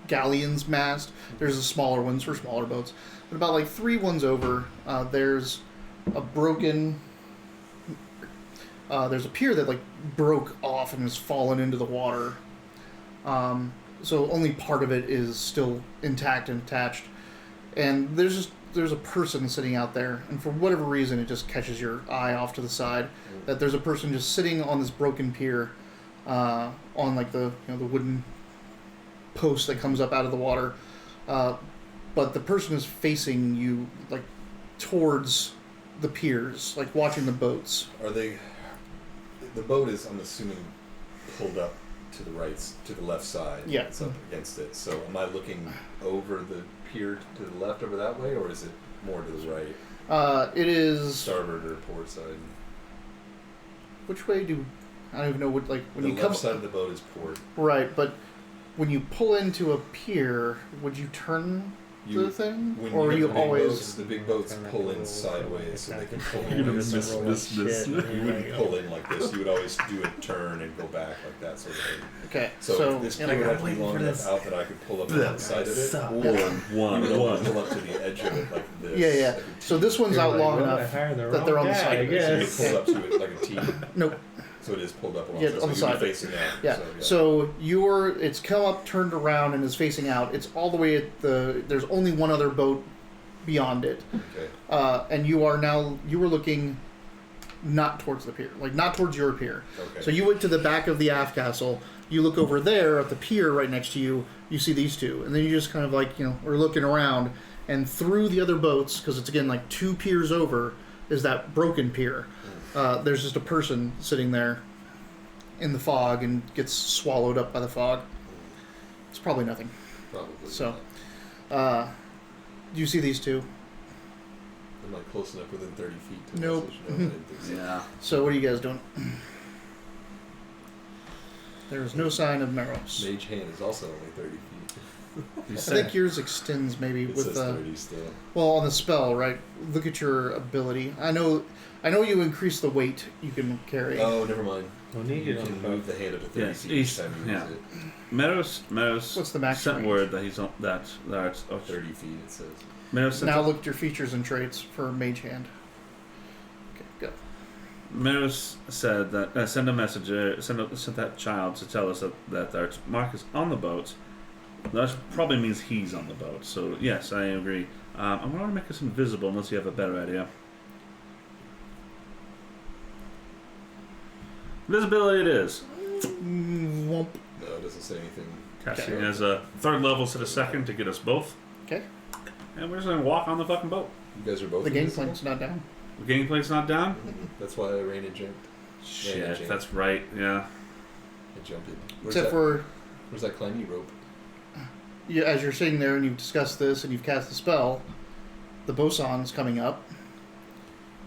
galleons mast, there's the smaller ones for smaller boats. But about like 3 ones over, there's a broken, there's a pier that like broke off and has fallen into the water. So only part of it is still intact and attached. And there's a person sitting out there, and for whatever reason it just catches your eye off to the side, that there's a person just sitting on this broken pier, on like the the wooden post that comes up out of the water, but the person is facing you like towards the piers, like watching the boats. Are they? The boat is, I'm assuming, pulled up to the right, to the left side. Yeah. It's up against it. So am I looking over the pier to the left over that way, or is it more to the right? It is. Starboard or port side? Which way do? I don't even know what, like when The you left come. side of the boat is port. Right, but when you pull into a pier, would you turn the thing, When or you you have the big always? boats, the big boats pull in sideways, so they can pull in. You're gonna like miss this. this. You wouldn't pull in like this. You would always do a turn and go back like that sort of thing. Okay, So, this and pier would I'm have to be waiting long for enough this. out that I could pull up on the side of it, suck. or One. you would pull up to the edge of it like this. Yeah. like a So T. this one's out long enough that they're on the side. I of it. So you guess. pull up to it like a T. Nope. So it is pulled up along Yeah, the on the side. So side. you'd be facing out. Yeah. So it's come up, turned around, and is facing out. It's all the way at the. There's only one other boat beyond it, Okay. and you were looking not towards the pier, like not towards your pier. Okay. So you went to the back of the aft castle. You look over there at the pier right next to you. You see these two, and then you just kind of like are looking around, and through the other boats, because it's again like 2 piers over, is that broken pier. There's just a person sitting there in the fog and gets swallowed up by the fog. It's probably nothing. Probably. So, Do you see these two? Am I close enough within 30 feet to Nope. message? No, I didn't think so. Yeah. So what are you guys doing? There's no sign of Meros. Mage hand is also only 30 feet. You I said think yours extends maybe It with says 30 still. well on the spell, right? Look at your ability. I know you increase the weight you can carry. Oh, never mind. No need You it on can the move the hand up to 30 Yes, feet he's- each time you yeah. use it. Meadows What's the max sent range? word that he's on that. Oh, 30 feet, it says. Meadows sent Now look at your features and traits for Mage Hand. Okay, go. Meadows said that send a messenger, send that child to tell us that Mark is on the boat. That probably means he's on the boat. So yes, I agree. I'm going to make us invisible unless you have a better idea. Invisibility it is. Womp. No, it doesn't say anything. Casting Okay. as a third level instead of second to get us both. Okay. And we're just going to walk on the fucking boat. You guys are both The invisible? gameplank's not down. The gameplay's not down? That's why I ran and jumped. Shit, Jane. that's right, yeah. I jumped in. Where's Except that, for where's that climbing rope? you, as you're sitting there and you've discussed this and you've cast the spell, the bosun's coming up,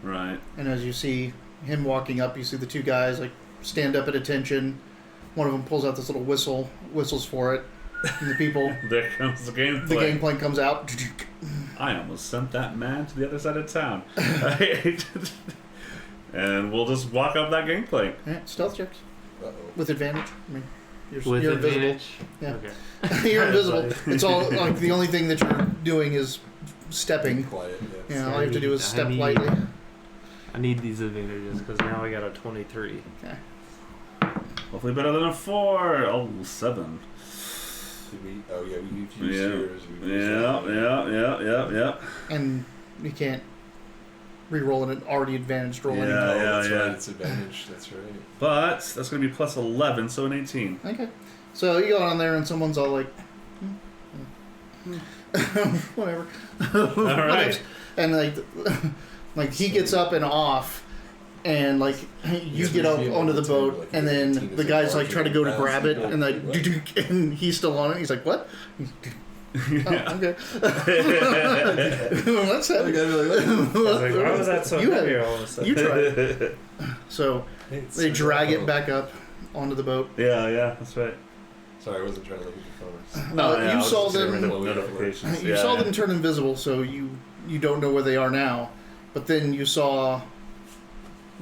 Right. and as you see him walking up, you see the two guys like stand up at attention. One of them pulls out this little whistle, whistles for it, and the people, There comes the gameplay. the gameplank comes out. I almost sent that man to the other side of town. And we'll just walk up that gameplay. Yeah, stealth checks Uh-oh. with advantage. I mean, With you're advantage. invisible. Okay. Yeah, you're invisible. It's all like the only thing that you're doing is stepping. Quiet, yeah. Yeah, all you have to do is I step need- lightly. I need these advantages because now I got a 23. Okay. Hopefully better than a 4. Oh, 7. Did we? Oh, yeah, we've used Yeah. yours. We've used Yeah. And you can't re-roll an already advantaged roll Yeah. anymore. Oh, that's yeah. right. It's advantage. That's right. But that's going to be plus 11, so an 18. Okay. So you go on there and someone's all like, whatever. All right. And like he gets up and off, and like you Yeah, get up we onto the have boat, like and then 18 the is guys like like try to go to larger grab it, than and like what? and he's still on it. He's like, what? Oh, okay. Well, that's The heavy. guy be like, I was like, why was that so You heavy had- all of a sudden? You try it. So "Hey, it's they so drag it cool." back up onto the boat. Yeah, that's right. Sorry, I wasn't trying to look at your phones. No, you I was saw just getting them- rid of notifications. You saw them turn invisible, so you don't know where they are now. But then you saw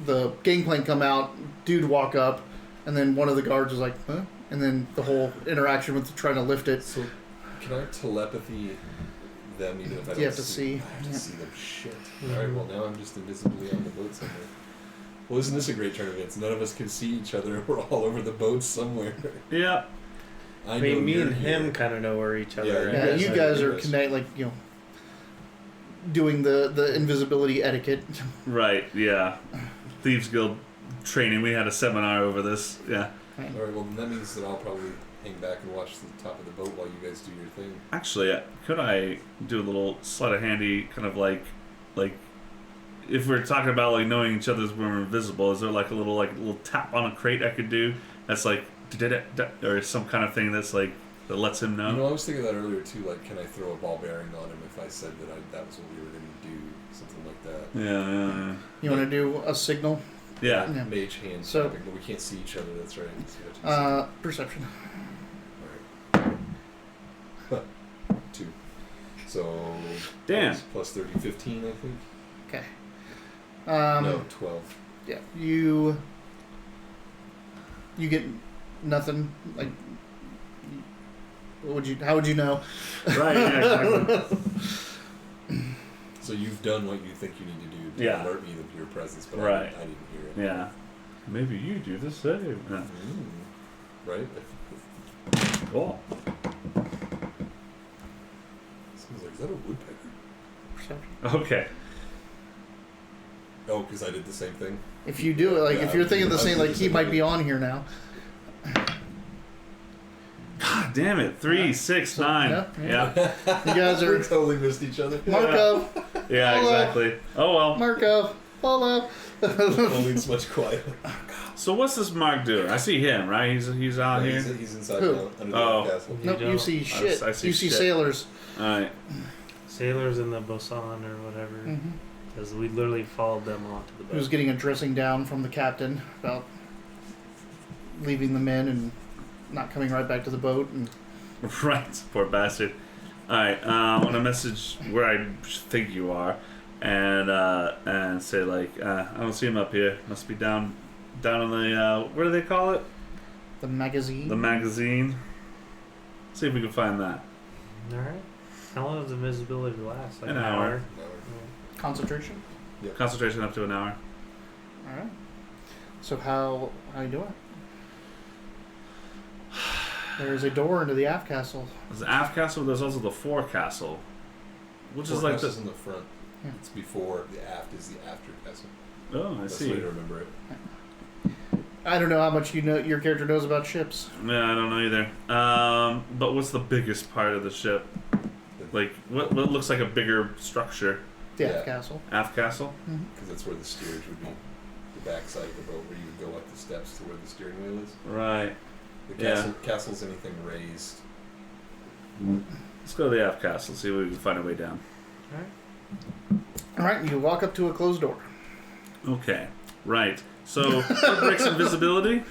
the gangplank come out, dude walk up, and then one of the guards was like, huh? And then the whole interaction with trying to lift it. So, can I telepathy them even if I don't You have to see. I have to Yeah. see them. Shit. Alright, well, now I'm just invisibly on the boat somewhere. Well, isn't this a great turn of events? None of us can see each other. We're all over the boat somewhere. Yeah. I know mean, me you're and him here. kind of know where each other Yeah, are. Yeah, Yes, you I guys do are this. doing the invisibility etiquette. Right, yeah. Thieves Guild training. We had a seminar over this. Yeah. Alright, well, then that means that I'll probably hang back and watch the top of the boat while you guys do your thing. Actually, could I do a little sleight of handy kind of like if we're talking about like knowing each other's when we're invisible, is there like a little tap on a crate I could do that's like or some kind of thing that's like that lets him know? You know, I was thinking that earlier too. Like, can I throw a ball bearing on him if I said that was what we were going to do? Something like that. Yeah. You want to do a signal? Yeah. Yeah. Mage hand So- tapping, but we can't see each other. That's right. So we have to Perception. Alright. 2. So. Damn. Plus 30, 15, I think. Okay. No, 12. Yeah. You get nothing. Like, how would you know? Right. Yeah. Exactly. So you've done what you think you need to do to Yeah. alert me of your presence, but Right. I didn't hear it. Yeah. Maybe you do the same. Yeah. Right? Cool. Someone's like, is that a woodpecker? Perception. Okay. Oh, because I did the same thing? If you do it, like Yeah, if you're thinking the I same, would like do he the might same be thing. on here now. God damn it. 3, 6, 9. Yeah, Yeah. yeah. You guys We are totally missed each other. Marco, Yeah, Hello. exactly. Oh well. Marco, follow. Colleen's much quieter. So what's this Mark doing? I see him, right? He's out Yeah, here. he's inside Who? now, under Oh. the castle. Nope, you don't. see shit. I see you see shit. sailors. All right. Sailors in the bosun or whatever. Mm-hmm. Because we literally followed them onto the He was boat. getting a dressing down from the captain about leaving the men and not coming right back to the boat. And Right, poor bastard. All right, I want to message where I think you are, and say like, I don't see him up here. Must be down on the what do they call it? the magazine. The magazine. See if we can find that. Alright. How long does invisibility last? Like An hour. No. Concentration. Concentration up to an hour. All right. So how you doing? There's a door into the aft castle. There's the aft castle. There's also the forecastle, which is like Forecastle's the. in the front. Yeah. It's before the aft is the after castle. Oh, I That's see. the way to remember it. I don't know how much your character knows about ships. Yeah, I don't know either. But what's the biggest part of the ship? Like what looks like a bigger structure? The Yeah. aft castle. Aft castle. Because that's where the steerage would be. The backside of the boat where you would go up the steps to where the steering wheel is. Right. The Yeah. castle's anything raised. Let's go to the aft castle. See if we can find a way down. All right. You walk up to a closed door. Okay. Right. So what breaks invisibility?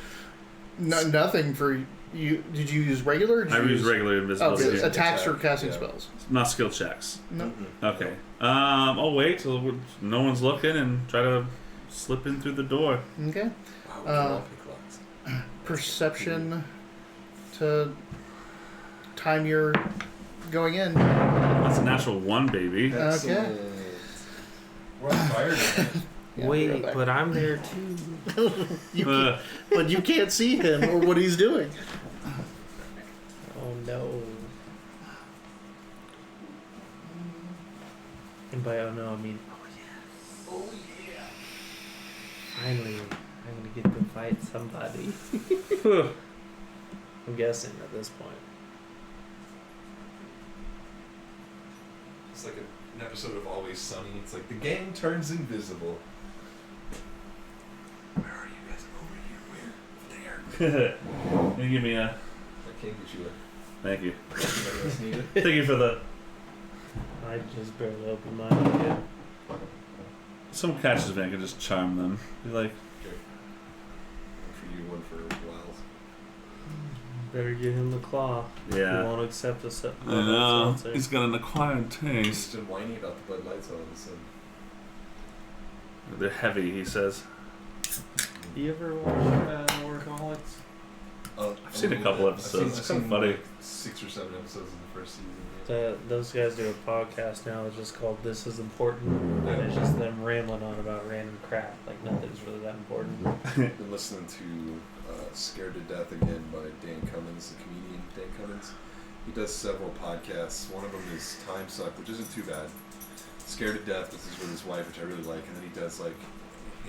No, nothing for you. Did you use regular? Or did I you use regular Oh, invisibility. okay. Attacks or Attack, casting yeah. spells. Not skill checks. No. Okay. I'll wait till no one's looking and try to slip in through the door. Okay. Wow, we can all pick locks. Perception to time you're going in. That's a natural 1, baby. Okay. Excellent. We're on fire now. Yeah, Wait, we're back. but I'm there too. But you can't see him or what he's doing. Oh no. And by oh no, I mean oh yes. Oh yeah. Finally, I'm gonna get to fight somebody. I'm guessing at this point. It's like an episode of Always Sunny. It's like the gang turns invisible. Where are you guys? Over here. Where? There. Can you give me a... I can't get you a... Thank you. Anybody else need it? Thank you for the... I just barely opened mine again. Someone catches me, I can just charm them. Be like, Okay. One for you, one for Wiles. Better give him the claw. He yeah. won't accept us. I know. He's got an acquired He's taste. been whiny about the Bud Lights all of a sudden. They're heavy, he says. You ever watch Workaholics? I've seen a couple episodes. It's kind of funny. Like 6 or 7 episodes in the first season. Those guys do a podcast now. It's just called "This Is Important," and it's just them rambling on about random crap. Like nothing's really that important. Been listening to Scared to Death again by Dan Cummins, the comedian Dan Cummins. He does several podcasts. One of them is Time Suck, which isn't too bad. Scared to Death, this is with his wife, which I really like. And then he does like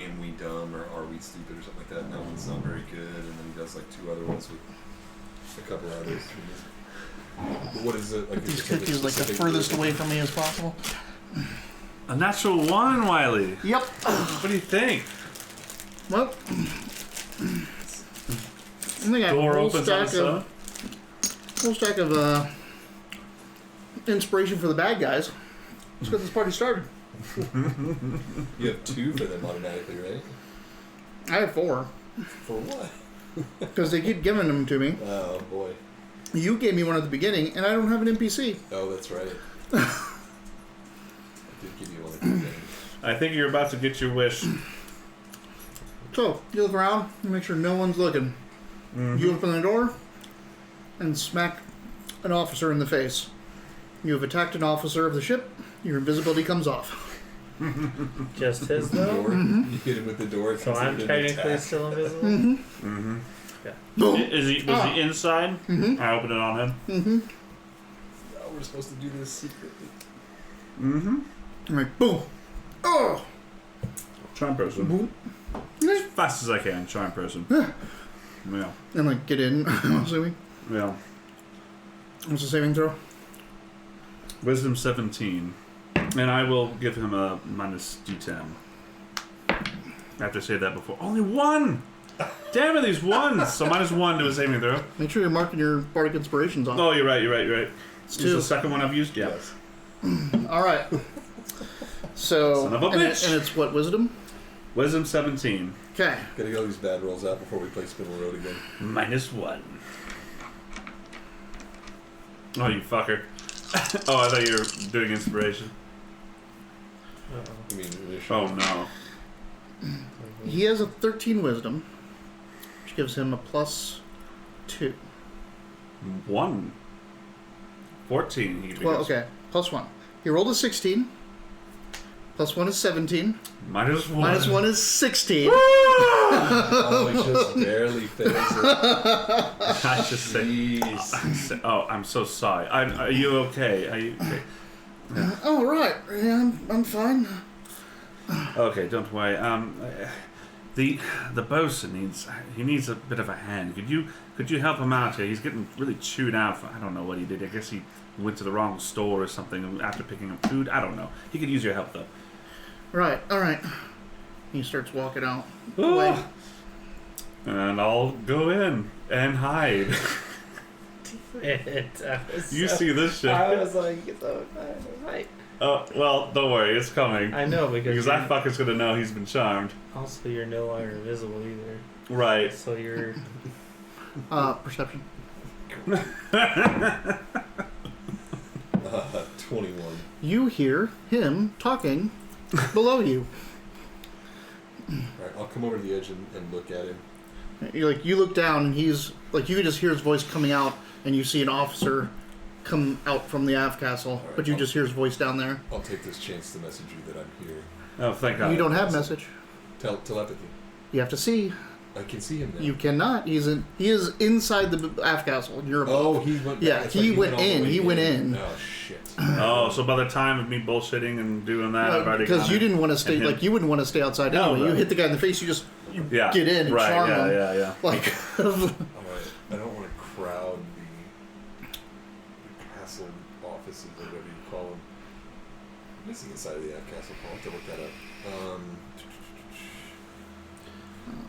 Am We Dumb or Are We Stupid or something like that. And that one's not very good. And then he does like 2 other ones with a couple others. But what is it? Like, These is it cookies like the specific furthest group? away from me as possible. A natural 1, Wiley. Yep. What do you think? Well, I think I have Door a opens on its own. whole stack of inspiration for the bad guys. Let's get this party started. You have 2 for them automatically, right? I have 4 For what? because they keep giving them to me. Oh boy. You gave me one at the beginning, and I don't have an NPC. Oh, that's right. I did give you one at the beginning. I think you're about to get your wish. So you look around, you make sure no one's looking. You open the door and smack an officer in the face. You have attacked an officer of the ship. Your invisibility comes off. Just his though. Door. You hit him with the door. So I'm considered an technically attack. still invisible. Mm-hmm. Boom. Was he inside? Mhm. I opened it on him. Mm-hmm. Oh, we're supposed to do this secretly. Mm-hmm. I'm like, boom. Oh. Charm person. Boom. As fast as I can, charm person. Yeah. And like get in. I'm assuming. Yeah. What's the saving throw? Wisdom 17. And I will give him a minus D10. I have to say that before. Only 1! Damn it, these ones! So -1 to a saving throw. Make sure you're marking your bardic inspirations on. Oh, you're right. It's This is 2. the second one I've used? Yeah. Yes. All right. So, Son of a bitch. and it's what, wisdom? Wisdom 17. Okay. Gotta get all these bad rolls out before we play Spinel Road again. -1. Oh, you fucker. Oh, I thought you were doing inspiration. Uh-oh. I mean, initially. Oh, no. He has a 13 wisdom, which gives him a +2. 1. 14. He Well, becomes okay, +1. He rolled a 16. +1 is 17. -1. -1 is 16. Oh, he just barely fails it. I just said. Jeez. Oh, I'm so sorry. Are you okay? Are you okay? Oh, right. Yeah, I'm fine. Okay, don't worry. The bosun needs a bit of a hand. Could you help him out here? He's getting really chewed out. I don't know what he did. I guess he went to the wrong store or something after picking up food. I don't know. He could use your help though. Right, all right. He starts walking out. Oh. Away. And I'll go in and hide. You see this shit? I was like, right. Oh well, don't worry. It's coming. I know Because that fucker's gonna know he's been charmed. Also, you're no longer invisible either. Right. So you're. Perception. 21. You hear him talking below you. Alright, I'll come over to the edge and look at him. You look down, and he's like, you can just hear his voice coming out, and you see an officer come out from the aft castle, Right, but you just hear his voice down there. I'll take this chance to message you that I'm here. Oh, thank God. You don't have message. Telepathy. You have to see. I can see him now. You cannot. He is inside the aft castle, and you're above. Oh, he went. Yeah, that's he right, went all the in, way he went in. Oh shit. Oh, so by the time of me bullshitting and doing that, I've already Because gone you in. didn't want to stay. And him. Like you wouldn't want to stay outside No, anyway. no. You hit the guy in the face. You just get in and right, charm him. yeah. Like. I don't want to crowd the castle offices or whatever you call them. I'm missing inside of the castle. I'll have to look that up.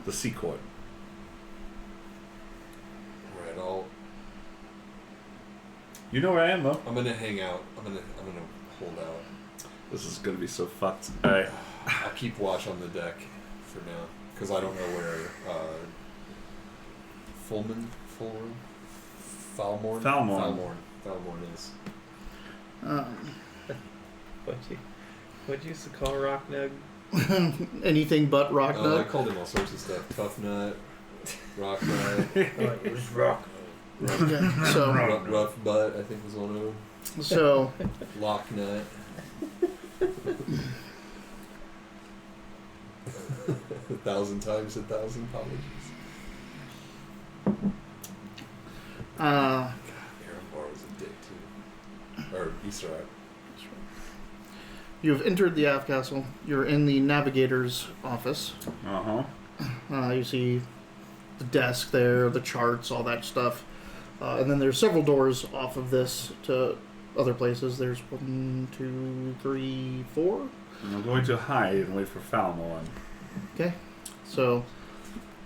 The Sea Court. Right, I'll. You know where I am, though. I'm gonna hang out. I'm gonna hold out. This is gonna be so fucked. All right. I'll keep watch on the deck for now because I don't know where Falmorn is. What'd you used to call Rocknug? Anything but rock I nut. called him all sorts of stuff. Tough nut, rock nut, It was Rock. Okay, so rough butt. I think was one of them. so Lock nut. 1,000 times 1,000 apologies. Aaron Barr was a dick too. Or Easter egg. you have entered the aft castle. You're in the navigator's office. You see the desk there, the charts, all that stuff. And then there's several doors off of this to other places. There's 1, 2, 3, 4. I'm going to hide and wait for Falmorn. Okay. So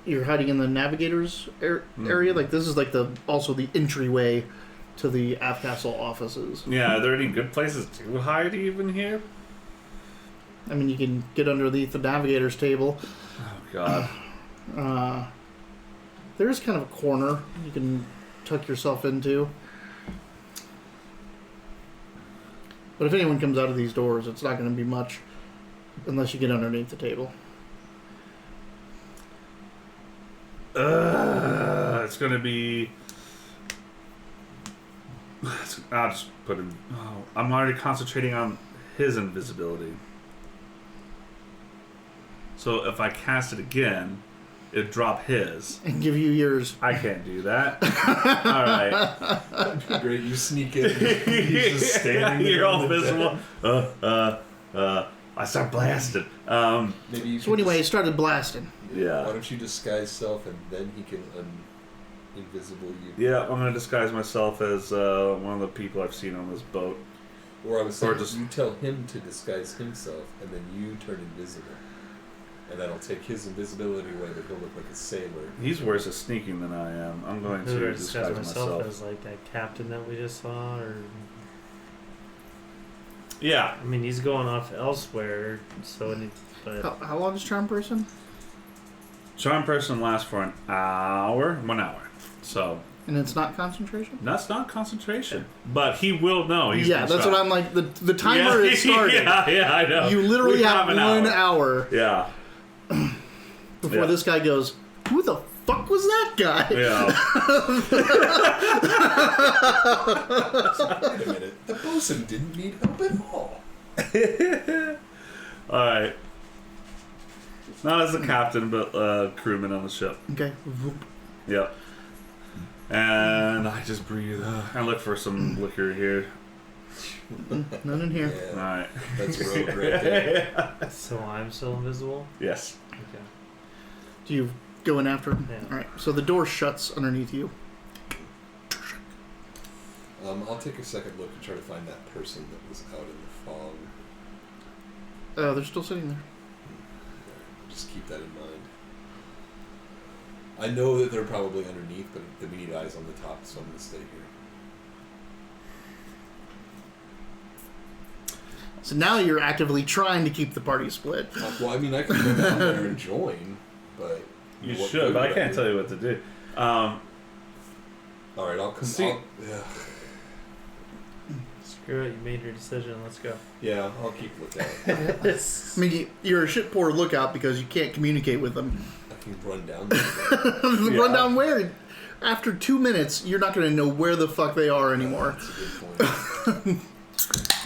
you're hiding in the navigator's area. Like this is like also the entryway to the aft castle offices. Yeah, are there any good places to hide even here? I mean, you can get underneath the navigator's table. Oh, God. There is kind of a corner you can tuck yourself into. But if anyone comes out of these doors, it's not going to be much unless you get underneath the table. It's going to be... I'll just put him... Oh, I'm already concentrating on his invisibility. So if I cast it again, it'd drop his. And give you yours. I can't do that. All right. That'd be great. You sneak in. He's just standing there. You're all on the visible. deck. I start blasting. Maybe you So can anyway, he started blasting. Yeah. Why don't you disguise self and then he can invisible you? Yeah, I'm going to disguise myself as one of the people I've seen on this boat. Or I was saying, Or just- you tell him to disguise himself and then you turn invisible. And that'll take his invisibility away, but he'll look like a sailor. He's worse at sneaking than I am. I'm going Who to I disguise disguise myself. as like that captain that we just saw, or Yeah. I mean, he's going off elsewhere. So, but How long is Charm Person? Charm person lasts for an hour, 1 hour. So And it's not concentration? that's not concentration, but he will know. He's Yeah, been that's shot. what I'm like. The timer is starting. Yeah, I know. You literally We have an 1 hour Yeah, before Yeah. this guy goes, who the fuck was that guy? yeah. Wait a minute. The bosun didn't need help at all. All right. Not as the captain, but crewman on the ship. Okay. Yep. And I just breathe and look for some liquor here. None in here. All Yeah, right. that's rogue right there. so I'm still invisible. Yes. Okay. Do you go in after him? Yeah. All right. So the door shuts underneath you. I'll take a second look and try to find that person that was out in the fog. They're still sitting there. Just keep that in mind. I know that they're probably underneath, but we need eyes on the top, so I'm going to stay here. So now you're actively trying to keep the party split. Well, I mean, I can go down there and join, but... You what should, good but I would can't do? tell you what to do. Alright, I'll come... See- yeah. Screw it. You made your decision. Let's go. Yeah, I'll keep looking. I mean, you're a shit poor lookout because you can't communicate with them. I can run down there. Run down where? After 2 minutes, you're not going to know where the fuck they are anymore. That's a good point.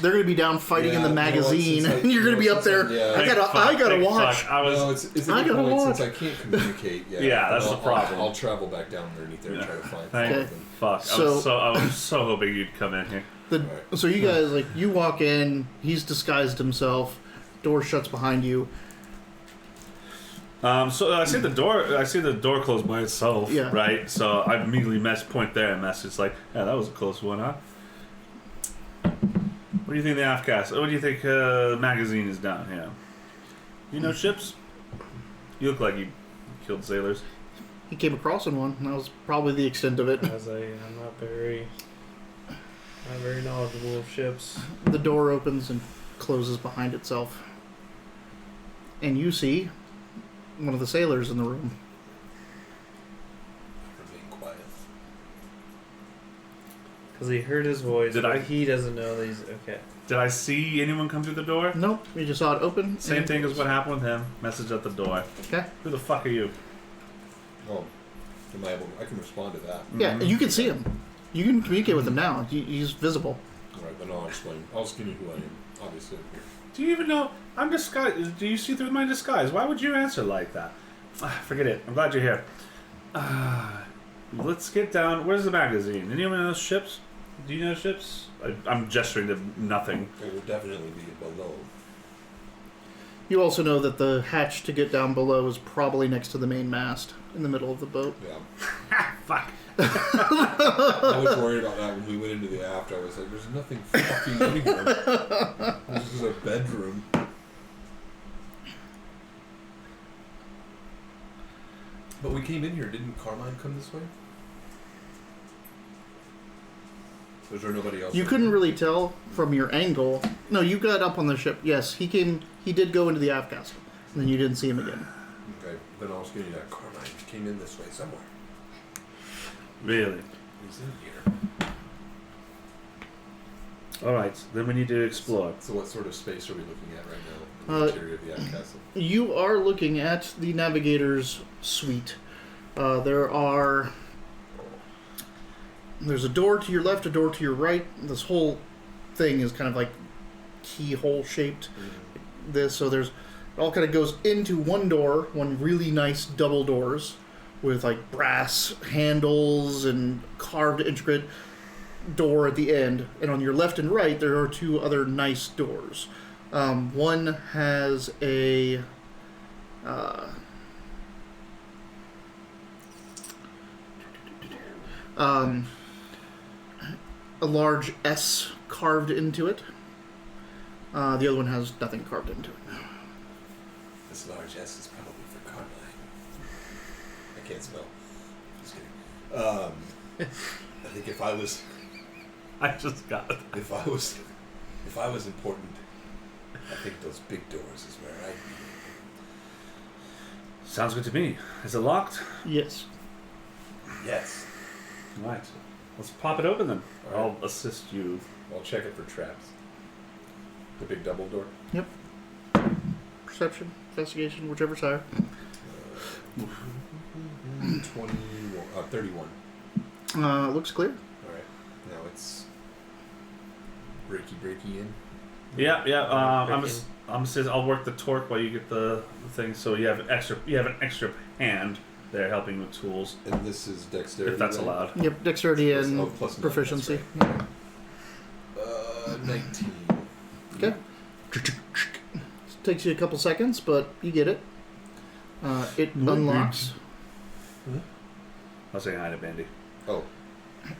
They're going to be down fighting in Yeah, the you know what, magazine, since I- and you're going to be you know, up there. since I- yeah. I gotta Big watch. fuck. I was. No, it's a I good gotta point. watch. Since I can't communicate yet. Yeah, that's I'll- the problem. I'll travel back down underneath there and try to find Thank something. fuck. So- I was so hoping you'd come in here. So you guys, like, you walk in. He's disguised himself. Door shuts behind you. So I see the door. I see the door close by itself. Yeah. Right. So I immediately point there and message like, "Yeah, that was a close one, huh?" What do you think the aftcast? What do you think magazine is down here? You know ships? You look like you killed sailors. He came across in one. And that was probably the extent of it. I'm not very knowledgeable of ships. The door opens and closes behind itself. And you see one of the sailors in the room. Remain quiet. Because he heard his voice, but he doesn't know that he's... Okay. Did I see anyone come through the door? Nope, you just saw it open. Same and- thing as what happened with him. Message at the door. Okay. Who the fuck are you? Oh, I can respond to that. Yeah, you can see him. You can communicate with him now. He's visible. Alright, then I'll explain. I'll explain you who I am. Obviously, I'm here. Do you even know I'm disguised? Do you see through my disguise? Why would you answer like that? Forget it. I'm glad you're here. Let's get down. Where's the magazine? Anyone know ships? Do you know ships? I'm gesturing to nothing. It will definitely be below. You also know that the hatch to get down below is probably next to the main mast in the middle of the boat. Yeah. Fuck. I was worried about that when we went into the aft. I was like, there's nothing fucking anywhere. This is a bedroom. But we came in here. Didn't Carmine come this way? Was there nobody else? You couldn't really tell from your angle. No, you got up on the ship. Yes, he came. He did go into the aft castle, and then you didn't see him again. Okay, then I was getting that Carmine came in this way somewhere. Really? He's in here. All right. Then we need to explore. So what sort of space are we looking at right now in the interior of the aft castle? You are looking at the navigator's suite. There's a door to your left, a door to your right. This whole thing is kind of like keyhole shaped. So it all kind of goes into one door, one really nice double doors with like brass handles and carved intricate door at the end. And on your left and right, there are two other nice doors. One has a large S carved into it. The other one has nothing carved into it. This large S is probably for Carmine. I can't spell. Just kidding. I think if I was I just got it. if I was important, I think those big doors is where I'd be. Sounds good to me. Is it locked? Yes. Yes. Right. Let's pop it open then. All right. I'll assist you. I'll check it for traps. The big double door. Yep. Perception, investigation, whichever's higher. 31. Looks clear. All right. Now it's breaky in. Yeah. Breaking. I'll work the torque while you get the thing. So you have an extra hand there helping with tools, And this is dexterity. if that's right? allowed. Yep, dexterity Plus- and oh, plus nine, proficiency. that's right. 19. Okay. Takes you a couple seconds, but you get it. It unlocks. I'll say hi to Bandy. Oh,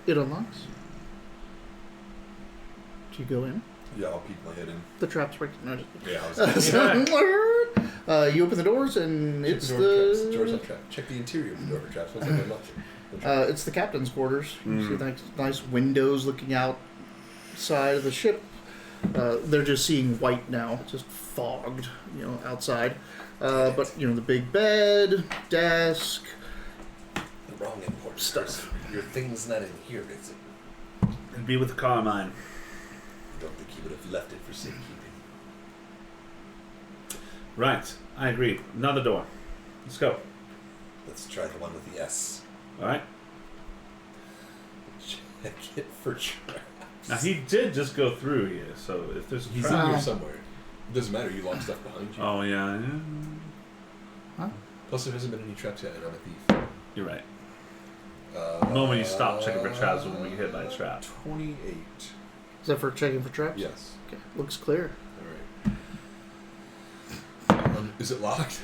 It unlocks. Do you go in? yeah, I'll peek my head in. The trap's right. No, just Yeah, I was you open the doors and Check it's the door for traps. the Doors have traps. Check the interior of the door for traps. Once I unlock it. it's the captain's quarters. You see nice windows looking outside of the ship. They're just seeing white now, just fogged, outside. But the big bed, desk. The wrong important Stuff. person. Your thing's not in here, is it? And be with Carmine. I don't think he would have left it for safekeeping. Right. I agree. Another door. Let's go. Let's try the one with the S. All right. Check it for traps. Now he did just go through here, so if there's a He's trap. in here somewhere. It doesn't matter. You lock stuff behind you. Oh yeah. Huh? Plus, there hasn't been any traps yet, and I'm a thief. You're right. The moment you stop checking for traps when we get hit by a trap. 28. Is that for checking for traps? Yes. Okay. Looks clear. All right. Is it locked?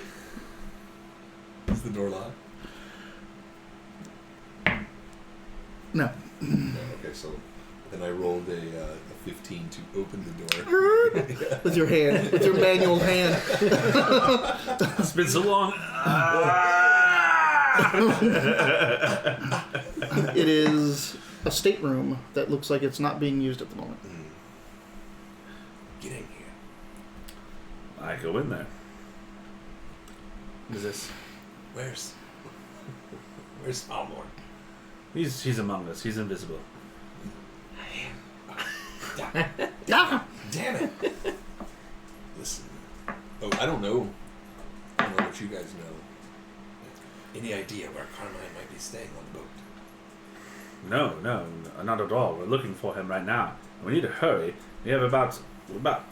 Is the door locked? No. No. Okay, so then I rolled a 15 to open the door. With your hand, with your manual hand. It's been so long. It is a stateroom that looks like it's not being used at the moment. Get in here. I go in there. Who's this? Where's Spinel? He's among us. He's invisible. Yeah. Damn it! Listen. Oh, I don't know. I don't know what you guys know. Any idea where Carmine might be staying on the boat? No, not at all. We're looking for him right now. We need to hurry. We have about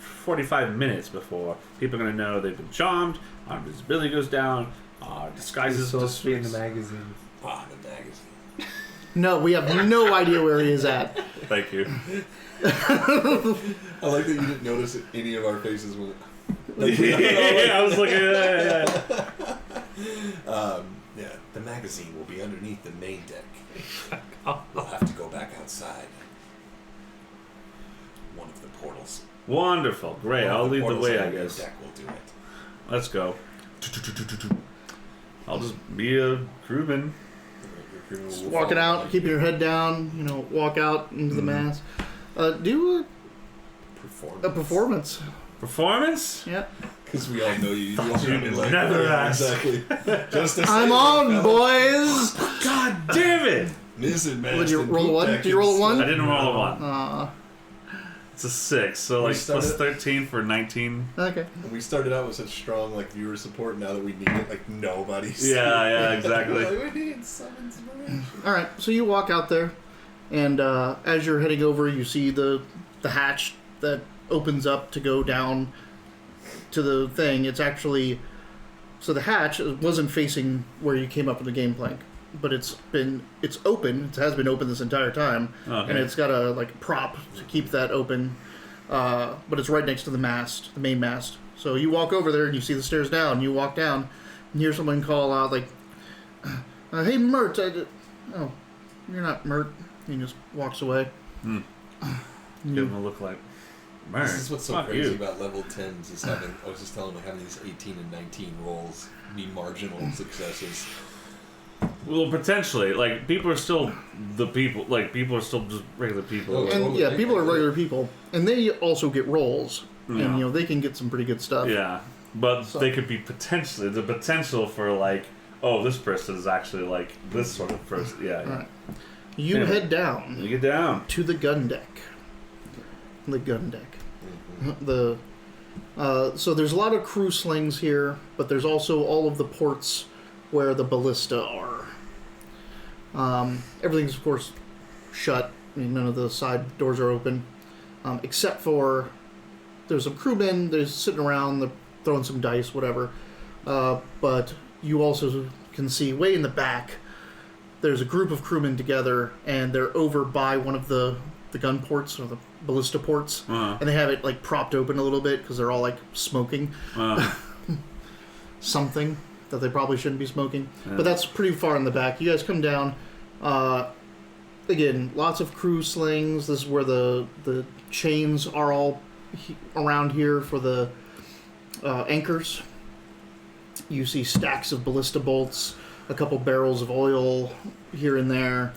45 minutes before people are going to know they've been charmed, our invisibility goes down, our disguises He's supposed to be in the just- magazine. Ah, the magazine. No, we have no idea where he is at. Thank you. I like that you didn't notice that any of our faces went. I was looking at Yeah, the magazine will be underneath the main deck. We'll have to go back outside. One of the portals. Wonderful. Great. One of I'll the lead the portals way, on I the main guess. Deck will do it. Let's go. I'll just be a crewman. Just walking out, keeping your head down, walk out into the mass. Do a performance. Performance? Yeah. Because we all know you. you'd never ask. Exactly. Just to I'm say on, that, boys! God damn it! Listen, man. Would you roll a 1? Did you roll a 1? I didn't roll a 1. It's a 6, so We like plus started- 13 for 19. Okay. And we started out with such strong viewer support. Now that we need it, nobody's. Yeah, exactly. We need some inspiration. Alright, so you walk out there, and as you're heading over, you see the hatch that opens up to go down to the thing. It's actually... So the hatch wasn't facing where you came up with the game plank, but it's open. It has been open this entire time, Okay. and it's got a prop to keep that open. But it's right next to the mast, the main mast. So you walk over there and you see the stairs down. You walk down and hear someone call out "Hey, Mert!" Oh, you're not Mert. He just walks away. Give him a look like. Burn. This is what's so Fuck crazy you. about level 10s is having, I was just telling them, having these 18 and 19 rolls be marginal successes. Well, potentially, like people are still the people. Like people are still just regular people. Oh, And totally. yeah, people are regular people, and they also get rolls, Yeah. and they can get some pretty good stuff. Yeah, but So- they could be potentially the potential for like, oh, this person is actually like this sort of person. Yeah. All right. You Anyway. head down You get down. to the gun deck. The gun deck. Mm-hmm. So there's a lot of crew slings here, but there's also all of the ports where the ballista are. Everything's of course shut. I mean, none of the side doors are open, except for there's some crewmen. They're sitting around, they're throwing some dice, whatever. But you also can see way in the back. There's a group of crewmen together, and they're over by one of the gun ports or the ballista ports, and they have it like propped open a little bit because they're all like smoking something that they probably shouldn't be smoking. Yeah. But that's pretty far in the back. You guys come down. Again, lots of crew slings. This is where the chains are all around here for the anchors. You see stacks of ballista bolts, a couple barrels of oil here and there.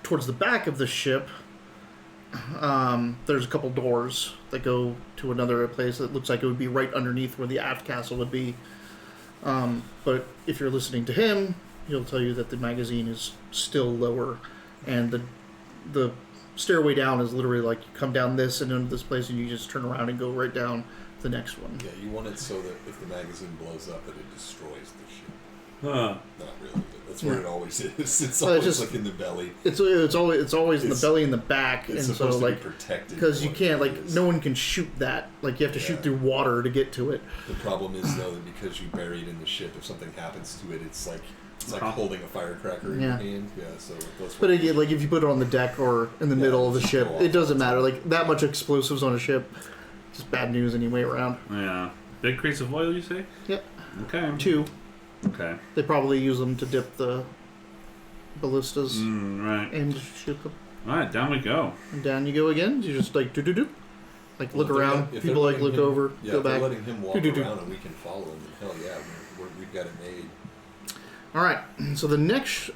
Towards the back of the ship, there's a couple doors that go to another place that looks like it would be right underneath where the aft castle would be. But if you're listening to him, he'll tell you that the magazine is still lower, and the stairway down is literally like you come down this and into this place, and you just turn around and go right down the next one. Yeah, you want it so that if the magazine blows up, that it destroys the ship. Huh. Not really, but that's where it always is. It's Well, always it's just- like in the belly. It's always in the It's- belly and the back, and It's so supposed to like be protected. because for you what can't it like is. no one can shoot that. Like you have to shoot Yeah. through water to get to it. The problem is though that because you bury it in the ship, if something happens to it, it's like Uh-huh. holding a firecracker in Yeah. your hand. Yeah, so that's But again, like if you put it on the deck or in the Yeah, middle of the just ship, go off. it doesn't matter. Like that much explosives on a ship, just bad news anyway around. Yeah. Big crates of oil, you say? Yep. Okay. 2. Okay. They probably use them to dip the ballistas Right. and shoot them. All right. Down we go. And down you go again. You just like do. Like Well, look if they're around. let- if People they're like letting look him- over, Yeah, go if they're back. letting him walk Do-do-do. around and we can follow him, then hell yeah, we've got it made. All right. So the next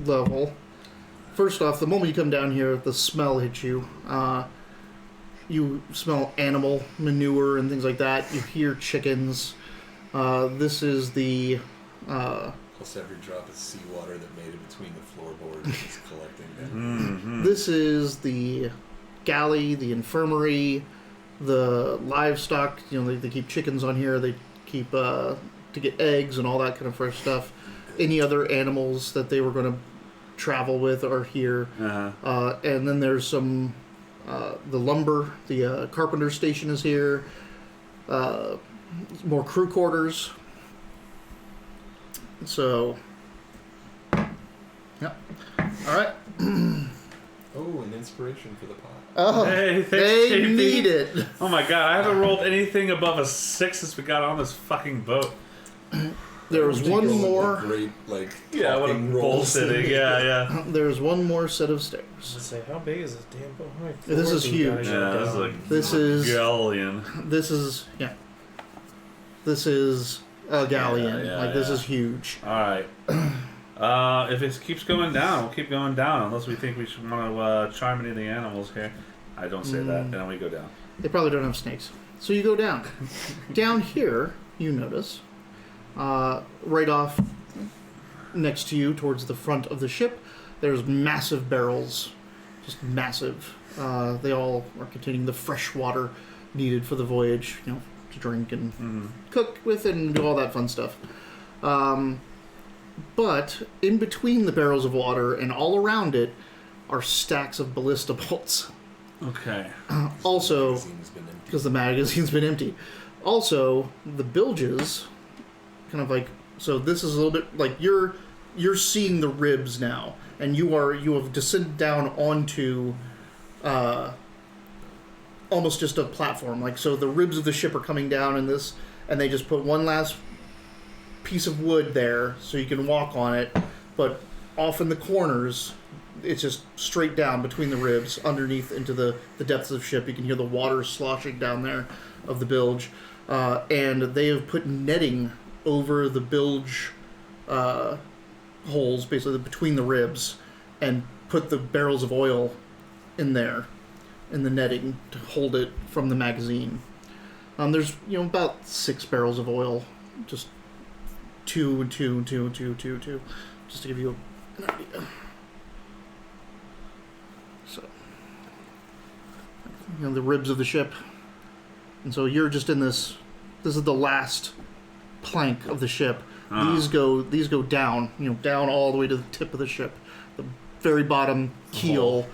level, first off, the moment you come down here, the smell hits you. You smell animal manure and things like that. You hear chickens. This is the Plus every drop of seawater that made it between the floorboards is collecting down. Mm-hmm. this is the galley, the infirmary, the livestock. They keep chickens on here. They keep to get eggs and all that kind of fresh stuff. Any other animals that they were going to travel with are here. Uh-huh. And then there's some the lumber, the carpenter station is here. More crew quarters. So, yeah. All right. Oh, an inspiration for the pot. Oh, Hey, thanks, they JP. need it. Oh my god, I haven't rolled anything above a 6 since we got on this fucking boat. There was Would you one go with more. the great, like, Yeah, what a talking rolls? bullshitting. Yeah. There's one more set of I was stairs. gonna say, how big is this damn boat? How many This floors is do we gotta huge. go Yeah, this is down? like This is galleon. this is This is a galleon. Yeah, This yeah. is huge. Alright. If it keeps going down, we'll keep going down unless we think we should want to charm any of the animals here. I don't say that, and then we go down. They probably don't have snakes. So you go down. Down here, you notice, right off next to you towards the front of the ship, there's massive barrels. Just massive. They all are containing the fresh water needed for the voyage, to drink and cook with and do all that fun stuff. But in between the barrels of water and all around it are stacks of ballista bolts. Okay. Also, Magazine's been empty. because the magazine's been empty. Also, the bilges, kind of like, so this is a little bit like you're seeing the ribs now, and you have descended down onto almost just a platform. Like, so the ribs of the ship are coming down in this, and they just put one last piece of wood there so you can walk on it, but off in the corners it's just straight down between the ribs, underneath into the depths of the ship. You can hear the water sloshing down there of the bilge. And they have put netting over the bilge holes, basically between the ribs, and put the barrels of oil in there, in the netting, to hold it from the magazine. There's about 6 barrels of oil, just two, just to give you an idea. So, the ribs of the ship, and so you're just in this. This is the last plank of the ship. These go down, down all the way to the tip of the ship. The very bottom keel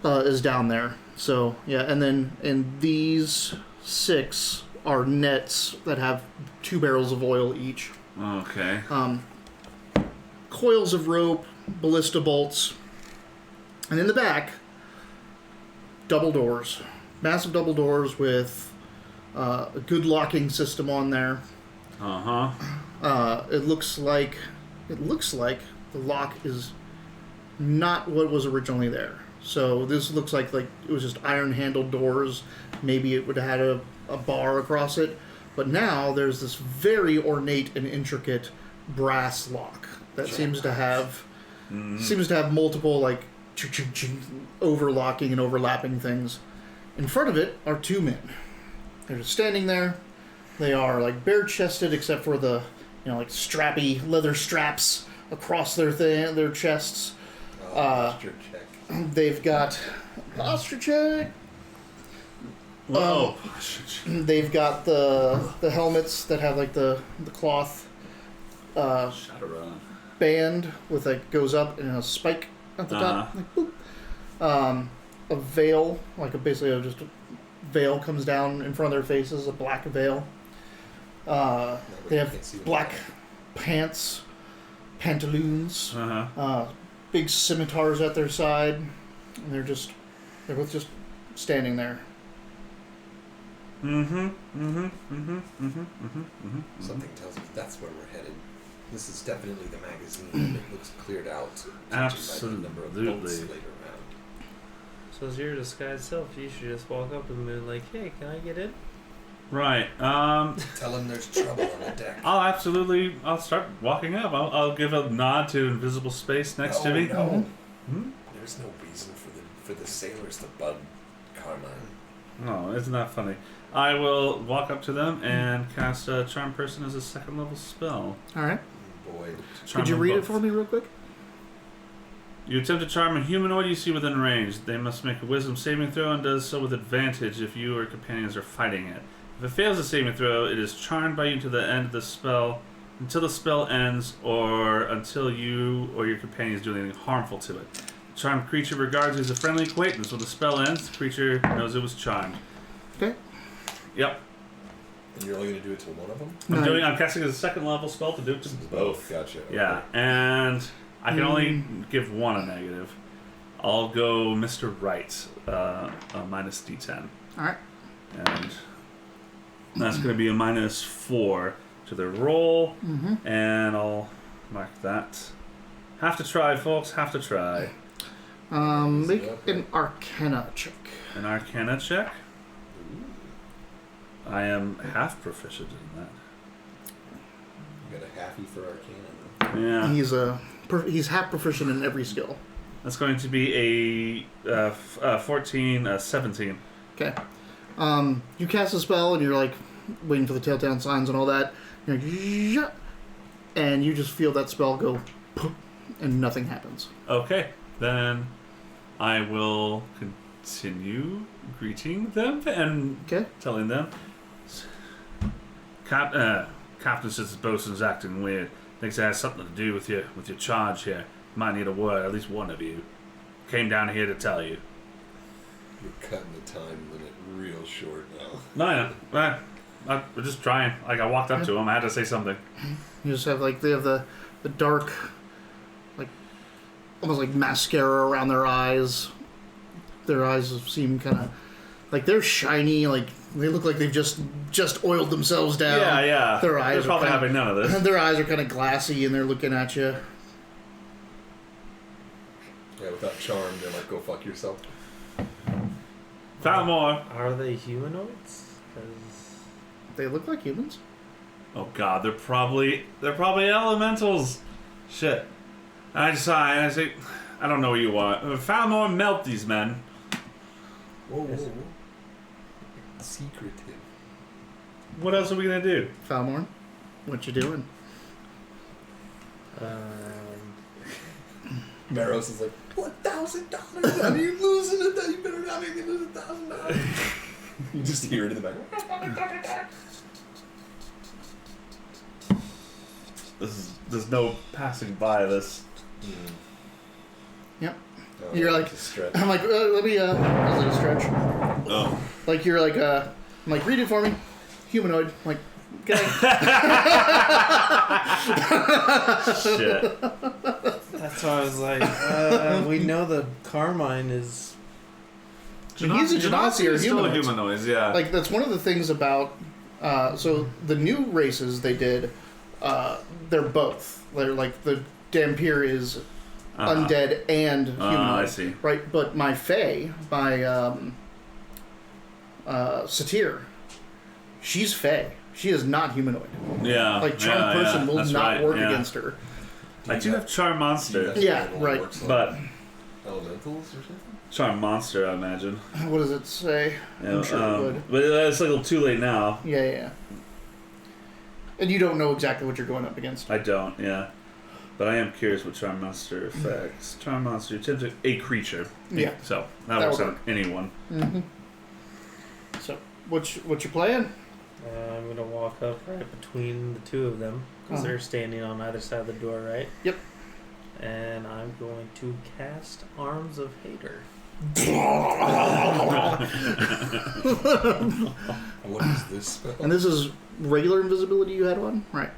is down there. So and these 6 are nets that have 2 barrels of oil each. Okay. Coils of rope, ballista bolts, and in the back, double doors, massive double doors with a good locking system on there. It looks like the lock is not what was originally there. So this looks like it was just iron handled doors. Maybe it would have had a bar across it, but now there's this very ornate and intricate brass lock that seems to have multiple overlocking and overlapping things. In front of it are 2 men. They're just standing there. They are bare chested except for the strappy leather straps across their chests. Posture check. They've got posture check. Whoa. They've got the helmets that have the cloth Shadowrun. band with goes up and a spike at the top. Boop. A veil, basically just a veil comes down in front of their faces, a black veil. They have black pants, pantaloons, big scimitars at their side, and they're both just standing there. Something tells me that's where we're headed. This is definitely the magazine. It looks cleared out. Absolutely. By the number of bolts laid around. So as your disguised self, you should just walk up and be like, "Hey, can I get in?" Right. Tell him there's trouble on the deck. I'll start walking up. I'll give a nod to invisible space next to me. No. There's no reason for the sailors to bug Carmine. No, isn't that funny? I will walk up to them and cast Charm Person as a 2nd level spell. All right. Boy. Could you read it for me real quick? You attempt to charm a humanoid you see within range. They must make a wisdom saving throw and does so with advantage if you or companions are fighting it. If it fails the saving throw, it is charmed by you to the end of the spell, until the spell ends, or until you or your companions do anything harmful to it. The charmed creature regards you as a friendly acquaintance. When the spell ends, the creature knows it was charmed. Okay. Yep. And you're only going to do it to one of them? I'm casting as a 2nd level spell to do it to both. Gotcha. Okay. Yeah, and I can only give one a negative. I'll go Mr. Right, a minus D10. All right. And that's going to be a -4 to their roll, and I'll mark that. Have to try, folks. Have to try. Make an Arcana check. An Arcana check. I am half proficient in that. You got a halfie for Arcana. Yeah. He's half proficient in every skill. That's going to be a 14, 17. Okay. You cast a spell and you're waiting for the tail-down signs and all that. You're like, and you just feel that spell go poof, and nothing happens. Okay, then I will continue greeting them and telling them, Captain says the bosun's acting weird. Thinks it has something to do with your charge here. Might need a word, at least one of you. Came down here to tell you. You're cutting the time limit real short No, now. I'm just trying. I walked up to him. I had to say something. You just have they have the dark, almost like mascara around their eyes. Their eyes seem kind of they're shiny. They look like they've just oiled themselves down. Yeah. Their eyes They're probably having none of this. Their eyes are kind of glassy, and they're looking at you. Yeah, Yeah, without charm, they're like, go fuck yourself. Found more. Are they humanoids? 'Cause They look like humans. Oh god, they're probably elementals. Shit. I say, I don't know what you want. Found more, melt these men. Whoa, whoa, whoa. Secretive. What else are we gonna do? Falmorn, what you doing? Maros is like, $1,000? Are you losing it? You better not make me lose $1,000. You just hear it in the background. There's no passing by this. Yep. Oh, You're like, it's a stretch. I'm like, let me, is it a stretch? Oh. Like, you're like, I'm like, read it for me. Humanoid. I'm like, okay. Shit. that's why I was like, we know the Carmine is. He's a Genasi or still humanoid. humanoids, yeah. Like, that's one of the things about, so the new races they did, they're both. They're like, the Dampier is undead and humanoid. I see. Right, but my Fae, my Satyr, she's Fae. She is not humanoid. Yeah. Like, Charmed Person will that's not right, work yeah. against her. I do have Charm Monster. Yeah, right. But Elementals or something? Charm Monster, I imagine. What does it say? Yeah, I'm sure it would. But it's a little too late now. Yeah. And you don't know exactly what you're going up against. I don't, yeah. But I am curious what Charm Monster affects. Charm Monster attempts a creature. Yeah. So that That works would on anyone. Mm-hmm. So, what's your plan? I'm gonna walk up right between the two of them because Uh-huh. they're standing on either side of the door, right? Yep. And I'm going to cast Arms of Hater. What is this spell? And this is regular invisibility you had on, right?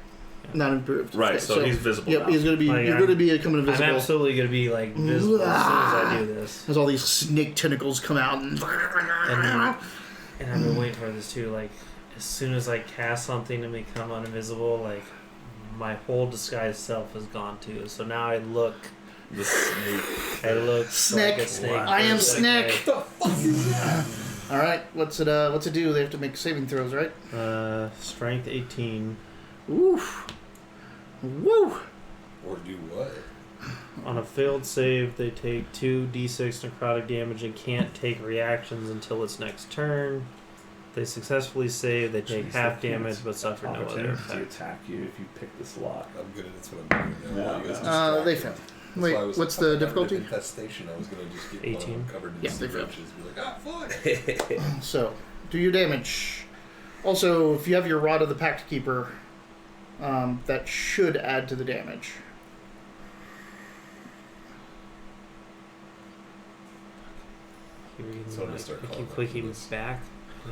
Not improved. Right, Okay, so he's visible Yep, now. he's gonna be. Like, you're I'm- gonna become invisible. I'm absolutely gonna be like visible as soon as I do this. As all these snake tentacles come out and. And I've been waiting for this too. Like, as soon as I cast something to become invisible, like my whole disguised self is gone too. So now I look. The snake. I look Snake. like a snake. I am It's Snake. like, What the fuck is that? All right, what's it do? They have to make saving throws, right? Strength 18. Oof. Woo. Or do what? On a failed save, they take 2d6 necrotic damage and can't take reactions until its next turn. If they successfully save, they take Jeez, half they can't damage but suffer no other Opportunity to effect. attack you if you pick this lock. I'm good at that's what I'm doing now. Yeah, You guys okay. distract They me. fail. That's Wait, why I was what's like, the fuck, I got rid of difficulty? Infestation. I was gonna just get 18. covered in Yeah, sea they failed. roaches. Be like, ah, fuck. So, do your damage. Also, if you have your Rod of the Pact Keeper, that should add to the damage. So I'm gonna start I calling keep back clicking to this. back.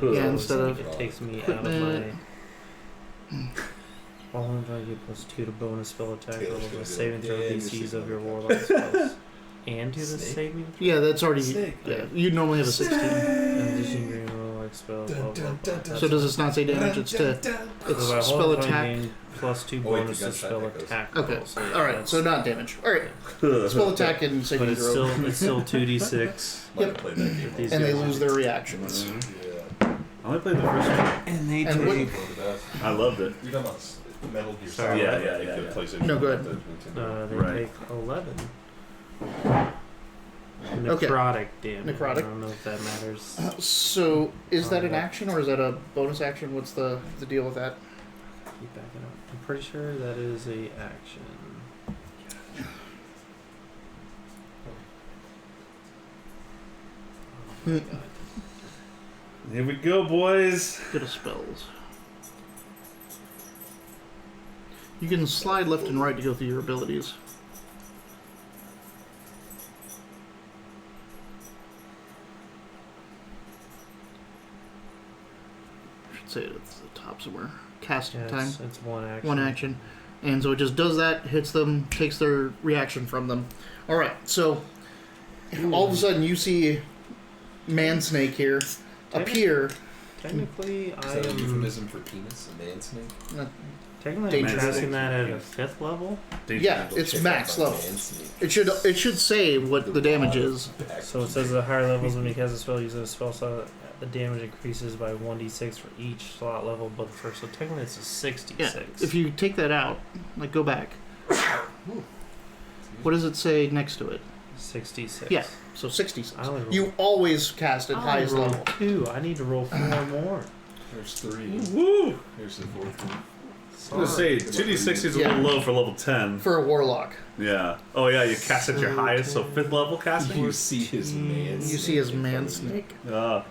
Yeah, So instead of it takes me out of my. equipment. All I'm trying to get +2 to bonus spell attack Taylor's rolls gonna and do saving it. throw Yeah, you're DCs shooting of your on the warlock spells. And do the Snake? saving throw. Yeah, that's already. Snake. Yeah, you normally have a 16. And addition green warlock spell. Blah, blah, blah. So does this not say damage? It's to So it's by spell holding attack. gain +2 Oh, wait, bonus you to got spell shot echoes. attack. Okay. roll, so All right. that's- So not damage. All right. Spell attack and But saving it's throw. still 2d6. Might Yep. have played that game. These And they guys- lose their reactions. Yeah. I only played the first one. And they And what- take. One of the best. I loved it. You're talking about Metal Gear Sorry. Solid, Yeah, right? yeah, Like yeah, the yeah. PlayStation, No, go ahead. the Nintendo. They Right. take 11. Okay. Necrotic damage. Necrotic. I don't know if that matters. So is that an action or is that a bonus action? What's the deal with that? Keep backing up. I'm pretty sure that is a action. Oh my God. Here we go, boys. Get a spells. You can slide left and right to go through your abilities. I should say it at the top somewhere. Cast Yeah, time. it's one action. One action. And so it just does that, hits them, takes their reaction from them. Alright, so all of a sudden you see Man Snake here appear. Technically, Is I that a am. euphemism for penis? A man snake? Technically, I'm Dangerous. casting that at a 5th level. Yeah, it's Check max out my level. man-sneak. It should say what the damage is. So it says at higher levels when you cast a spell, using a spell slot, the damage increases by 1d6 for each slot level but first. So technically it's a 66. Yeah. If you take that out, like go back. What does it say next to it? 66. Yeah. So 66. I only rolled- You always cast at I highest only level. rolled 2. I need to roll 4 more. There's 3. Woo! Here's the 4th one. I was gonna say 2d60 is a little low for level 10. For a warlock. Yeah. Oh yeah, you cast at your highest, so 5th level casting. You see his man. You see his man snake. Ah.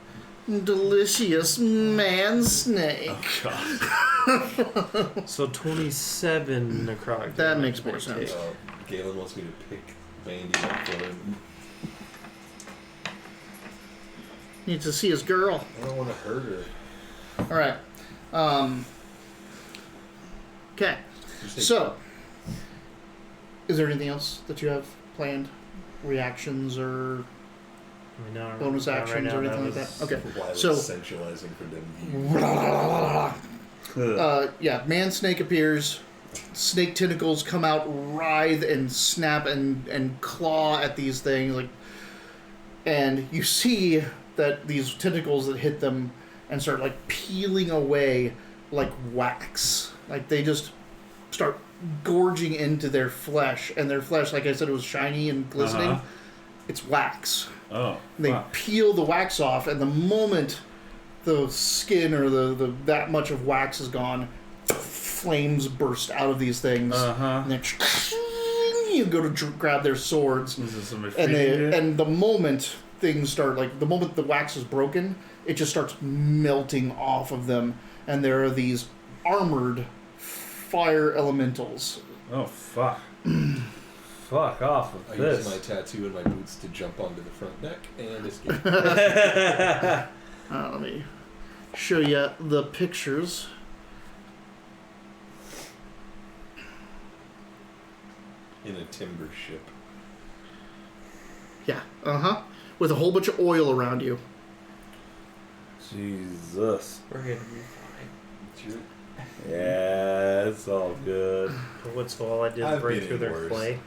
Delicious man snake. Oh god. So 27 necrotic. That damage makes more I take. sense. Galen wants me to pick Vandy up for him. Need to see his girl. I don't want to hurt her. All right. Okay. So, is there anything else that you have planned? Reactions or I mean, no, bonus not actions right now, or anything like was- that? Okay. While So- it's centralizing for them. Yeah, man snake appears. Snake tentacles come out, writhe and snap and claw at these things, like, and you see that these tentacles that hit them and start like peeling away like wax. Like they just start gorging into their flesh, and their flesh, like I said, it was shiny and glistening. Uh-huh. It's wax. Oh. They fuck. peel the wax off, and the moment the skin or the that much of wax is gone, flames burst out of these things, Uh-huh. and then you go to grab their swords, This is some and the moment things start, like the moment the wax is broken, it just starts melting off of them, and there are these armored fire elementals. Oh fuck. Fuck off I with use my this. tattoo and my boots to jump onto the front deck and escape. Let me show you the pictures. In a timber ship. Yeah, with a whole bunch of oil around you. Jesus. We're gonna be fine. It's your- Yeah, it's all good. But what's all I did I've break been through in their worse. clay?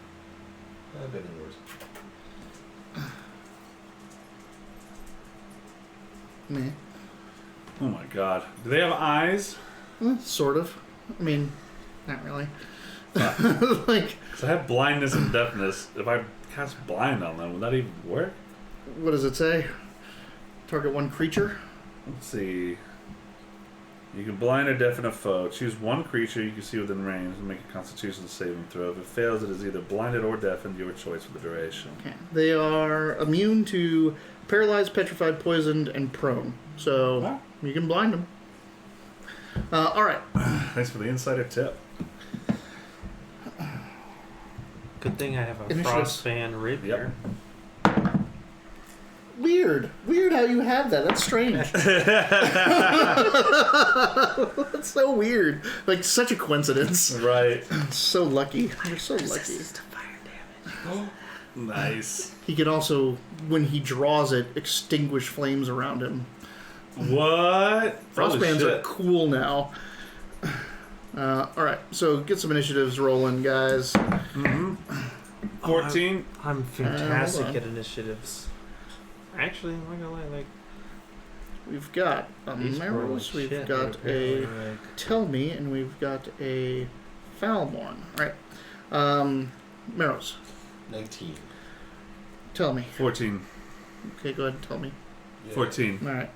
I've been in worse. Meh. Oh my god. Do they have eyes? Sort of. I mean, not really. Like, So I have blindness and deafness. If I cast blind on them, would that even work? what does it say? Target one creature. Let's see. You can blind or deafen a foe. Choose one creature you can see within range and make a Constitution saving throw. If it fails, it is either blinded or deafened. Your choice for the duration. Okay. They are immune to paralyzed, petrified, poisoned, and prone. So you can blind them. All right. Thanks for the insider tip. Good thing I have a Initiatives. frostband rapier. Weird how you have that. That's strange. That's so weird. Like, such a coincidence. Right. So lucky. You're so lucky. Nice. He can also, when he draws it, extinguish flames around him. What? Frostbands Holy are shit. cool now. Alright, so get some initiatives rolling, guys. 14. I'm fantastic hold on. at initiatives. Actually, I'm not gonna lie, like We've got a these were like Meros, we've shit, got but apparently, a like, Tell Me, and we've got a Falmorn. Alright. Meros, 19. tell me. 14. Okay, go ahead and tell me. Yeah. 14. Alright.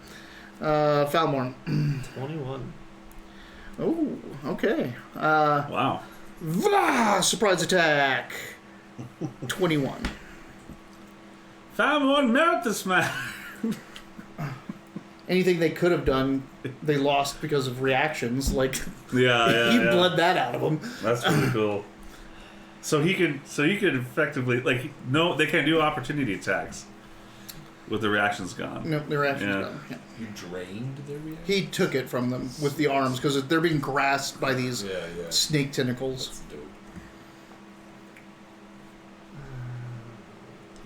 Falmorn. 21. Oh, okay. Wow. Surprise attack! 21. Found one melt this man. Anything they could have done, they lost because of reactions. Like, Yeah. he bled that out of them. That's pretty cool. So he could effectively no, they can't do opportunity attacks with the reactions gone. No, the reactions Yeah. done. Yeah. You drained their reaction? He took it from them with the arms because they're being grasped by these Yeah. snake tentacles. That's dope.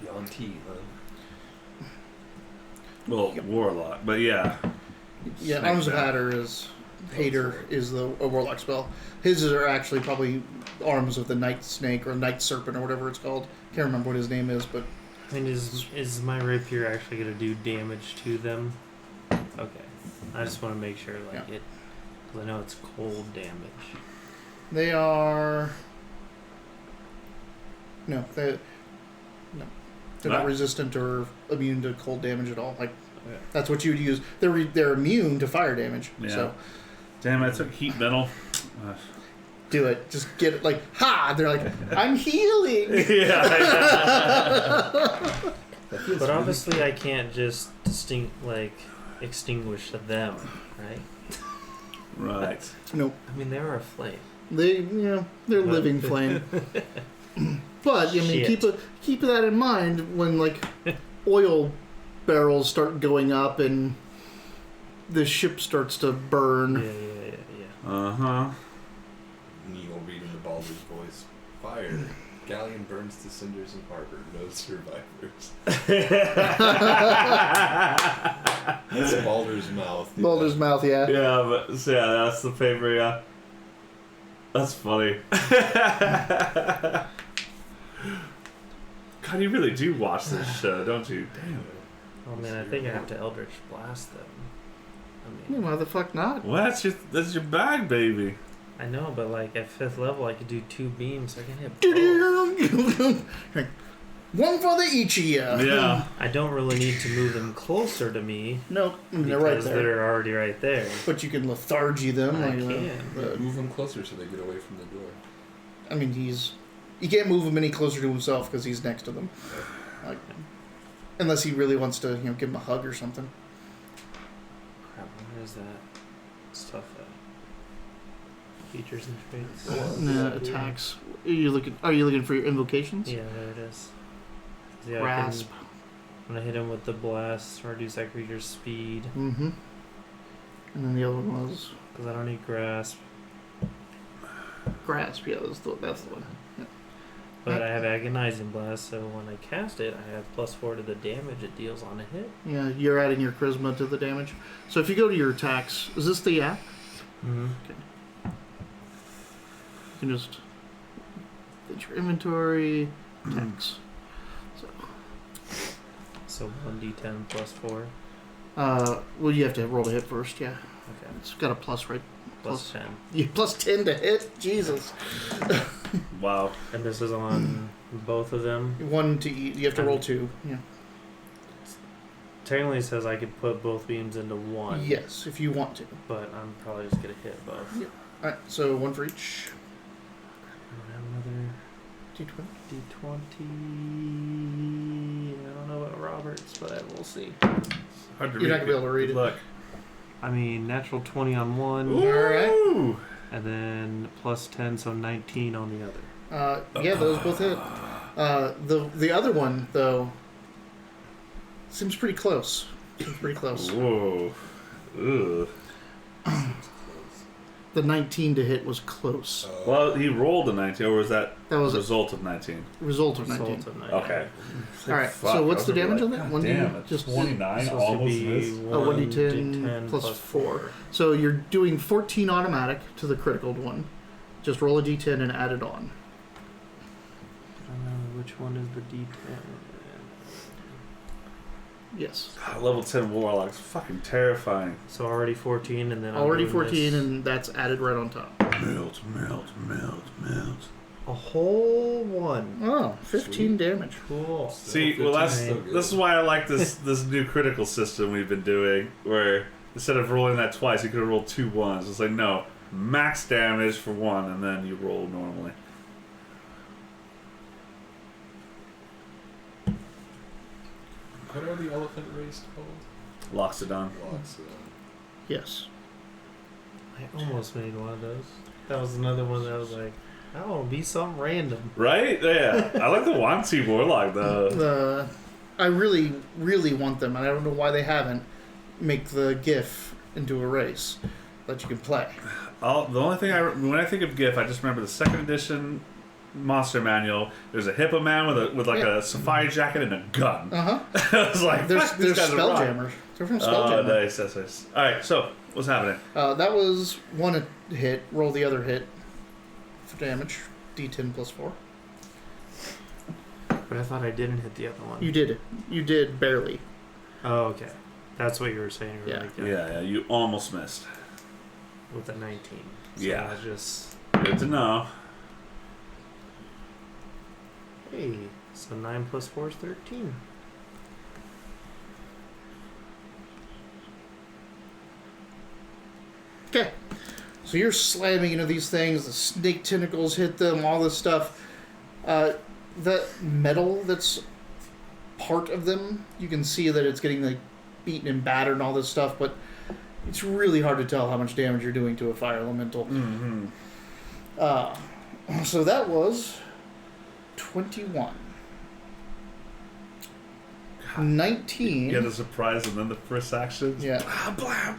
Yanti, huh? Well, warlock, but yeah. Yeah, Snake Arms of attack. Hatter is Hater is a warlock spell. His are actually probably arms of the night snake or night serpent or whatever it's called. Can't remember what his name is, but I mean, is my rapier actually going to do damage to them? Okay. I just want to make sure, like, Yeah. it... Because I know it's cold damage. they are... No, they're not Ah. resistant or immune to cold damage at all. Like, Yeah. that's what you would use. They're immune to fire damage. Yeah. So Damn, I took heat metal. do it. Just get it. Like, ha! They're like, I'm healing. Yeah. But obviously I can't just extinguish them, right? Right. Nope. I mean, they are a flame. They're But- living flame. But I mean, Shit. keep that in mind when like oil barrels start going up and the ship starts to burn. Yeah. Uh-huh. Neil reading the Baldur's voice. Fire. Galleon burns to cinders in harbor. No survivors. That's Baldur's mouth. Baldur's mouth, yeah. Yeah, but so yeah, that's the favorite. Yeah, that's funny. God, you really do watch this show, don't you? Damn. Oh man, I think I have to Eldritch Blast them. I Yeah, mean, why the fuck not? Well, that's your bag, baby. I know, but like at 5th level, I could do 2 beams. I can hit both. One for the each of you. Yeah. I don't really need to move them closer to me Nope, they're because right there. they're already right there. But you can lethargy them. I like, can. Move them closer so they get away from the door. I mean, you can't move him any closer to himself because he's next to them. Like, unless he really wants to, give him a hug or something. Crap, where is that stuff at? Features and traits. Attacks. Are you looking for your invocations? Yeah, there it is. Yeah, Grasp. When I hit him with the blast, reduce that creature's speed. Mm-hmm. And then the other one was Because I don't need grasp. grasp. Yeah, that's the one. Yeah. But I have agonizing blast, so when I cast it, I have +4 to the damage it deals on a hit. Yeah, you're adding your charisma to the damage. So if you go to your attacks, is this the app? Mm-hmm. You can just get your inventory, attacks. So 1d10 +4. Well, you have to roll to hit first. Yeah, Okay. it's got a plus, right? Plus 10. You plus 10 to hit. Jesus. Wow. And this is on both of them. One to eat. You have to roll 2. Yeah. Technically it says I could put both beams into one. Yes, if you want to. But I'm probably just going to hit both. Yeah. All right. So 1 for each. I have another D20. D20. I don't know about Roberts, but we'll see. Hard to You're not read. gonna be able to read Good it. luck. I mean, natural 20 on one, Ooh. and then plus 10, so 19 on the other. Yeah, those both hit. The other one though seems pretty close. Whoa. Ugh. The 19 to hit was close. Well, he rolled a 19, or was that That was a a result of 19? result of 19. Result of 19. Okay. All right. Fuck, So I what's was the gonna be damage on like, that? God One damn, D, it's just 29, Supposed to almost be missed. 1d10 plus 4. So you're doing 14 automatic to the critical one. Just roll a d10 and add it on. I don't know which one is the D10. Yes. God, level 10 warlock's fucking terrifying. So already 14, and then I'm Already doing 14, this. and that's added right on top. Melt, melt, melt, melt. A whole one. Oh, 15 damage. Cool. See, Still well, that's 15 still good. this is why I like this new critical system we've been doing, where instead of rolling that twice, you could have rolled 2 1s. It's like, no, max damage for 1, and then you roll normally. What are the elephant race called? Loxodon. Yes. I almost made one of those. That was another one that I was like, I want to be something random. Right? Yeah. I like the Wanty Warlock, though. I really, really want them, and I don't know why they haven't. Make the GIF into a race that you can play. The only thing when I think of GIF, I just remember the 2nd edition monster manual. There's a hippo man with a safari jacket and a gun. Uh huh. I was like, There's fuck, these guys are rock. spelljammers. They're from Oh, Spelljammer. nice. That's nice. All right, so what's happening? That was one hit. Roll the other hit for damage. D10 plus 4. But I thought I didn't hit the other one. You did it. You did barely. Oh, okay. That's what you were saying. You were Yeah. like, Yeah, you almost missed. With a 19. So Yeah. I just... Good to know. Hey, so 9 plus 4 is 13. Okay. So you're slamming into these things. The snake tentacles hit them. All this stuff. The metal that's part of them, you can see that it's getting like beaten and battered and all this stuff, but it's really hard to tell how much damage you're doing to a fire elemental. Mm-hmm. So that was 21. 19. You had a surprise and then the first action. Yeah. Blah,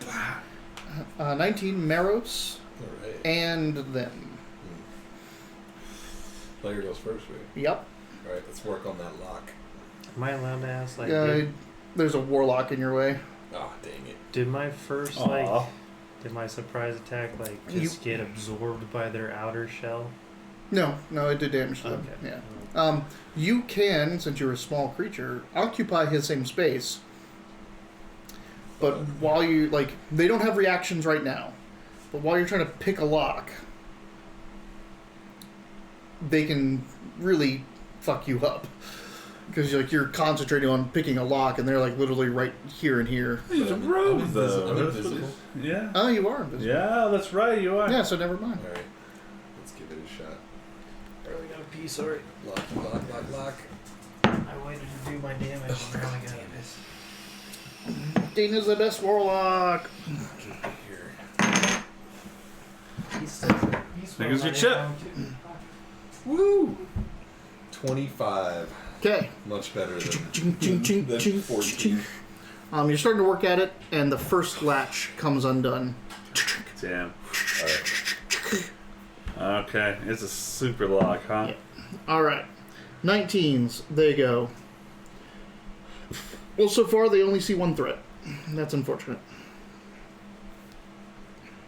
blah. 19 Meros All right. and them. Player goes first, right? Yep. All right, let's work on that lock. Am I allowed to ask, like, did, There's a warlock in your way. Oh, dang it. did my first, Aw. like, did my surprise attack, like, just get absorbed by their outer shell? No, it did damage to them. Okay. Yeah. You can, since you're a small creature, occupy his same space. But while you, like, they don't have reactions right now. But while you're trying to pick a lock, they can really fuck you up. Because you're concentrating on picking a lock, and they're like literally right here and here. He's a I'm rogue, invisible. though. I'm That's what invisible. it is. Yeah. Oh, you are invisible. Yeah, that's right. You are. Yeah, so never mind. All right, let's give it a shot. Barely got a piece, sorry. Lock. I waited to do my damage and now I got this. Dana's the best warlock. Here. Here's your chip. Woo! 25. Okay. Much better Ching, ching, ching, than ching, 14. ching. You're starting to work at it, and the first latch comes undone. Damn. All right. Okay, it's a super lock, huh? Yeah. All right. 19s. They go. Well, so far they only see one threat. That's unfortunate.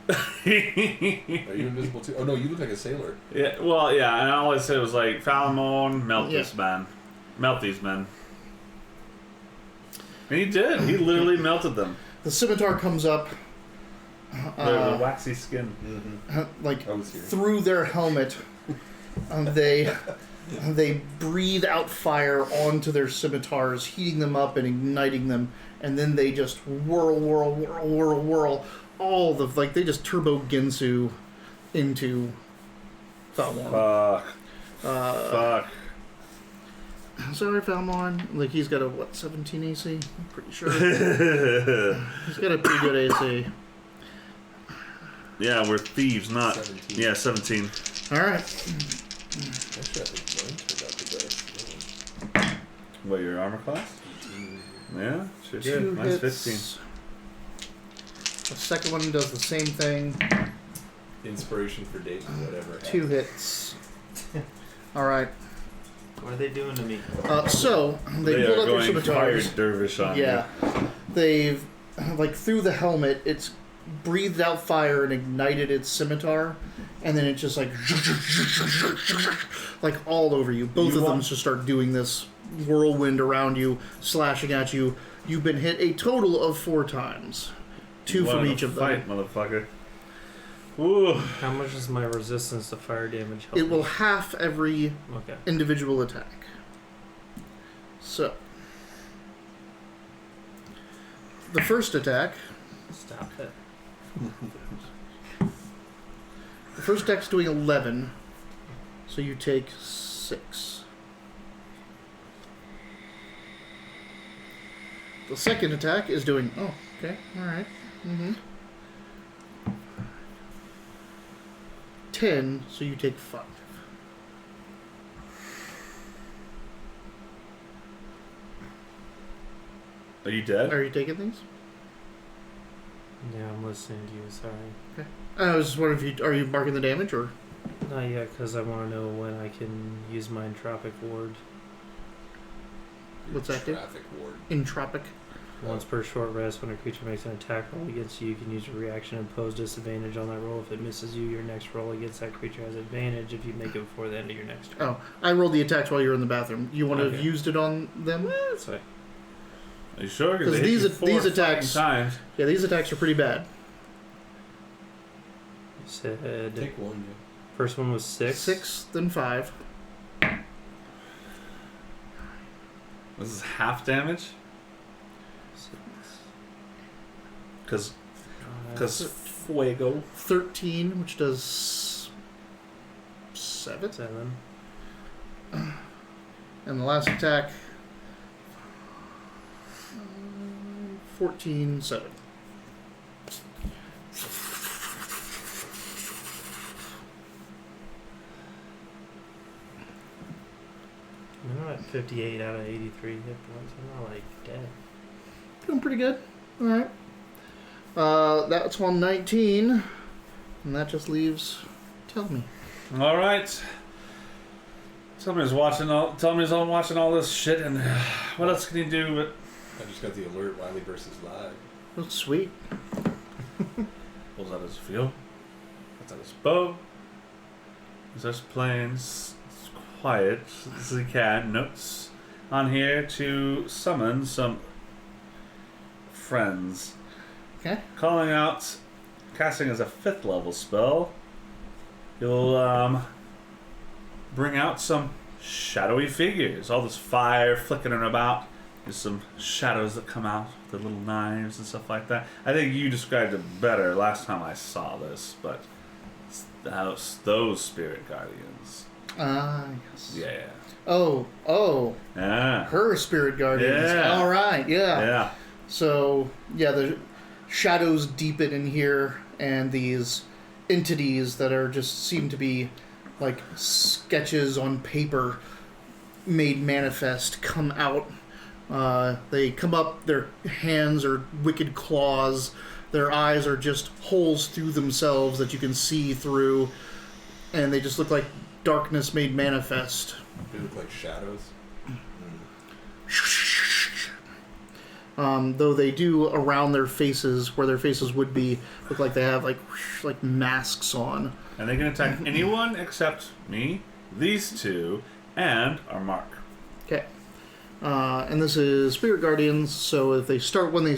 Are you invisible too? Oh no, you look like a sailor. Yeah, well, yeah, and all I said was like, Falamon, melt Yeah. this man. Melt these men. And he did. He literally melted them. The scimitar comes up, The waxy skin. Mm-hmm. like I was here. through their helmet. They breathe out fire onto their scimitars, heating them up and igniting them, and then they just whirl. All the they just turbo Ginsu into Falmorn. Fuck. Sorry, Falmorn. Like he's got a 17 AC? I'm pretty sure. He's got a pretty good AC. Yeah, we're thieves, not. 17. Yeah, 17. All right. Actually, I think mine turned out the best. What, your armor class? 18. Yeah, sure Two did. Mine's hits. 15. The second one does the same thing. Inspiration for dating, whatever. 2 hits. All right. What are they doing to me? So they They pulled are up their going fire scimitars. dervish on Yeah. They've through the helmet, it's breathed out fire and ignited its scimitar, and then it just like all over you. Both You of them want- just start doing this whirlwind around you, slashing at you. You've been hit a total of 4 times. 2 You from wanted each to of them. fight, motherfucker. Ooh. How much is my resistance to fire damage help It will me? half every Okay. individual attack. So, the first attack, Stop it. the first attack's doing 11, so you take 6. The second attack is doing, oh, okay, alright, 10, so you take 5. Are you dead? Are you taking these? Yeah, I'm listening to you, sorry. I was just wondering if are you marking the damage, or? Not yet, because I want to know when I can use my entropic ward. What's that do? Traffic ward. Entropic. Once per short rest, when a creature makes an attack roll against you, you can use your reaction and impose disadvantage on that roll. If it misses you, your next roll against that creature has advantage if you make it before the end of your next turn. Oh, I rolled the attacks while you were in the bathroom. You want to have Okay. used it on them? That's fine. Are you sure? 'Cause they hit these you at- four these fucking attacks- times. Yeah, these attacks are pretty bad. You said Take one, yeah. first one was 6. 6, then 5. This is half damage? 6. Because fuego. 13, which does 7. 7. And the last attack, 14, 7. I'm at 58 out of 83 hit points. I'm not like dead. Doing pretty good. Alright. That's 119. And that just leaves... Tell me. All right. Somebody's watching all this shit, and what else can you do? But I just got the alert. Wileyverse is live. Oh, sweet. pulls out his field, puts out his bow. He's just playing quiet as he can. Notes on here to summon some friends. Okay. Calling out, casting as a 5th level spell. You'll bring out some shadowy figures. All this fire flickering about. There's some shadows that come out, the little knives and stuff like that. I think you described it better last time I saw this, but it's those spirit guardians. Yes. Yeah. Oh. Yeah. Her spirit guardians. Yeah. All right, Yeah. So, yeah, the shadows deepen in here, and these entities that are just seem to be like sketches on paper made manifest come out. They come up, their hands are wicked claws, their eyes are just holes through themselves that you can see through, and they just look like darkness made manifest. They look like shadows. Though they do around their faces, where their faces would be, look like they have like masks on. And they can attack anyone except me, these two, and our mark. Okay. And this is Spirit Guardians, so if they start when they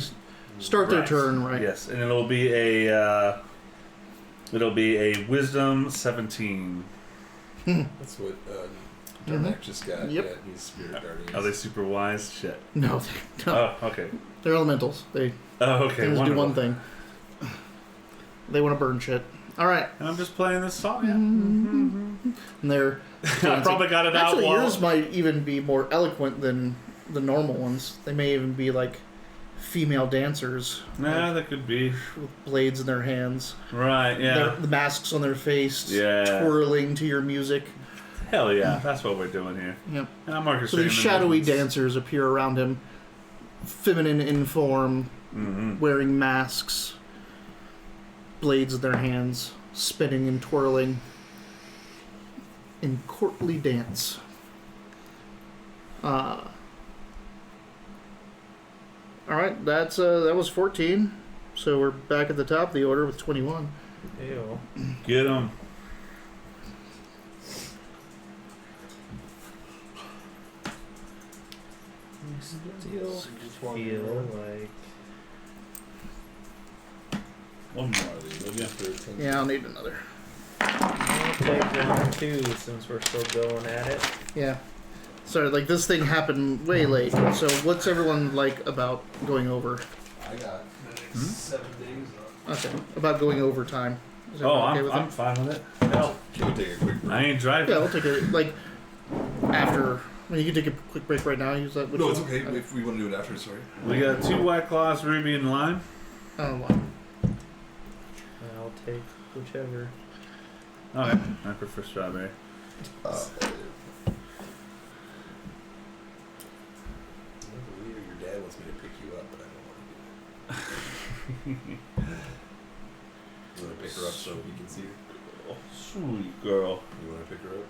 start their Right. turn, right? Yes, and it'll be a Wisdom 17. That's what Darnak just got. Yep. Yeah, he's spirit guardians. Are they super wise? Shit. No, no. Oh, okay. They're elementals. They Okay, can just do wonderful. one thing. They want to burn shit. All right. And I'm just playing this song. Yeah. And they're I probably got it actually out while... yours might even be more eloquent than the normal ones. They may even be like female dancers Nah, that could be. with blades in their hands. Right, yeah. The masks on their face, Yeah. twirling to your music. Hell yeah, that's what we're doing here. Yep. And I'm orchestrating So these the shadowy movements. dancers appear around him, feminine in form, Mhm. wearing masks, blades in their hands, spinning and twirling in courtly dance. All right, that was 14. So we're back at the top of the order with 21. Ew. Get them. Feel like One more of these, will you? Yeah, I'll need another. I'll take one too, since we're still going at it. Yeah. Sorry, like this thing happened way late. So what's everyone like about going over? I got 7 days off. Okay, about going overtime. Is Oh, everyone okay with I'm it? fine with it. Hell, Can we take a quick break? I ain't driving. Yeah, we'll take it like after. I mean, you can take a quick break right now. Use that. No, it's okay. If we want to do it after, sorry. We got 2 White Claws, Ruby, and Lime. Oh, wow. I'll take whichever. Okay, I prefer strawberry. I believe your dad wants me to pick you up, but I don't want to do it. You want to pick her up so we can see her? Oh, sweet girl. You want to pick her up?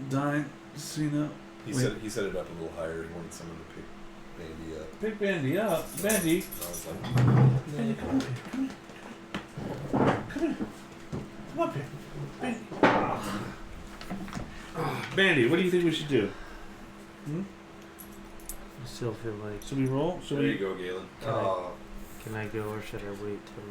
Dying, Cena. He Wait. set it up a little higher. He wanted someone to pick Bandy up. Pick Bandy up. Bandy. I was like, Bandy, come up here. Come here. Come up here. Bandy. Bandy, what do you think we should do? I still feel like, Should we roll? Should there we? you go, Galen. can I go or should I wait till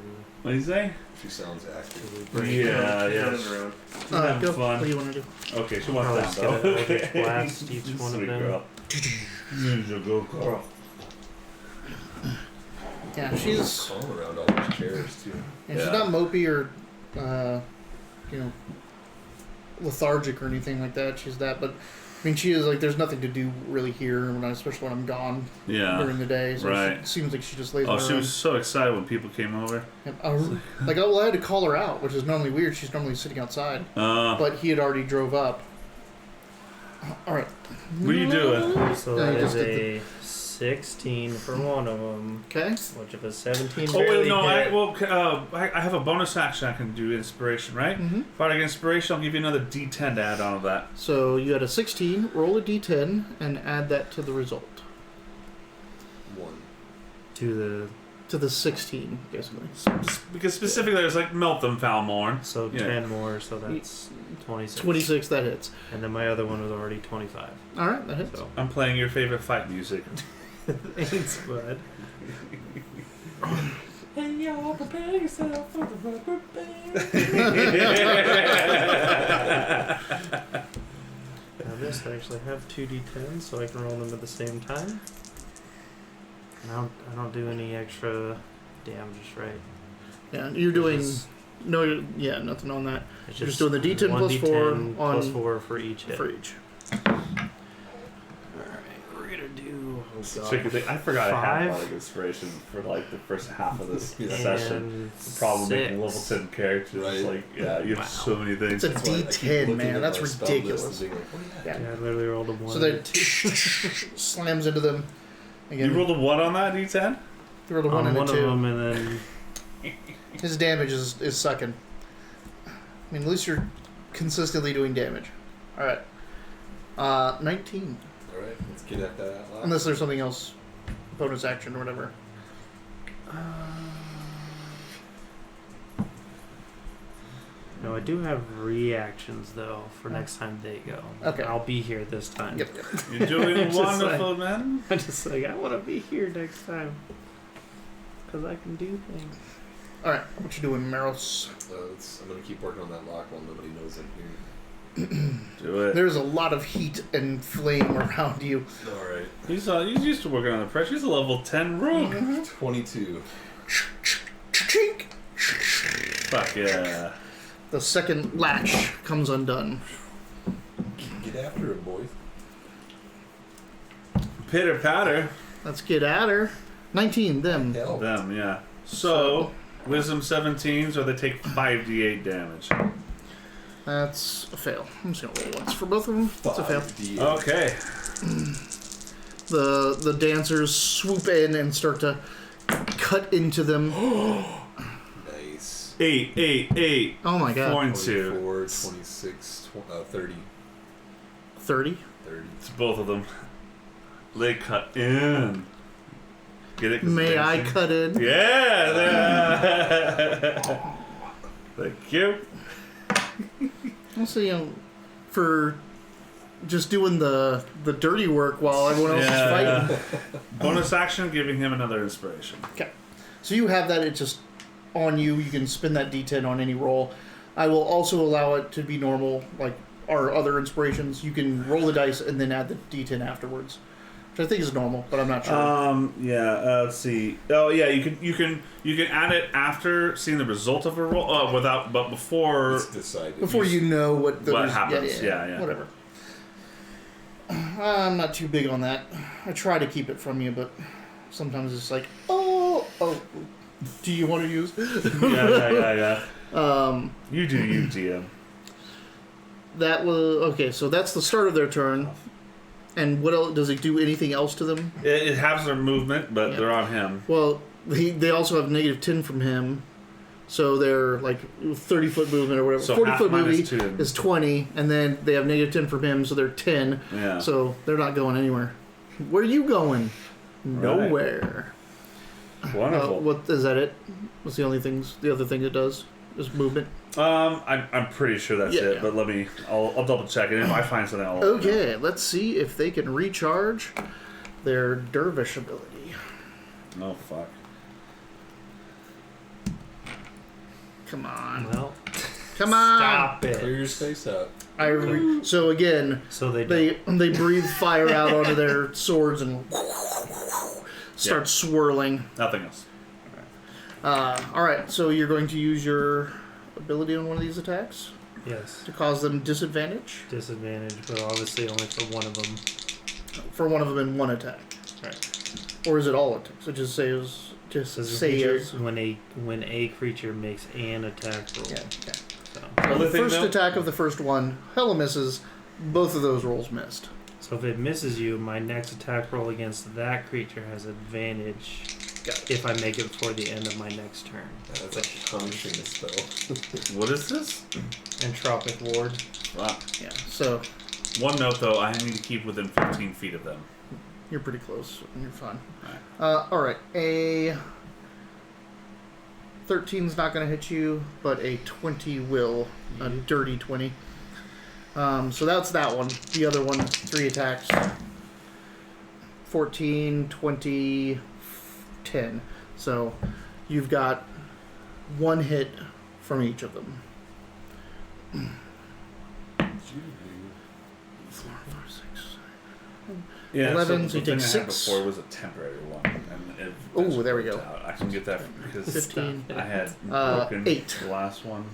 What do you say? She sounds active. we break? Yeah, yeah. Around. Have Go. fun. What do you want to do? Okay, she wants Probably that just though. get an Eldritch Blast each one of Sweet them. girl. She's a good girl. Yeah, she's Calm around all those chairs, too. she's Yeah. not mopey or lethargic or anything like that. She's that, but I mean, she is like there's nothing to do really here, especially when I'm gone Yeah. during the day. So Right. it seems like she just lays Oh, around. she was so excited when people came over. I had to call her out, which is normally weird. She's normally sitting outside, but he had already drove up. All right. What are you doing? So Yeah, that you is just did a 16 for one of them. Okay. Which of a 17 Oh wait, barely no. hit. I have a bonus action I can do inspiration, right? Mm-hmm. If I get inspiration, I'll give you another D10 to add on to that. So you had a 16. Roll a d10 and add that to the result. 1. To the 16, basically. Because specifically, there's like melt them, Falmorn. So Yeah. 10 more, so that's 26. 26. That hits. And then my other one was already 25. All right, that hits. So I'm playing your favorite fight music. thanks, bud. Hey y'all, prepare yourself for the rubber band. Now this, I actually have 2d10s, so I can roll them at the same time. And I don't do any extra damage, right? Yeah, you're doing It's nothing on that. It's You're just doing the D10 one plus 4 D10 on plus 4 for each hit. for each. Alright, we're gonna do. Oh Tricky God. thing. I forgot I had a lot 5 of inspiration for like the first half of this Yeah. session. and The problem making level 6. 10 characters. Right. Like, yeah, you have Wow. so many things. It's a That's why I keep D10, looking man. at That's my spell list ridiculous. and being like, oh, yeah. Yeah, I literally rolled a 1. So that slams into them. Again, You rolled a 1 on that D10? you rolled a 1 on and one a of 2. them, and then His damage is sucking. I mean, at least you're consistently doing damage. All right. 19. All right, let's get at that out loud. Unless there's something else, bonus action or whatever. no, I do have reactions though for next time they go. Okay. I'll be here this time. Yep. You're doing Just wonderful, man. I'm just like I want to be here next time because I can do things. All right. What you doing, Maros? I'm going to keep working on that lock while nobody knows I'm here. Do it. There's a lot of heat and flame around you. All right. He's used to working on the pressure. He's a level 10 rogue. 22. Chink. Fuck yeah. The second latch comes undone. Get after it, boys. Pitter patter. Let's get at her. 19. Them. Hell. Them, yeah. So, wisdom 17s, or they take 5d8 damage. That's a fail. I'm just gonna roll once for both of them. That's a fail. 5d8. Okay. The dancers swoop in and start to cut into them. Nice. 8. Oh my god. 4 and 2. 24, 26, 30. 30. 30. It's both of them. They cut in. Get it? 'Cause May I dancing? cut in? Yeah. Thank you. Also, for just doing the dirty work while everyone else is fighting. Bonus action, giving him another inspiration. Okay. So you have that. It's just on you. You can spin that D10 on any roll. I will also allow it to be normal, like our other inspirations. You can roll the dice and then add the D10 afterwards, which I think is normal, but I'm not sure. Let's see. Oh yeah, you can add it after seeing the result of a roll. But before. It's decided. Before you know what happens. Yeah. Whatever. I'm not too big on that. I try to keep it from you, but sometimes it's like, oh, do you want to use? Yeah. You do, you DM. That was okay. So that's the start of their turn. And what else? Does it do anything else to them? It has their movement, but they're on him. Well, they also have -10 from him, so they're like 30-foot movement or whatever. So 40-foot half movie -2. is 20, and then they have -10 from him, so they're 10. Yeah. So they're not going anywhere. Where are you going? nowhere. Wonderful. What is that? It? What's the other thing it does? Is movement. I'm pretty sure that's it, Yeah. but I'll double check it. If I find something, I'll let you know. Okay, let's see if they can recharge their dervish ability. Oh fuck. Come on. Well, Come on. stop Clear it. your space out. So again, So they they breathe fire out onto their swords and start swirling. Nothing else. All right, so you're going to use your ability on one of these attacks Yes. to cause them disadvantage Disadvantage, but obviously only for one of them. for one of them in one attack, Right. or is it all attacks? So just say When a creature makes an attack roll. Yeah. Okay. So So the thing, first though- attack of the first one, hella misses. Both of those rolls missed. if it misses you, my next attack roll against that creature has advantage if I make it before the end of my next turn. Yeah, that's a punishing spell. What is this? Entropic Ward. Wow. Yeah. So One note though, I need to keep within 15 feet of them. you're pretty close, and you're fine. Alright. All right. A 13's not going to hit you, but a 20 will. A dirty 20. So that's that one. The other one, 3 attacks. 14, 20, 10. So you've got 1 hit from each of them. 4, 5, 6. Yeah, 11, so the you thing take I had 6. before was a temporary one. And it Ooh, there we worked go. out. I can get that because 15. I had broken 8. the last one.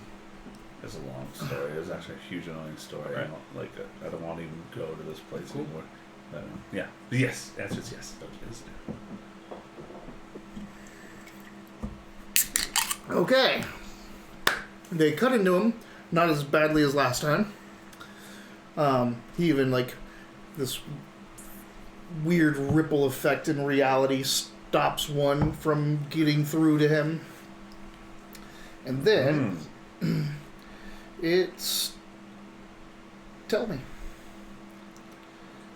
It's a long story. It was actually a huge annoying story. Right. I don't want to even go to this place Cool. anymore. But, yeah. Yes. Answer is yes. Okay. They cut into him, not as badly as last time. He even, this weird ripple effect in reality stops one from getting through to him. And then, it's... Tell me.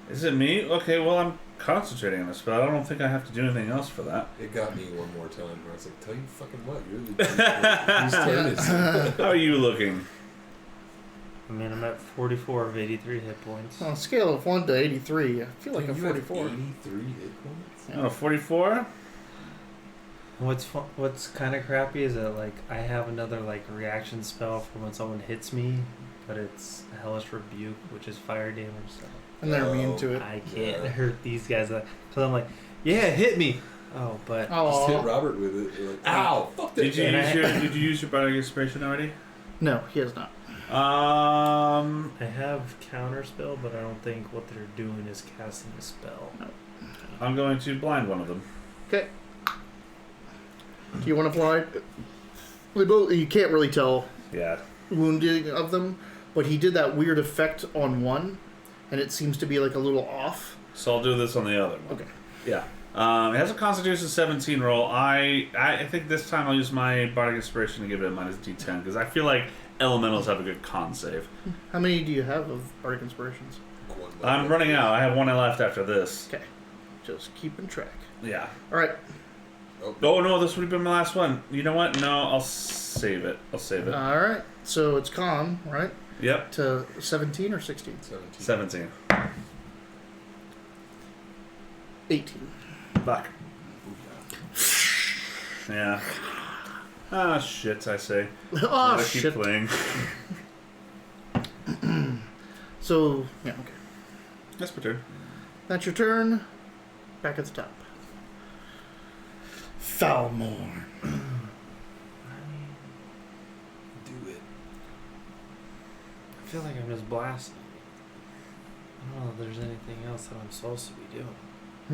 Is it me? Okay, well, I'm concentrating on this, but I don't think I have to do anything else for that. It got me one more time where I was like, tell you fucking what, you're the whose turn is it? How are you looking? I mean, I'm at 44 of 83 hit points. On a scale of 1 to 83, I feel like Dude, a you have 44. 83 hit points? Yeah. Oh, 44? What's kind of crappy is that I have another reaction spell for when someone hits me, but it's Hellish Rebuke, which is fire damage. So And they're immune to it. I can't Yeah. hurt these guys. So I'm like, yeah, hit me. Oh, but Just hit Oh. Robert with it. You're like, ow, fuck that Did you guy. did you use your bardic inspiration already? No, he has not. Um, I have counter spell, but I don't think what they're doing is casting a spell. I'm going to blind one of them. Okay. Do you want to fly? They both, you can't really tell Yeah. wounding of them, but he did that weird effect on one, and it seems to be a little off. So I'll do this on the other one. Okay. Yeah. It has a Constitution 17 roll. I think this time I'll use my bardic inspiration to give it a minus D10 because I feel like elementals have a good con save. How many do you have of Bardic Inspirations? One I'm left. running out. I have one left after this. Okay. Just keeping track. Yeah. All right. Oh, Oh no, this would have been my last one. You know what? No, I'll save it. I'll save it. All right. So it's calm, right? Yep. To 17 or 16? 17. 17. 18. Fuck. Yeah. Ah, shit, I say. Oh, Gotta keep shit. playing. So, yeah, okay. That's my turn. That's your turn. Back at the top. Falmore. Do it. I feel like I'm just blasting. I don't know if there's anything else that I'm supposed to be doing. I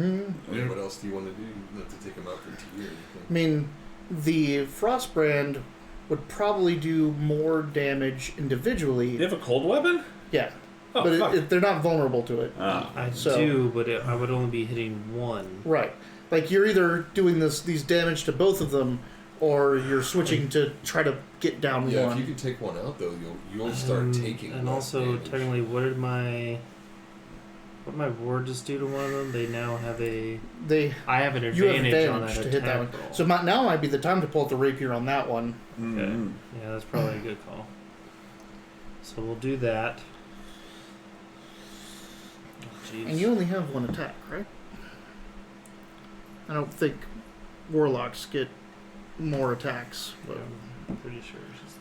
mean, what else do you want to do? Not to take him out for tea or anything. I mean, the Frostbrand would probably do more damage individually. You have a cold weapon? Yeah. Oh, but fuck. they're not vulnerable to it. Oh. I So- do, but I would only be hitting one. Right. You're either doing these damage to both of them, or you're switching to try to get down Yeah, one. if you can take one out though, you'll start taking. And less also, damage. technically, what did my... What my ward just do to one of them? They now have a. They I have an you have advantage on advantage that to hit that one. attack roll. So now might be the time to pull out the rapier on that one. Mm-hmm. Yeah, that's probably a good call. So we'll do that. Oh, jeez. And you only have one attack, right? I don't think warlocks get more attacks. But I'm pretty sure it's just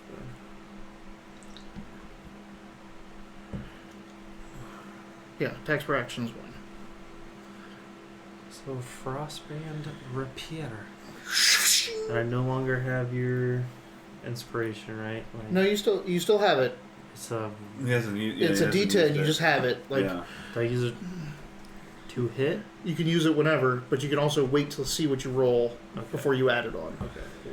yeah, attacks per action is 1. So Frostbrand Rapier. And I no longer have your inspiration, right? Like, No, you still have it. It's a. He hasn't, It's a D10. You just have it. Like yeah. Do I use it to hit? you can use it whenever, but you can also wait to see what you roll Okay. before you add it on. Okay, cool.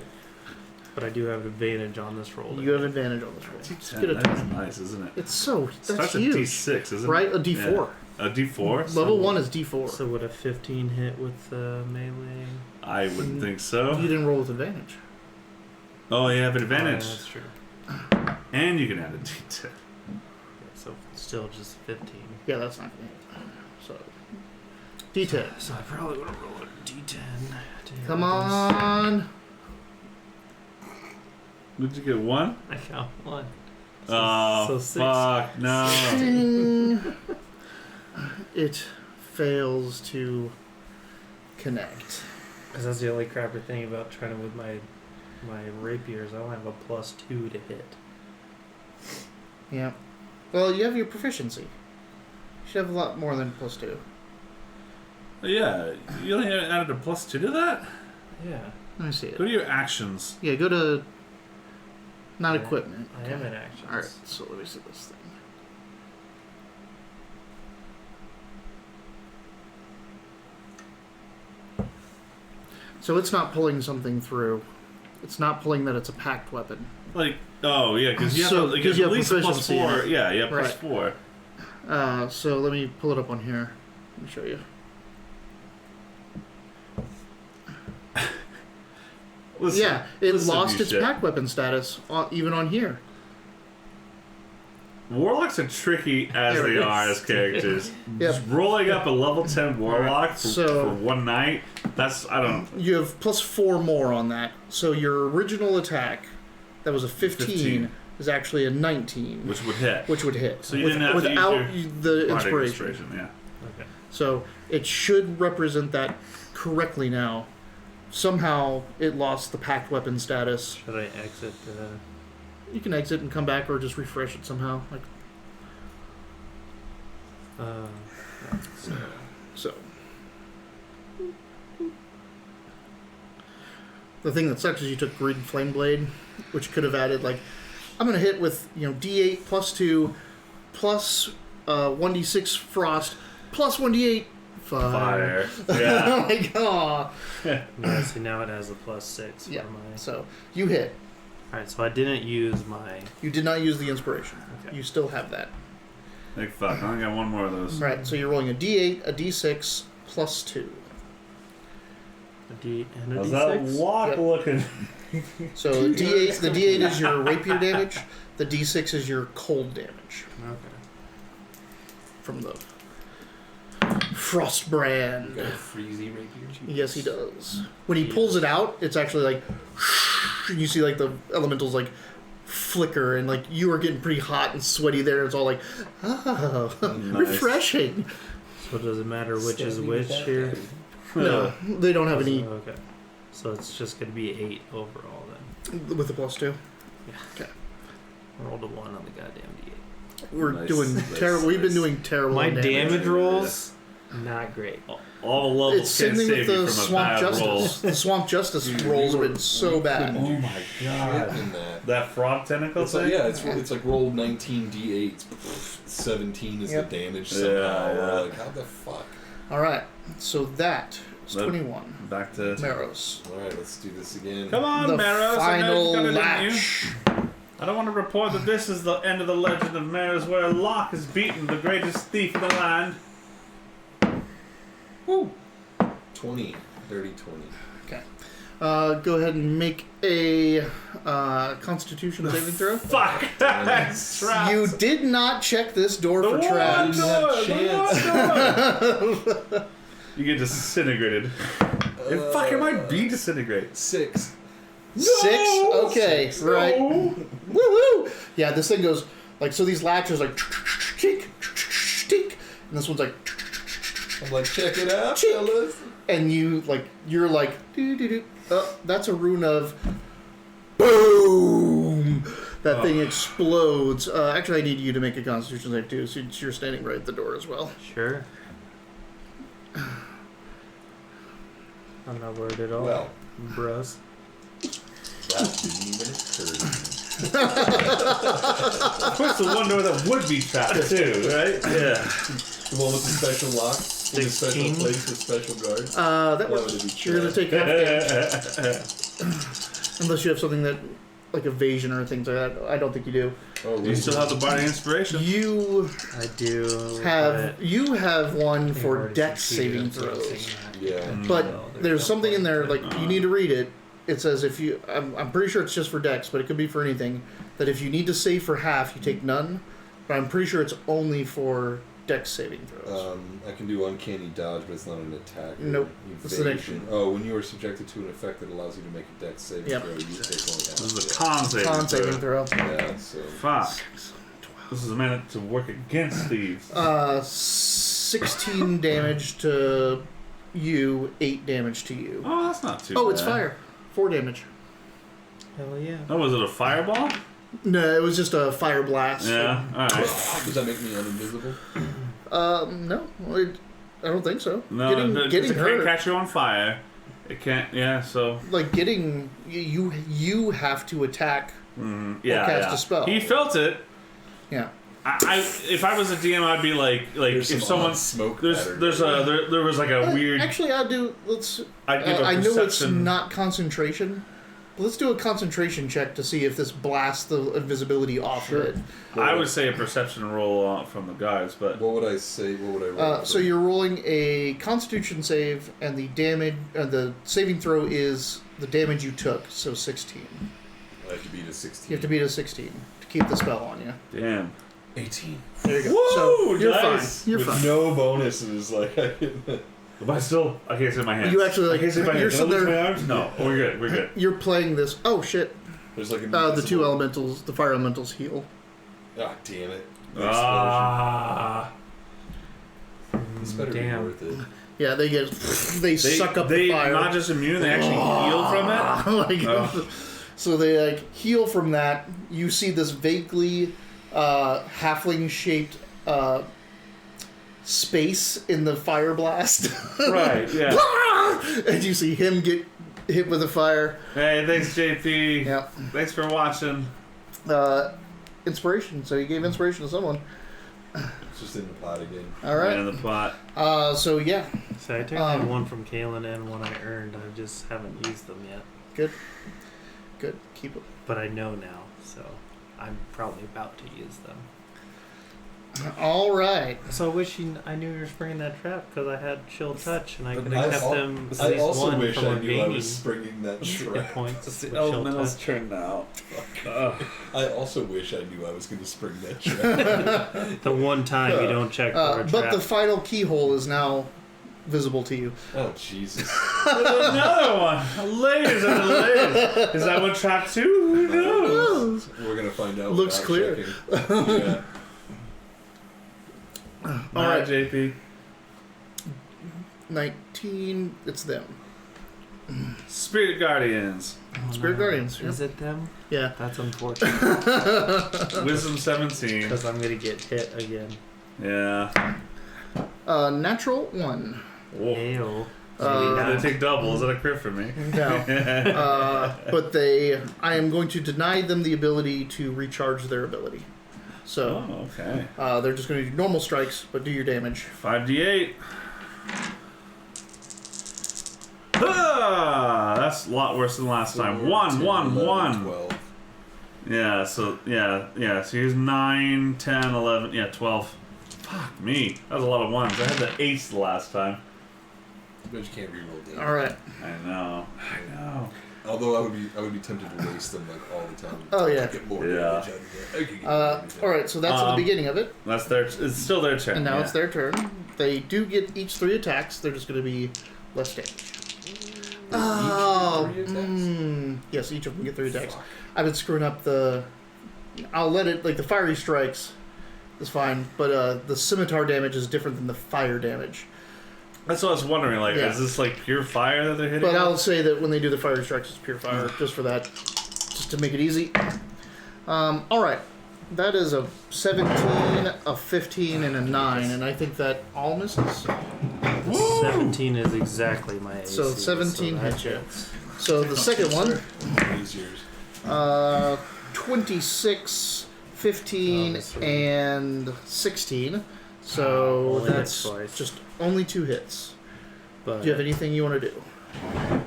But I do have advantage on this roll. You have advantage on this roll. D10, Get a that is 10. nice, isn't it? It's so that's Starts huge, at D6, isn't right? it? A D4. Yeah. A D4? Level 1 is D4. So would a 15 hit with melee? I wouldn't think so. You didn't roll with advantage. Oh, you have Oh, advantage. yeah, that's true. And you can add a D10. Okay, so still just 15. Yeah, that's not gonna hit. So D10. So I probably would have rolled a D10. to hit Come with on. Did you get 1? this. I got 1. Oh, so 6. fuck, no. Ding. It fails to connect. Because that's the only crappy thing about trying to with my rapiers. I don't have a +2 to hit. Yeah. Well, you have your proficiency. You should have a lot more than +2. Yeah, you only added a +2 to that? Yeah. Let me see Go it. to your actions. Yeah, go to not Yeah, equipment. I am in actions. Alright, so let me see this thing. So it's not pulling something through. It's not pulling that it's a packed weapon. Like, oh, yeah, because you have, So- like, 'cause you at have least proficiency in +4. it. Yeah, yeah, Right. +4. So let me pull it up on here. Let me show you. Listen, Yeah, it listen, lost you its shit. pack weapon status even on here. Warlocks are tricky as There they it are is. as characters. Yep. Just rolling up a level 10 warlock for, So- for one night, that's, I don't know. You have +4 more on that. So your original attack, that was a 15, is actually a 19, Which would hit. which would hit. So you didn't have to use without your the Bardic inspiration. yeah. Okay. So it should represent that correctly now. Somehow it lost the packed weapon status. Should I exit? You can exit and come back or just refresh it somehow. Like so. The thing that sucks is you took Green Flame Blade, which could have added like, I'm gonna hit with D8 +2 plus 1d6 frost plus 1d8 fire. Fire. Like, aw. Yeah, see now it has a +6 Yeah. for my. So you hit. Alright, so I didn't use my. You did not use the inspiration. Okay. You still have that. Like, fuck, I only got one more of those. Right. So you're rolling a D8, a D6 +2. A D and a How's D6. that walk Yep. looking? So the D8 is your rapier damage. The D6 is your cold damage Okay. from the Frostbrand. You got a freezy rapier too? Yes, he does. When he pulls it out, it's actually like, and you see like the elementals like flicker, and like you are getting pretty hot and sweaty there. It's all like, oh, Nice. refreshing. So does it matter which is Standing which with that here? guy. No, they don't have any Okay. So it's just going to be 8 overall then. with the +2. I rolled a 1 on the goddamn D8. We're Nice, doing nice, terrible. We've been nice. doing terrible. My on damage Yeah. rolls, not great. All the levels It's same can't thing save with you the from a Swamp bad Justice. roll. The Swamp Justice Dude, rolls have we been so bad. couldn't do my shit in that. That frog tentacle It's like, thing? yeah, it's like roll 19 d8s. 17 is Yep. the damage Yeah, somehow. yeah. Like, how the fuck? All right, so that is That- 21. Back to... Maros. Alright, let's do this again. Come on, The Maros. final I know you've got it in you. latch. I don't want to report that this is the end of the legend of Maros, where Locke has beaten the greatest thief in the land. Woo! 20. Dirty 20. Okay. Go ahead and make a Constitution saving throw. Fuck! It's trapped. You did not check this door The for one traps. door, the one door. You get disintegrated. Fuck, it might be disintegrate. 6. 6? Okay, 6, right. no. Woo-woo! Yeah, this thing goes, like, so these latches, like, tick, tick, and this one's like, I'm like, check it out, Chick. fellas. and you're like, doo-doo-doo. Oh, that's a rune of boom! That thing explodes. Actually, I need you to make a Constitution save, too, so you're standing right at the door as well. Sure. I'm not worried at all. Well, Bros. that didn't even occur to me. Of course, the one door that would be trapped too, right? Yeah. The one with the special lock, in a special 16. place with special guards. That would works. be You're going to take half damage. Do Unless you have something that, like evasion or things like that. I don't think you do. Oh, you still have the Bardic Inspiration? You I do. have one I've for already Dex succeeded, saving so throws. it's not- Yeah. But No, there's something in there, like, Uh-huh. you need to read it. It says if you, I'm pretty sure it's just for Dex, but it could be for anything, that if you need to save for half, you take none. But I'm pretty sure it's only for Dex saving throws. I can do uncanny dodge, but it's not an attack. Nope. It's an Evasion. Oh, when you are subjected to an effect that allows you to make a dex saving Yep. throw, you take only half. This is of a it. con saving Con saving throw. Yeah, so. Fuck. This is meant to work against thieves. 16 damage to you, 8 damage to you. Oh, that's not too bad. Oh, it's fire. 4 damage. Hell yeah. Oh, was it a fireball? No, it was just a fire blast. Yeah, alright. Does that make me uninvisible? No, I don't think so. No, getting it can't hurt, catch you on fire. It can't, yeah, so. like getting you have to attack. Yeah, cast yeah. a spell. He felt it. Yeah. If I was a DM, I'd be like There's if some someone odd smoke there was like a weird. Actually, I'll do. Let's. I'd give a I know it's perception- not concentration. But let's do a concentration check to see if this blasts the invisibility off of it. I would say a perception roll from the guards, but What would I say? What would I roll? So you're rolling a Constitution save, and the damage, the saving throw is the damage you took, so 16. I have to beat a 16. You have to beat a 16 to keep the spell on you. damn. 18. There you go. Woo! So you're Nice. fine. You're With fine. no bonuses, like But still, I can't see my hands. You actually, like, I can't see my you're hands. Can I sitting lose there- my arms? No, we're good. We're good. You're playing this. Oh shit! there's like an The two invisible- elementals, the fire elementals heal. Ah, damn it! The Ah. explosion. This better Damn. be worth it. Yeah, they suck up they the fire. not just immune, they actually heal from it. Like, Oh. so they like heal from that. You see this vaguely halfling-shaped space in the fire blast. Right, yeah. And you see him get hit with the fire. Hey, thanks, JP. Yeah. Thanks for watching. Inspiration. So you gave inspiration to someone. It's just in the pot again. All right. And the plot. So yeah, So I technically have one from Kalen and one I earned. I just haven't used them yet. good. Keep it. But I know now, so I'm probably about to use them. All right. So I wish I knew you were springing that trap because I had chill touch and I But could have kept al- them at I least also one wish from I knew I regaining was springing that hit trap. points It's with the chill elementals touch. turned out. Ugh. I also wish I knew I was going to spring that trap. The one time you don't check for a But trap. the final keyhole is now visible to you. Oh Jesus! There's another one. Layers and layers. Is that one trap too? Who knows? We're gonna find out. Looks without clear. checking. Yeah. All right, JP. 19. It's them. Spirit Guardians. Oh, Spirit Guardians, Is it them? Yeah. That's unfortunate Wisdom 17. because I'm gonna get hit again. Yeah. Natural 1. Oh. Ayo. They take double. Is that a crit for me? No. But I am going to deny them the ability to recharge their ability. So Oh, okay. they're just going to do normal strikes, but do your damage. 5d8. Ah, that's a lot worse than last time. 1, 1, 1. 12. Yeah, so, yeah. So here's 9, 10, 11. Yeah, 12. Fuck me. That was a lot of ones. I had the 8s the last time. But you can't reroll damage. All right. I know. Although I would be tempted to waste them like all the time. Oh, yeah. To get more Yeah. damage out of it. I could get more damage out All right, so that's at the beginning of it, That's their. It's still their turn. and now yeah. it's their turn. They do get each 3 attacks. They're just going to be less damage. Oh, Each 3 attacks? yes, each of them get 3 attacks. Fuck. I've been screwing up the. I'll let it like the fiery strikes is fine, but the scimitar damage is different than the fire damage. That's what I was wondering. Like, Yeah. is this like pure fire that they're hitting? But I'll say that when they do the fire strikes, it's pure fire, just for that, just to make it easy. All right, that is a 17, a 15, and a 9, and I think that all misses. 17 is exactly my AC. So 17 that hits you. hits. So the second one, Use yours. 26, 15, Oh, that's right. and 16. So Only that's hit twice. just only 2 hits. But Do you have anything you want to do?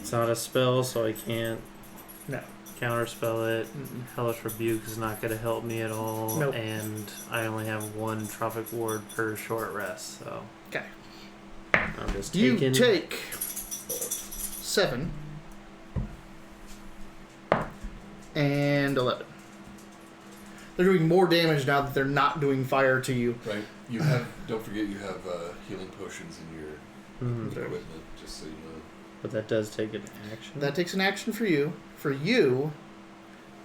it's not a spell, so I can't No. counterspell it. Mm-mm. Hellish Rebuke is not going to help me at all. Nope. And I only have 1 Tropic Ward per short rest, so Okay. I'm just You taking... take 7 and 11. They're doing more damage now that they're not doing fire to you. Right. You have. Don't forget you have healing potions in your Mhm. equipment. Just so you know. But that does take an action. That takes an action for you. For you,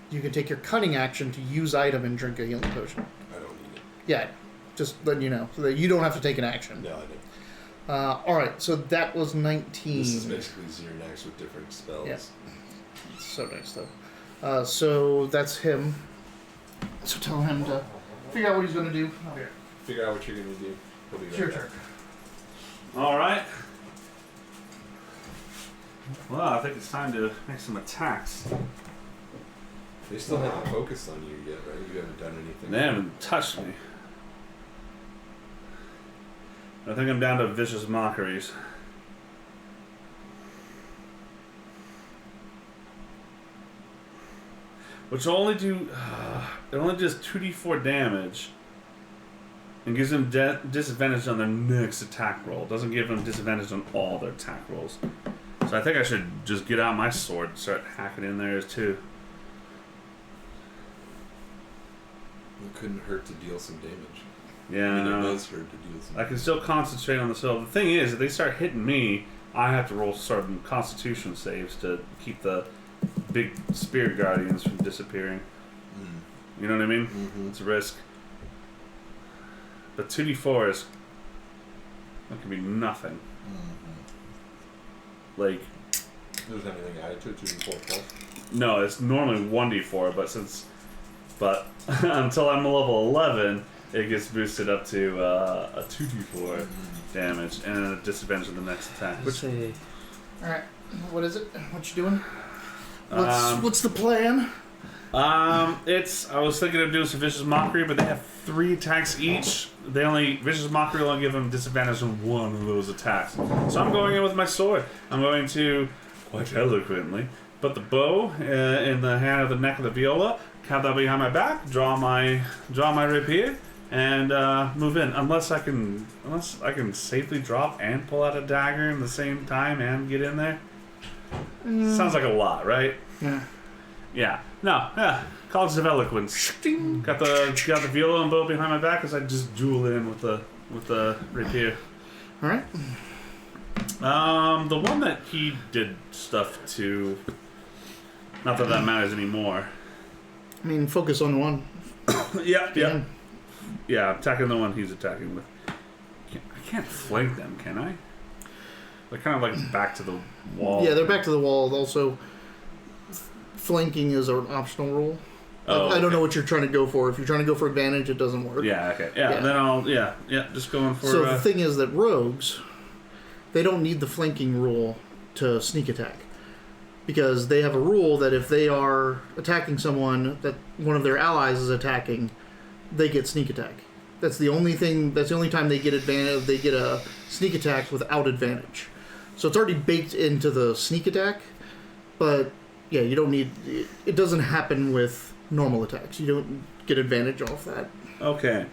you can take your cunning action to use item and drink a healing potion. I don't need it. Yeah, just letting you know so that you don't have to take an action. No, I don't. All right, so that was 19. This is basically Xernax with different spells. Yeah. So nice though. So that's him. So tell him to figure out what he's going to do. Okay. Figure out what you're gonna do. He'll be It's your right turn. back. All right. Well, I think it's time to make some attacks. They still haven't focused on you yet, right? You haven't done anything. They haven't touched me. I think I'm down to vicious mockeries. Which will only do. It only does 2d4 damage. And gives them disadvantage on their next attack roll. Doesn't give them disadvantage on all their attack rolls. So I think I should just get out my sword and start hacking in there too. It couldn't hurt to deal some damage. Yeah, I mean, I it know. does hurt to deal some I can still concentrate on the spell. The thing is, if they start hitting me, I have to roll certain constitution saves to keep the big spirit guardians from disappearing. Mm. You know what I mean? Mm-hmm. It's a risk. But 2d4 is... That could be nothing. Mm-hmm. Like, There's anything added to it? 2d4 plus? no, it's normally 1d4, but since... But until I'm a level 11, it gets boosted up to a 2d4 damage and a disadvantage of the next attack. Which say All right, what is it? What you doing? Um, What's the plan? It's. I was thinking of doing some vicious mockery, but they have 3 attacks each. They only vicious mockery will only give them disadvantage on 1 of those attacks. So I'm going in with my sword. I'm going to quite eloquently put the bow in the hand of the neck of the viola, have that behind my back, draw my rapier, and move in. Unless I can safely drop and pull out a dagger in the same time and get in there. Sounds like a lot, right? Yeah. Yeah. No. Yeah. College of Eloquence. Got the viola and bow behind my back as I just duel in with the rapier. All right. The one that he did stuff to. Not that that matters anymore. I mean, focus on one. Yeah. I'm attacking the one he's attacking with. I can't flank them, can I? They're kind of like back to the wall. Yeah, they're back to the wall. Also, flanking is an optional rule. Oh, I don't okay. know what you're trying to go for. If you're trying to go for advantage, it doesn't work. Yeah. Okay. Yeah. Yeah. Then I'll. Yeah. Just going for. So the thing is that rogues, they don't need the flanking rule to sneak attack. Because they have a rule that if they are attacking someone that one of their allies is attacking, they get sneak attack. That's the only thing. That's the only time they get advantage. They get a sneak attack without advantage. So it's already baked into the sneak attack. But yeah, you don't need. It doesn't happen with normal attacks. You don't get advantage off that. Okay.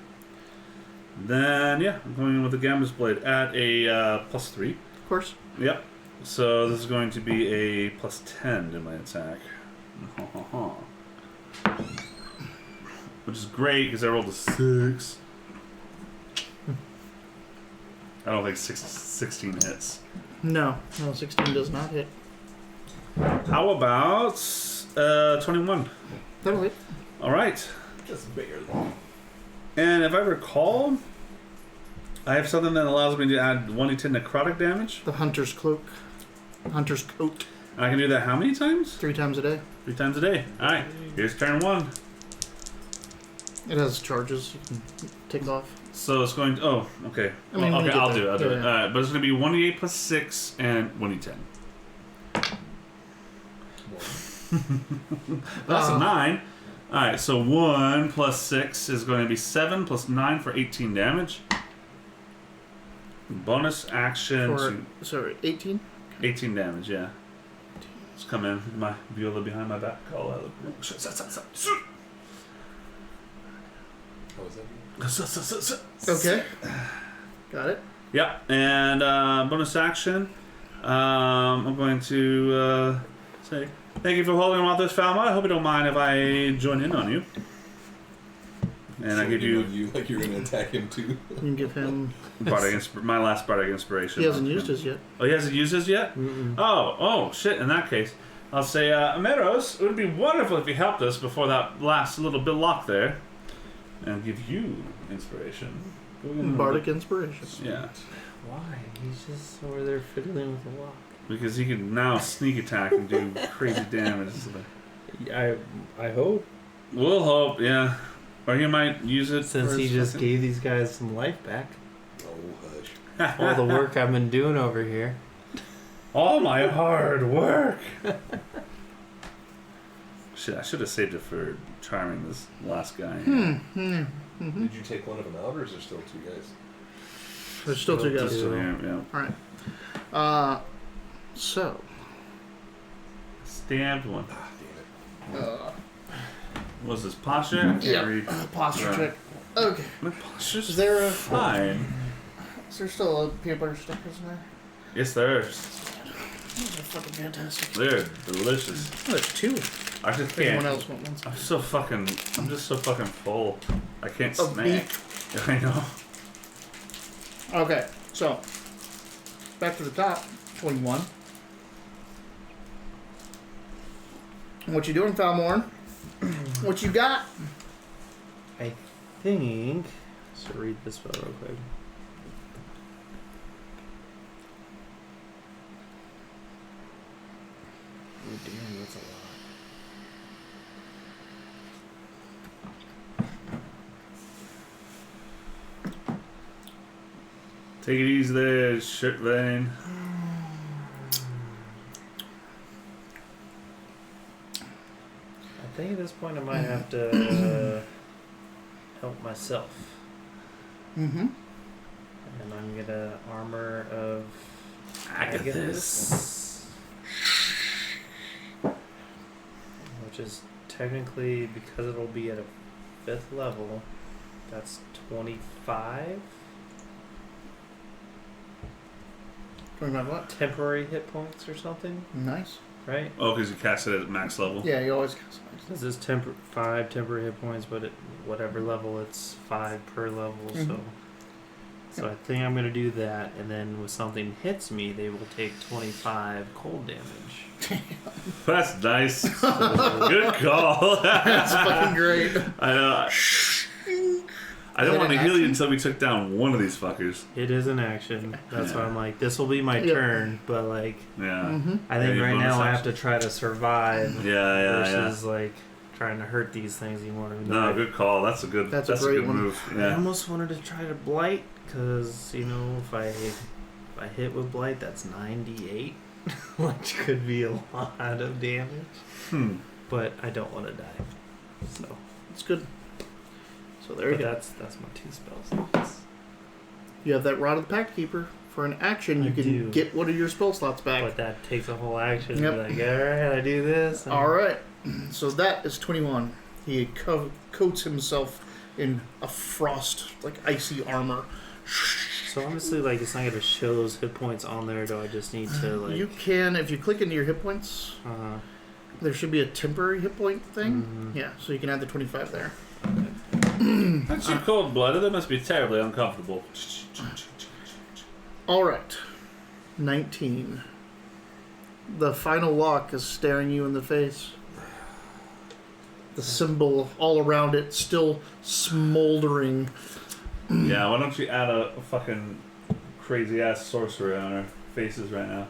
Then, yeah, I'm going in with the Gambler's Blade at a +3. Of course. Yep. So this is going to be a +10 to my attack. Which is great because I rolled a 6. I don't think 16 hits. No, 16 does not hit. How about 21? That'll hit. All right. Just barely. And if I recall, I have something that allows me to add 1d10 necrotic damage. The Hunter's Cloak. Hunter's Coat. And I can do that how many times? 3 times a day. 3 times a day. All right. Here's turn 1. It has charges you can take off. So it's going to... Oh, okay. I mean, Well, when okay, you get I'll do there. it. I'll do it. Yeah. All right, but it's going to be 1d8 plus 6 and 1d10. That's a 9. All right, so 1 plus 6 is going to be 7 plus 9 for 18 damage. Bonus action... For, sorry, 18? 18 damage, yeah. Just come in. My viola behind my back. Oh, that look. How was that? Okay. Got it. Yeah, and bonus action. I'm going to say thank you for holding on with this, Falma. I hope you don't mind if I join in on you. And I give you like you're gonna attack him too. You can give him... my last bardic inspiration. He hasn't used his yet. Oh, he hasn't used his yet? Mm-mm. Oh, shit. In that case, I'll say, Ameros, it would be wonderful if you helped us before that last little bit lock there. And give you inspiration. Go in Bardic Inspiration. Yeah. Why? He's just over there fiddling with the lock. Because he can now sneak attack and do crazy damage. I hope. We'll hope, yeah. Or he might use it Since for he his just fucking- gave these guys some life back. Oh hush. All the work I've been doing over here. All my hard work. Shit, I should have saved it for charming this last guy. Mm-hmm. Did you take one of them out, or is there still 2 guys? There's still 2 guys. Just, yeah. Alright. So. Stabbed one. Ah, damn it. What was this posture? I can't Yeah. read. Posture Right. check. Okay. My posture's Is there a... fine. Is there still a peanut butter stickers in there? Yes, there's. Those are fucking fantastic. They're delicious. Oh, there's 2. I just If anyone can't. else wants one. I'm just so fucking full. I can't Of snack. meat. I know. Okay, so. Back to the top. 21. What you doing, Falmorn? What you got? I think. So read this spell real quick. Oh damn, that's a lot. Take it easy there, shirt vein. I think at this point I might have to help myself. Mm-hmm. And I'm gonna armor of Agathis. which is technically, because it'll be at a 5th level, that's 25 25 what? temporary hit points or something, Nice. right? Oh, because you cast it at max level. Yeah, you always... This is 5 temporary hit points, but at whatever level, it's 5 per level. Mhm. So I think I'm gonna do that, and then when something hits me, they will take 25 cold damage. That's nice. Good call. That's fucking great. I know. I Is don't that want to an heal you action? until we took down one of these fuckers. It is an action. That's why Yeah. I'm like, this will be my Yep. turn, but like, Yeah. Mm-hmm. I think Yeah, right bonus now I have action. to try to survive Yeah. versus like trying to hurt these things anymore. No, good call. That's a good. That's That's a a great good one. move. I Yeah. almost wanted to try to blight because if I hit with blight, that's 98, which could be a lot of damage. But I don't want to die, so It's good. So there you but go. that's my 2 spells. You have that Rod of the Pact Keeper. For an action, you I can do. get one of your spell slots back. But that takes a whole action. Yep. To be like, all right, I do this. and- All right. So that is 21. He coats himself in a frost, like icy armor. So honestly, like, it's not going to show those hit points on there. Do I just need to, like... You can, if you click into your hit points, there should be a temporary hit point thing. Mhm. Yeah, so you can add the 25 there. That's too cold-blooded. That must be terribly uncomfortable. All right. 19. The final lock is staring you in the face. The symbol all around it still smoldering. Yeah, why don't you add a fucking crazy-ass sorcerer on our faces right now?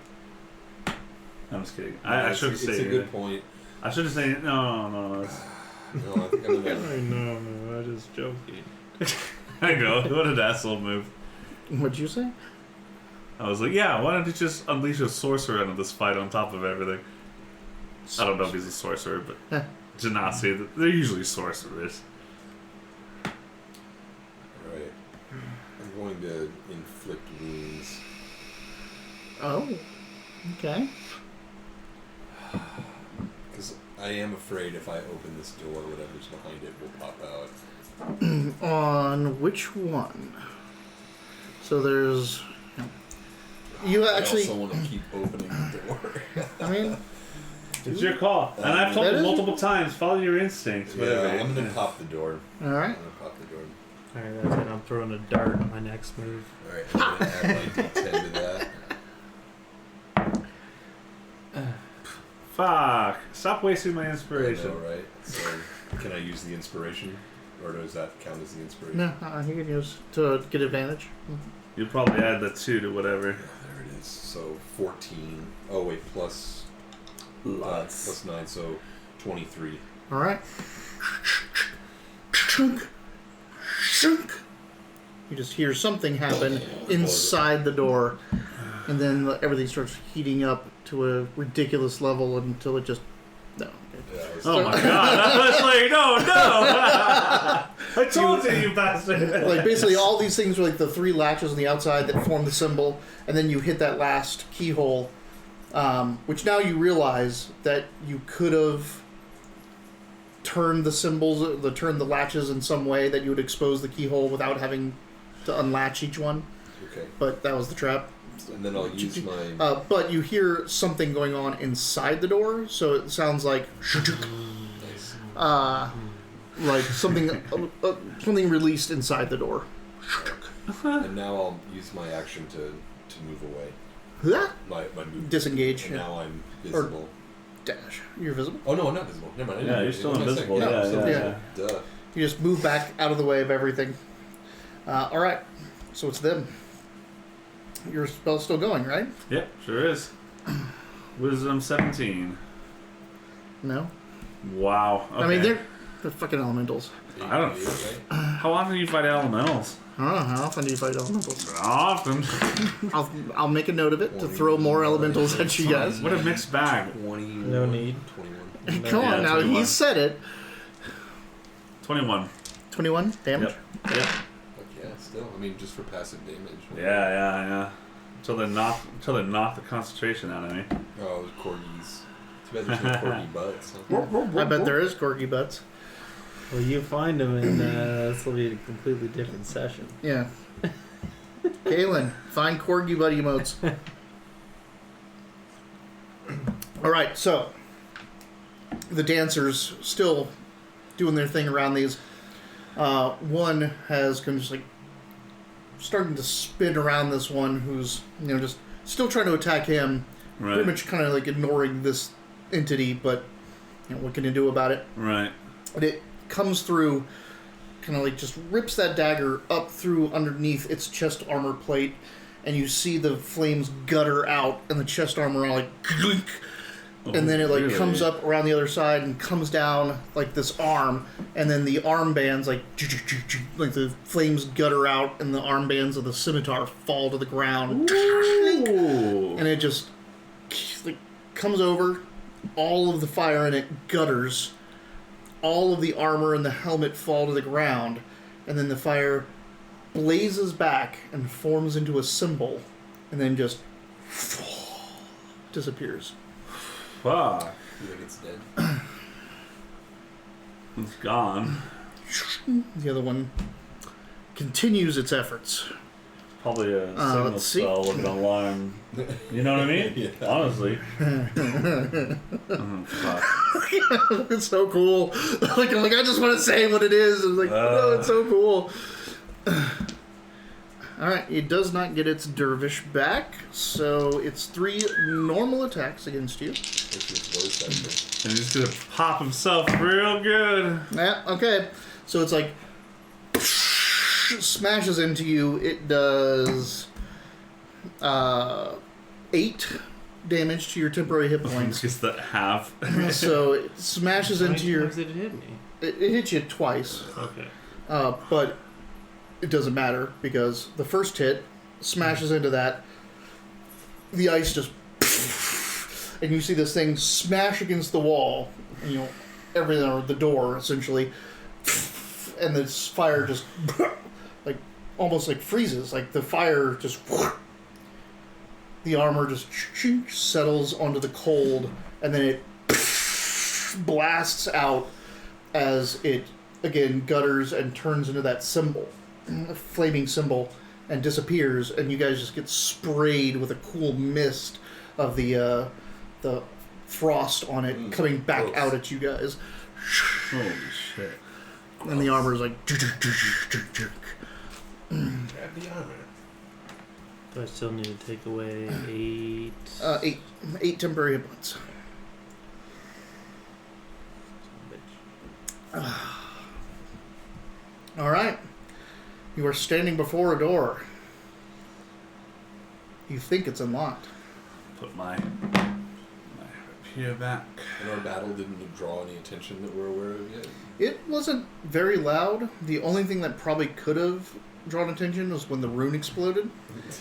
I'm just kidding. I should say it's a good point. I should have said no. No, I think I'm gonna... No, I'm just joking. I know. What an asshole move. What'd you say? I was like, yeah, why don't you just unleash a sorcerer into this fight on top of everything? I don't know if he's a sorcerer, but Genasi, they're usually sorcerers. Alright. I'm going to inflict wounds. Oh. Okay. Because I am afraid if I open this door, whatever's behind it will pop out. On which one? So there's... You actually... I also want to keep opening the door. I mean... It's your call. And I've told you multiple times, follow your instincts. Yeah, I'm going to pop the door. Alright. I'm going to pop the door. Alright, that's it. I'm throwing a dart on my next move. Alright, I'm going to add my d10 to that. Fuck. Stop wasting my I inspiration. know, right? So, can I use the inspiration? Or does that count as the inspiration? No, you can use to get advantage. You'll probably add the 2 to whatever. Yeah, there it is. So 14. Oh wait, plus 9, so 23. Alright. Chunk. Chunk. You just hear something happen inside the door, and then everything starts heating up to a ridiculous level until it just... No. Yeah, Oh my god. I was like, no. I told you, you bastard. Like, basically all these things are like the 3 latches on the outside that form the symbol, and then you hit that last keyhole, which now you realize that you could have turned the symbols, turned the latches in some way that you would expose the keyhole without having to unlatch each one. Okay. But that was the trap. And then I'll use my... But you hear something going on inside the door, so it sounds like... Nice. like something released inside the door. And now I'll use my action to move away. My move. Disengage. And Yeah. now I'm visible. Dash. You're visible. Oh no, I'm not visible. Never mind. Yeah, you're still invisible. Yeah, Yeah, I'm still yeah. visible. Duh. You just move back out of the way of everything. Alright. So it's them. Your spell's still going, right? Yep, sure is. Wisdom 17. No? Wow. Okay. I mean, they're fucking elementals. I don't- Right? How often do you fight elementals? I don't know. How often do you fight elementals? Often. I'll make a note of it to throw more elementals at you guys. What a mixed bag. 21. No need. 21. Come on Yeah, now. 21. He said it. 21. 21 damage? Yep. Fuck yeah, still. I mean, just for passive damage. Yeah. Until they knock the concentration out of me. Oh, corgis. Too bad there's no corgi butts. Huh? I bet there is corgi butts. Well, you find them, and this will be a completely different session. Yeah. Galen, find corgi buddy emotes. Alright, so the dancers still doing their thing around these. One has kind of just like starting to spin around this one who's, just still trying to attack him. Right. Pretty much kind of like ignoring this entity, but what can you do about it? Right. And it comes through, kind of like just rips that dagger up through underneath its chest armor plate, and you see the flames gutter out, and the chest armor all like clink, and then it like really? comes up around the other side and comes down like this arm, and then the armbands like the flames gutter out, and the armbands of the scimitar fall to the ground. Ooh. And it just like comes over, all of the fire in it gutters, all of the armor and the helmet fall to the ground, and then the fire blazes back and forms into a symbol, and then just disappears. Fuck. You think it's dead? It's gone. The other one continues its efforts. Probably a signal let's see. spell with an alarm. You know what I mean? Yeah. Honestly. Oh, fuck. It's so cool. Like I just want to say what it is. It's like, oh, it's so cool. Alright, it does not get its dervish back, so it's 3 normal attacks against you. Which is voice actor. And he's gonna pop himself real good. Yeah, okay. So it's like smashes into you. It does 8 damage to your temporary hit points. Just that half. So it smashes How many into your. times did it hit me? It hits you twice, Okay. but it doesn't matter because the first hit smashes into that. The ice just, and you see this thing smash against the wall. You know, everything or the door essentially, and this fire just like almost like freezes. Like the fire just, the armor just settles onto the cold, and then it blasts out as it again gutters and turns into that symbol, a flaming symbol, and disappears. And you guys just get sprayed with a cool mist of the frost on it coming back gross. out at you guys. Holy shit. And the armor is like. Grab the armor. Do I still need to take away 8? 8 temporary hit points. All right. You are standing before a door. You think it's unlocked. Put my rapier back. And our battle didn't draw any attention that we're aware of yet. It wasn't very loud. The only thing that probably could have drawn attention was when the rune exploded.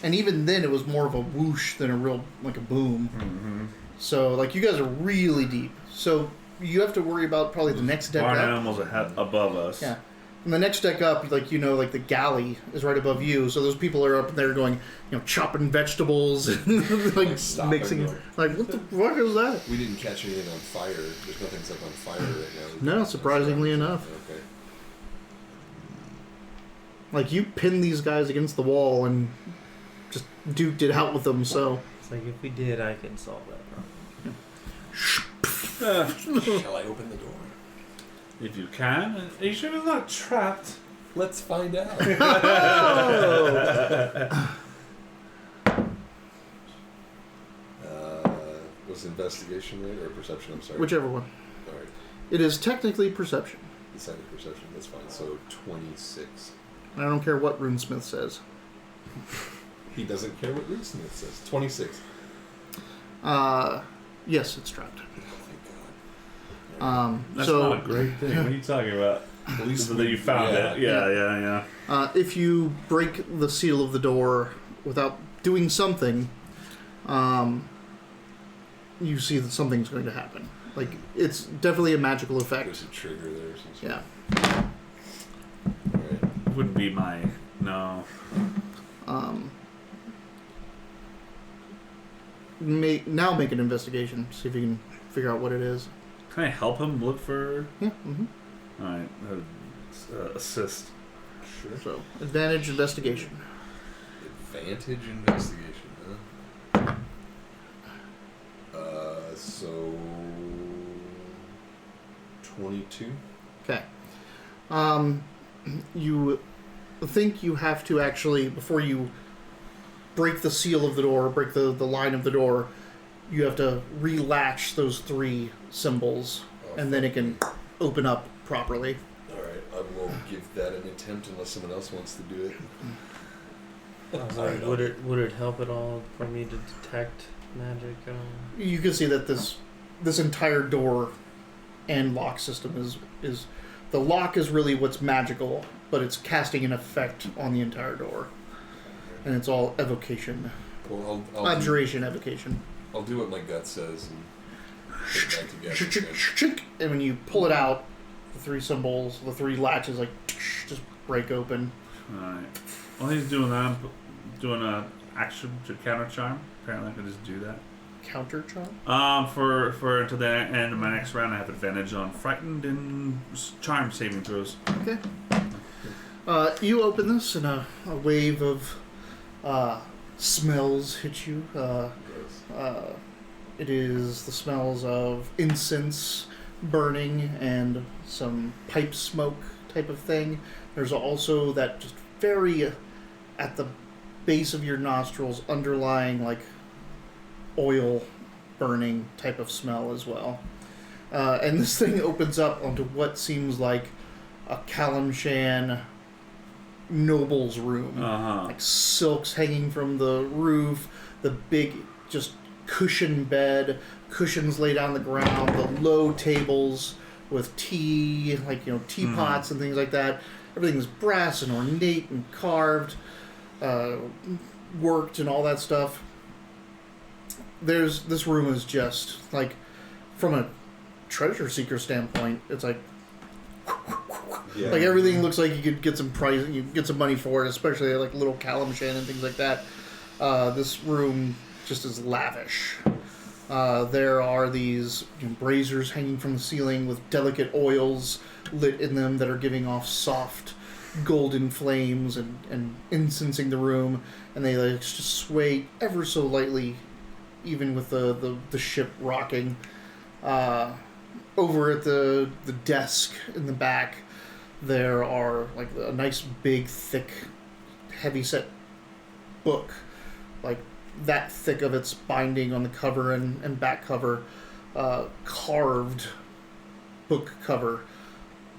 And even then, it was more of a whoosh than a real, like a boom. Mm-hmm. So, like, you guys are really deep. So, you have to worry about probably the next deck Barn up. animals ahead above us. Yeah. And the next deck up, like, you know, like the galley is right above you. So those people are up there going, you know, chopping vegetables and like Stop mixing. and go. Like, what the fuck is that? We didn't catch anything on fire. There's nothing's like on fire right now. No, surprisingly enough. Okay. Like, you pinned these guys against the wall and just duked it out with them, so. It's like, if we did, I could solve that problem. Shall I open the door? If you can. Are you sure it's not trapped? Let's find out. Was investigation right or perception? I'm sorry. Whichever one. All right. It is technically perception. Decided perception. That's fine. So 26. I don't care what Runesmith says. He doesn't care what Smith says. 26. Yes, it's trapped. Oh, thank God. That's so, not a great thing. What are you talking about? At least that you found it. Yeah. if you break the seal of the door without doing something, you see that something's going to happen. Like, it's definitely a magical There's effect. a trigger there. Yeah. Alright. Wouldn't be my... No. Now make an investigation. See if you can figure out what it is. Can I help him look for... Yeah. Alright. Assist. Sure. So, advantage investigation. Advantage investigation, huh? So 22. Okay. You think you have to actually, before you break the seal of the door, break the line of the door, you have to relatch those 3 symbols, and then it can open up properly. Alright, I will give that an attempt unless someone else wants to do it. I was Alright, like, would it help at all for me to detect magic? You can see that this entire door and lock system is the lock is really what's magical, but it's casting an effect on the entire door, and it's all evocation, Well, I'll abjuration, evocation. I'll do what my gut says and put it back together. again. And when you pull it out, the 3 symbols, the 3 latches, like just break open. Alright. While he's doing that, I'm doing a action to counter charm. Apparently I can just do that. counter charm? For to the end of my next round, I have advantage on frightened and charm saving throws. Okay. You open this, and a wave of smells hit you. It is the smells of incense burning and some pipe smoke type of thing. There's also that just very at the base of your nostrils underlying like oil burning type of smell as well. And this thing opens up onto what seems like a Kalimshan noble's room. Like silks hanging from the roof, the big just cushion bed, cushions laid on the ground, the low tables with tea, like, you know, teapots and things like that. Everything's brass and ornate and carved, worked and all that stuff. This room is just like, from a treasure seeker standpoint, it's like, like everything looks like you could get some price, you get some money for it, especially like little Kalimshan and things like that. This room just is lavish. There are these braziers hanging from the ceiling with delicate oils lit in them that are giving off soft golden flames and incensing the room, and they like just sway ever so lightly, even with the ship rocking. Over at the desk in the back, there are like a nice big thick heavy-set book, like that thick of its binding on the cover and back cover, carved book cover,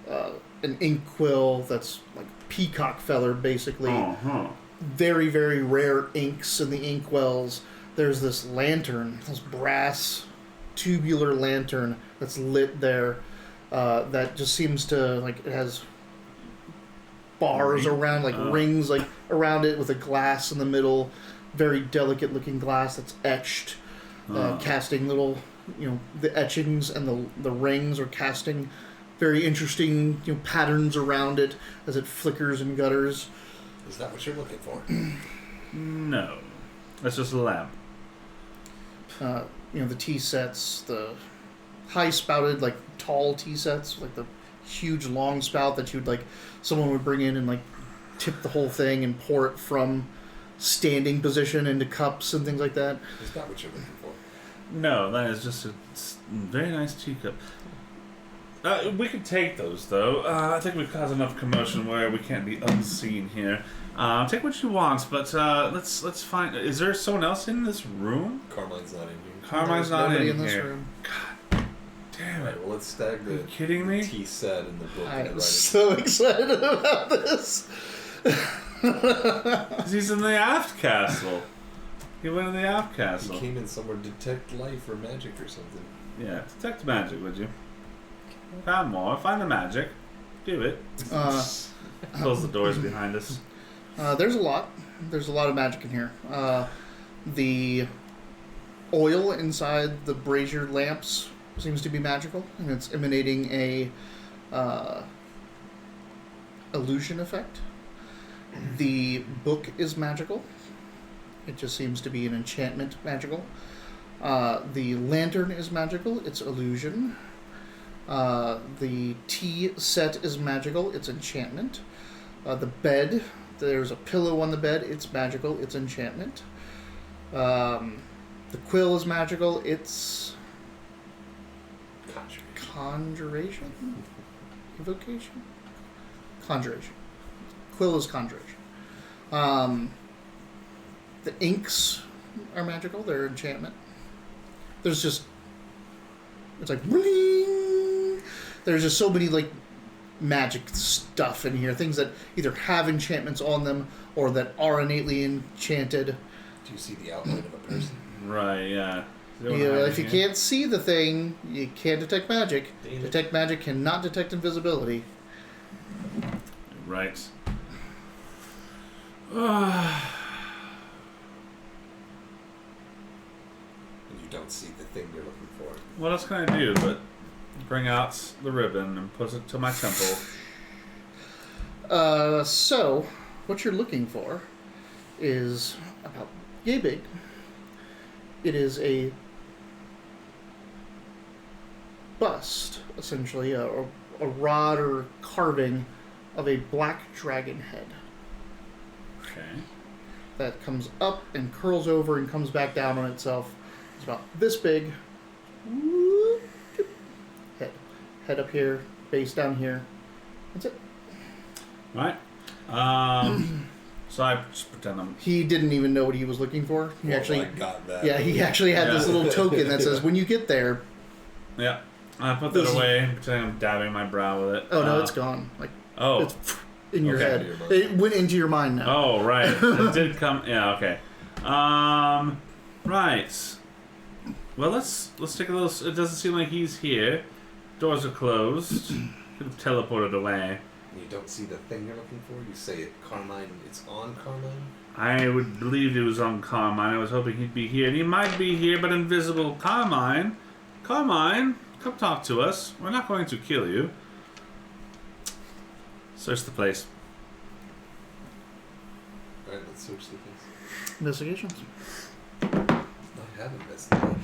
an inkwell that's like peacock feather basically. Very, very rare inks in the inkwells. There's this lantern, this brass tubular lantern that's lit there, that just seems to, like, it has bars around, like rings like around it with a glass in the middle, very delicate looking glass that's etched, casting little, the etchings and the rings are casting very interesting patterns around it as it flickers and gutters. Is that what you're looking for? No, that's just a lamp. The tea sets, the high spouted, like tall tea sets, like the huge long spout that you'd like someone would bring in and like tip the whole thing and pour it from standing position into cups and things like that. Is that what you're looking for? No, that is just a very nice teacup. We could take those though. I think we've caused enough commotion where we can't be unseen here. Take what you want, but let's find. Is there someone else in this room? Carmine's not in here. Carmine's not in this here. room. God damn it! Right, well, let's stag the. Are you kidding me? Tea set in the book. I'm so excited about this. 'Cause he's in the aft castle. He went in the aft castle. He came in somewhere to detect life or magic or something. Yeah, detect magic, would you? Come on, find the magic. Do it. Close the doors behind us. There's a lot. There's a lot of magic in here. The oil inside the brazier lamps seems to be magical, and it's emanating a illusion effect. The book is magical. It just seems to be an enchantment magical. The lantern is magical. It's illusion. The tea set is magical. It's enchantment. The bed, there's a pillow on the bed. It's magical. It's enchantment. The quill is magical. It's conjuration? Evocation? Conjuration. Quill is conjuration. The inks are magical. They're enchantment. There's just... It's like... Bling! There's just so many, like, magic stuff in here. Things that either have enchantments on them or that are innately enchanted. Do you see the outline of a person? Right, yeah. If you can't see the thing, you can't detect magic. Damn it. Detect magic cannot detect invisibility. Right. And you don't see the thing you're looking for. What else can I do but bring out the ribbon and put it to my temple? So, what you're looking for is about yay big. It is a bust, essentially, a rod or carving of a black dragon head Okay. that comes up and curls over and comes back down on itself. It's about this big. Head up here, base down here. That's it. Right. So I just pretend I'm. He didn't even know what he was looking for. He I got that. yeah, he actually had this Yeah. little token that says, when you get there, Yeah. I put that This is- away, pretend I'm dabbing my brow with it. oh no, it's gone. Like, Oh. it's in your Okay. head. It went into your mind now. Oh, right. It did come. Yeah. Okay. Right. Well, let's take a little. It doesn't seem like he's here. Doors are closed. Could have teleported away. You don't see the thing you're looking for? You say it, Carmine, it's on Carmine? I would believe he was on Carmine. I was hoping he'd be here. And he might be here, but invisible. Carmine? Carmine, come talk to us. We're not going to kill you. Search the place. Alright, let's search the place. Investigations. I have investigation.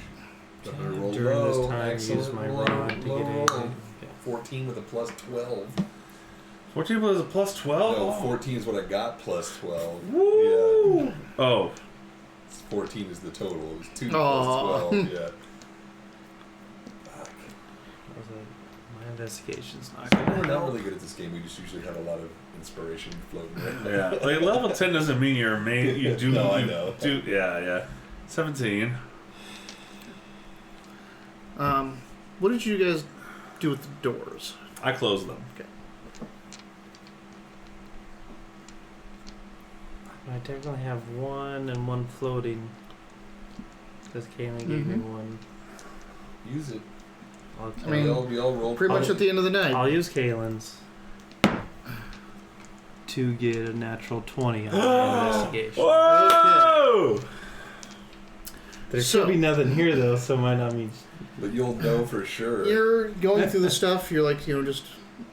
But I roll During low. this time, Excellent. use my Low, rod to get low. anything. 14 with a plus 12. 14 plus a plus 12? No, 14 is what I got plus 12. Woo! Yeah. Oh. 14 is the total. It was 2 Aw. plus 12. Yeah. Fuck. My investigation's not We're gonna not help. really good at this game. We just usually have a lot of inspiration floating around. Yeah. Like, level 10 doesn't mean you're main. You do. No, I you know. Do, yeah. 17. What did you guys do with the doors? I closed them. Okay. I definitely have one and one floating. Because Kaylin gave me Mhm. one. Use it. I'll, I mean, we all roll. Pretty much at the end of the night. I'll use Kaylin's to get a natural 20 on my investigation. Whoa! There So- should be nothing here though, so it might not mean. But you'll know for sure. You're going through the stuff. You're like, just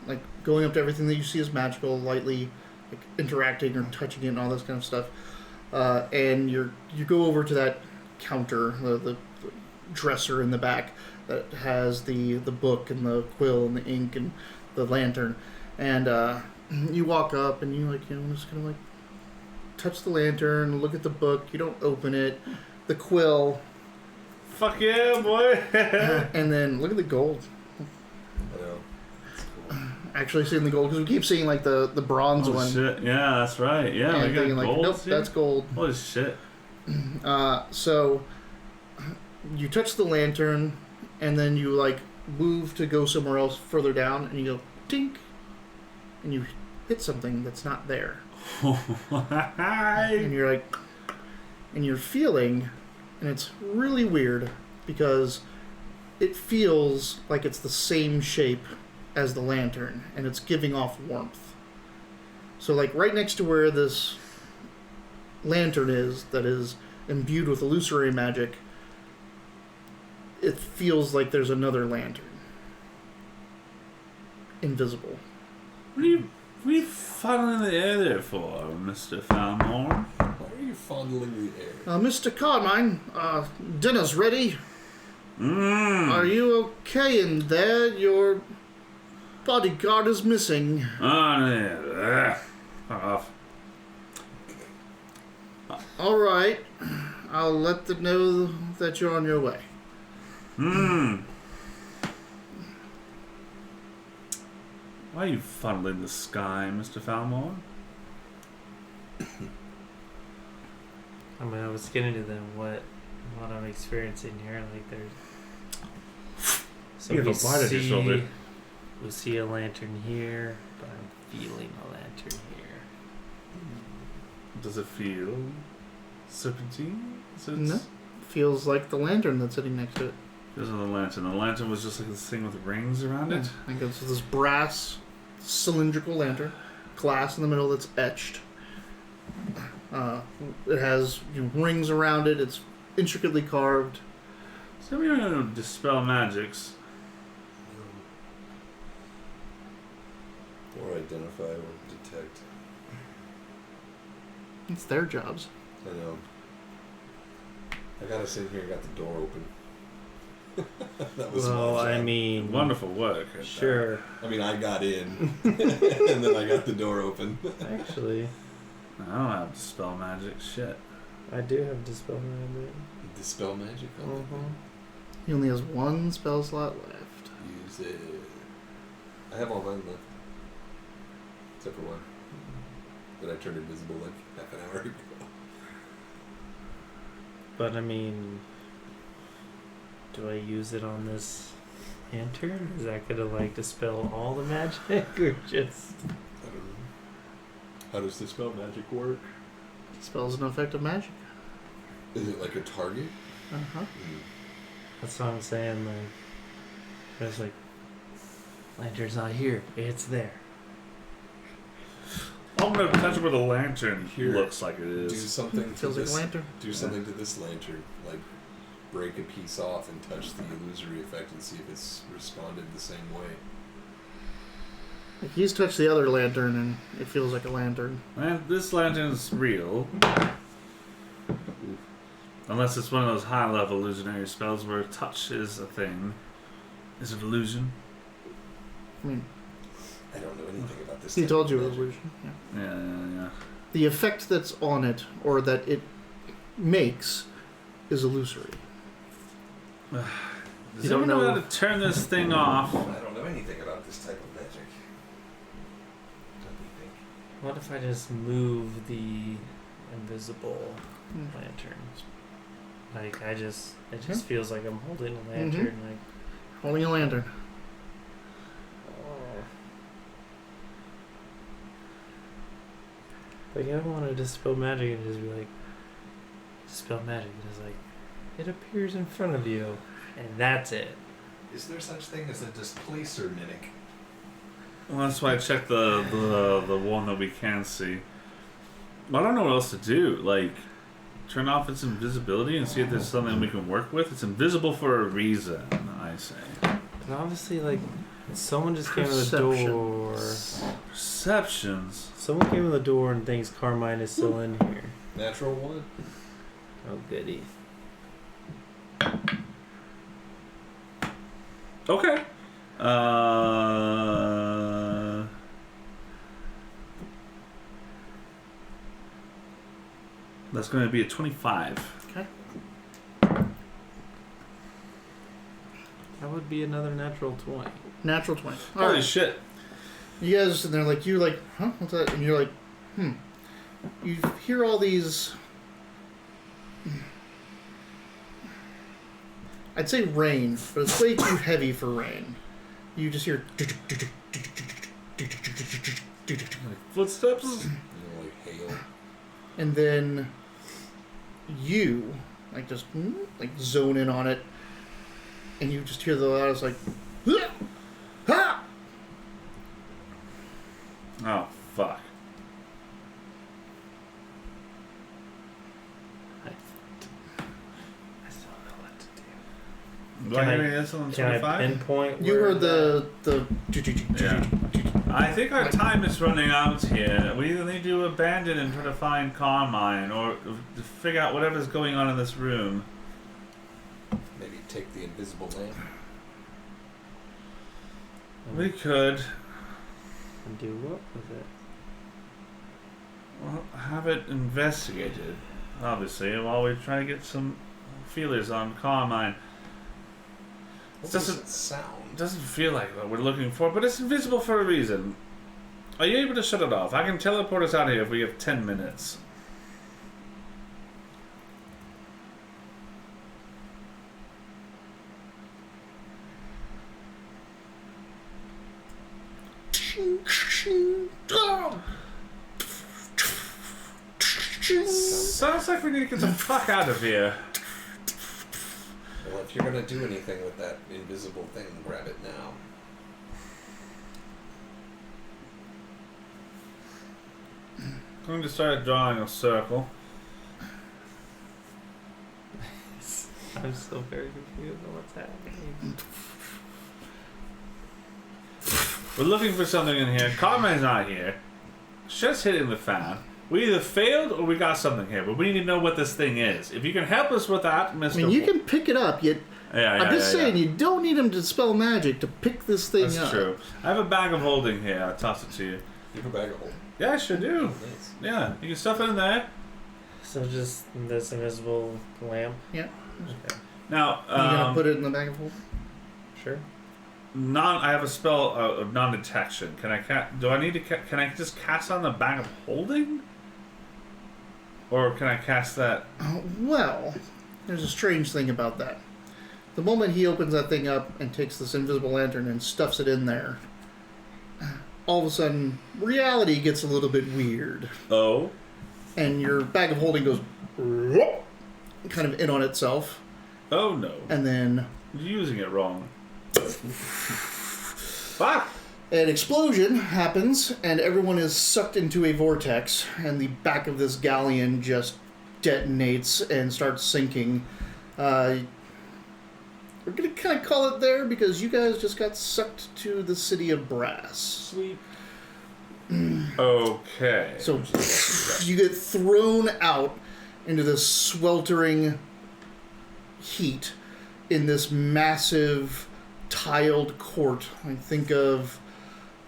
like going up to everything that you see as magical, lightly like interacting or touching it and all this kind of stuff. And you go over to that counter, the dresser in the back that has the book and the quill and the ink and the lantern. And you walk up and you just kind of like touch the lantern, look at the book. You don't open it. The quill. Fuck yeah, boy! And then look at the gold. I know. It's cool. Actually seeing the gold, because we keep seeing like the bronze Oh, one. shit. Yeah, that's right. Yeah, And we got thinking like, gold. nope, that's gold. Holy shit. So you touch the lantern, and then you like move to go somewhere else further down, and you go tink, and you hit something that's not there, and you're like, and you're feeling, and it's really weird because it feels like it's the same shape as the lantern, and it's giving off warmth. So like right next to where this lantern is, that is imbued with illusory magic, it feels like there's another lantern. Invisible. What are you fondling the air there for, Mr. Falmorn? Why are you fondling the air? Mr. Carmine, dinner's ready. Are you okay in there? Your bodyguard is missing. Oh, yeah. Fuck off. All right. I'll let them know that you're on your way. Why are you fondling the sky, Mr. Falmorn? I mean, I was getting to them what I'm experiencing here. Like there's. So You have we a blight on your see- shoulder. We see a lantern here, but I'm feeling a lantern here. Does it feel serpentine? No. Feels like the lantern that's sitting next to it. There's another lantern. The lantern was just like this thing with rings around it. I think it's this brass cylindrical lantern, glass in the middle that's etched. It has rings around it. It's intricately carved. So we're going to dispel magics. Or identify or detect. It's their jobs. I know. I got us in here and got the door open. That was Well, my I job. mean, Wonderful work. at that. sure. I mean, I got in, and then I got the door open. Actually, I don't have dispel magic. Shit. I do have dispel magic. Dispel magic. He only has one spell slot left. Use it. I have all mine left, except for one that I turned invisible like half an hour ago. But I mean, do I use it on this lantern? Is that gonna like dispel all the magic, or just? I don't know. How does dispel magic work? Spells an effect of magic. Is it like a target? Uh-huh. That's what I'm saying. Like, it's like, lantern's not here. It's there. I'm gonna touch where the lantern Here. looks like it Do is. something to Feels like this. a lantern. Do something to this lantern, like break a piece off and touch the illusory effect and see if it's responded the same way. Like he's touched the other lantern and it feels like a lantern. Man, this lantern's real. Unless it's one of those high-level illusionary spells where touch is a thing. Is it illusion? I mean, I don't know anything about this. he type told of you magic. illusion. Yeah. Yeah. The effect that's on it, or that it makes, is illusory. Does You don't anyone know how know- to turn this thing off? I don't know anything about this type of magic. What do you think? What if I just move the invisible Hmm. lantern? Like it just feels like I'm holding a lantern. Like, Holding a lantern. oh. Like I don't want to dispel magic and just be like, dispel magic. And it's like, it appears in front of you, and that's it. Is there such thing as a displacer mimic? Well, that's why I checked the one that we can see. I don't know what else to do. Like, turn off its invisibility and see if there's something we can work with. It's invisible for a reason, I say. But obviously, like, someone just came to the door. Perceptions. Someone came to the door and thinks Carmine is still in here. Natural one? Oh, goody. Okay. That's going to be a 25. Okay. That would be another natural 20. Natural 20. Holy Alright. shit. You guys are sitting there like, you're like, huh? What's that? And you're like, You hear all these... I'd say rain, but it's way too heavy for rain. You just hear... Footsteps? You know, like hail. And then you, like, just, like, zone in on it. And you just hear the loudest, like... Ha! Oh, fuck. I still don't know what to do. Do I hear any of this on Can I 25? pinpoint You where heard the... Yeah. I think our time is running out here. We either need to abandon and try to find Carmine, or to figure out whatever's going on in this room. Maybe take the invisible lamp. We could And do what with it? well, have it investigated, obviously, while we try to get some feelers on Carmine. What Doesn't- does it sound? It doesn't feel like what we're looking for, but it's invisible for a reason. Are you able to shut it off? I can teleport us out of here if we have 10 minutes. Sounds like we need to get the fuck out of here. Well, if you're gonna do anything with that invisible thing, grab it now. I'm going to start drawing a circle. I'm still very confused on what's happening. We're looking for something in here. Carmine's not here. Shit's hitting the fan. We either failed or we got something here, but we need to know what this thing is. If you can help us with that, Mr. I mean, you can pick it up, yet Yeah, I'm just saying, you don't need him to spell magic to pick this thing That's up. true. I have a bag of holding here. I'll toss it to you. You have a bag of holding. Yeah, I sure do. Nice. Yeah, you can stuff it in there. So just this invisible lamp. Yeah. Okay. Now, You gonna put it in the bag of holding? Sure. I have a spell of non-detection. Can I do I need to? Can I just cast on the bag of holding? Or can I cast that? Well, there's a strange thing about that. The moment he opens that thing up and takes this invisible lantern and stuffs it in there, all of a sudden, reality gets a little bit weird. Oh. And your bag of holding goes kind of in on itself. Oh no. And then You're using it wrong. Fuck! an explosion happens, and everyone is sucked into a vortex, and the back of this galleon just detonates and starts sinking. We're going to kind of call it there because you guys just got sucked to the city of Brass. Sweet. Okay. So you get thrown out into this sweltering heat in this massive tiled court. I think of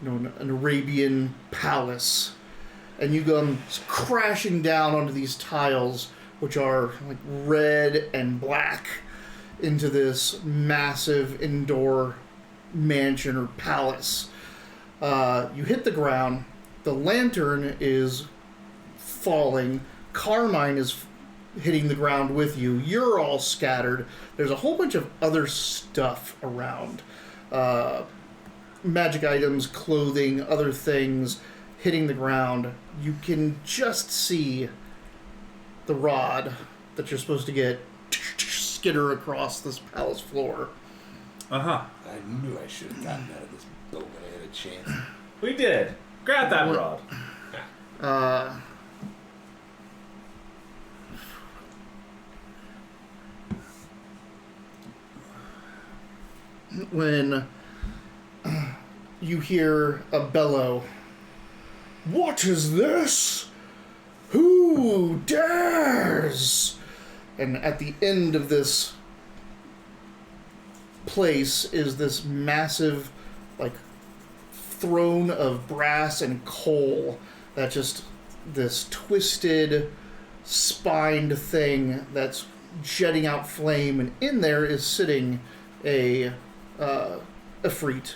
an Arabian palace, and you come crashing down onto these tiles, which are like red and black, into this massive indoor mansion or palace. You hit the ground. The lantern is falling. Carmine is hitting the ground with you. You're all scattered. There's a whole bunch of other stuff around. Magic items, clothing, other things hitting the ground. You can just see the rod that you're supposed to get skitter across this palace floor. Uh-huh. I knew I should have gotten out of this boat when I had a chance. We did. Grab that rod. When you hear a bellow, "What is this? Who dares?" And at the end of this place is this massive, like, throne of brass and coal that just this twisted, spined thing that's jetting out flame, and in there is sitting a Ifrit,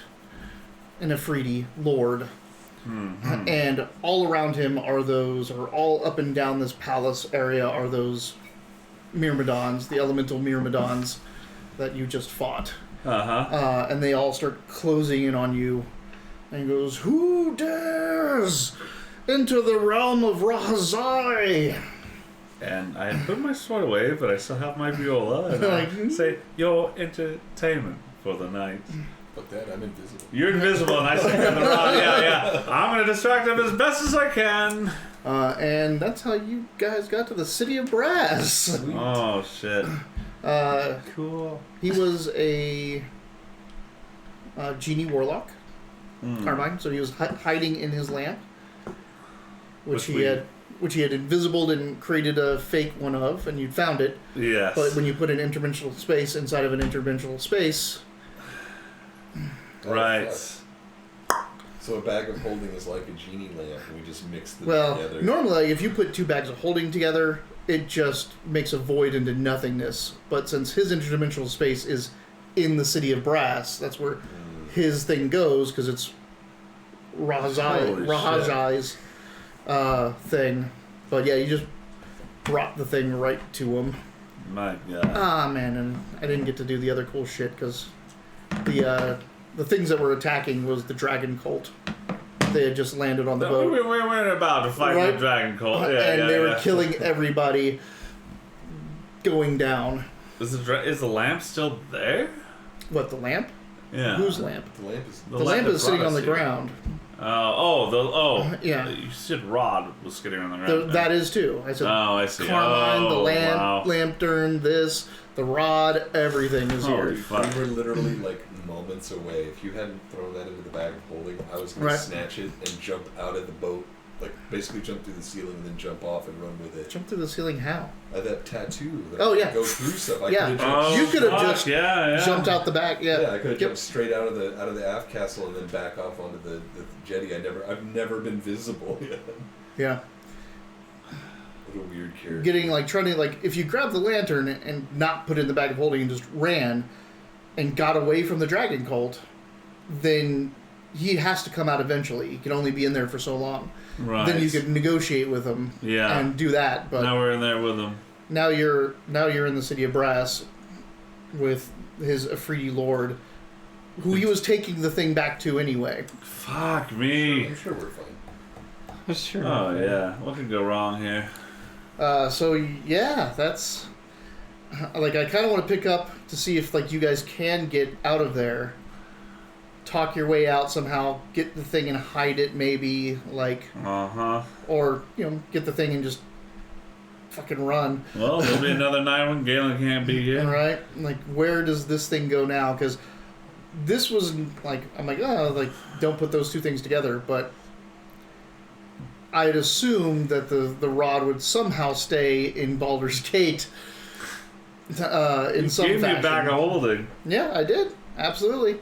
an Afridi lord. Mm-hmm. And all around him are those, or all up and down this palace area are those Myrmidons, the elemental Myrmidons that you just fought. Uh-huh. And they all start closing in on you. And he goes, "Who dares enter the realm of Rahazai?" And I had put my sword away, but I still have my viola. And I say, your entertainment for the night. But Dad, I'm invisible. You're invisible, and I say, the rod. Yeah. I'm going to distract him as best as I can. And that's how you guys got to the city of Brass. Oh, shit. Cool. He was a genie warlock, Carmine, so he was hiding in his lamp, which he had invisibled and created a fake one of, and you'd found it. Yes. But when you put an interdimensional space inside of an interdimensional space... Right. So a bag of holding is like a genie lamp, and we just mix them Well, together. normally if you put two bags of holding together, it just makes a void into nothingness. But since his interdimensional space is in the city of Brass, that's where his thing goes, because it's Rahazai's thing. But yeah, you just brought the thing right to him. My God. Ah, man, and I didn't get to do the other cool shit, because the things that were attacking was the dragon cult. They had just landed on the boat. We weren't about to fight Right? the dragon cult. And they were killing everybody going down. Is the lamp still there? What, the lamp? Yeah. Whose lamp? The lamp is... The lamp that is sitting brought on the us here. ground. Yeah. Yeah. You said rod was sitting on the ground. That is too. I said Oh, I see. Carmine, the lamp, wow. lantern, this, the rod, everything is Holy here. fuck. We were literally like moments away. If you hadn't thrown that into the bag of holding, I was going Right. to snatch it and jump out of the boat like basically jump through the ceiling and then jump off and run with it. Jump through the ceiling how? I had that tattoo. That Oh, I could yeah. go through stuff. I Yeah. could've jumped, You could have fuck, just yeah. jumped out the back. Yeah. I could have Yep. jumped straight out of the aft castle and then back off onto the jetty. I've never been visible yet. Yeah. What a weird character. Getting like trying to like if you grab the lantern and not put it in the bag of holding and just ran and got away from the dragon cult, then he has to come out eventually. He can only be in there for so long. Right. Then you could negotiate with him and do that. But now we're in there with him. now you're in the city of Brass with his Afridi lord, who he was taking the thing back to anyway. Fuck me. I'm sure we're fine. Sure. Oh yeah, what could go wrong here? So yeah, that's like I kind of want to pick up to see if like you guys can get out of there, talk your way out somehow, get the thing and hide it maybe, like or get the thing and just fucking run. Well, there'll be another night when Galen can't be here. All right, like where does this thing go now? Because this was like I'm like don't put those two things together, but I'd assume that the rod would somehow stay in Baldur's Gate in some fashion. Gave me a bag of holding. Yeah, I did. Absolutely.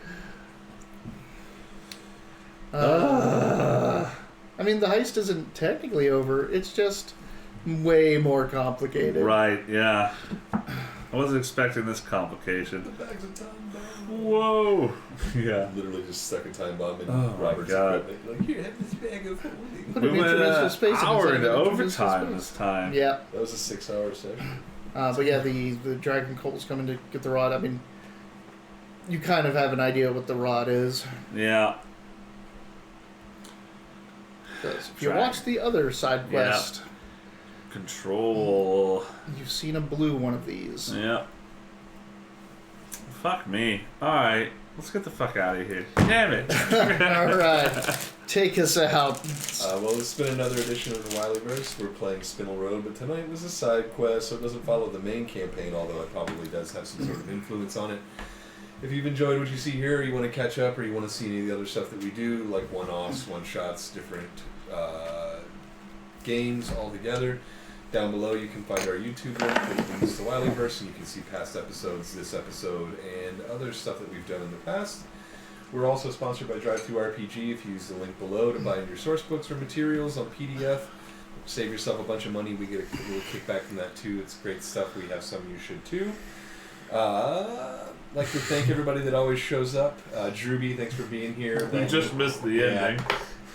I mean, the heist isn't technically over. It's just way more complicated. Right, yeah. I wasn't expecting this complication. The bags of time bomb. Whoa. Yeah. Literally just stuck a time bomb in Oh my Robert's God. equipment. Like, here, have this bag of holding. Put We an went interdimensional space in hour inside into of an interdimensional overtime space. this time. Yeah. That was a 6-hour session. But yeah, the dragon cult's coming to get the rod. I mean, you kind of have an idea what the rod is. Yeah. 'Cause if you watch the other side quest, Control. you've seen a blue one of these. Yeah. Fuck me. Alright. Let's get the fuck out of here. Damn it. All right, take us out. Well, it's been another edition of the Wileyverse. We're playing Spinel Road, but tonight was a side quest, so it doesn't follow the main campaign, although it probably does have some sort of influence on it. If you've enjoyed what you see here, or you want to catch up, or you want to see any of the other stuff that we do, like one-offs, one-shots, different games all together, down below you can find our YouTube link that leads to Wileyverse, and you can see past episodes, this episode, and other stuff that we've done in the past. We're also sponsored by Drive-Thru-RPG. If you use the link below to buy your source books or materials on PDF, save yourself a bunch of money. We get a little kickback from that too. It's great stuff. We have some you should too. Like to thank everybody that always shows up. Drewby, thanks for being here. We just missed the ending.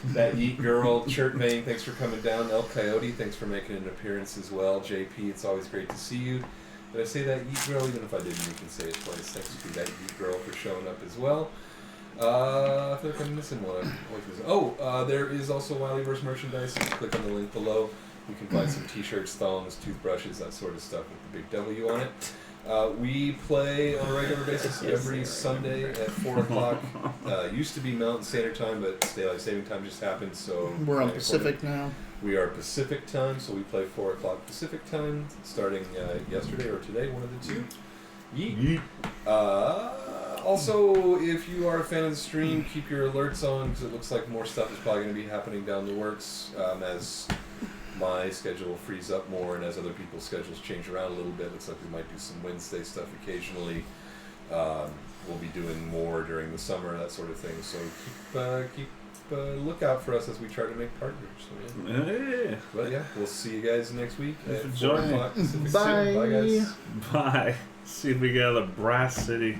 That Yeet Girl, Chirtbang, thanks for coming down. El Coyote, thanks for making an appearance as well. JP, it's always great to see you. Did I say that Yeet Girl? Even if I didn't, you can say it twice. Thanks to that Yeet Girl for showing up as well. I feel like I'm missing one. There is also Wileyverse merchandise. You can click on the link below. You can buy some t-shirts, thongs, toothbrushes, that sort of stuff with the big W on it. We play on a regular basis every Sunday at 4 o'clock. Used to be Mountain Standard Time, but Daylight Saving Time just happened, so... We're on Pacific now. We are Pacific Time, so we play 4 o'clock Pacific Time, starting yesterday or today, one of the two. Yeet. Also, if you are a fan of the stream, keep your alerts on, because it looks like more stuff is probably going to be happening down the works as my schedule frees up more and as other people's schedules change around a little bit. Looks like we might do some Wednesday stuff occasionally. We'll be doing more during the summer, that sort of thing. So keep look out for us as we try to make partners. So, yeah. Yeah. But yeah, we'll see you guys next week at 4 Enjoy. o'clock Pacific Bye. Time. Bye, guys. Bye. See if we get out of Brass City.